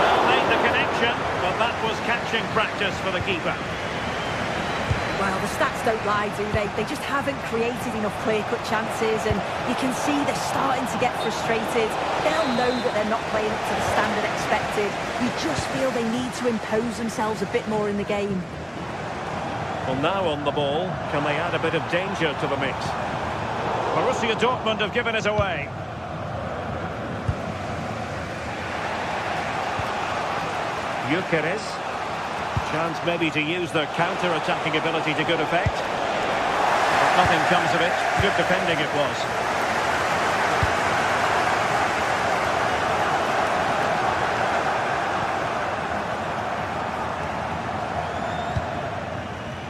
Well, made the connection, but that was catching practice for the keeper. Well, the stats don't lie, do they? They just haven't created enough clear-cut chances, and you can see they're starting to get frustrated. They'll know that they're not playing up to the standard expected. You just feel they need to impose themselves a bit more in the game. Well, now on the ball, can they add a bit of danger to the mix? Borussia Dortmund have given it away. Gyökeres. Chance maybe to use their counter-attacking ability to good effect. But nothing comes of it. Good defending it was.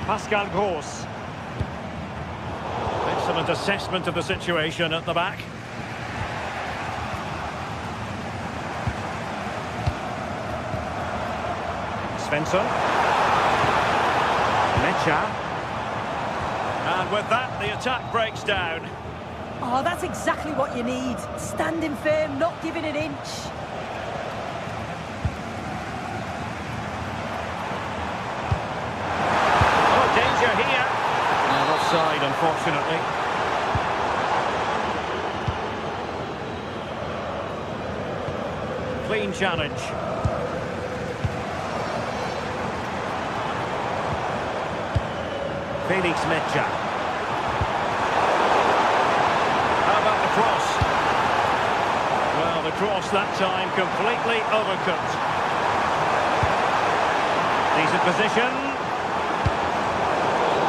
Pascal Gross. Excellent assessment of the situation at the back. Svensson. Mecha. And with that, the attack breaks down. Oh, that's exactly what you need. Standing firm, not giving an inch. Oh, danger here. And offside, unfortunately. clean challenge. Felix Mecha. How about the cross? Well, the cross that time completely overcooked. Decent position.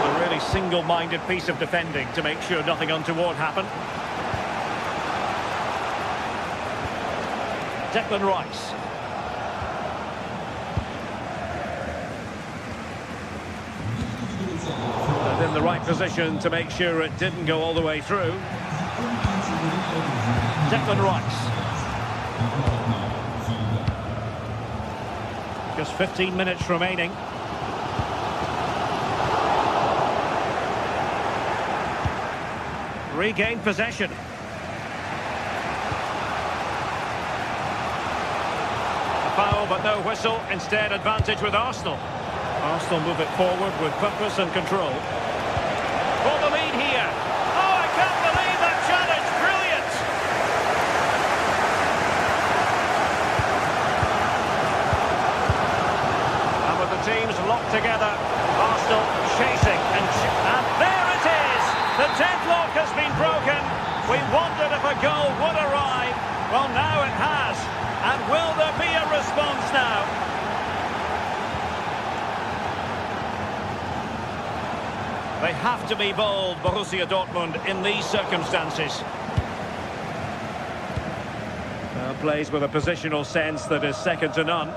A really single-minded piece of defending to make sure nothing untoward happened. Declan Rice. And in the right position to make sure it didn't go all the way through. Declan Rice. Just 15 minutes remaining. Regained possession. A foul, but no whistle. Instead, advantage with Arsenal. Arsenal move it forward with purpose and control. For the lead here. Oh, I can't believe that challenge. Brilliant. And with the teams locked together, Arsenal chasing. And there it is. The deadlock has been broken. We wondered if a goal would arrive. Well, now it has. And will there be a response now? They have to be bold, Borussia Dortmund, in these circumstances. Plays with a positional sense that is second to none.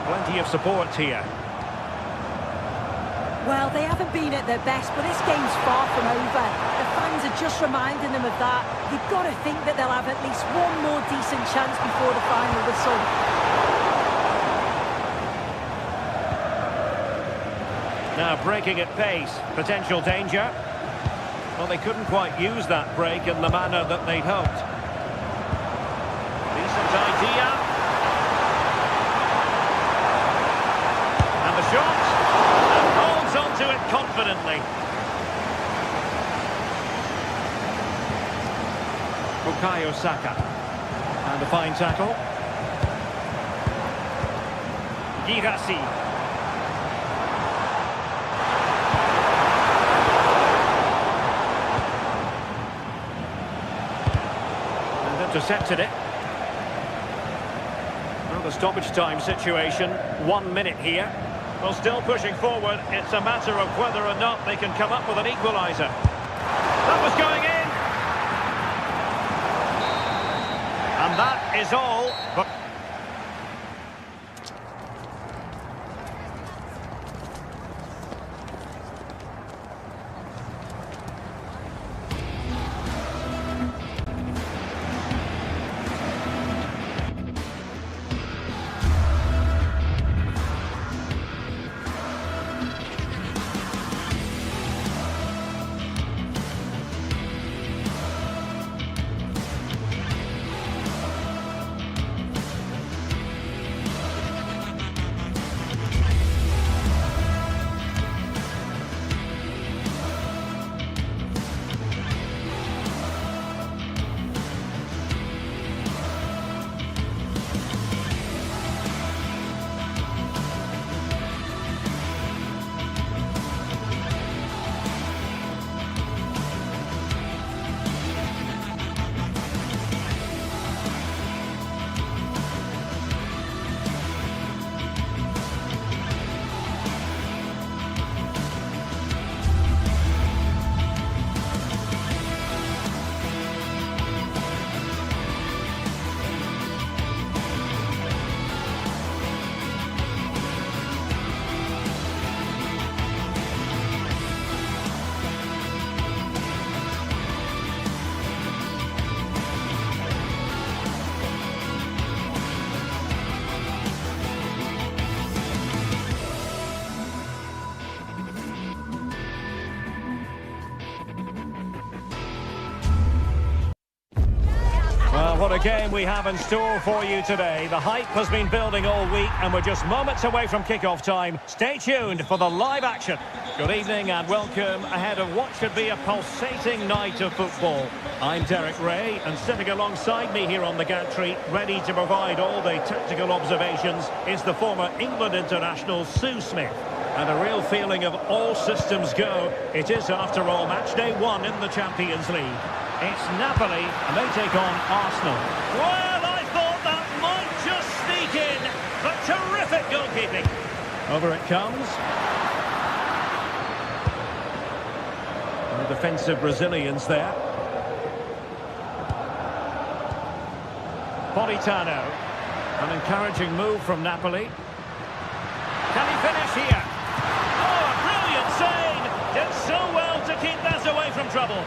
Plenty of support here. Well, they haven't been at their best, but this game's far from over. The fans are just reminding them of that. You've got to think that they'll have at least one more decent chance before the final whistle. Now breaking at pace, potential danger. Well, they couldn't quite use that break in the manner that they'd hoped. Decent idea. And the shot. And holds onto it confidently. Bukayo Saka. And a fine tackle. Girassi. Intercepted it. Well, the stoppage time situation, 1 minute here. Well, still pushing forward. It's a matter of whether or not they can come up with an equaliser. That was going in. And that is all. But Well, what a game we have in store for you today. The hype has been building all week and we're just moments away from kick-off time. Stay tuned for the live action. Good evening and welcome ahead of what should be a pulsating night of football. I'm Derek Ray, and sitting alongside me here on the gantry, ready to provide all the tactical observations, is the former England international Sue Smith. And a real feeling of all systems go. It is, after all, match day 1 in the Champions League. It's Napoli, and they take on Arsenal. Well, I thought that might just sneak in, but terrific goalkeeping. Over it comes. And defensive Brazilians there. Politano. An encouraging move from Napoli. Can he finish here? Oh, a brilliant save! Did so well to keep that away from trouble.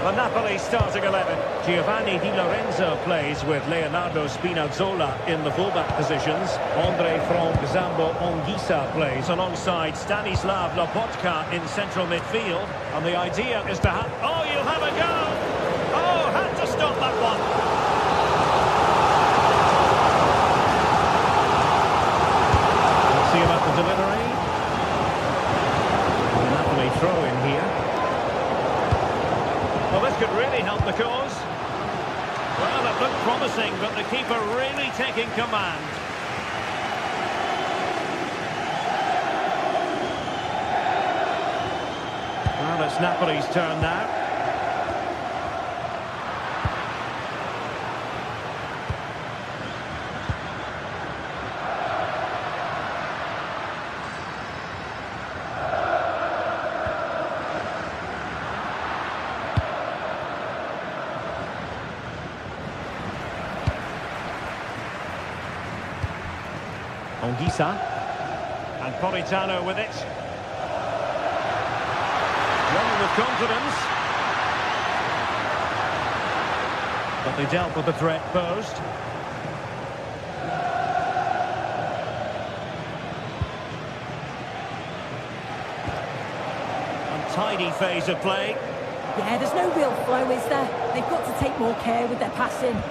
The Napoli starting 11. Giovanni Di Lorenzo plays with Leonardo Spinazzola in the fullback positions. Andre Frank Zambo Anguissa plays alongside Stanislav Lobotka in central midfield. And the idea is to have... Oh, you'll have a go! Oh, had to stop that one. Let's see about the delivery. The Napoli throw in here. Well, this could really help the cause. Well, it looked promising, but the keeper really taking command. Well, it's Napoli's turn now. Anguissa, and Politano with it. Running with confidence. But they dealt with the threat posed. Untidy phase of play. Yeah, there's no real flow, is there? They've got to take more care with their passing.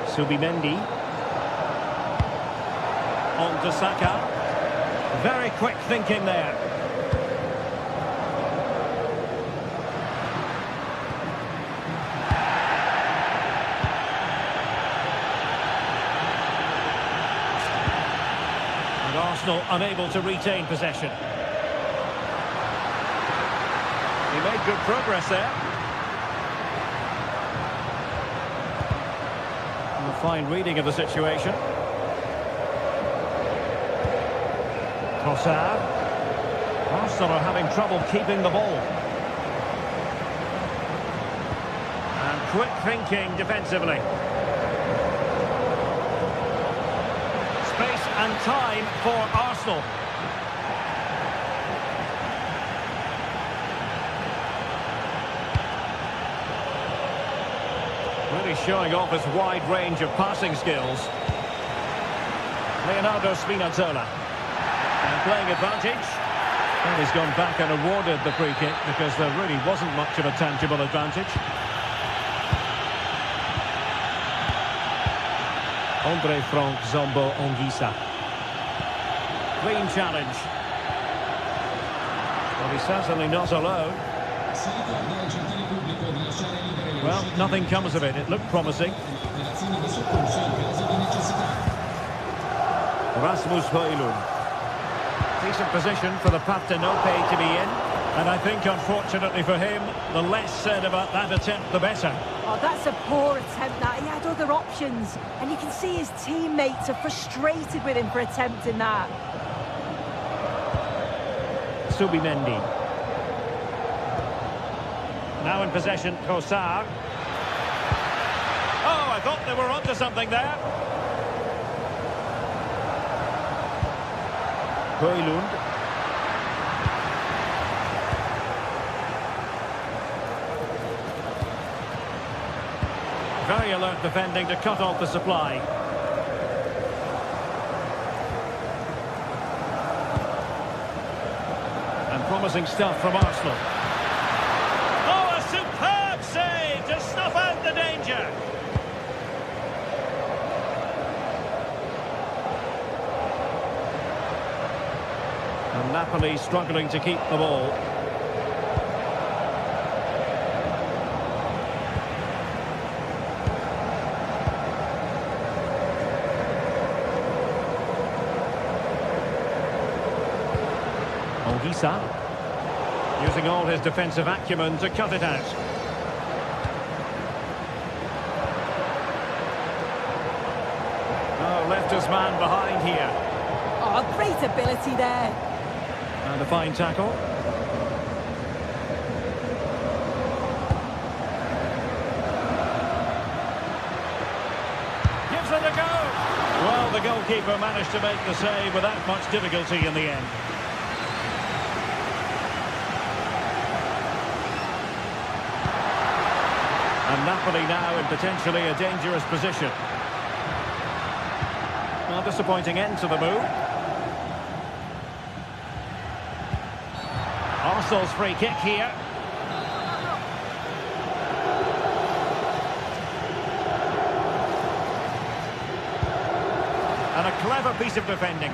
Subimendi. On to Saka. Very quick thinking there. And Arsenal unable to retain possession. He made good progress there. Fine reading of the situation. Trossard. Arsenal are having trouble keeping the ball. And quick thinking defensively. Space and time for Arsenal. Really showing off his wide range of passing skills. Leonardo Spinazzola. And playing advantage. And he's gone back and awarded the free kick because there really wasn't much of a tangible advantage. Andre Frank Zambo Anguissa. Clean challenge. Well, he's certainly not alone. Well, nothing comes of it. It looked promising. Rasmus Højlund. Decent position for the Partenope to be in. And I think, unfortunately for him, the less said about that attempt, the better. Oh, that's a poor attempt, that. He had other options. And you can see his teammates are frustrated with him for attempting that. Subimendi. Now in possession, Trossard. Oh, I thought they were onto something there. Højlund. Very alert defending to cut off the supply. And promising stuff from Arsenal. Napoli struggling to keep the ball. Olgisa, using all his defensive acumen to cut it out. Oh, left his man behind here. Oh, great ability there. And a fine tackle. Gives it a go. Well, the goalkeeper managed to make the save without much difficulty in the end. And Napoli now in potentially a dangerous position. Well, disappointing end to the move. Arsenal's free kick here. And a clever piece of defending.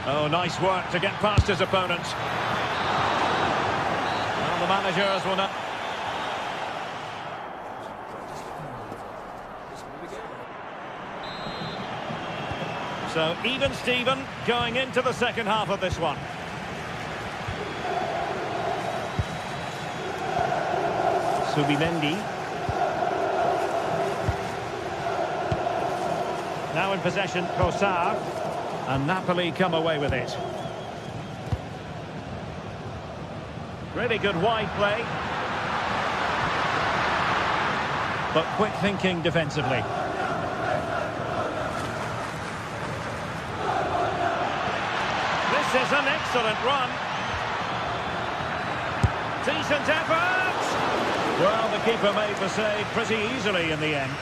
Oh, nice work to get past his opponent. Well, the managers will not... So, even Steven going into the second half of this one. Subimendi. Now in possession, Kossar. And Napoli come away with it. Really good wide play. But quick thinking defensively. This is an excellent run. Decent effort. Well, the keeper made the save pretty easily in the end.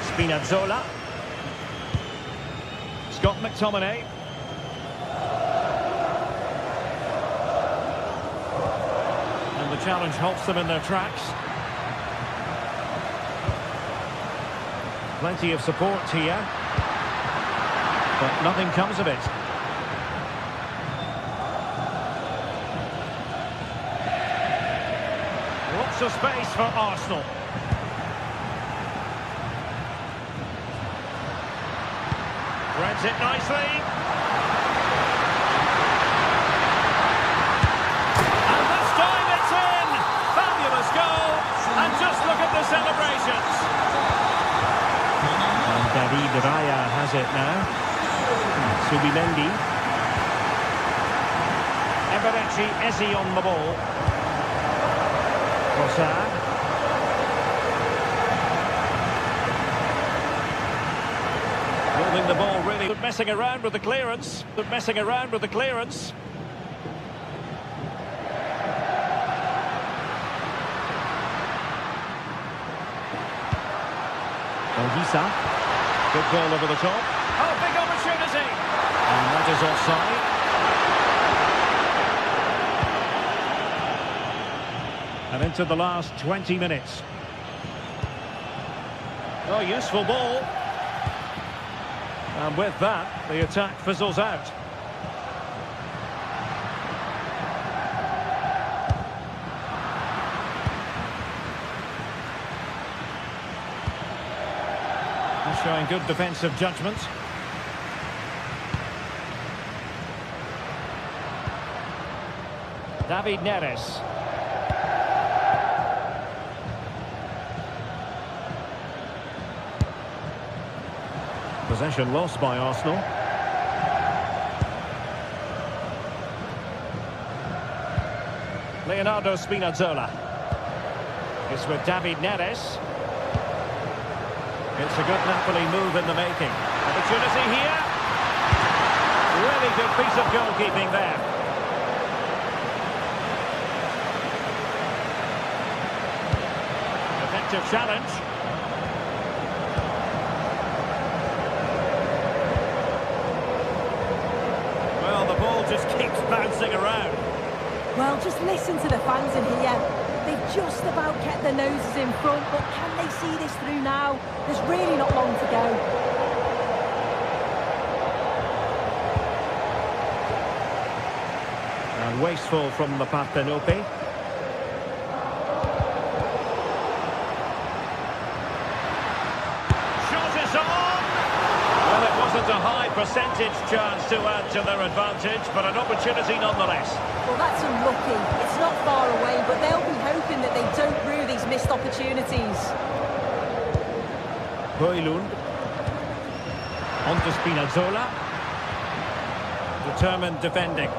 Spinazzola. Scott McTominay. And the challenge halts them in their tracks. Plenty of support here. But nothing comes of it. Lots of space for Arsenal. Threads it nicely. And this time it's in! Fabulous goal! And just look at the celebrations. And David Raya has it now. Subimendi. Eberechi Eze on the ball. Kossar. Moving the ball really, but messing around with the clearance. Olgisa. Good ball over the top. Oh, big opportunity. And that is offside. And into the last 20 minutes. Oh, useful ball. And with that, the attack fizzles out. He's showing good defensive judgment. David Neres. Possession lost by Arsenal. Leonardo Spinazzola. It's with David Neres. It's a good Napoli move in the making. Opportunity here. Really good piece of goalkeeping there. Effective challenge. Well, the ball just keeps bouncing around. Well, just listen to the fans in here. They've just about kept their noses in front, but can they see this through now? There's really not long to go. And wasteful from the Parthenope. A high percentage chance to add to their advantage, but an opportunity nonetheless. Well, that's unlucky. It's not far away, but they'll be hoping that they don't rue these missed opportunities. Højlund. On to Spinazzola. Determined defending.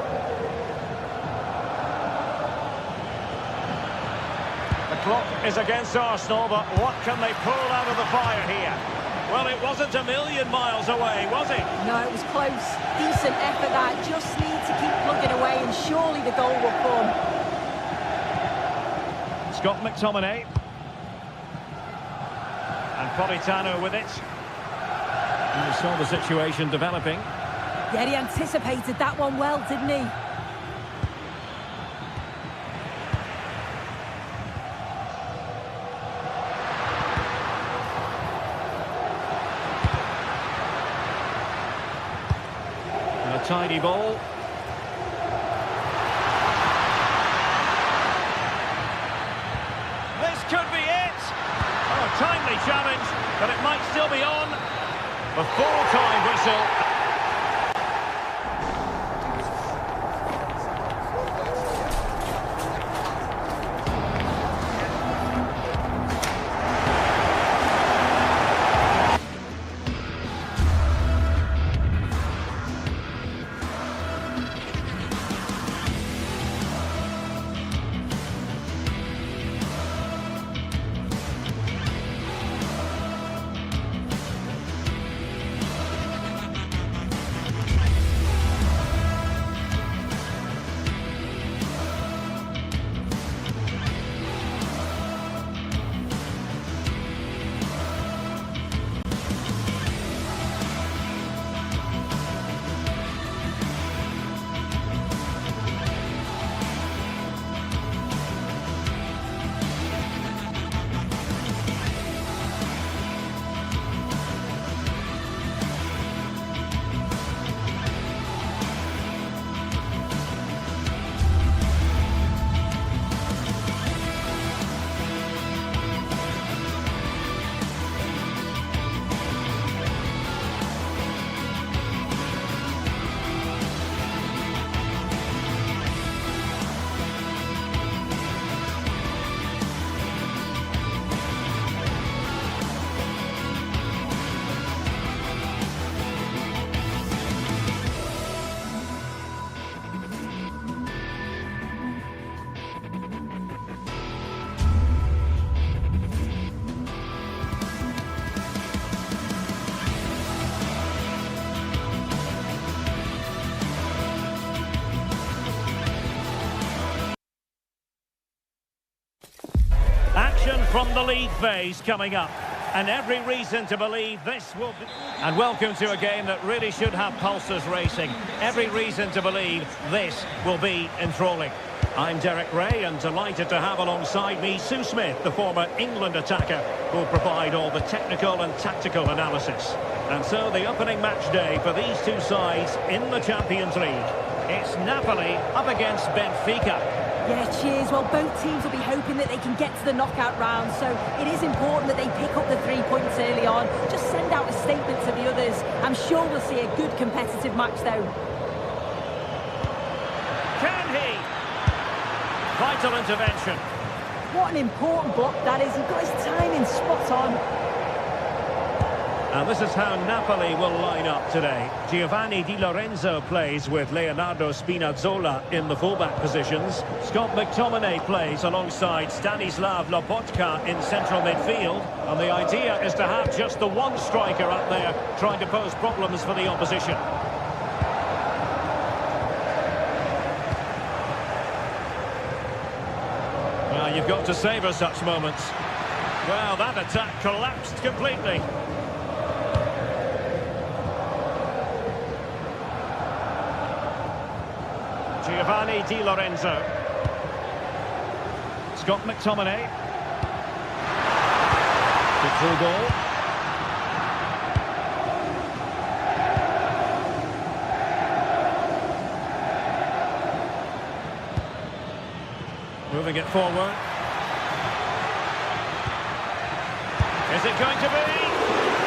The clock is against Arsenal, but what can they pull out of the fire here? Well, it wasn't a million miles away, was it? No, it was close. Decent effort that. Just need to keep plugging away and surely the goal will come. Scott McTominay. And Politano with it. And we saw the situation developing. Yeah, he anticipated that one well, didn't he? Tidy ball. This could be it. Oh, a timely challenge, but it might still be on. The full-time whistle. Action from the league phase coming up. And every reason to believe this will be... And welcome to a game that really should have pulses racing. Every reason to believe this will be enthralling. I'm Derek Ray and delighted to have alongside me Sue Smith, the former England attacker, who will provide all the technical and tactical analysis. And so the opening match day for these two sides in the Champions League. It's Napoli up against Benfica. Yeah, cheers. Well, both teams will be hoping that they can get to the knockout round, so it is important that they pick up the 3 points early on. Just send out a statement to the others. I'm sure we'll see a good competitive match, though. Can he? Vital intervention. What an important block that is. He got his timing spot on. And this is how Napoli will line up today. Giovanni Di Lorenzo plays with Leonardo Spinazzola in the fullback positions. Scott McTominay plays alongside Stanislav Lobotka in central midfield. And the idea is to have just the one striker up there trying to pose problems for the opposition. Well, you've got to savour such moments. Well, that attack collapsed completely. Giovanni Di Lorenzo. Scott McTominay. Good through ball. Moving it forward. Is it going to be?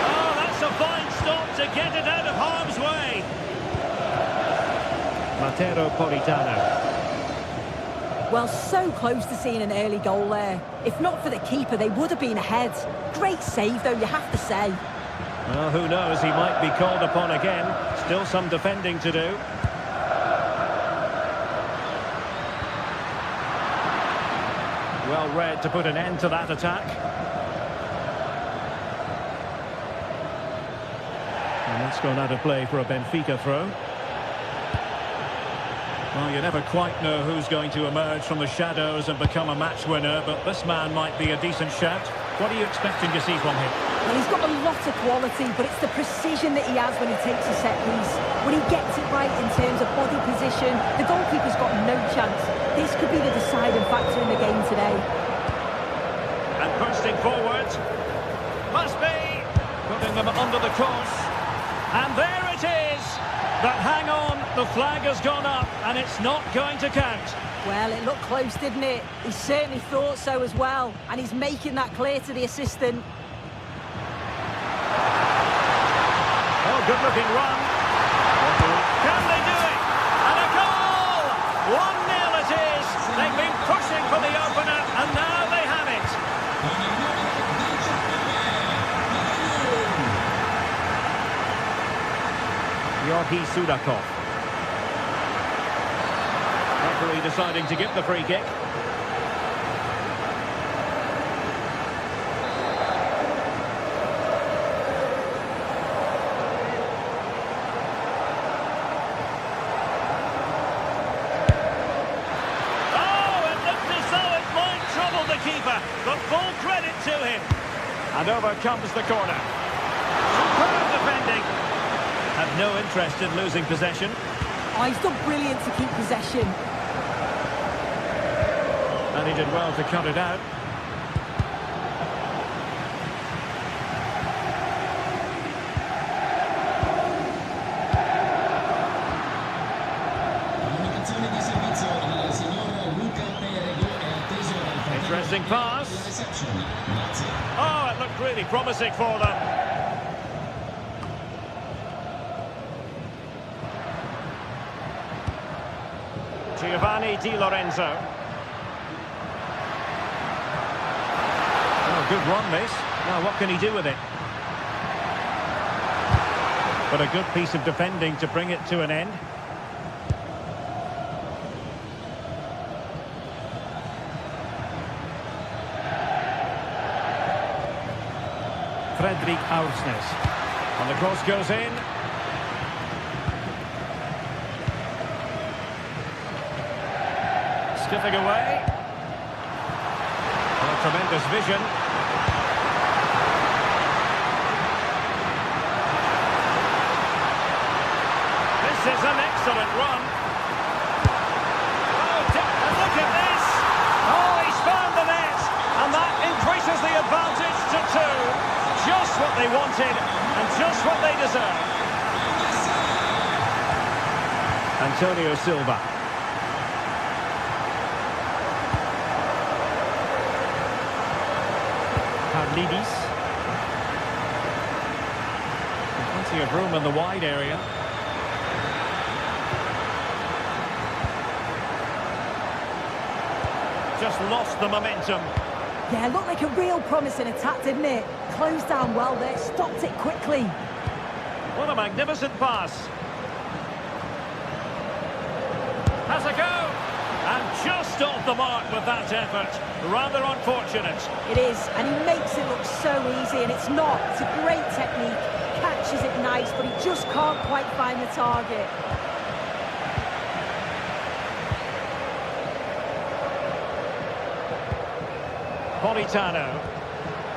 Oh, that's a fine stop to get it out of harm's way. Matteo Politano. Well, so close to seeing an early goal there. If not for the keeper, they would have been ahead. Great save, though, you have to say. Well, who knows? He might be called upon again. Still some defending to do. Well read to put an end to that attack. And that's gone out of play for a Benfica throw. Well, you never quite know who's going to emerge from the shadows and become a match winner, but this man might be a decent shout. What are you expecting to see from him? Well, he's got a lot of quality, but it's the precision that he has when he takes a set piece. When he gets it right in terms of body position, the goalkeeper's got no chance. This could be the deciding factor in the game today. And bursting forward. Must be putting them under the course. And there it is. But hang on, the flag has gone up and it's not going to count. Well, it looked close, didn't it? He certainly thought so as well. And he's making that clear to the assistant. Oh, good-looking run. Can they do it? And a goal! 1-0 it is. They've been pushing for the opener and now they have it. Yorgi Sudakov. Referee deciding to give the free kick. Oh, it looked as though it might trouble the keeper, but full credit to him. And over comes the corner. Superb defending. Have no interest in losing possession. Oh, he's done brilliant to keep possession. And he did well to cut it out. Interesting pass. Oh, it looked really promising for them. Giovanni Di Lorenzo. Oh, good run, this. Now, what can he do with it? But a good piece of defending to bring it to an end. Fredrik Aursnes. And the cross goes in. Stiffing away. Oh, tremendous vision. This is an excellent run. Oh, and look at this. Oh, he's found the net. And that increases the advantage to 2. Just what they wanted and just what they deserve. Antonio Silva. Carlidis. Plenty of room in the wide area. Just lost the momentum. Yeah, looked like a real promising attack, didn't it? Closed down well there, stopped it quickly. What a magnificent pass. Has a go. And just off the mark with that effort. Rather unfortunate. It is, and he makes it look so easy, and it's not. It's a great technique. Catches it nice, but he just can't quite find the target. Politano.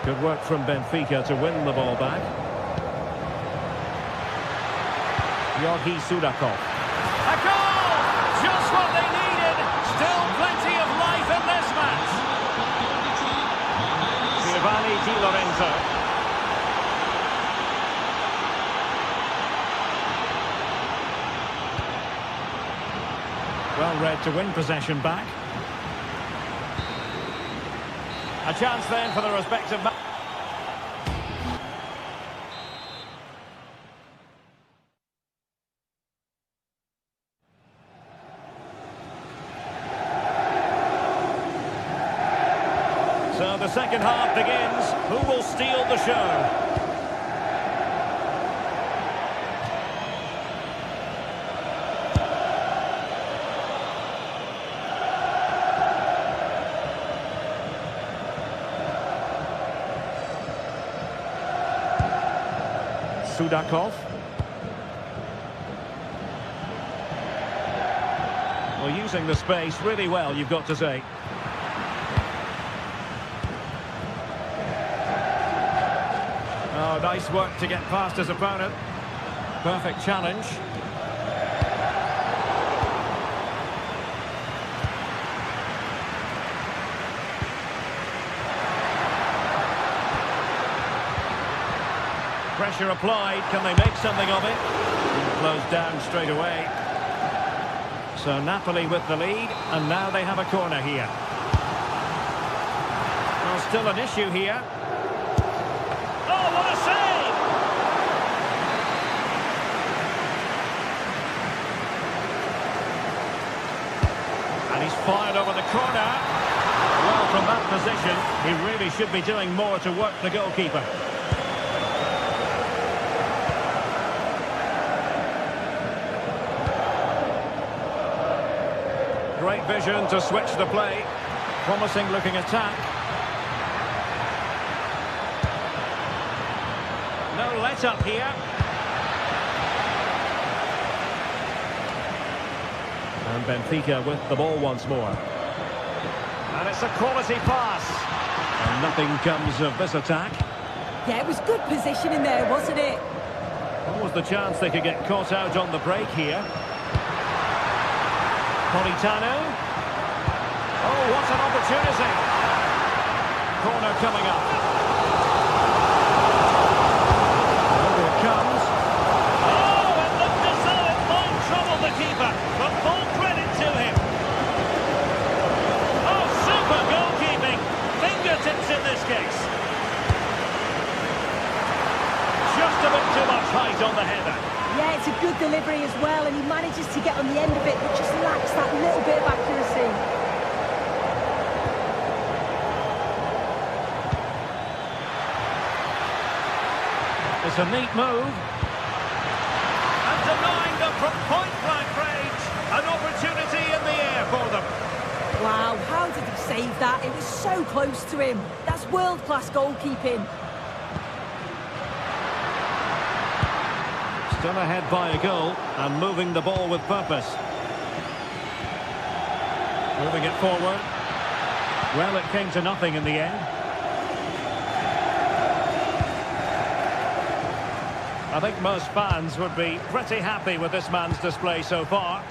Good work from Benfica to win the ball back. Yorgi Sudakov. A goal! Just what they needed. Still plenty of life in this match. Giovanni Di Lorenzo. Well read to win possession back. A chance then for the respective... So the second half begins. Who will steal the show? Sudakov. Well, using the space really well, you've got to say. Oh, nice work to get past his opponent. Perfect challenge. Pressure applied. Can they make something of it? Closed down straight away. So Napoli with the lead, and now they have a corner here. Well, still an issue here. Oh, what a save! And he's fired over the corner. Well, from that position, he really should be doing more to work the goalkeeper. Great vision to switch the play. Promising looking attack. No let up here. And Benfica with the ball once more. And it's a quality pass. And nothing comes of this attack. Yeah, it was good positioning there, wasn't it? What was the chance they could get caught out on the break here? Politano. Oh, what an opportunity. Corner coming up. Over it comes. Oh, it looked as though it might trouble the keeper, but full credit to him. Oh, super goalkeeping. Fingertips in this case. Just a bit too much height on the header. Yeah, it's a good delivery as well, and he manages to get on the end of it, but just lacks that little bit of accuracy. It's a neat move. And denying them from point-blank range. An opportunity in the air for them. Wow, how did he save that? It was so close to him. That's world-class goalkeeping. Still ahead by a goal and moving the ball with purpose. Moving it forward. Well, it came to nothing in the end. I think most fans would be pretty happy with this man's display so far.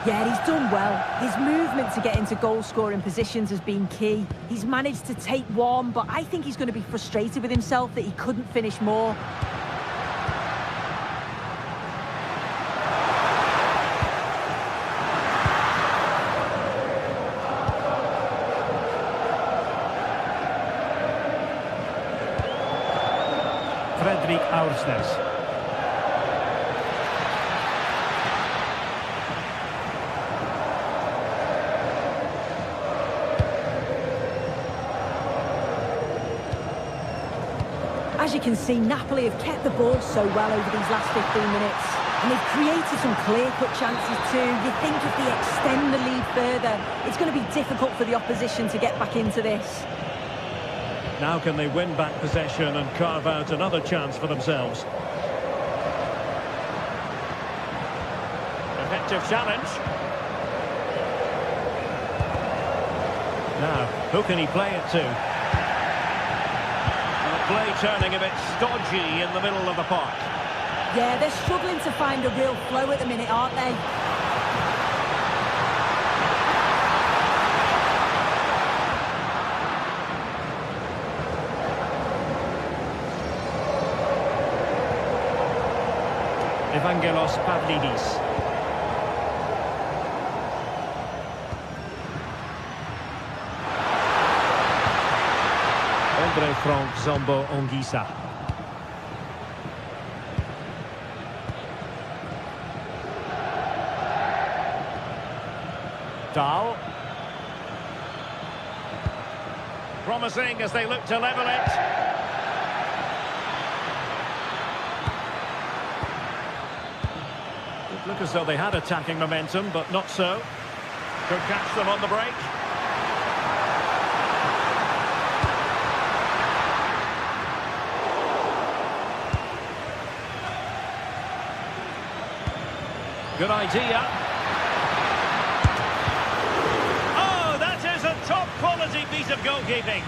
Yeah, he's done well. His movement to get into goal-scoring positions has been key. He's managed to take one, but I think he's going to be frustrated with himself that he couldn't finish more. Aursnes. As you can see, Napoli have kept the ball so well over these last 15 minutes. And they've created some clear-cut chances too. You think if they extend the lead further, it's going to be difficult for the opposition to get back into this. Now can they win back possession and carve out another chance for themselves? Effective challenge. Now, who can he play it to? Play turning a bit stodgy in the middle of the park. Yeah, they're struggling to find a real flow at the minute, aren't they? Evangelos Pavlidis. Andre Frank Zombo Ongisa. Dahl. Promising as they look to level it. It looked as though they had attacking momentum, but not so. Could catch them on the break. Good idea. Oh, that is a top-quality piece of goalkeeping.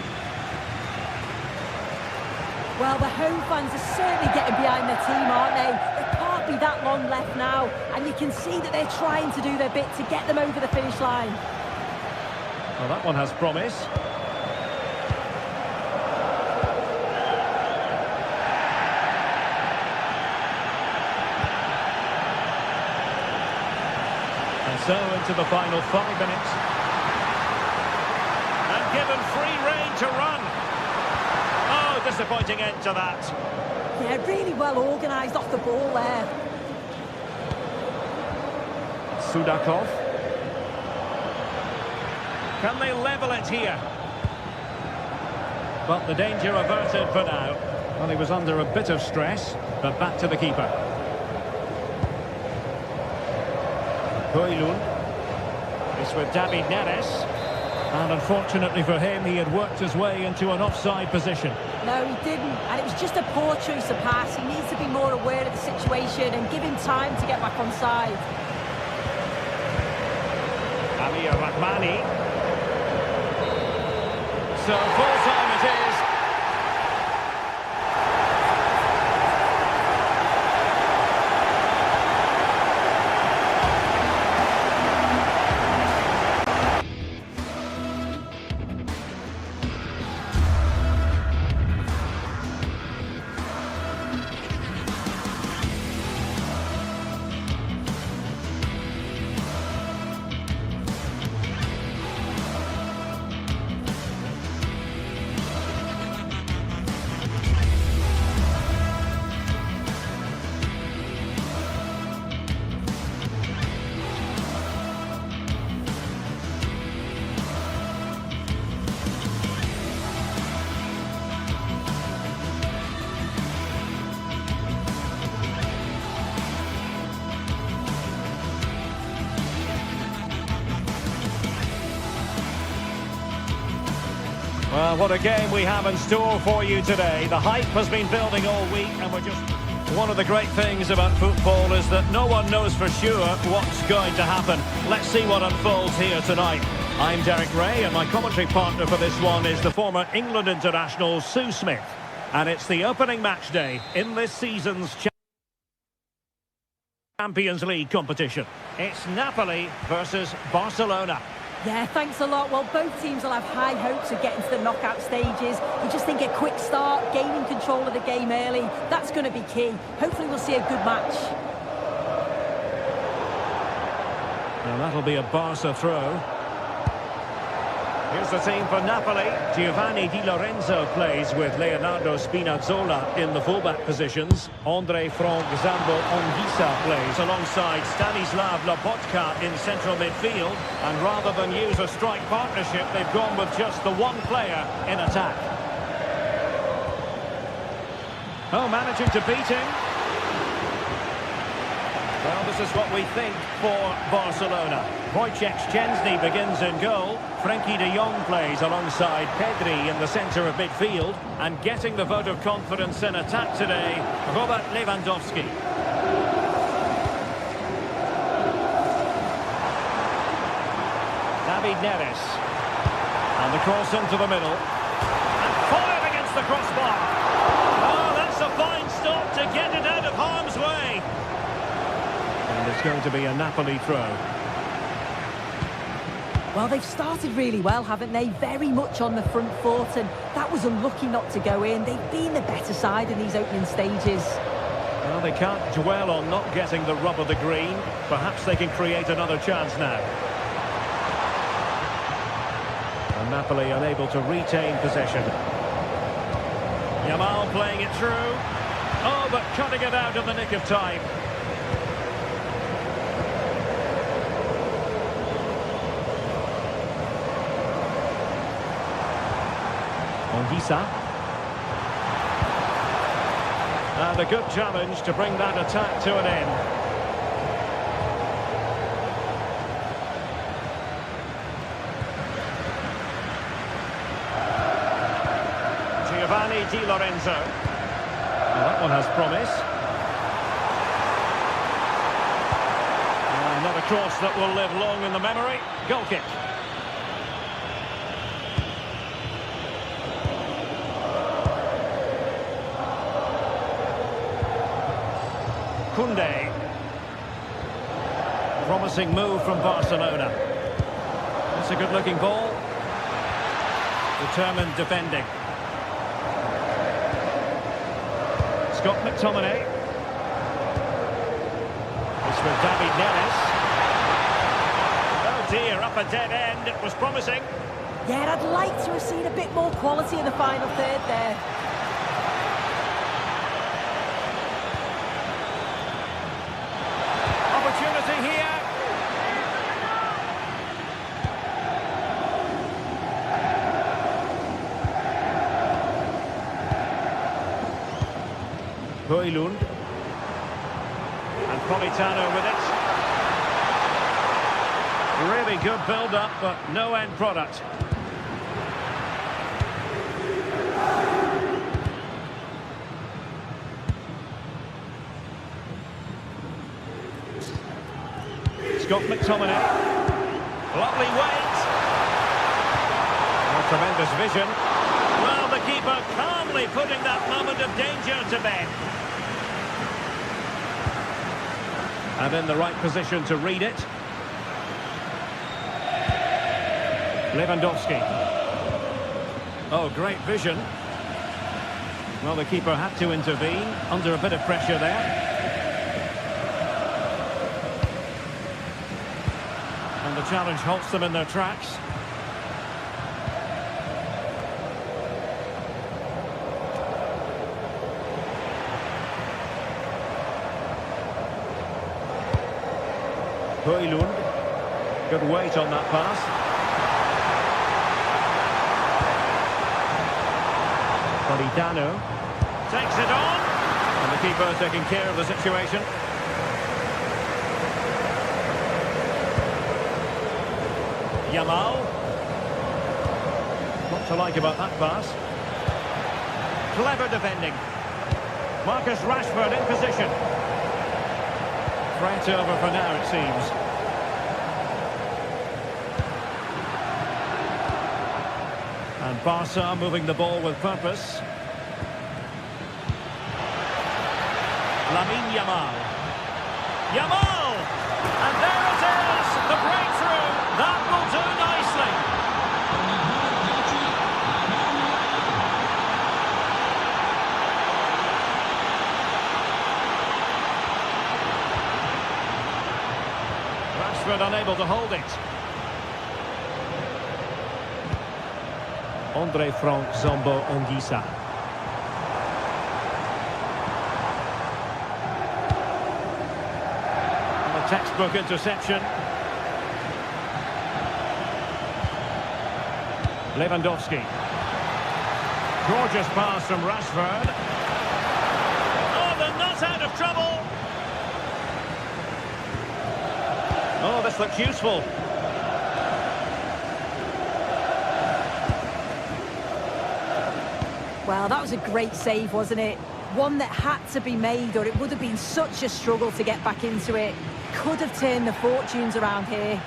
Well, the home fans are certainly getting behind their team, aren't they? There can't be that long left now, and you can see that they're trying to do their bit to get them over the finish line. Well, that one has promise. And so into the final 5 minutes. And given free rein to run. Oh, disappointing end to that. Yeah, really well organised off the ball there. Sudakov. Can they level it here? But the danger averted for now. Well, he was under a bit of stress, but back to the keeper. Højlund. It's with David Neres. And unfortunately for him, he had worked his way into an offside position. No, he didn't. And it was just a poor choice of pass. He needs to be more aware of the situation and give him time to get back on side. Ali Rahmani. So full time it is. Well, what a game we have in store for you today. The hype has been building all week, and we're just... One of the great things about football is that no one knows for sure what's going to happen. Let's see what unfolds here tonight. I'm Derek Ray, and my commentary partner for this one is the former England international Sue Smith. And it's the opening match day in this season's Champions League competition. It's Napoli versus Barcelona. Yeah, thanks a lot. Well, both teams will have high hopes of getting to the knockout stages. You just think a quick start, gaining control of the game early, that's going to be key. Hopefully we'll see a good match. Well, that'll be a Barca throw. Here's the team for Napoli. Giovanni Di Lorenzo plays with Leonardo Spinazzola in the fullback positions. Andre Frank Zambo Ongisa plays alongside Stanislav Lobotka in central midfield. And rather than use a strike partnership, they've gone with just the one player in attack. Oh, managing to beat him. Well, this is what we think for Barcelona. Wojciech Szczęsny begins in goal. Frenkie de Jong plays alongside Pedri in the centre of midfield. And getting the vote of confidence in attack today, Robert Lewandowski. David Neres. And the cross into the middle. And fired against the crossbar. Oh, that's a fine stop to get it out of harm's way. And it's going to be a Napoli throw. Well, they've started really well, haven't they? Very much on the front foot, and that was unlucky not to go in. They've been the better side in these opening stages. Well, they can't dwell on not getting the rub of the green. Perhaps they can create another chance now. And Napoli unable to retain possession. Yamal playing it through. Oh, but cutting it out in the nick of time. Ondisa. And a good challenge to bring that attack to an end. Giovanni Di Lorenzo. Well, that one has promise. Not a cross that will live long in the memory. Goal kick. Koundé. Promising move from Barcelona. It's a good-looking ball. Determined defending. Scott McTominay. It's with David Neres. Oh dear, up a dead end. It was promising. Yeah, I'd like to have seen a bit more quality in the final third there. Opportunity here. Højlund. And Politano with it. Really good build-up, but no end product. Scott McTominay. Lovely weight. Oh, tremendous vision. Well, the keeper calmly putting that moment of danger to bed. And in the right position to read it. Lewandowski. Oh, great vision. Well, the keeper had to intervene under a bit of pressure there. And the challenge halts them in their tracks. Højlund. Good weight on that pass. Politano takes it on. And the keeper taking care of the situation. Yamal. What to like about that pass? Clever defending. Marcus Rashford in position. Threat over for now, it seems. And Barca moving the ball with purpose. Lamine Yamal. Yamal! And there it is! The breakthrough! That will do nicely! Rashford unable to hold it. Andre Frank Zombo Ondisa. And a textbook interception. Lewandowski. Gorgeous pass from Rashford. Oh, they're not out of trouble. Oh, this looks useful. Well, that was a great save, wasn't it? One that had to be made, or it would have been such a struggle to get back into it. Could have turned the fortunes around here.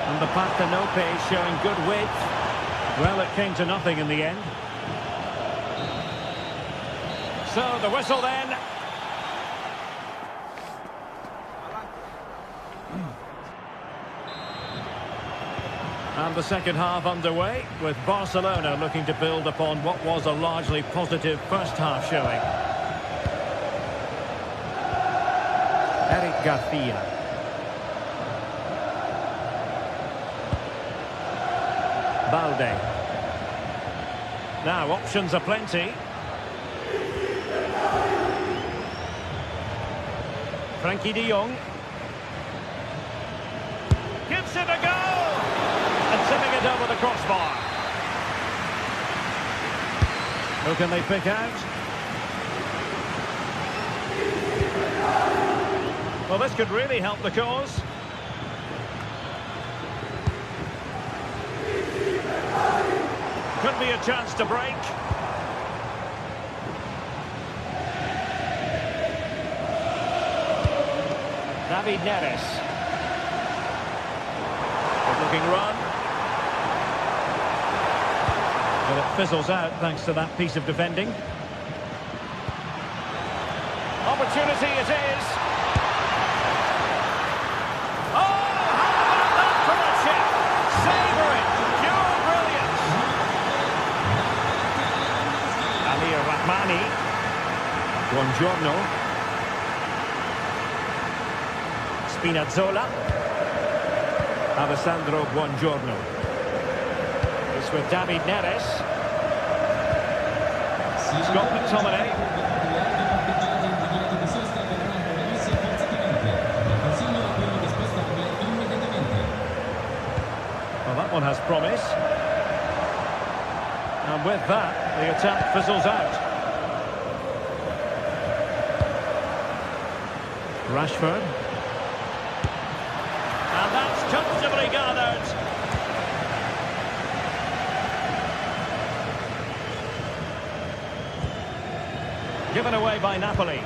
And the Partenope showing good width. Well, it came to nothing in the end. So, the whistle then. And the second half underway, with Barcelona looking to build upon what was a largely positive first half showing. Eric Garcia. Balde. Now, options are plenty. Frankie de Jong. Gives it a go! And tipping it over the crossbar. Who can they pick out? Well, this could really help the cause. Could be a chance to break. David Neres. Good looking run. But it fizzles out thanks to that piece of defending. Opportunity it is. Oh, how about that for a chip? Savour it. Pure brilliance. Amir Rahmani. Buongiorno. Spinazzola. Alessandro Buongiorno. It's with David Neres. Scott McTominay. Well, that one has promise. And with that, the attack fizzles out. Rashford. And that's comfortably gathered. Given away by Napoli.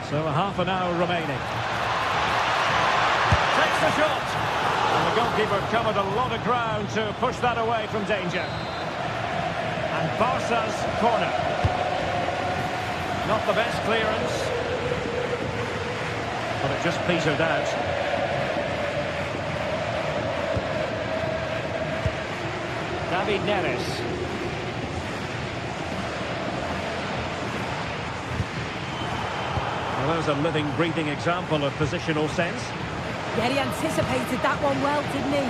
So a half an hour remaining. Takes the shot. And the goalkeeper covered a lot of ground to push that away from danger. And Barca's corner. Not the best clearance. But it just petered out. David Neres. Well, there's a living, breathing example of positional sense. Yeah, he anticipated that one well, didn't he?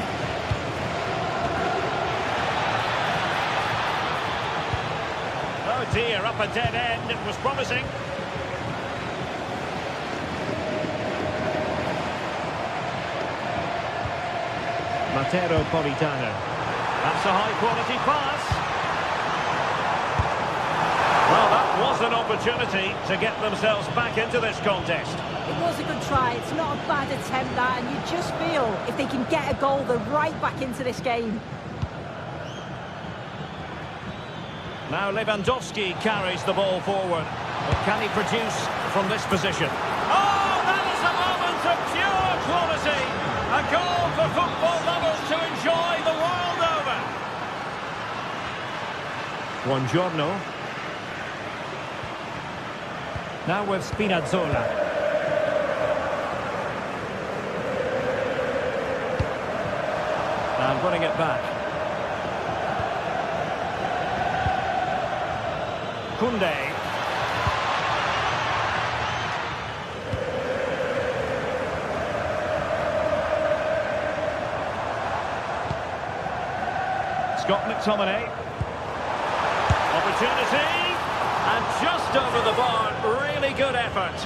Oh dear, up a dead end. It was promising. Mateo Politano. That's a high-quality pass. Well, that was an opportunity to get themselves back into this contest. It was a good try. It's not a bad attempt, that, and you just feel if they can get a goal, they're right back into this game. Now Lewandowski carries the ball forward. But can he produce from this position? Oh, that is a moment of pure quality. A goal for football lovers to enjoy the world over. Buongiorno. Now with Spinazzola. And winning it back. Koundé. Scott McTominay. Opportunity. And just over the bar. Really good effort.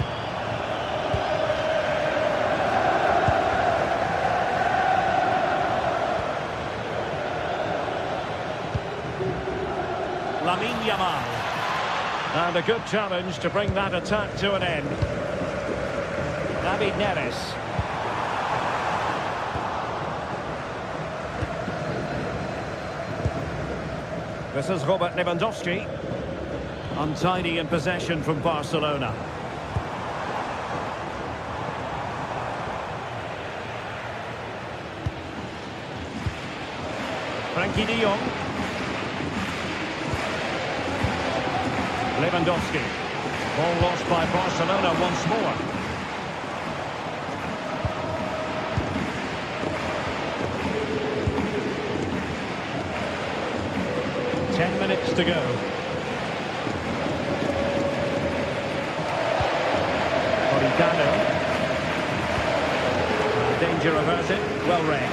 Lamine Yamal. And a good challenge to bring that attack to an end. David Neres. This is Robert Lewandowski. Untidy in possession from Barcelona. Frankie de Jong. Lewandowski. Ball lost by Barcelona once more. to go. Oricano. Danger averted. Well read.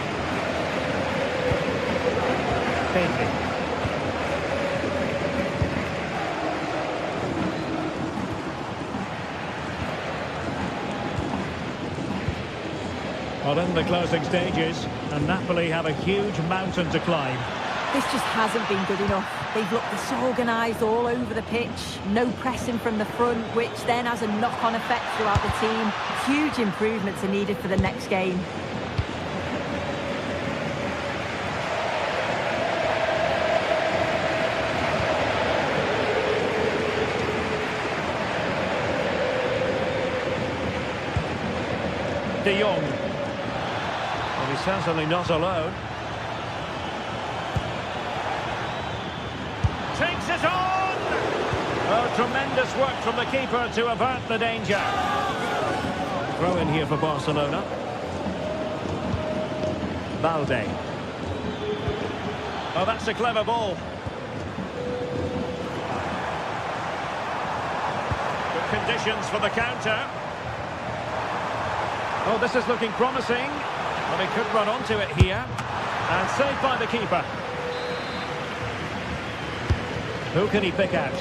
Pedri. Well, in the closing stages, and Napoli have a huge mountain to climb. This just hasn't been good enough. They've looked disorganised all over the pitch. No pressing from the front, which then has a knock-on effect throughout the team. Huge improvements are needed for the next game. De Jong. Well, he's certainly not alone. Takes it on! Oh, tremendous work from the keeper to avert the danger. Throw in here for Barcelona. Balde. Oh, that's a clever ball. Good conditions for the counter. Oh, this is looking promising. Well, he could run onto it here. And saved by the keeper. Who can he pick out?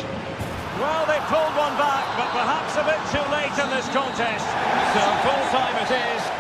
Well, they pulled one back, but perhaps a bit too late in this contest. So full time it is.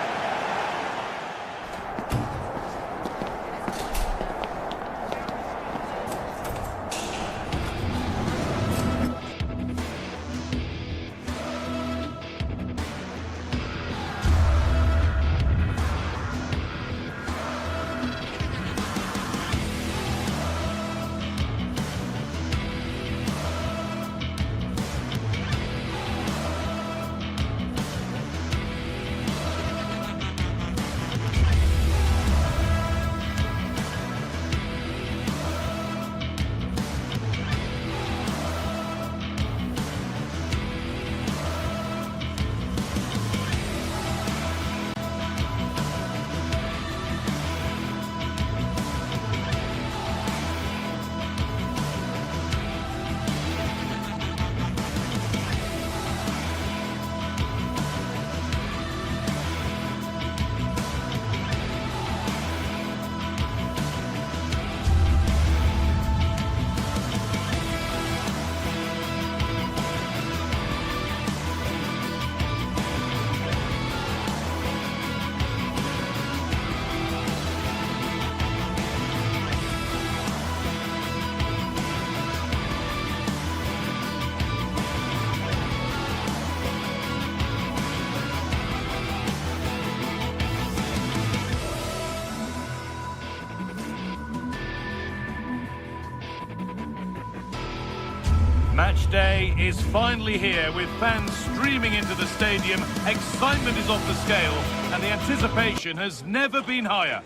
Match day is finally here, with fans streaming into the stadium. Excitement is off the scale, and the anticipation has never been higher.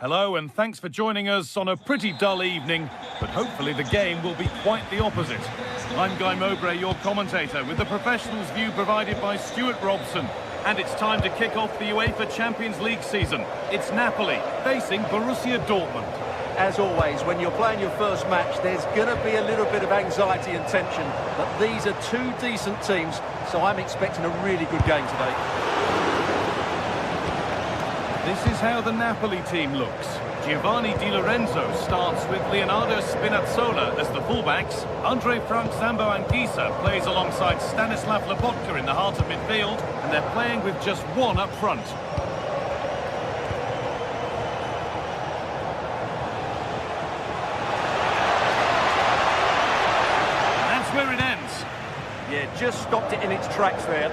Hello, and thanks for joining us on a pretty dull evening, but hopefully the game will be quite the opposite. I'm Guy Mowbray, your commentator, with the professionals' view provided by Stuart Robson. And it's time to kick off the UEFA Champions League season. It's Napoli facing Borussia Dortmund. As always, when you're playing your first match, there's going to be a little bit of anxiety and tension. But these are two decent teams, so I'm expecting a really good game today. This is how the Napoli team looks. Giovanni Di Lorenzo starts with Leonardo Spinazzola as the fullbacks. Andre Frank Zambo-Anguissa plays alongside Stanislav Lobotka in the heart of midfield, and they're playing with just one up front. And that's where it ends. Yeah, just stopped it in its tracks there.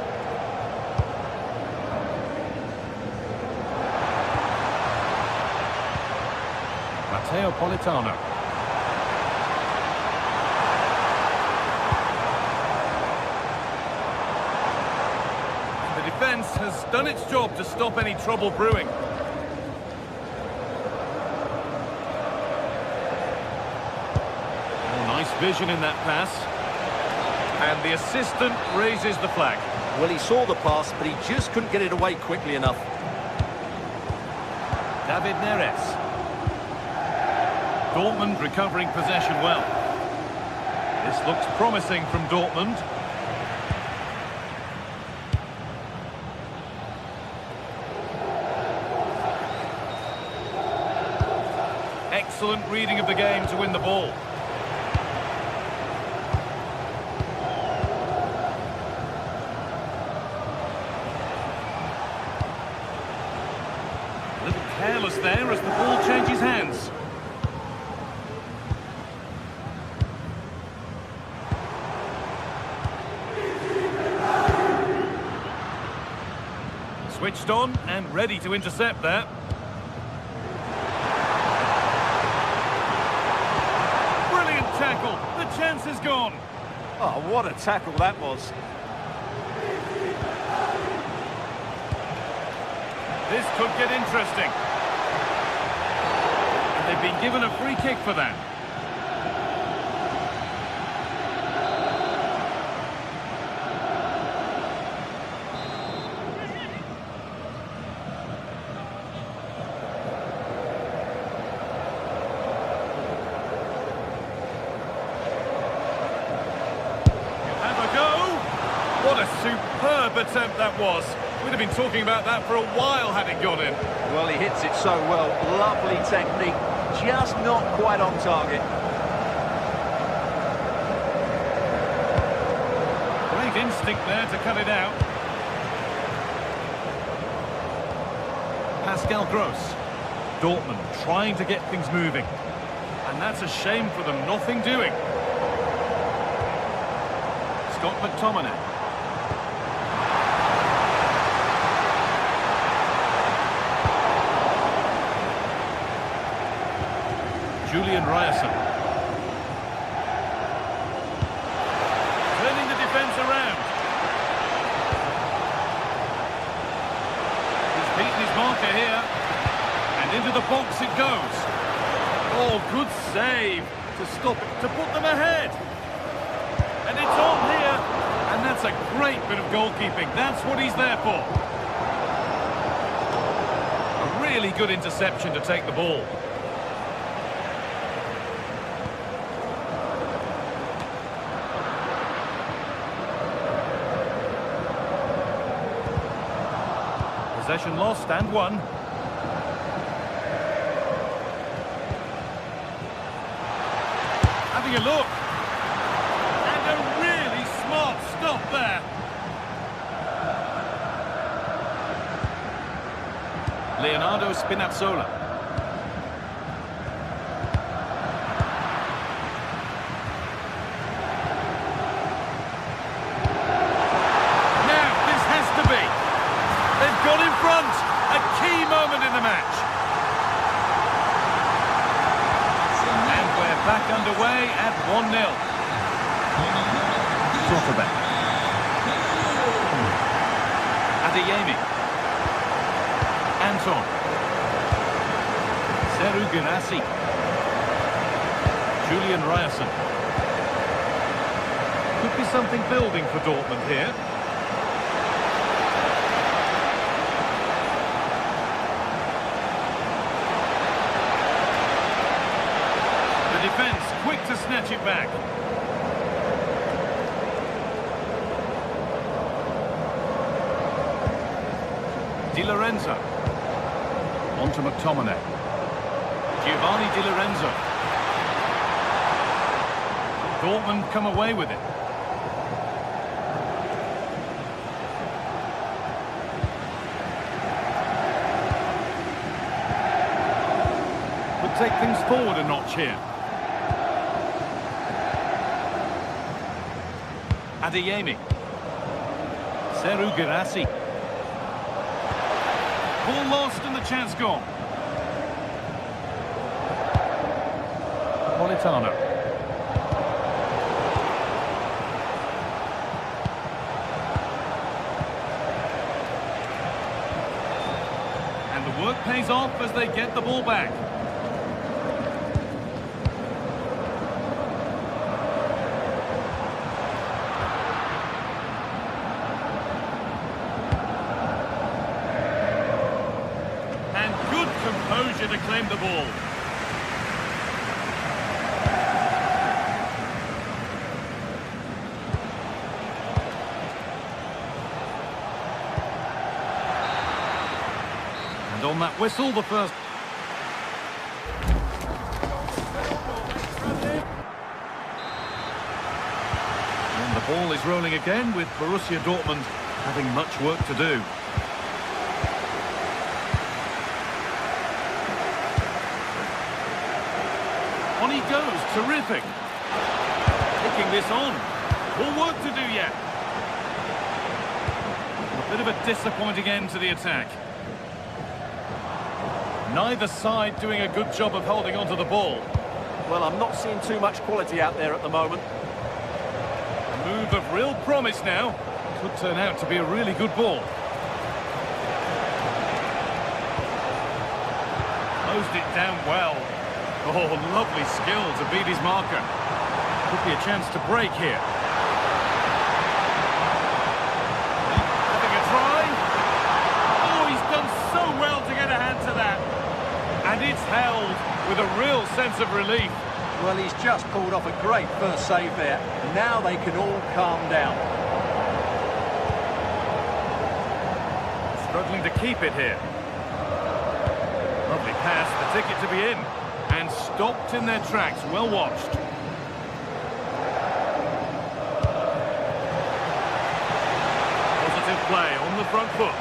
Matteo Politano. The defence has done its job to stop any trouble brewing. Oh, nice vision in that pass. And the assistant raises the flag. Well, he saw the pass, but he just couldn't get it away quickly enough. David Neres. Dortmund recovering possession well. This looks promising from Dortmund. Excellent reading of the game to win the ball. A little careless there as the ball changes hands. Switched on and ready to intercept there. Brilliant tackle. The chance is gone. Oh, what a tackle that was. This could get interesting. And they've been given a free kick for that. What a superb attempt that was. We'd have been talking about that for a while had it gone in. Well, he hits it so well. Lovely technique. Just not quite on target. Great instinct there to cut it out. Pascal Gross. Dortmund trying to get things moving. And that's a shame for them. Nothing doing. Scott McTominay. Julian Ryerson. Turning the defence around. He's beaten his marker here. And into the box it goes. Oh, good save to stop it, to put them ahead. And it's on here. And that's a great bit of goalkeeping. That's what he's there for. A really good interception to take the ball. Possession lost and won. Having a look. And a really smart stop there. Leonardo Spinazzola. Now, this has to be. They've got in front. A key moment in the match. And we're back underway at 1-0. Zotterbeck. Adeyemi. Anton. Seru Girassi. Julian Ryerson. Could be something building for Dortmund here. Defence quick to snatch it back. Di Lorenzo. On to McTominay. Giovanni Di Lorenzo. Dortmund come away with it. Could take things forward a notch here. Adeyemi. Seru Girassi. Ball lost and the chance gone. Politano. And the work pays off as they get the ball back. the ball. And on that whistle, the first... And the ball is rolling again with Borussia Dortmund having much work to do. On he goes, terrific. Taking this on. More work to do yet. A bit of a disappointing end to the attack. Neither side doing a good job of holding onto the ball. Well, I'm not seeing too much quality out there at the moment. A move of real promise now. Could turn out to be a really good ball. Closed it down well. Oh, lovely skill to beat his marker. Could be a chance to break here. Having a try. Oh, he's done so well to get a hand to that. And it's held with a real sense of relief. Well, he's just pulled off a great first save there. Now they can all calm down. Struggling to keep it here. Lovely pass, the ticket to be in. And stopped in their tracks, well watched. Positive play on the front foot.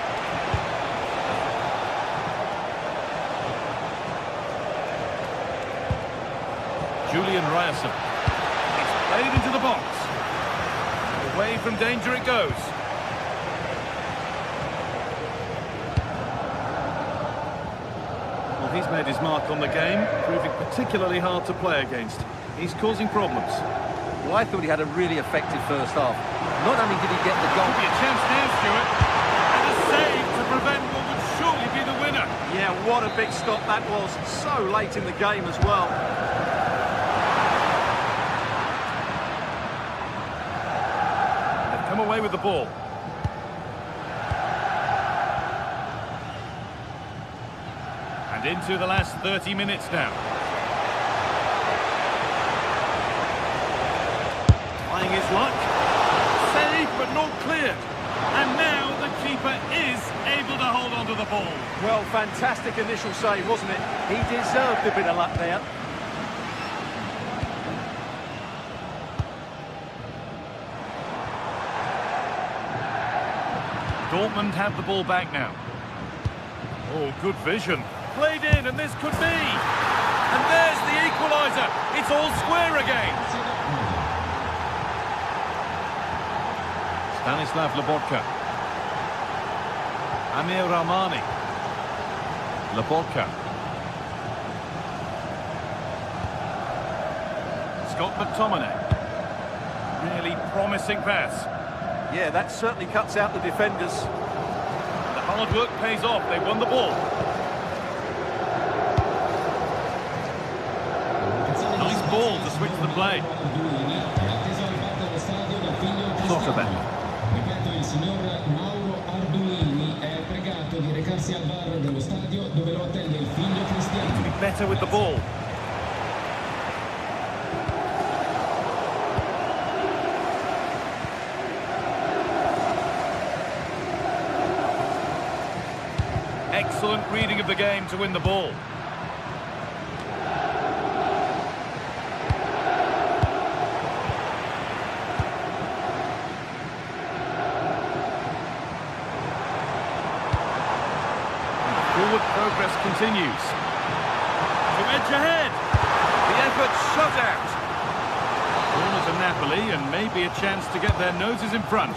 Julian Ryerson. It's played into the box. Away from danger it goes. He's made his mark on the game, proving particularly hard to play against. He's causing problems. Well, I thought he had a really effective first half. Not only did he get the goal... Could be a chance now, Stuart. And a save to prevent what would surely be the winner. Yeah, what a big stop that was. So late in the game as well. They've come away with the ball. Into the last 30 minutes now. Trying his luck. Save, but not cleared. And now the keeper is able to hold on to the ball. Well, fantastic initial save, wasn't it? He deserved a bit of luck there. Dortmund have the ball back now. Oh, good vision. Played in, and this could be. And there's the equaliser. It's all square again. Stanislav Lobotka. Amir Rahmani. Lobotka. Scott McTominay. Really promising pass. Yeah, that certainly cuts out the defenders. The hard work pays off. They won the ball. Nice ball to switch the play. Slotterbeck. Ripeto, il signor Mauro Arduini è pregato di recarsi al bar dello stadio dove lo attende il figlio Cristiano. Be better with the ball. Excellent reading of the game to win the ball. Forward progress continues. To edge ahead. The effort shut out. Corner to Napoli and maybe a chance to get their noses in front.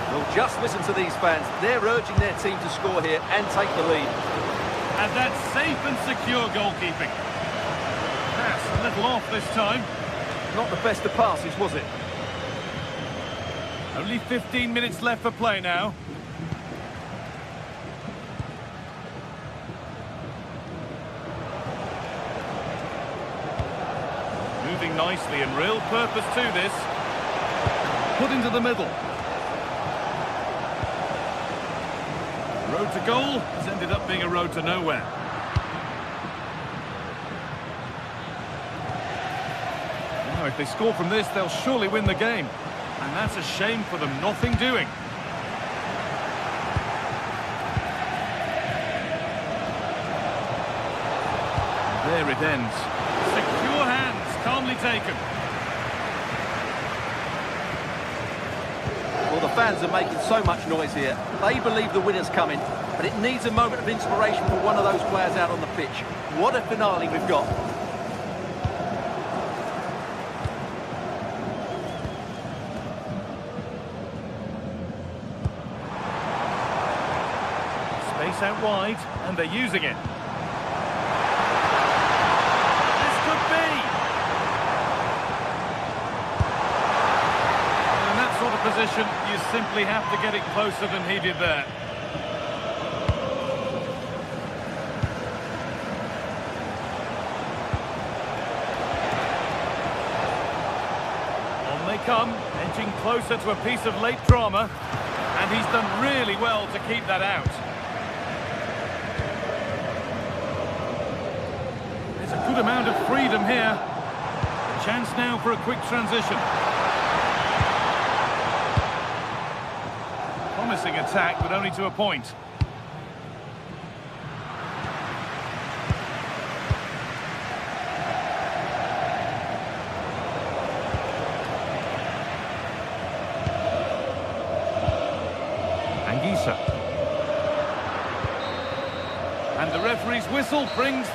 Well, just listen to these fans. They're urging their team to score here and take the lead. And that's safe and secure goalkeeping. Pass a little off this time. Not the best of passes, was it? Only 15 minutes left for play now. Moving nicely and real purpose to this. Put into the middle. Road to goal has ended up being a road to nowhere. If they score from this, they'll surely win the game. And that's a shame for them, nothing doing. There it ends. Secure hands, calmly taken. Well, the fans are making so much noise here. They believe the winner's coming, but it needs a moment of inspiration for one of those players out on the pitch. What a finale we've got. Space out wide, and they're using it. This could be! In that sort of position, you simply have to get it closer than he did there. On they come, edging closer to a piece of late drama, and he's done really well to keep that out. There's a good amount of freedom here. A chance now for a quick transition. Promising attack, but only to a point. Anguissa. And the referee's whistle brings...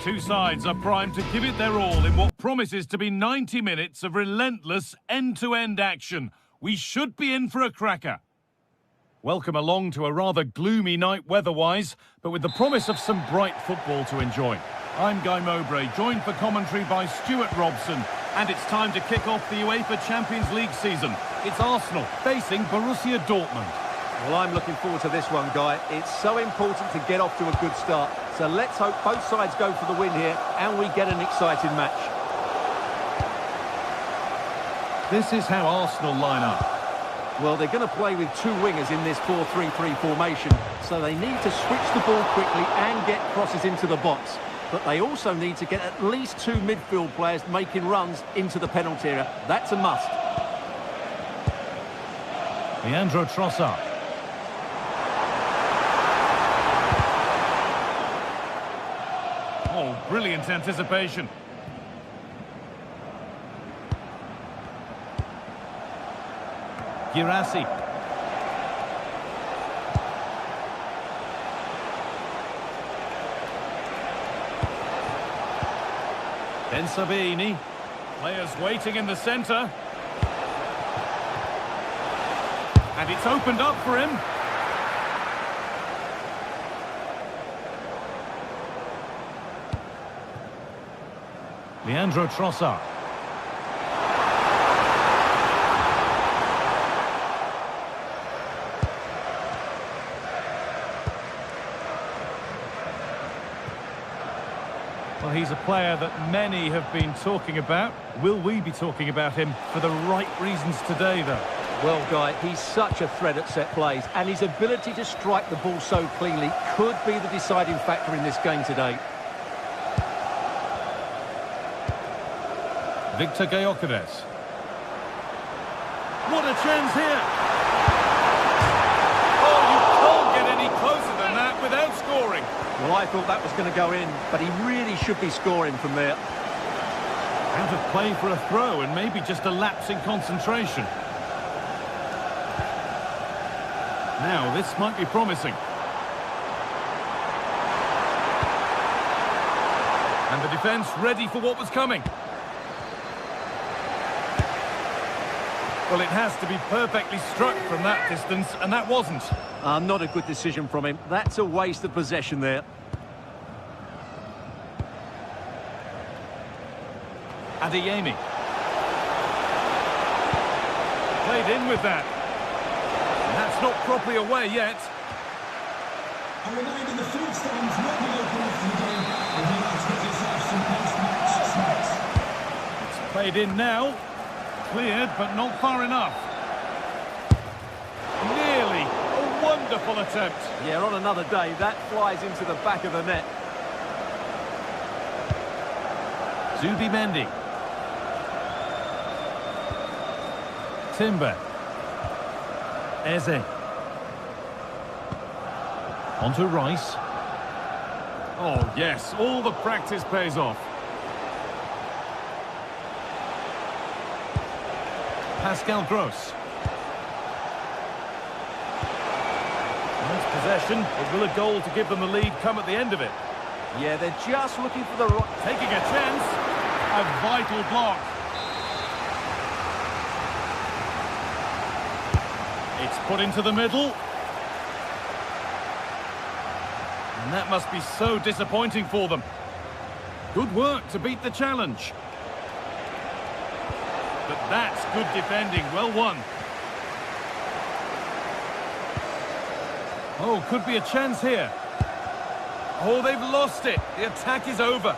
Two sides are primed to give it their all in what promises to be 90 minutes of relentless end-to-end action. We should be in for a cracker. Welcome along to a rather gloomy night weather-wise, but with the promise of some bright football to enjoy. I'm Guy Mowbray, joined for commentary by Stuart Robson, and it's time to kick off the UEFA Champions League season. It's Arsenal facing Borussia Dortmund. Well, I'm looking forward to this one, Guy. It's so important to get off to a good start. So let's hope both sides go for the win here and we get an exciting match. This is how Arsenal line up. Well, they're going to play with two wingers in this 4-3-3 formation, so they need to switch the ball quickly and get crosses into the box. But they also need to get at least two midfield players making runs into the penalty area. That's a must. Leandro Trossard. Oh, brilliant anticipation. Girassi. Ben Sabini. Players waiting in the centre. And it's opened up for him. Leandro Trossard. Well, he's a player that many have been talking about. Will we be talking about him for the right reasons today, though? Well, Guy, he's such a threat at set plays, and his ability to strike the ball so cleanly could be the deciding factor in this game today. Victor Gyökeres. What a chance here! Oh, you can't get any closer than that without scoring. Well, I thought that was going to go in, but he really should be scoring from there. Out of play for a throw, and maybe just a lapse in concentration. Now, this might be promising. And the defence ready for what was coming. Well, it has to be perfectly struck from that distance, and that wasn't. Not a good decision from him. That's a waste of possession there. Adeyemi. Played in with that. And that's not properly away yet. A reminder, the food stands not be open after the game, and he likes to get himself some post-match snacks. It's played in now. Cleared, but not far enough. Nearly. A wonderful attempt. Yeah, on another day, that flies into the back of the net. Zubimendi. Timber. Eze. Onto Rice. Oh, yes, all the practice pays off. Pascal Gross. Nice possession, but will a goal to give them the lead come at the end of it? Yeah, they're just looking for the right... Taking a chance. A vital block. It's put into the middle. And that must be so disappointing for them. Good work to beat the challenge. But that's good defending, well won. Oh, could be a chance here. Oh, they've lost it. The attack is over.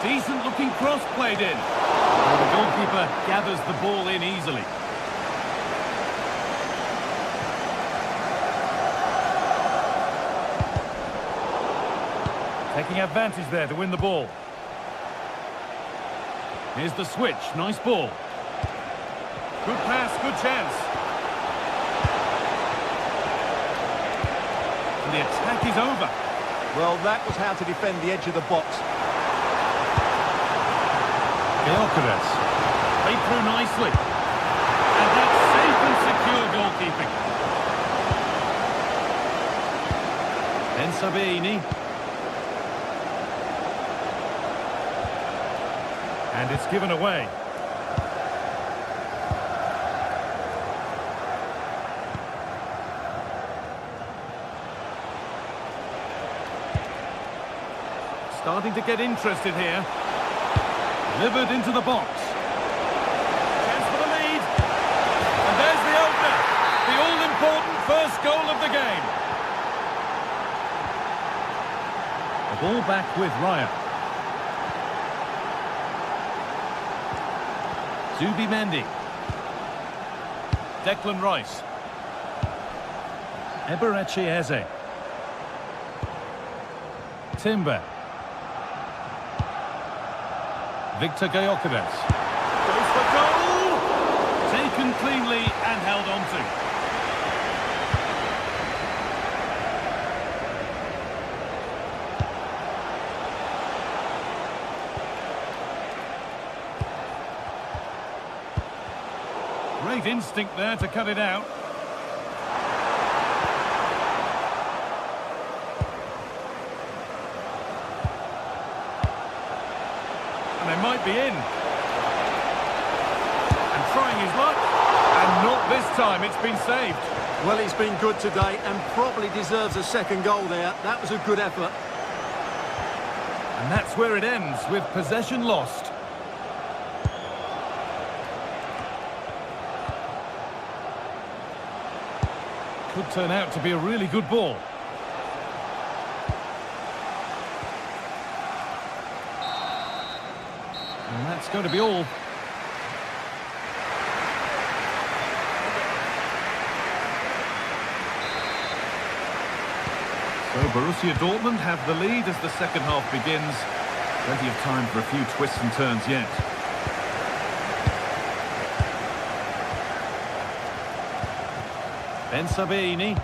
Decent looking cross played in. And the goalkeeper gathers the ball in easily. Taking advantage there to win the ball. Here's the switch. Nice ball. Good pass, good chance. And the attack is over. Well, that was how to defend the edge of the box. Gyökeres. Played through nicely. And that's safe and secure goalkeeping. Then Sabini. And it's given away. Starting to get interested here. Delivered into the box. Chance for the lead. And there's the opener. The all-important first goal of the game. The ball back with Raya. Zubimendi. Declan Rice. Eberechi Eze. Timber. Victor Gyökeres. Goes for goal! Taken cleanly and held on to. Great instinct there to cut it out. And they might be in. And trying his luck. And not this time, it's been saved. Well, he's been good today and probably deserves a second goal there. That was a good effort. And that's where it ends, with possession lost. Could turn out to be a really good ball. And that's going to be all. So Borussia Dortmund have the lead as the second half begins. Plenty of time for a few twists and turns yet. Ben Sabaini.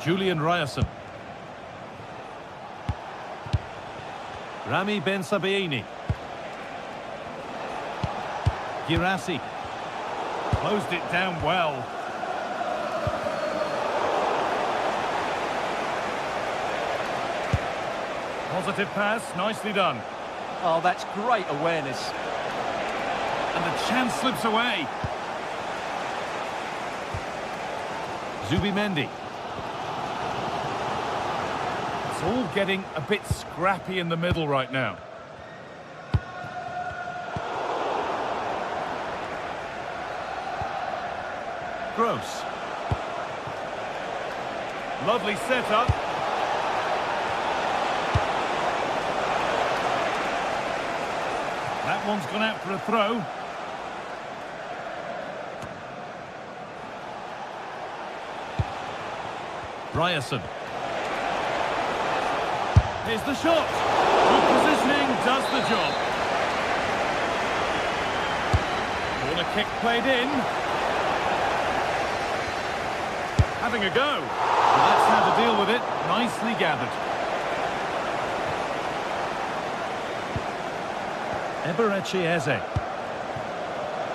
Julian Ryerson. Rami Ben Sabaini. Girassi. Closed it down well. Positive pass, nicely done. Oh, that's great awareness. And the chance slips away. Zubimendi. It's all getting a bit scrappy in the middle right now. Gross. Lovely setup. That one's gone out for a throw. Ryerson. Here's the shot. Good positioning does the job. Corner kick played in. Having a go. Well, that's how to deal with it. Nicely gathered. Eberechi Eze.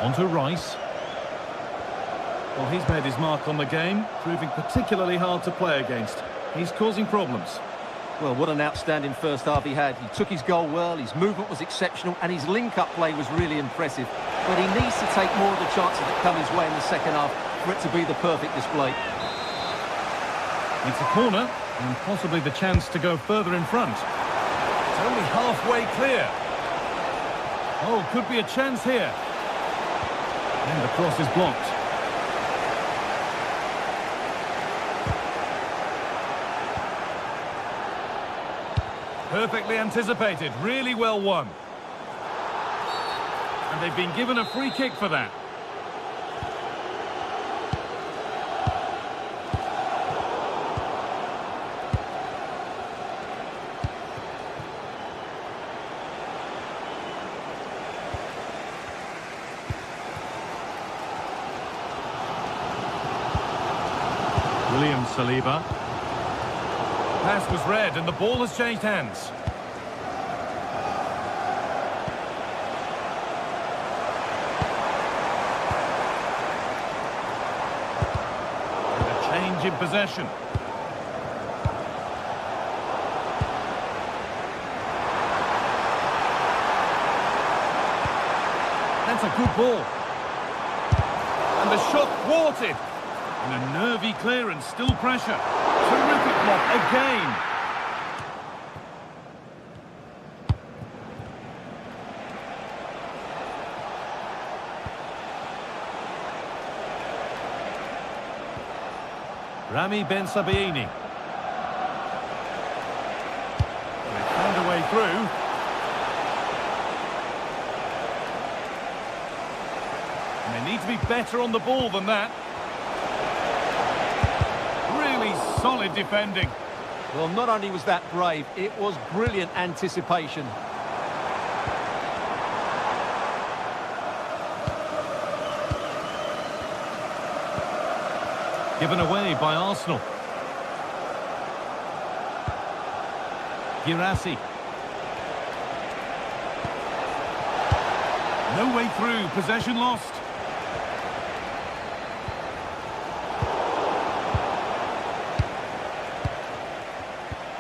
On to Rice. Well, he's made his mark on the game, proving particularly hard to play against. He's causing problems. Well, what an outstanding first half he had. He took his goal well, his movement was exceptional, and his link-up play was really impressive. But he needs to take more of the chances that come his way in the second half for it to be the perfect display. It's a corner, and possibly the chance to go further in front. It's only halfway clear. Oh, could be a chance here. And the cross is blocked. Perfectly anticipated, really well won. And they've been given a free kick for that. William Saliba. Pass was read and the ball has changed hands. And a change in possession. That's a good ball. And the shot thwarted. And a nervy clearance, still pressure. Terrific block again. Rami Ben Sabaini. They found a way through. And they need to be better on the ball than that. Solid defending. Well, not only was that brave, it was brilliant anticipation. Given away by Arsenal. Girassi. No way through, possession lost.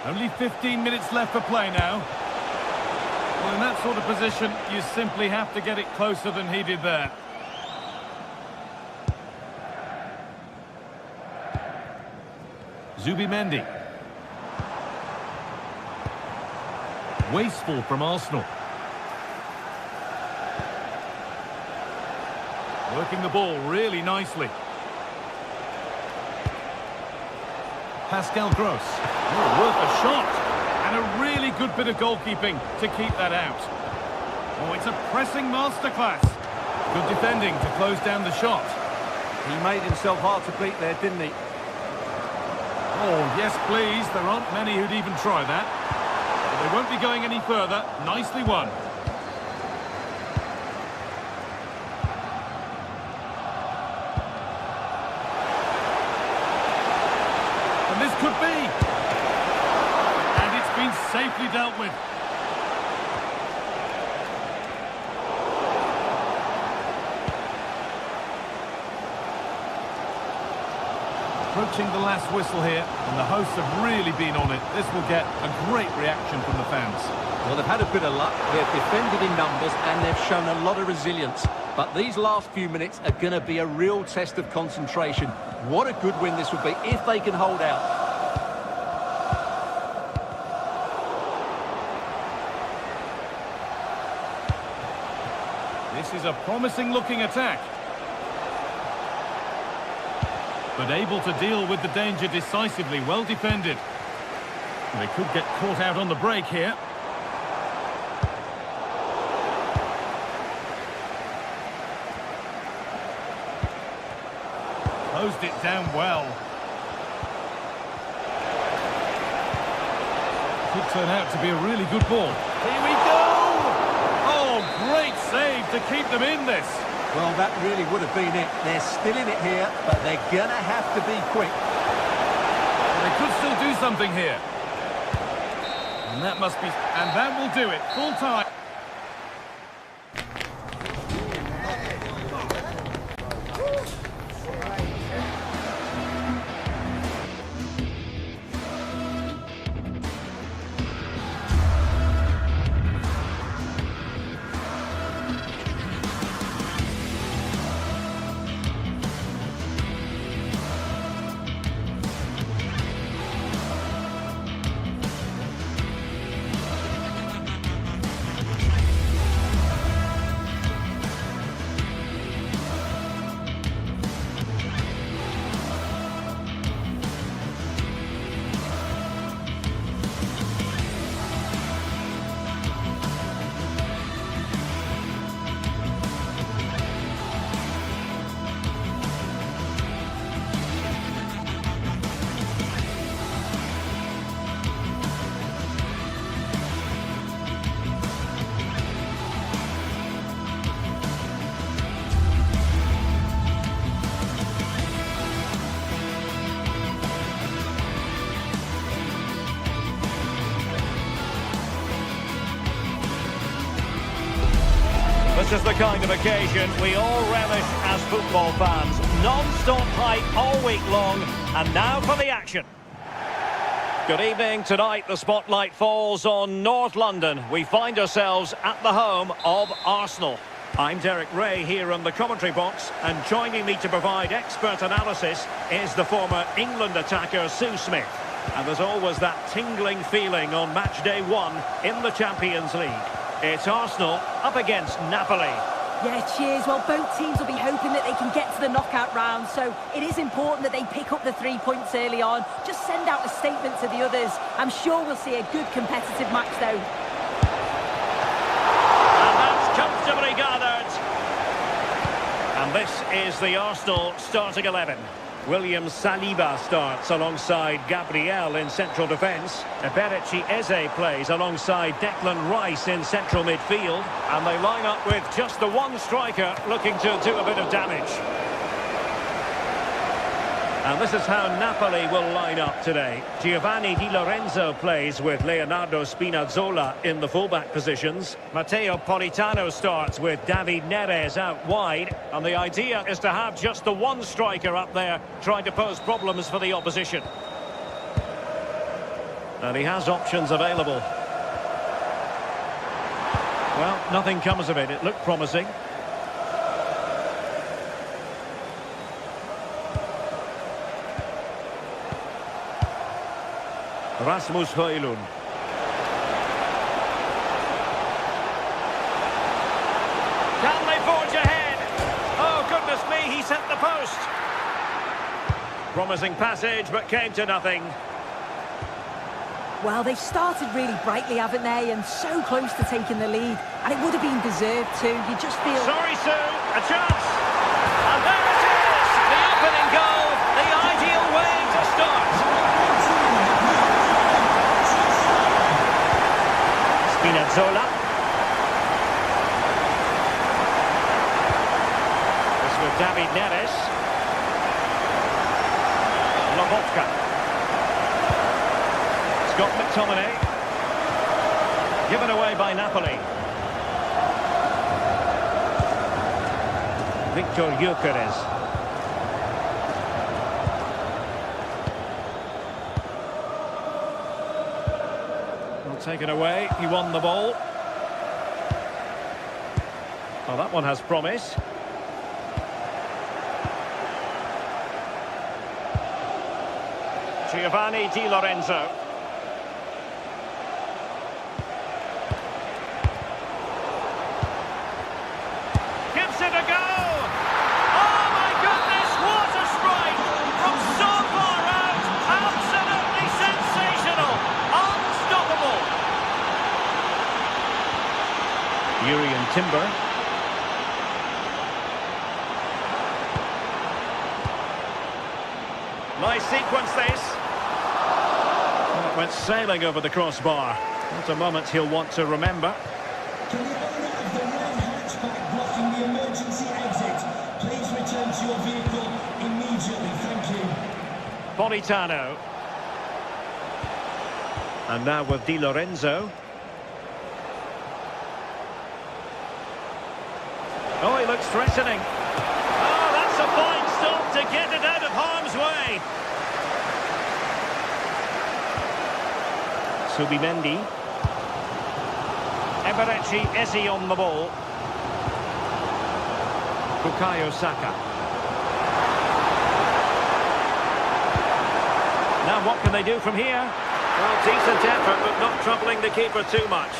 Only 15 minutes left for play now. Well, in that sort of position, you simply have to get it closer than he did there. Zubimendi. Wasteful from Arsenal. Working the ball really nicely. Pascal Gross. Oh, worth a shot. And a really good bit of goalkeeping to keep that out. Oh, it's a pressing masterclass. Good defending to close down the shot. He made himself hard to beat there, didn't he? Oh, yes, please. There aren't many who'd even try that. But they won't be going any further. Nicely won. And this could be. And it's been safely dealt with. Approaching the last whistle here, and the hosts have really been on it. This will get a great reaction from the fans. Well, they've had a bit of luck. They've defended in numbers and they've shown a lot of resilience. But these last few minutes are going to be a real test of concentration. What a good win this would be if they can hold out. This is a promising-looking attack. But able to deal with the danger decisively, well defended. They could get caught out on the break here. Closed it down well. Could turn out to be a really good ball. Here we go! Oh, great save to keep them in this. Well, that really would have been it. They're still in it here, but they're going to have to be quick. They could still do something here. And that must be... And that will do it. Full time. This is the kind of occasion we all relish as football fans. Non-stop hype all week long, and now for the action. Good evening. Tonight the spotlight falls on North London. We find ourselves at the home of Arsenal. I'm Derek Ray here in the commentary box, and joining me to provide expert analysis is the former England attacker Sue Smith. And there's always that tingling feeling on match day 1 in the Champions League. It's Arsenal up against Napoli. Yeah, cheers. Well, both teams will be hoping that they can get to the knockout round, so it is important that they pick up the 3 points early on. Just send out a statement to the others. I'm sure we'll see a good competitive match, though. And that's comfortably gathered. And this is the Arsenal starting 11. William Saliba starts alongside Gabriel in central defence. Eberechi Eze plays alongside Declan Rice in central midfield. And they line up with just the one striker looking to do a bit of damage. And this is how Napoli will line up today. Giovanni Di Lorenzo plays with Leonardo Spinazzola in the fullback positions. Matteo Politano starts with David Neres out wide. And the idea is to have just the one striker up there trying to pose problems for the opposition. And he has options available. Well, nothing comes of it. It looked promising. Rasmus Højlund. Can they forge ahead? Oh, goodness me, he set the post. Promising passage, but came to nothing. Well, they've started really brightly, haven't they? And so close to taking the lead. And it would have been deserved too. You just feel... Sorry, Sue. A chance. And there it is. The opening goal. The ideal way to start. Spinazzola. This with David Neres. Lobotka. Scott McTominay. Given away by Napoli. Victor Gyökeres. Well, taken away. He won the ball. Well, that one has promise. Giovanni Di Lorenzo. Gives it a go. Oh my goodness, what a strike from so far out. Absolutely sensational. Unstoppable. Urian Timber. Nice sequence this. Well, it went sailing over the crossbar. What a moment he'll want to remember. Can the owner of the red hatchback blocking the emergency exit please return to your vehicle immediately? Thank you. Politano. And now with Di Lorenzo. Oh, he looks threatening. Oh, that's a fine stop to get it out of harm's way. Subimendi. Eberechi Eze on the ball. Bukayo Saka. Now what can they do from here? Well, decent effort, but not troubling the keeper too much.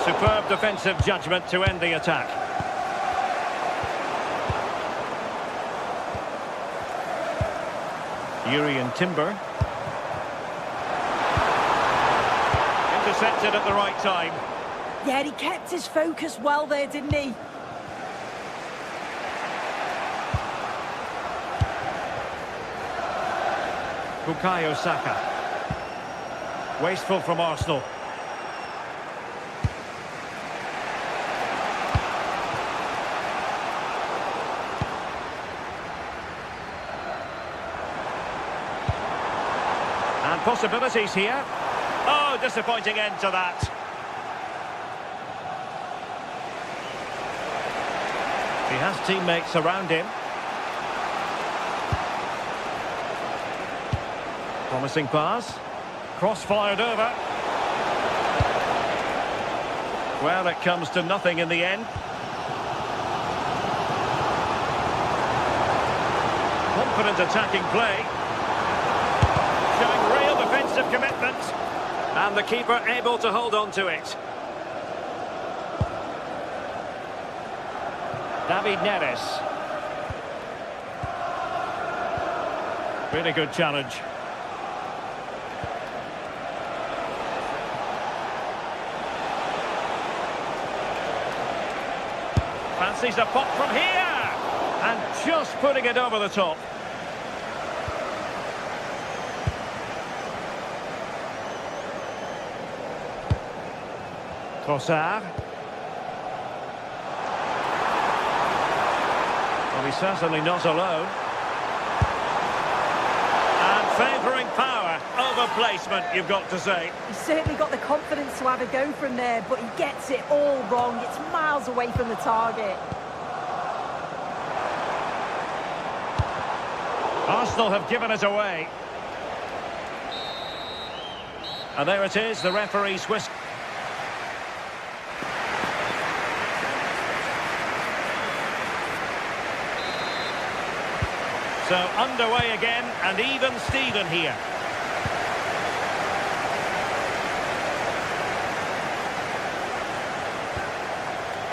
Superb defensive judgment to end the attack. Urian Timber. Intercepted at the right time. Yeah, he kept his focus well there, didn't he? Bukayo Saka. Wasteful from Arsenal. And possibilities here. Oh, disappointing end to that. He has teammates around him. Promising pass. Cross-fired over. Well, it comes to nothing in the end. Confident attacking play. Showing real defensive commitment. And the keeper able to hold on to it. David Neres. Really good challenge. Fancies a pop from here. And just putting it over the top. Trossard. Well, he's certainly not alone. And favouring power over placement, you've got to say. He's certainly got the confidence to have a go from there, but he gets it all wrong. It's miles away from the target. Arsenal have given it away. And there it is, the referee's whistle. So underway again, and even Steven here.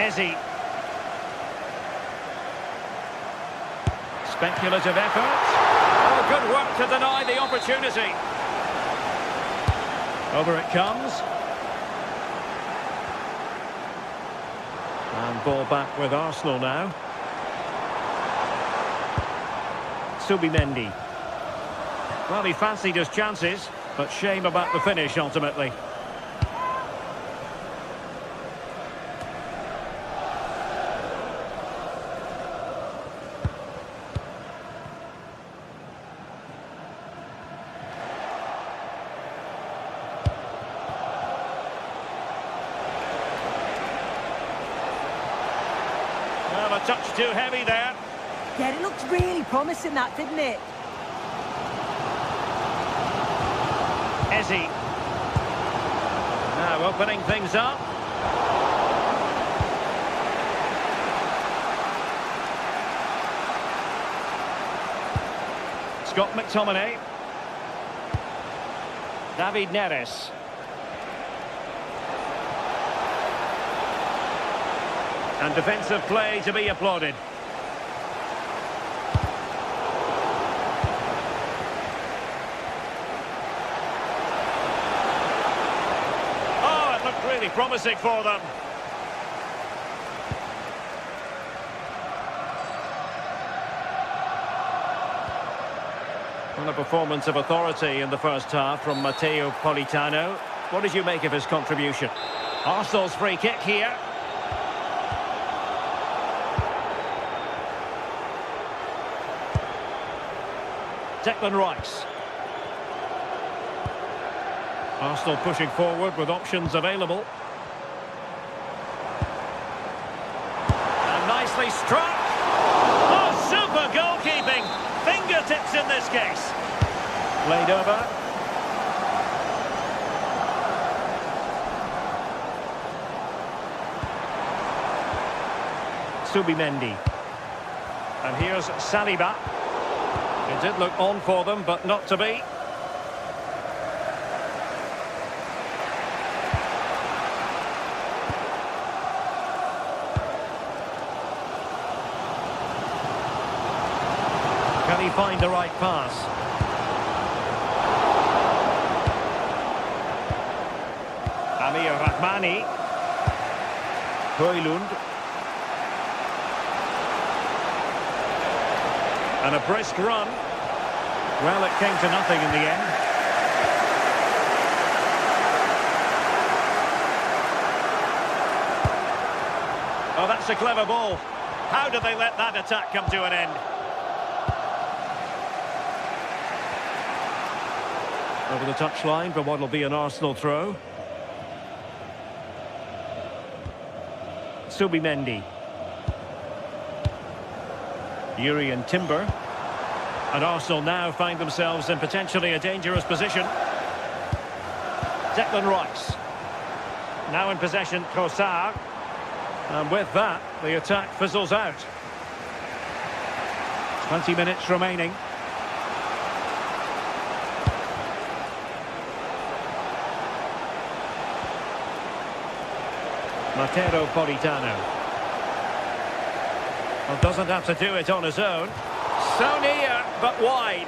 Ezzy. Speculative effort. Oh, good work to deny the opportunity. Over it comes. And ball back with Arsenal now. Subimendi. Well, he fancied his chances, but shame about the finish ultimately. Well, a touch too heavy there. Yeah, it looked really promising, that, didn't it? Ezzy. Now opening things up. Scott McTominay. David Neres. And defensive play to be applauded. Really promising for them. And a performance of authority in the first half from Matteo Politano. What did you make of his contribution? Arsenal's free kick here. Declan Rice. Arsenal pushing forward with options available. And nicely struck. Oh, super goalkeeping. Fingertips in this case. Played over. Subimendi. And here's Saliba. It did look on for them, but not to be. Can he find the right pass? Amir Rahmani. Højlund. And a brisk run. Well, it came to nothing in the end. Oh, that's a clever ball. How did they let that attack come to an end? Over the touchline for what will be an Arsenal throw. Subimendi. Jurriën Timber. And Arsenal now find themselves in potentially a dangerous position. Declan Rice. Now in possession, Trossard. And with that, the attack fizzles out. 20 minutes remaining. Matteo Politano. Well, doesn't have to do it on his own. So near, but wide.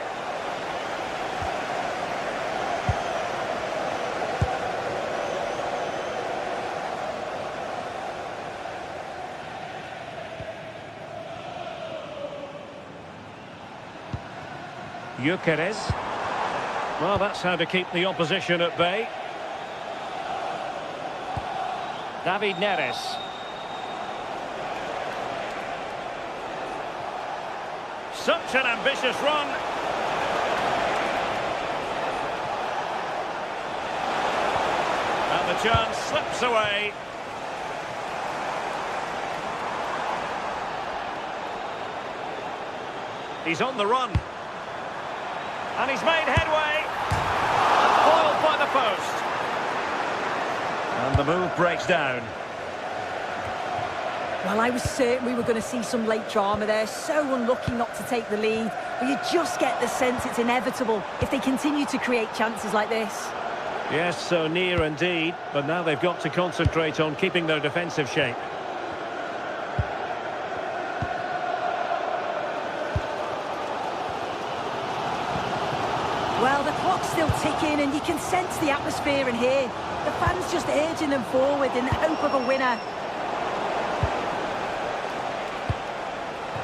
Gyökeres. Well, that's how to keep the opposition at bay. David Neres. Such an ambitious run. And the chance slips away. He's on the run. And he's made headway. Foiled by the post. And the move breaks down. Well, I was certain we were going to see some late drama there. So unlucky not to take the lead. But you just get the sense it's inevitable if they continue to create chances like this. Yes, so near indeed. But now they've got to concentrate on keeping their defensive shape. still ticking, and you can sense the atmosphere in here. The fans just urging them forward in the hope of a winner.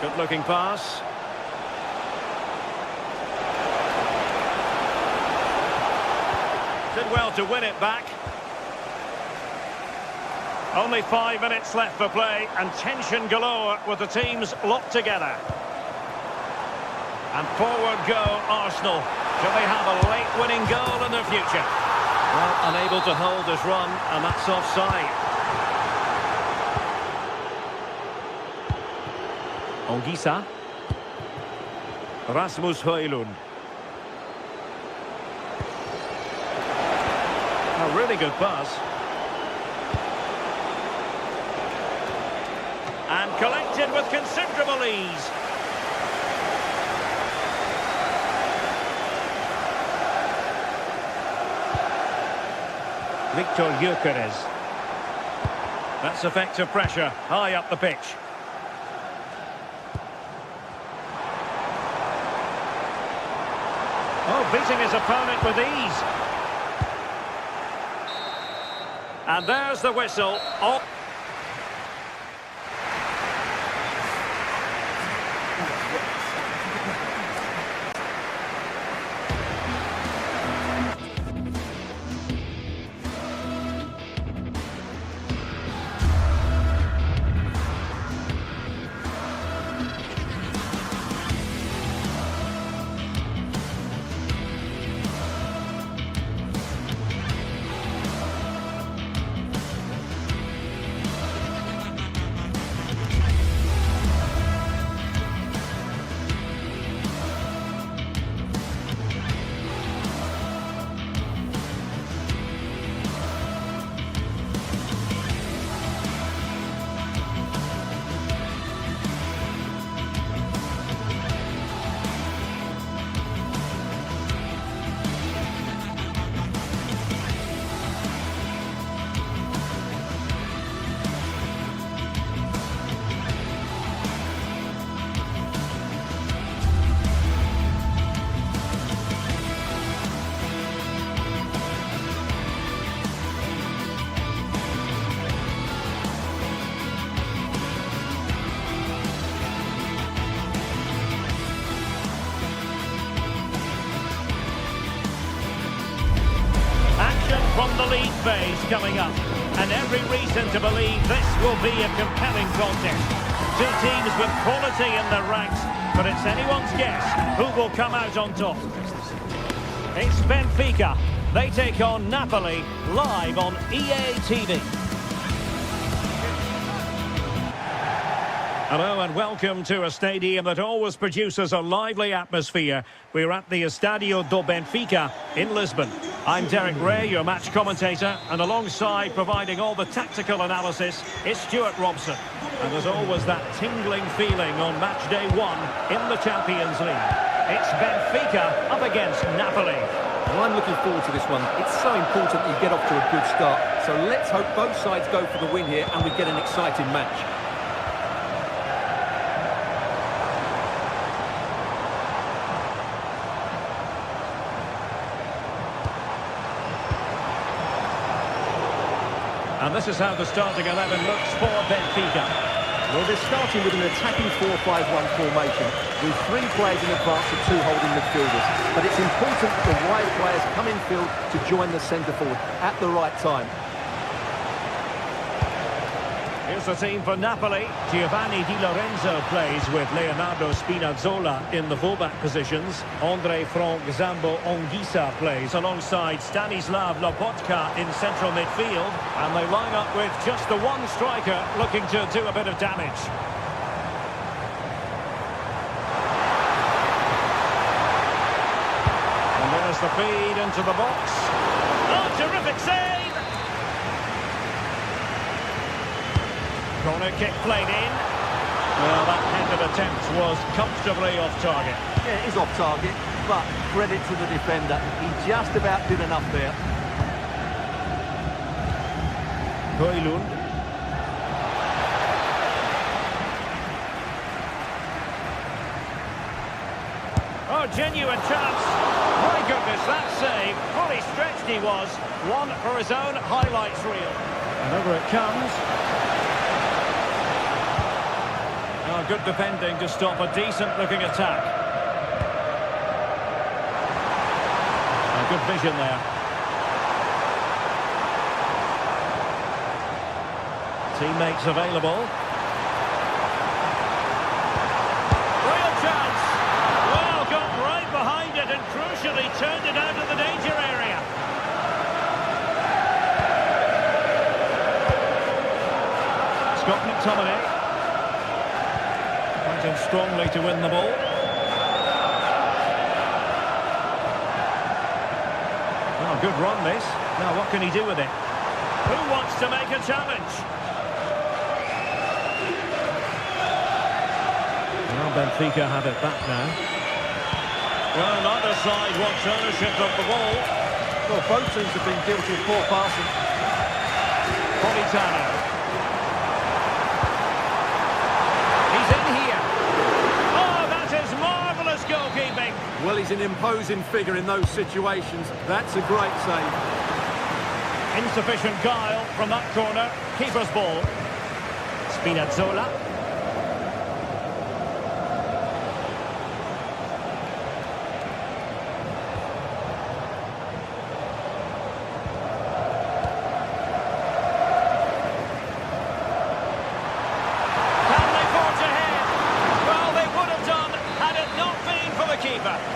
Good looking pass. Did well to win it back. Only 5 minutes left for play, and tension galore with the teams locked together. And forward go Arsenal. Shall they have a late winning goal in their future? Well, unable to hold this run, and that's offside. Ongisa. Rasmus Højlund. A really good pass. And collected with considerable ease. Victor Gyökeres. That's effective pressure high up the pitch. Oh, beating his opponent with ease. And there's the whistle. Oh. From the league phase coming up, and every reason to believe this will be a compelling contest. Two teams with quality in their ranks, but it's anyone's guess who will come out on top. It's Benfica. They take on Napoli live on EA TV. Hello and welcome to a stadium that always produces a lively atmosphere. We're at the Estadio do Benfica in Lisbon. I'm Derek Ray, your match commentator, and alongside providing all the tactical analysis is Stuart Robson. And there's always that tingling feeling on match day 1 in the Champions League. It's Benfica up against Napoli. Well, I'm looking forward to this one. It's so important that you get off to a good start. So let's hope both sides go for the win here and we get an exciting match. And this is how the starting 11 looks for Benfica. Well, they're starting with an attacking 4-5-1 formation with 3 players in advance of 2 holding midfielders. But it's important that the wide players come in field to join the centre forward at the right time. Here's the team for Napoli. Giovanni Di Lorenzo plays with Leonardo Spinazzola in the fullback positions. Andre Frank Zambo Ongisa plays alongside Stanislav Lobotka in central midfield. And they line up with just the one striker looking to do a bit of damage. And there's the feed into the box. Oh, terrific save! Corner kick played in. Well, that headed attempt was comfortably off target. Yeah, it is off target, but credit to the defender. He just about did enough there. Højlund. Oh, genuine chance. Right goodness, that save. Fully stretched he was. One for his own highlights reel. And over it comes. Oh, good defending to stop a decent-looking attack. Oh, good vision there. Teammates available. Real chance. Well, got right behind it and crucially turned it out of the danger area. Scott McTominay. Fighting strongly to win the ball. Oh, good run this. Now what can he do with it? Who wants to make a challenge? Well, Benfica have it back now. Well, neither side wants ownership of the ball. Well, both teams have been guilty of poor passing. Politano. He's in here. Oh, that is marvellous goalkeeping. Well, he's an imposing figure in those situations. That's a great save. Insufficient guile from that corner. Keeper's ball. Spinazzola.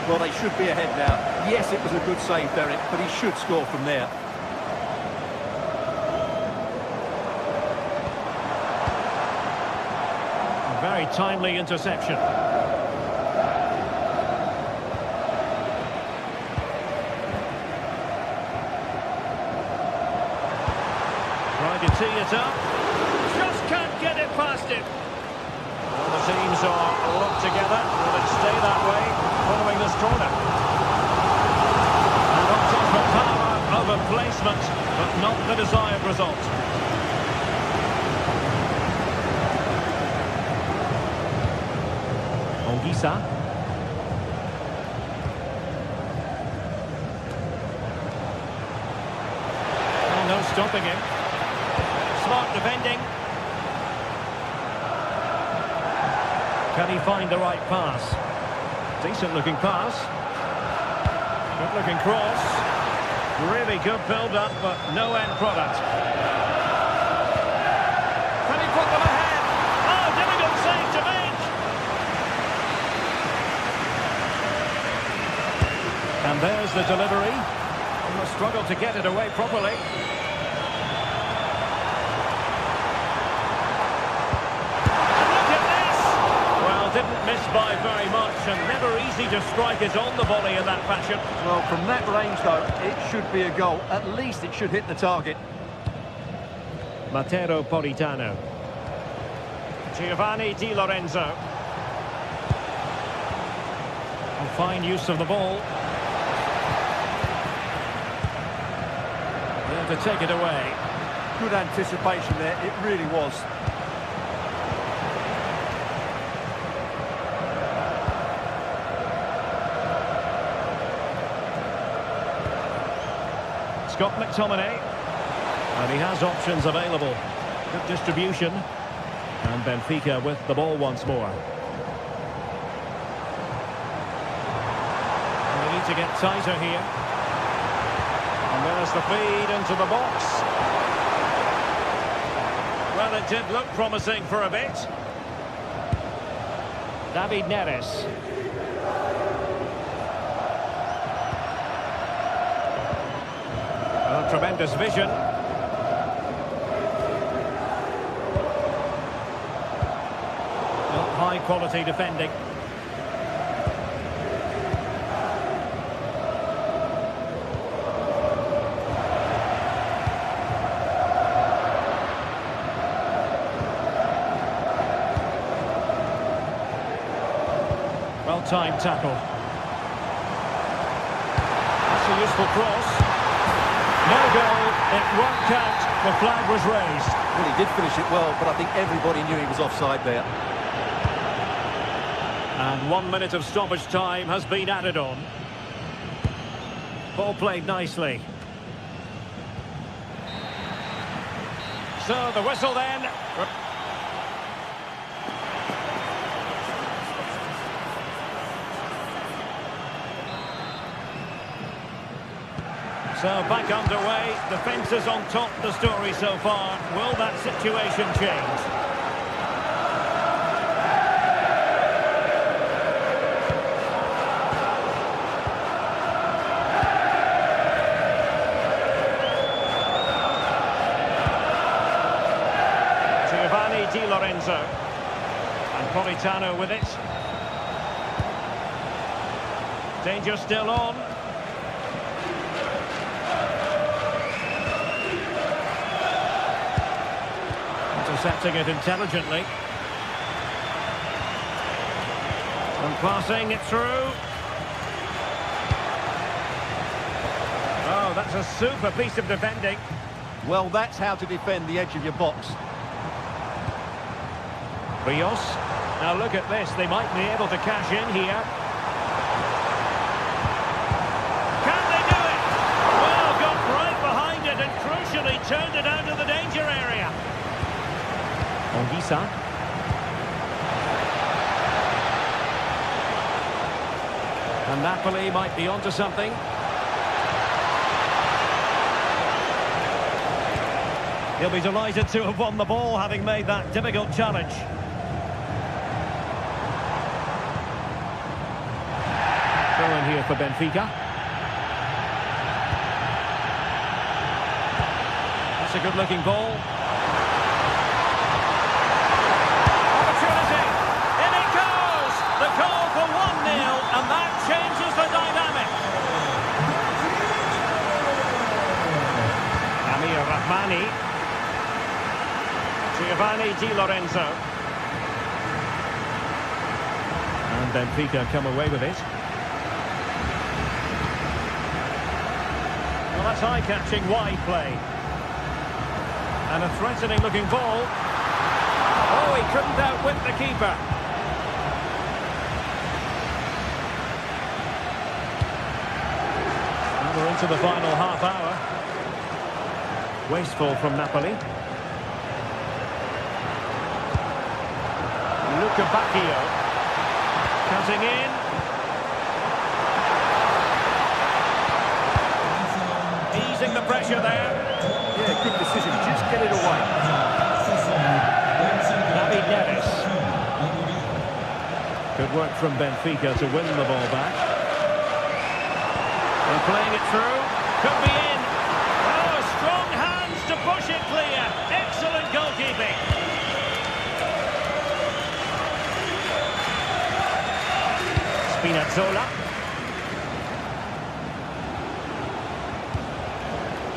Well, they should be ahead now. Yes, it was a good save, Derek, but he should score from there. A very timely interception. Trying to tee it up. Just can't get it past him. All the teams are locked together. Will it stay that way following this corner? And on top of power over placement, but not the desired result. Ongisa. Oh, no stopping him. Smart defending. Can he find the right pass? Decent looking pass. Good looking cross. Really good build up, but no end product. Can he put them ahead? Oh, difficult save to make. And there's the delivery. He must struggle to get it away properly. Didn't miss by very much, and never easy to strike it on the volley in that fashion. Well, from that range, though, it should be a goal. At least it should hit the target. Matteo Politano. Giovanni Di Lorenzo. And fine use of the ball. There to take it away. Good anticipation there, it really was. Scott McTominay, and he has options available. Good distribution, and Benfica with the ball once more. And they need to get tighter here. And there's the feed into the box. Well, it did look promising for a bit. David Neres. Tremendous vision. Well, high quality defending. Well-timed tackle. That's a useful cross. No goal, it won't count, the flag was raised. Well, he did finish it well, but I think everybody knew he was offside there. And 1 minute of stoppage time has been added on. Ball played nicely. So the whistle then. So back underway, defences on top the story so far. Will that situation change? Di Lorenzo and Politano with it. Danger still on. Intercepting it intelligently. And passing it through. Oh, that's a super piece of defending. Well, that's how to defend the edge of your box. Rios. Now look at this, they might be able to cash in here. Can they do it? Well, got right behind it and crucially turned it out of the danger area. Ongisa. And Napoli might be onto something. He'll be delighted to have won the ball, having made that difficult challenge. Throw in here for Benfica. That's a good-looking ball. Opportunity! In it goes! The goal for 1-0, and that changes the dynamic. Amir Rahmani. Giovanni Di Lorenzo. And Benfica come away with it. Well, that's eye-catching wide play. And a threatening-looking ball. Oh, he couldn't outwit the keeper. And we're into the final half hour. Wasteful from Napoli. Bacchio cutting in. Easing the pressure there. Yeah, good decision. Just get it away. David Neves. Good work from Benfica to win the ball back. They're playing it through. Could be in. Oh, strong hands to push it clear. Excellent goalkeeping. Spinazzola.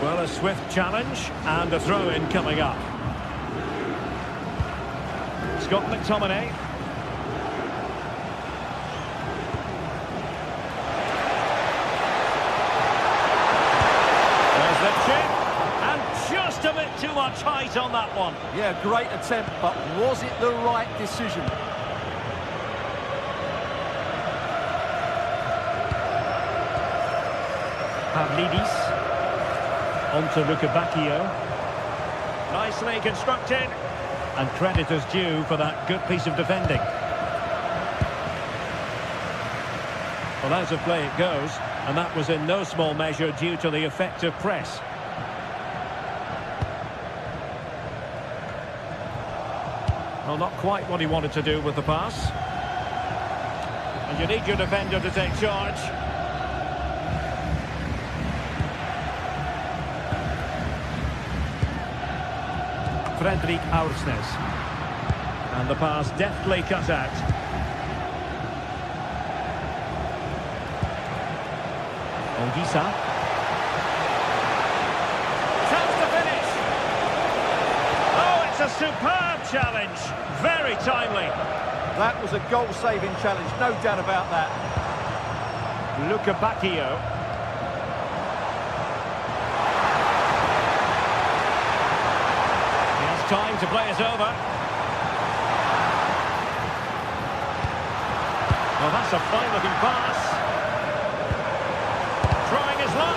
Well, a swift challenge and a throw-in coming up. Scott McTominay. There's the chip, and just a bit too much height on that one. Yeah, great attempt, but was it the right decision? Pavlidis. On to Bacchio. Nicely constructed. And credit is due for that good piece of defending. Well, out of play it goes. And that was in no small measure due to the effective press. Well, not quite what he wanted to do with the pass. And you need your defender to take charge. Fredrik Aursnes. And the pass deftly cut out. Ongisa. Chance to finish. Oh, it's a superb challenge. Very timely. That was a goal-saving challenge, no doubt about that. Bacchio. Time to play it over. Well, that's a fine-looking pass. Trying his line.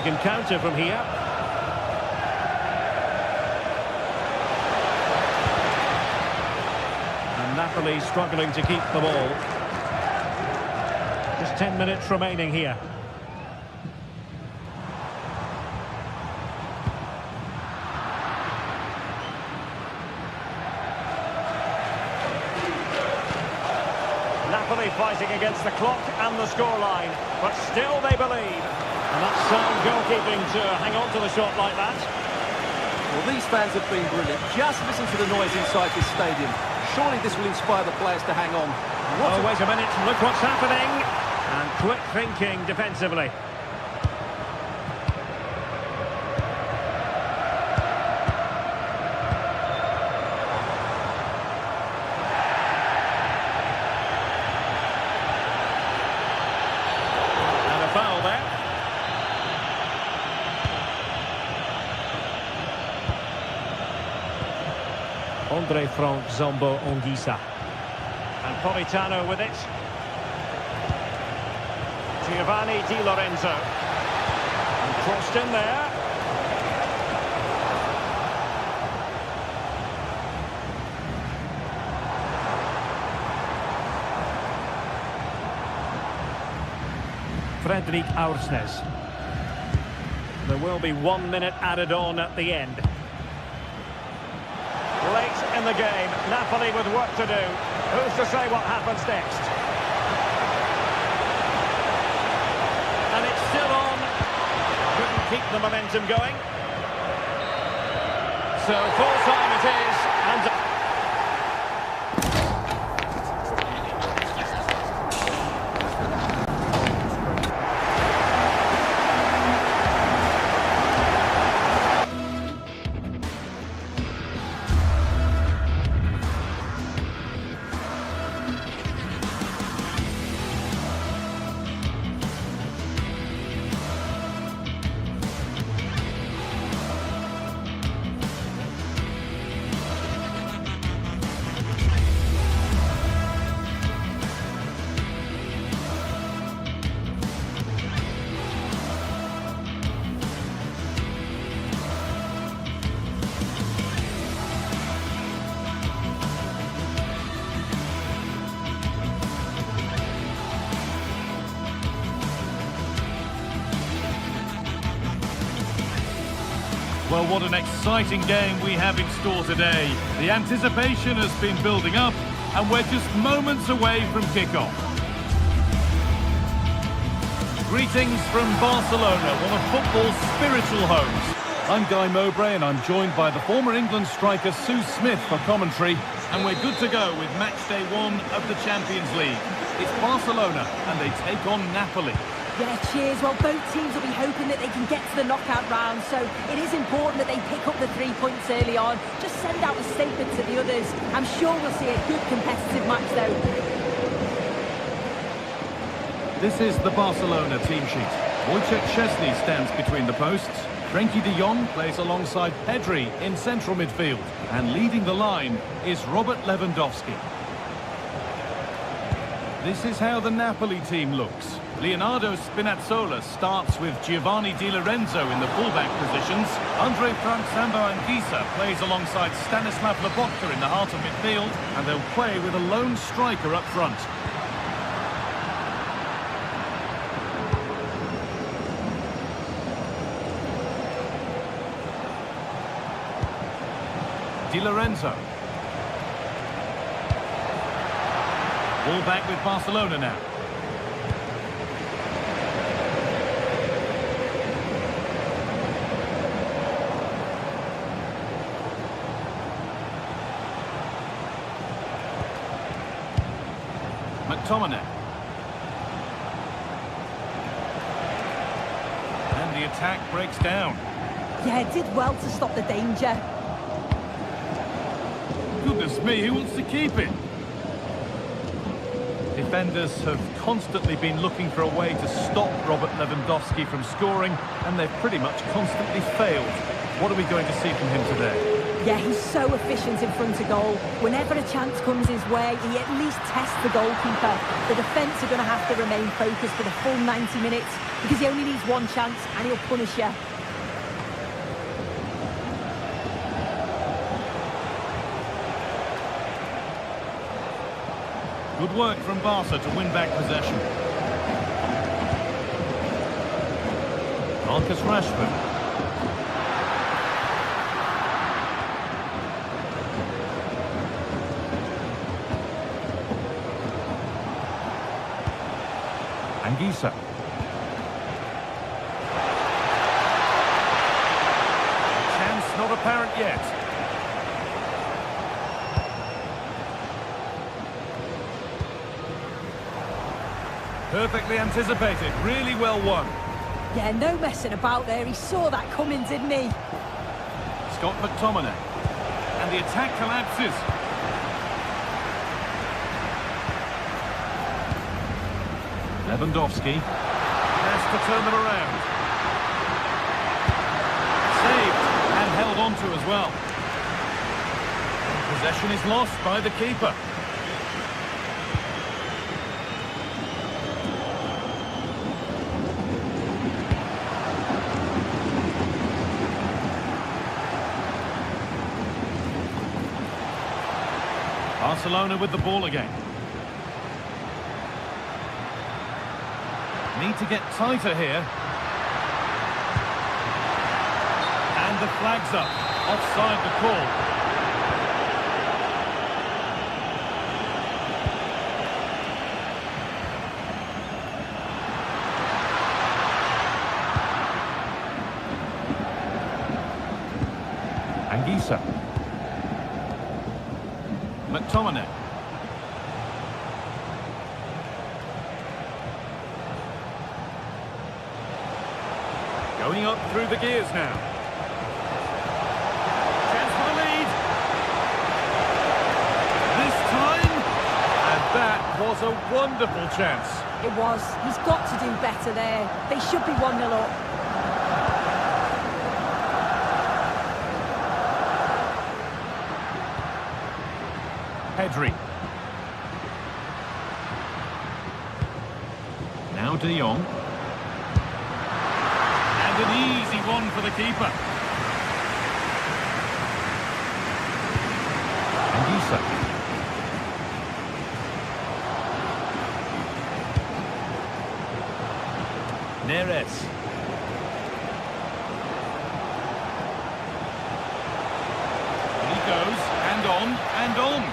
they can counter from here. And Napoli struggling to keep the ball. Just 10 minutes remaining here. Napoli fighting against the clock and the scoreline, but still they believe. And that's sound goalkeeping to hang on to the shot like that. Well, these fans have been brilliant. Just listen to the noise inside this stadium. Surely this will inspire the players to hang on. Oh, wait a minute, look what's happening. And quick thinking defensively. And a foul there. Andre Frank Zombo Ongisa. And Politano with it. Giovanni Di Lorenzo. And crossed in there. Frederic Aursnes. There will be 1 minute added on at the end. Late in the game, Napoli with work to do. Who's to say what happens next? And it's still on. Couldn't keep the momentum going. So full time it is. And Well, what an exciting game we have in store today. The anticipation has been building up, and we're just moments away from kickoff. Greetings from Barcelona, one of football's spiritual homes. I'm Guy Mowbray, and I'm joined by the former England striker Sue Smith for commentary, and we're good to go with match day 1 of the Champions League. It's Barcelona, and they take on Napoli. Yeah, cheers. Well, both teams will be hoping that they can get to the knockout round, so it is important that they pick up the 3 points early on. Just send out a statement to the others. I'm sure we'll see a good competitive match, though. This is the Barcelona team sheet. Wojciech Szczesny stands between the posts. Frenkie de Jong plays alongside Pedri in central midfield. And leading the line is Robert Lewandowski. This is how the Napoli team looks. Leonardo Spinazzola starts with Giovanni Di Lorenzo in the fullback positions. Andre Frank Zambo Anguissa plays alongside Stanislav Lobotka in the heart of midfield, and they'll play with a lone striker up front. Di Lorenzo. Ball back with Barcelona now. McTominay. And the attack breaks down. Yeah, it did well to stop the danger. Goodness me, who wants to keep it? Defenders have constantly been looking for a way to stop Robert Lewandowski from scoring, and they've pretty much constantly failed. What are we going to see from him today? Yeah, he's so efficient in front of goal. Whenever a chance comes his way, he at least tests the goalkeeper. The defence are going to have to remain focused for the full 90 minutes because he only needs one chance and he'll punish you. Good work from Barca to win back possession. Marcus Rashford. Anguissa. Chance not apparent yet. Perfectly anticipated, really well won. Yeah, no messing about there. He saw that coming, didn't he? Scott McTominay. And the attack collapses. Lewandowski has to turn them around. Saved and held on to as well. Possession is lost by the keeper. Barcelona with the ball again. Need to get tighter here. And the flag's up. Offside the call. Anguissa. McTominay. Going up through the gears now. Chance for the lead. This time, and that was a wonderful chance. It was. He's got to do better there. They should be 1-0 up. Pedri. Now De Jong. And an easy one for the keeper. Anguissa. Neres. He goes, and on, and on.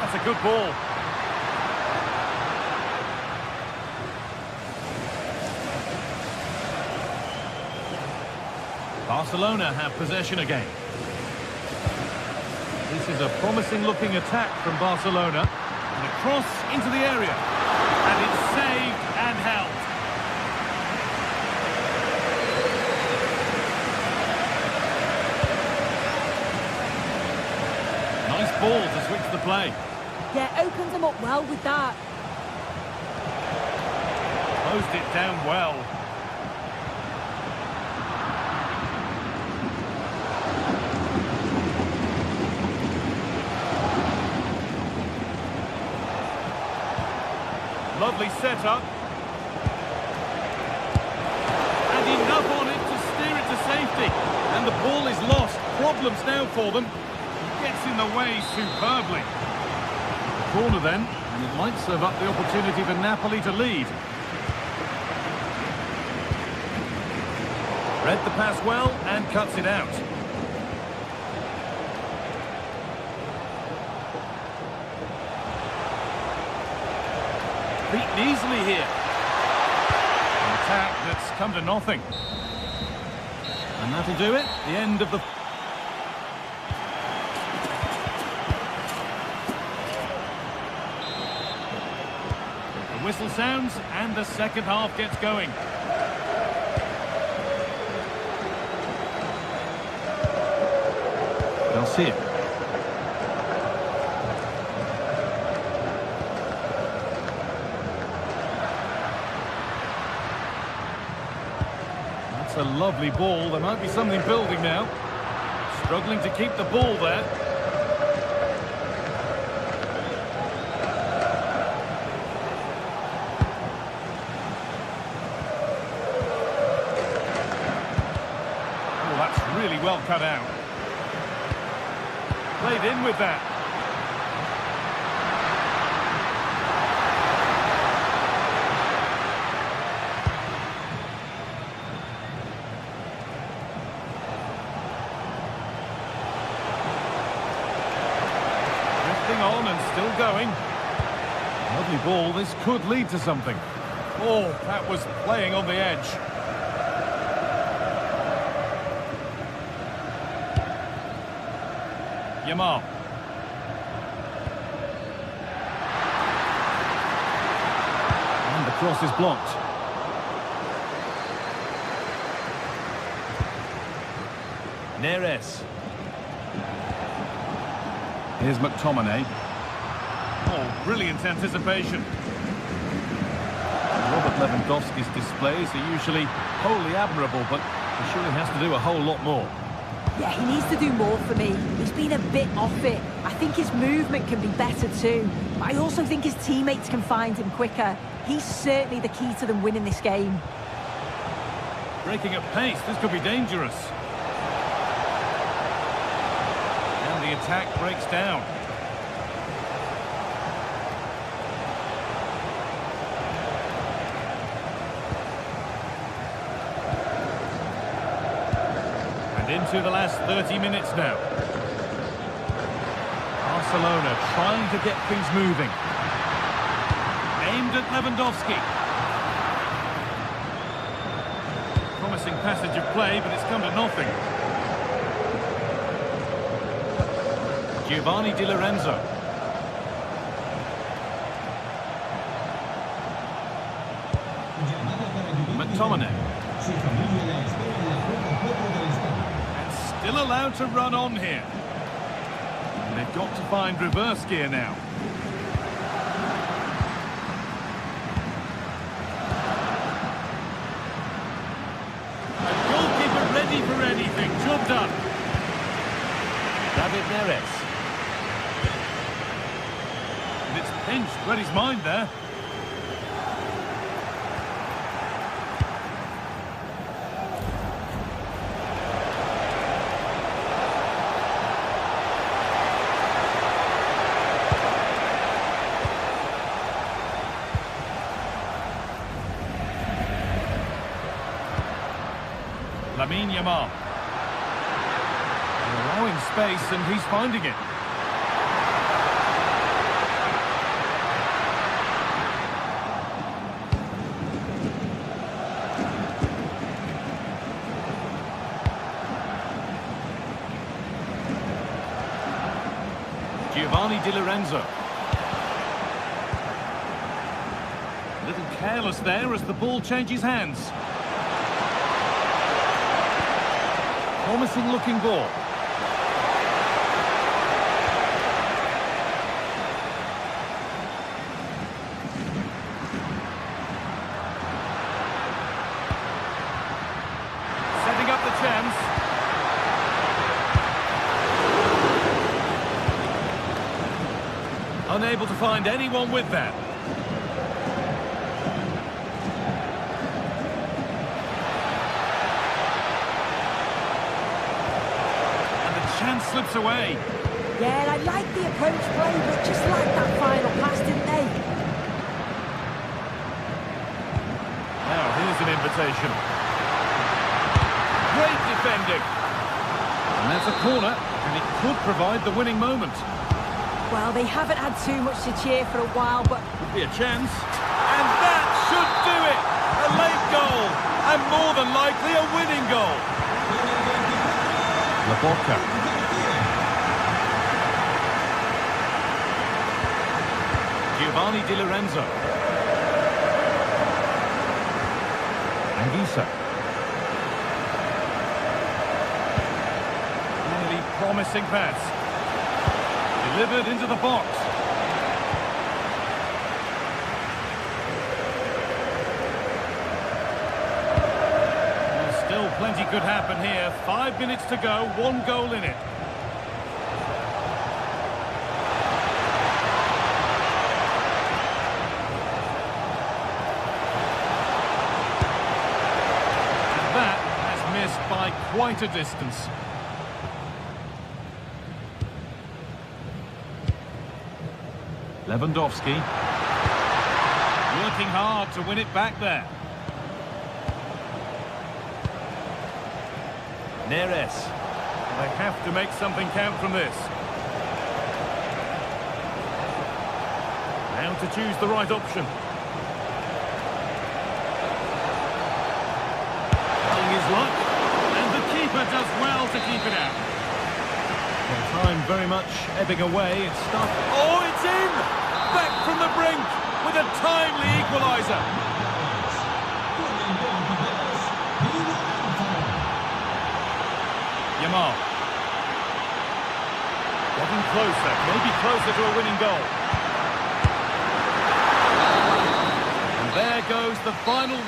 That's a good ball. Barcelona have possession again. This is a promising looking attack from Barcelona. And a cross into the area. And it's saved and held. Nice ball to switch the play. Yeah, opened them up well with that. Closed it down well. Lovely setup. And enough on it to steer it to safety. And the ball is lost. Problems now for them. Gets in the way superbly. Corner then, and it might serve up the opportunity for Napoli to lead. Read the pass well and cuts it out. Beaten easily here. An attack that's come to nothing. And that'll do it. The end of the... The whistle sounds and the second half gets going. Garcia. That's a lovely ball. There might be something building now. Struggling to keep the ball there. Oh, that's really well cut out. Played in with that. On and still going. Lovely ball. This could lead to something. Oh, that was playing on the edge. Yamal. And the cross is blocked. Neres. Here's McTominay. Oh, brilliant anticipation. Robert Lewandowski's displays are usually wholly admirable, but he surely has to do a whole lot more. Yeah, he needs to do more for me. He's been a bit off it. I think his movement can be better too. But I also think his teammates can find him quicker. He's certainly the key to them winning this game. Breaking at pace, this could be dangerous. The attack breaks down. And into the last 30 minutes now. Barcelona trying to get things moving. Aimed at Lewandowski. Promising passage of play, but it's come to nothing. Giovanni Di Lorenzo. McTominay. And still allowed to run on here. And they've got to find reverse gear now. The goalkeeper ready for anything. Job done. David Neres. Pinched, read his mind there. Lamine Yamal. They're allowing space and he's finding it. Giovanni Di Lorenzo. A little careless there as the ball changes hands. Promising looking ball. Setting up the chance. Unable to find anyone with that. And the chance slips away. Yeah, I like the approach play, but just like that final pass, didn't they? Now, here's an invitation. Great defending. And that's a corner, and it could provide the winning moment. Well, they haven't had too much to cheer for a while, but... Could be a chance. And that should do it! A late goal, and more than likely a winning goal. Laporta. Giovanni Di Lorenzo. Anguissa. Really promising pass. Delivered into the box. Well, still Plenty could happen here. 5 minutes to go, 1 goal in it. And that has missed by quite a distance. Lewandowski. Working hard to win it back there. Neres. They have to make something count from this. Now to choose the right option. Trying his luck. And the keeper does well to keep it out. Well, time very much ebbing away. It's stuck. Oh, it's in! Back from the brink with a timely equaliser. Yamal. Getting closer, maybe closer to a winning goal. And there goes the final.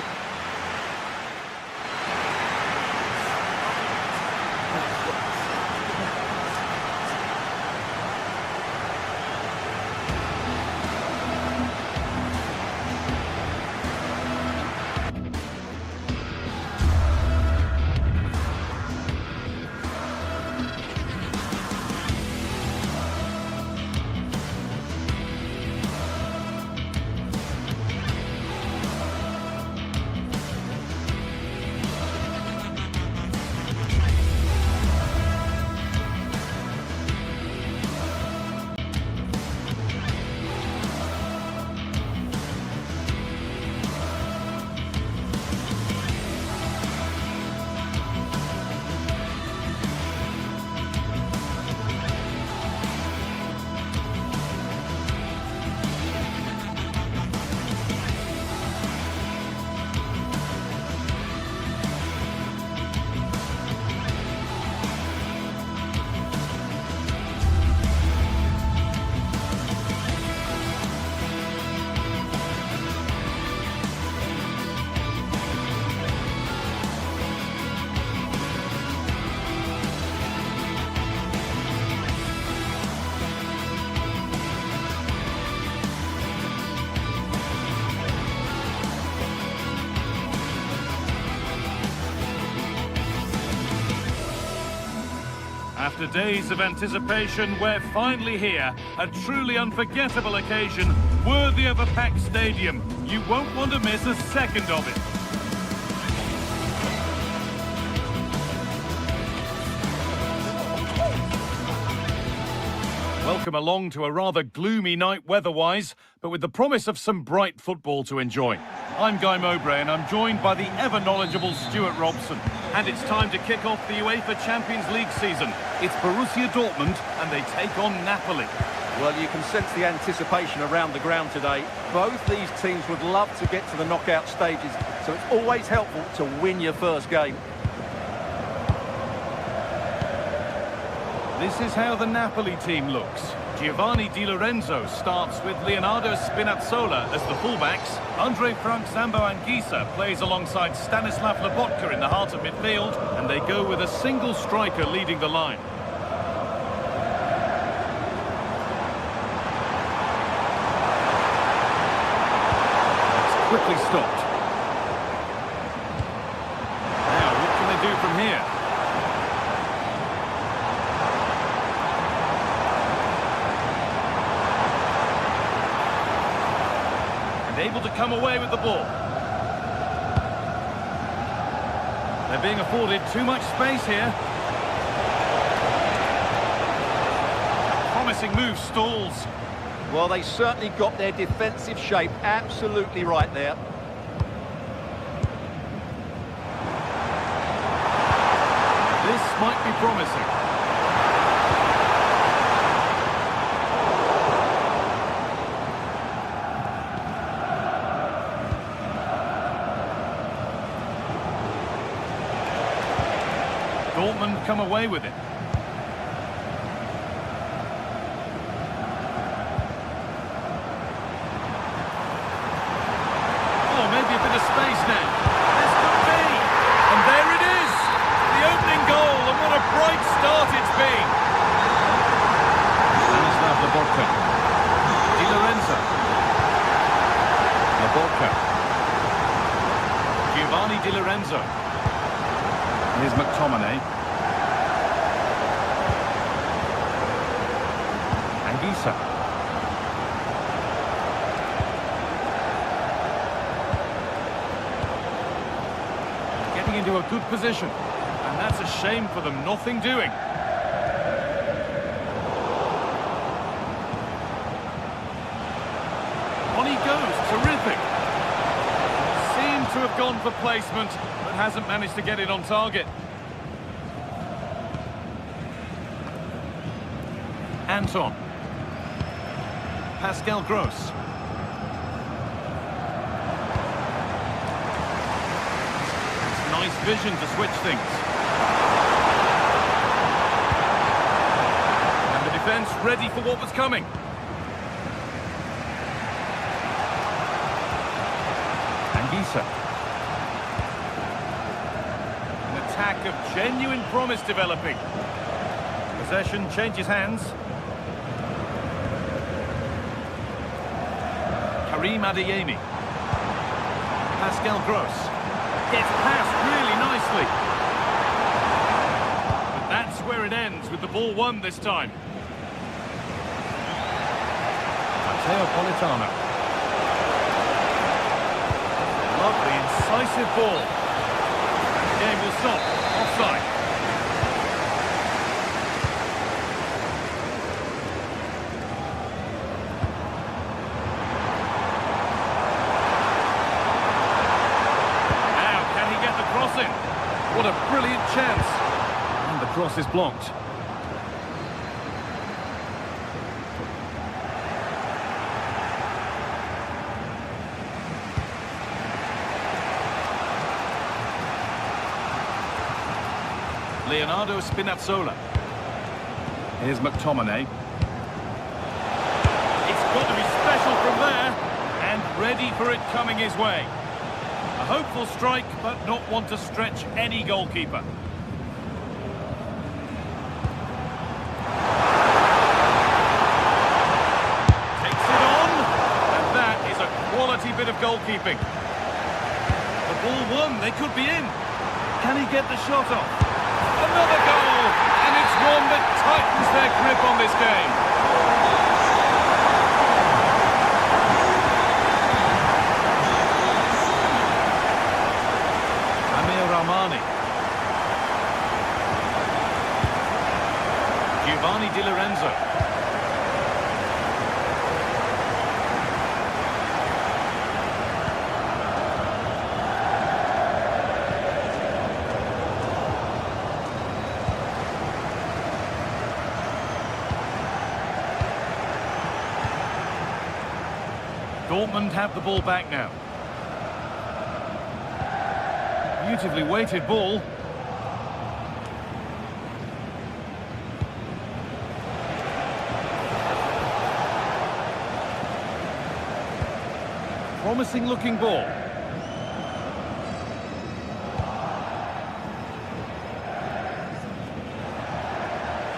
After days of anticipation, we're finally here. A truly unforgettable occasion, worthy of a packed stadium. You won't want to miss a second of it. Welcome along to a rather gloomy night weather-wise, but with the promise of some bright football to enjoy. I'm Guy Mowbray and I'm joined by the ever-knowledgeable Stuart Robson. And it's time to kick off the UEFA Champions League season. It's Borussia Dortmund and they take on Napoli. Well, you can sense the anticipation around the ground today. Both these teams would love to get to the knockout stages, so it's always helpful to win your first game. This is how the Napoli team looks. Giovanni Di Lorenzo starts with Leonardo Spinazzola as the fullbacks. Andre Frank Zambo Anguissa plays alongside Stanislav Lobotka in the heart of midfield, and they go with a single striker leading the line. It's quickly stopped. Now, what can they do from here? Able to come away with the ball. They're being afforded too much space here. Promising move stalls. Well, they certainly got their defensive shape absolutely right there. This might be promising. Dortmund come away with it. Oh, maybe a bit of space now. This could be. And there it is. Giovanni Di Lorenzo. Here's McTominay. Anguissa. Getting into a good position. And that's a shame for them, nothing doing. On he goes, terrific. Seemed to have gone for placement, but hasn't managed to get it on target. Anton. Pascal Gross. Nice vision to switch things. And the defence ready for what was coming. Anguissa. An attack of genuine promise developing. Possession changes hands. Karim Adeyemi. Pascal Gross. Gets past really nicely. But that's where it ends, with the ball won this time. Matteo Politano. Lovely, incisive ball. The game will stop. Offside. What a brilliant chance. And the cross is blocked. Leonardo Spinazzola. Here's McTominay. It's got to be special from there. And ready for it coming his way. A hopeful strike, but not one to stretch any goalkeeper. Takes it on, and that is a quality bit of goalkeeping. The ball won, they could be in. Can he get the shot off? Another goal, and it's one that tightens their grip on this game. Giovanni Di Lorenzo. Dortmund have the ball back now. Beautifully weighted ball. Promising looking ball.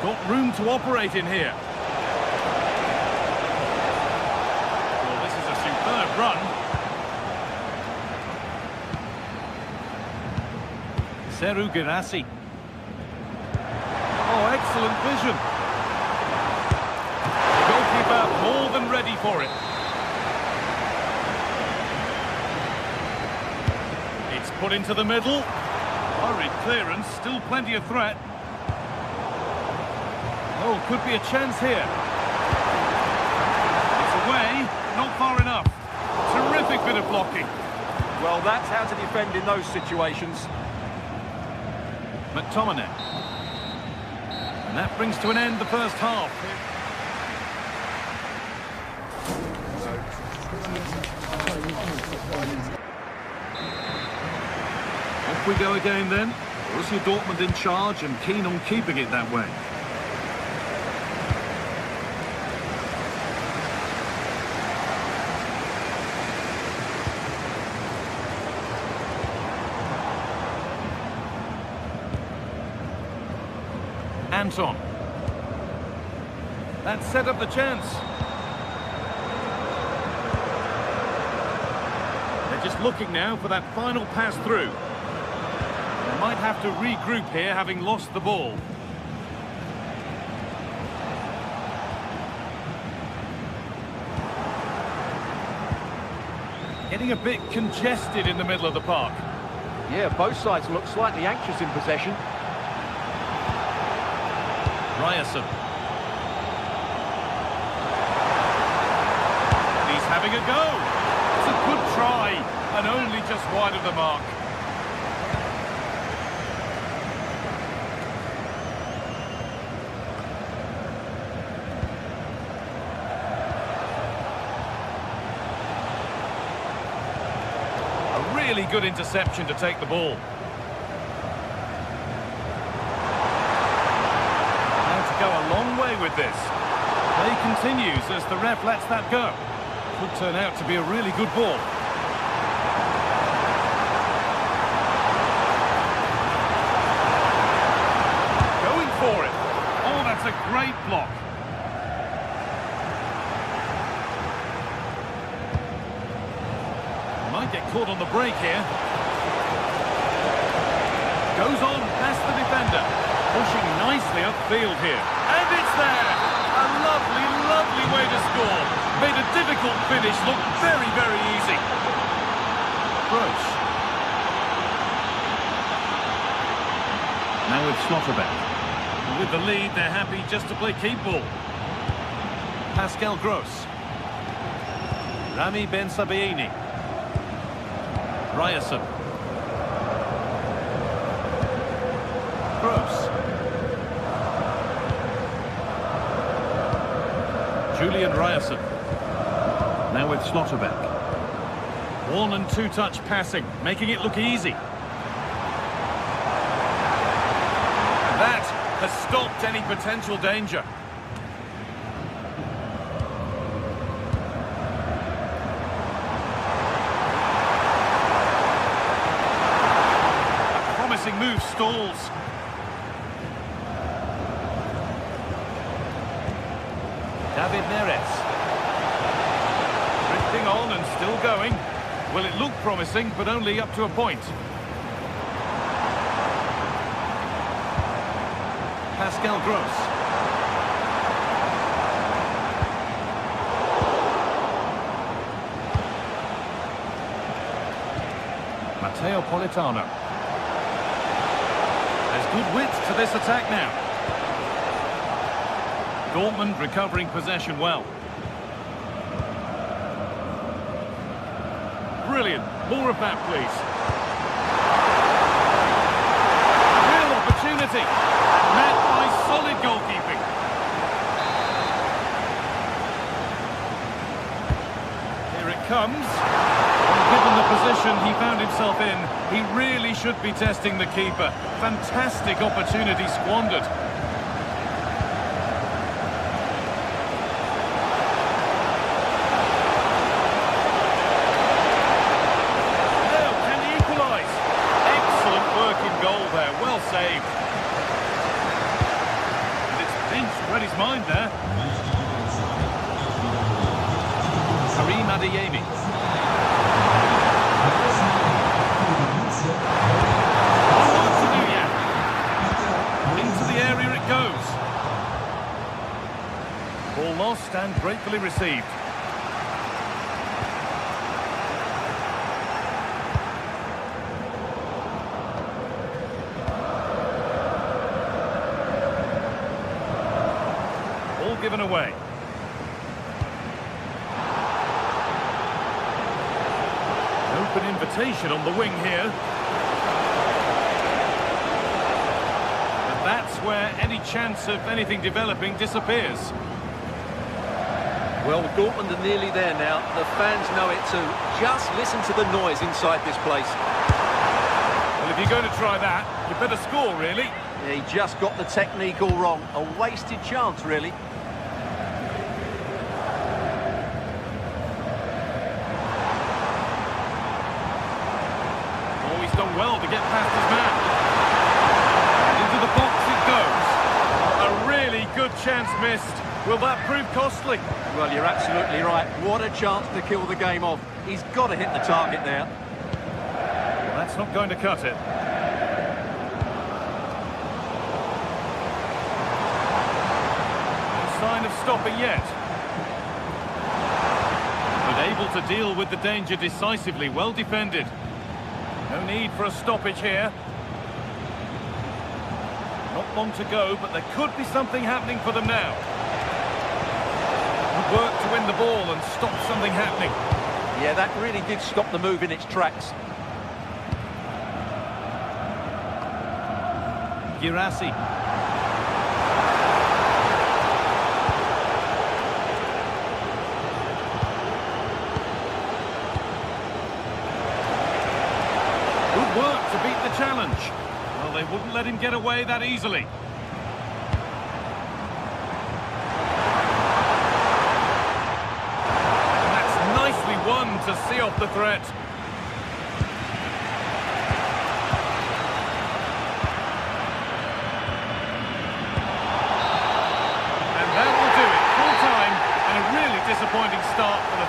Got room to operate in here. Well, this is a superb run. Serhou Guirassy. Oh, excellent vision. The goalkeeper more than ready for it. It's put into the middle. Hurried clearance, still plenty of threat. Oh, could be a chance here. It's away, not far enough. Terrific bit of blocking. Well, that's how to defend in those situations. McTominay. And that brings to an end the first half. Off we go again then. Borussia Dortmund in charge and keen on keeping it that way. Anton. That set up the chance. They're just looking now for that final pass through. They might have to regroup here, having lost the ball. Getting a bit congested in the middle of the park. Yeah, both sides look slightly anxious in possession. Ryerson. He's having a go. It's a good try, and only just wide of the mark. A really good interception to take the ball. Go a long way with this. Play continues as the ref lets that go. Could turn out to be a really good ball. Going for it. Oh, that's a great block. Might get caught on the break here. Goes on past the defender. Pushing nicely upfield here. And it's there! A lovely, lovely way to score. Made a difficult finish look very, very easy. Gross. Now with Slotterbeck. With the lead, they're happy just to play keep ball. Pascal Gross. Rami Ben Sabaini. Ryerson. Gross. Julian Ryerson. Now with Slotterbeck. One and two touch passing, making it look easy. That has stopped any potential danger. A promising move stalls. David Neres. Drifting on and still going. Well, it looked promising, but only up to a point. Pascal Gross. Matteo Politano. There's good width to this attack now. Dortmund recovering possession well. Brilliant. More of that, please. Real opportunity. Met by solid goalkeeping. Here it comes. And given the position he found himself in, he really should be testing the keeper. Fantastic opportunity squandered. Well saved. And it's pinched, read his mind there. Karim Adeyemi. What to do yet? Into the area it goes. Ball lost and gratefully received. Given away. Open invitation on the wing here. But that's where any chance of anything developing disappears. Well, Dortmund are nearly there now. The fans know it too. Just listen to the noise inside this place. Well, if you're going to try that, you better score, really. Yeah, he just got the technique all wrong. A wasted chance, really. Done well to get past his man. Into the box it goes. A really good chance missed. Will that prove costly? Well, you're absolutely right. What a chance to kill the game off. He's got to hit the target there. That's not going to cut it. No sign of stopping yet. But able to deal with the danger decisively, well defended. No need for a stoppage here. Not long to go, but there could be something happening for them now. Good work to win the ball and stop something happening. Yeah, that really did stop the move in its tracks. Girassi. Good work to beat the challenge. Well, they wouldn't let him get away that easily. And that's nicely won to see off the threat. And that will do it. Full time and a really disappointing start for the...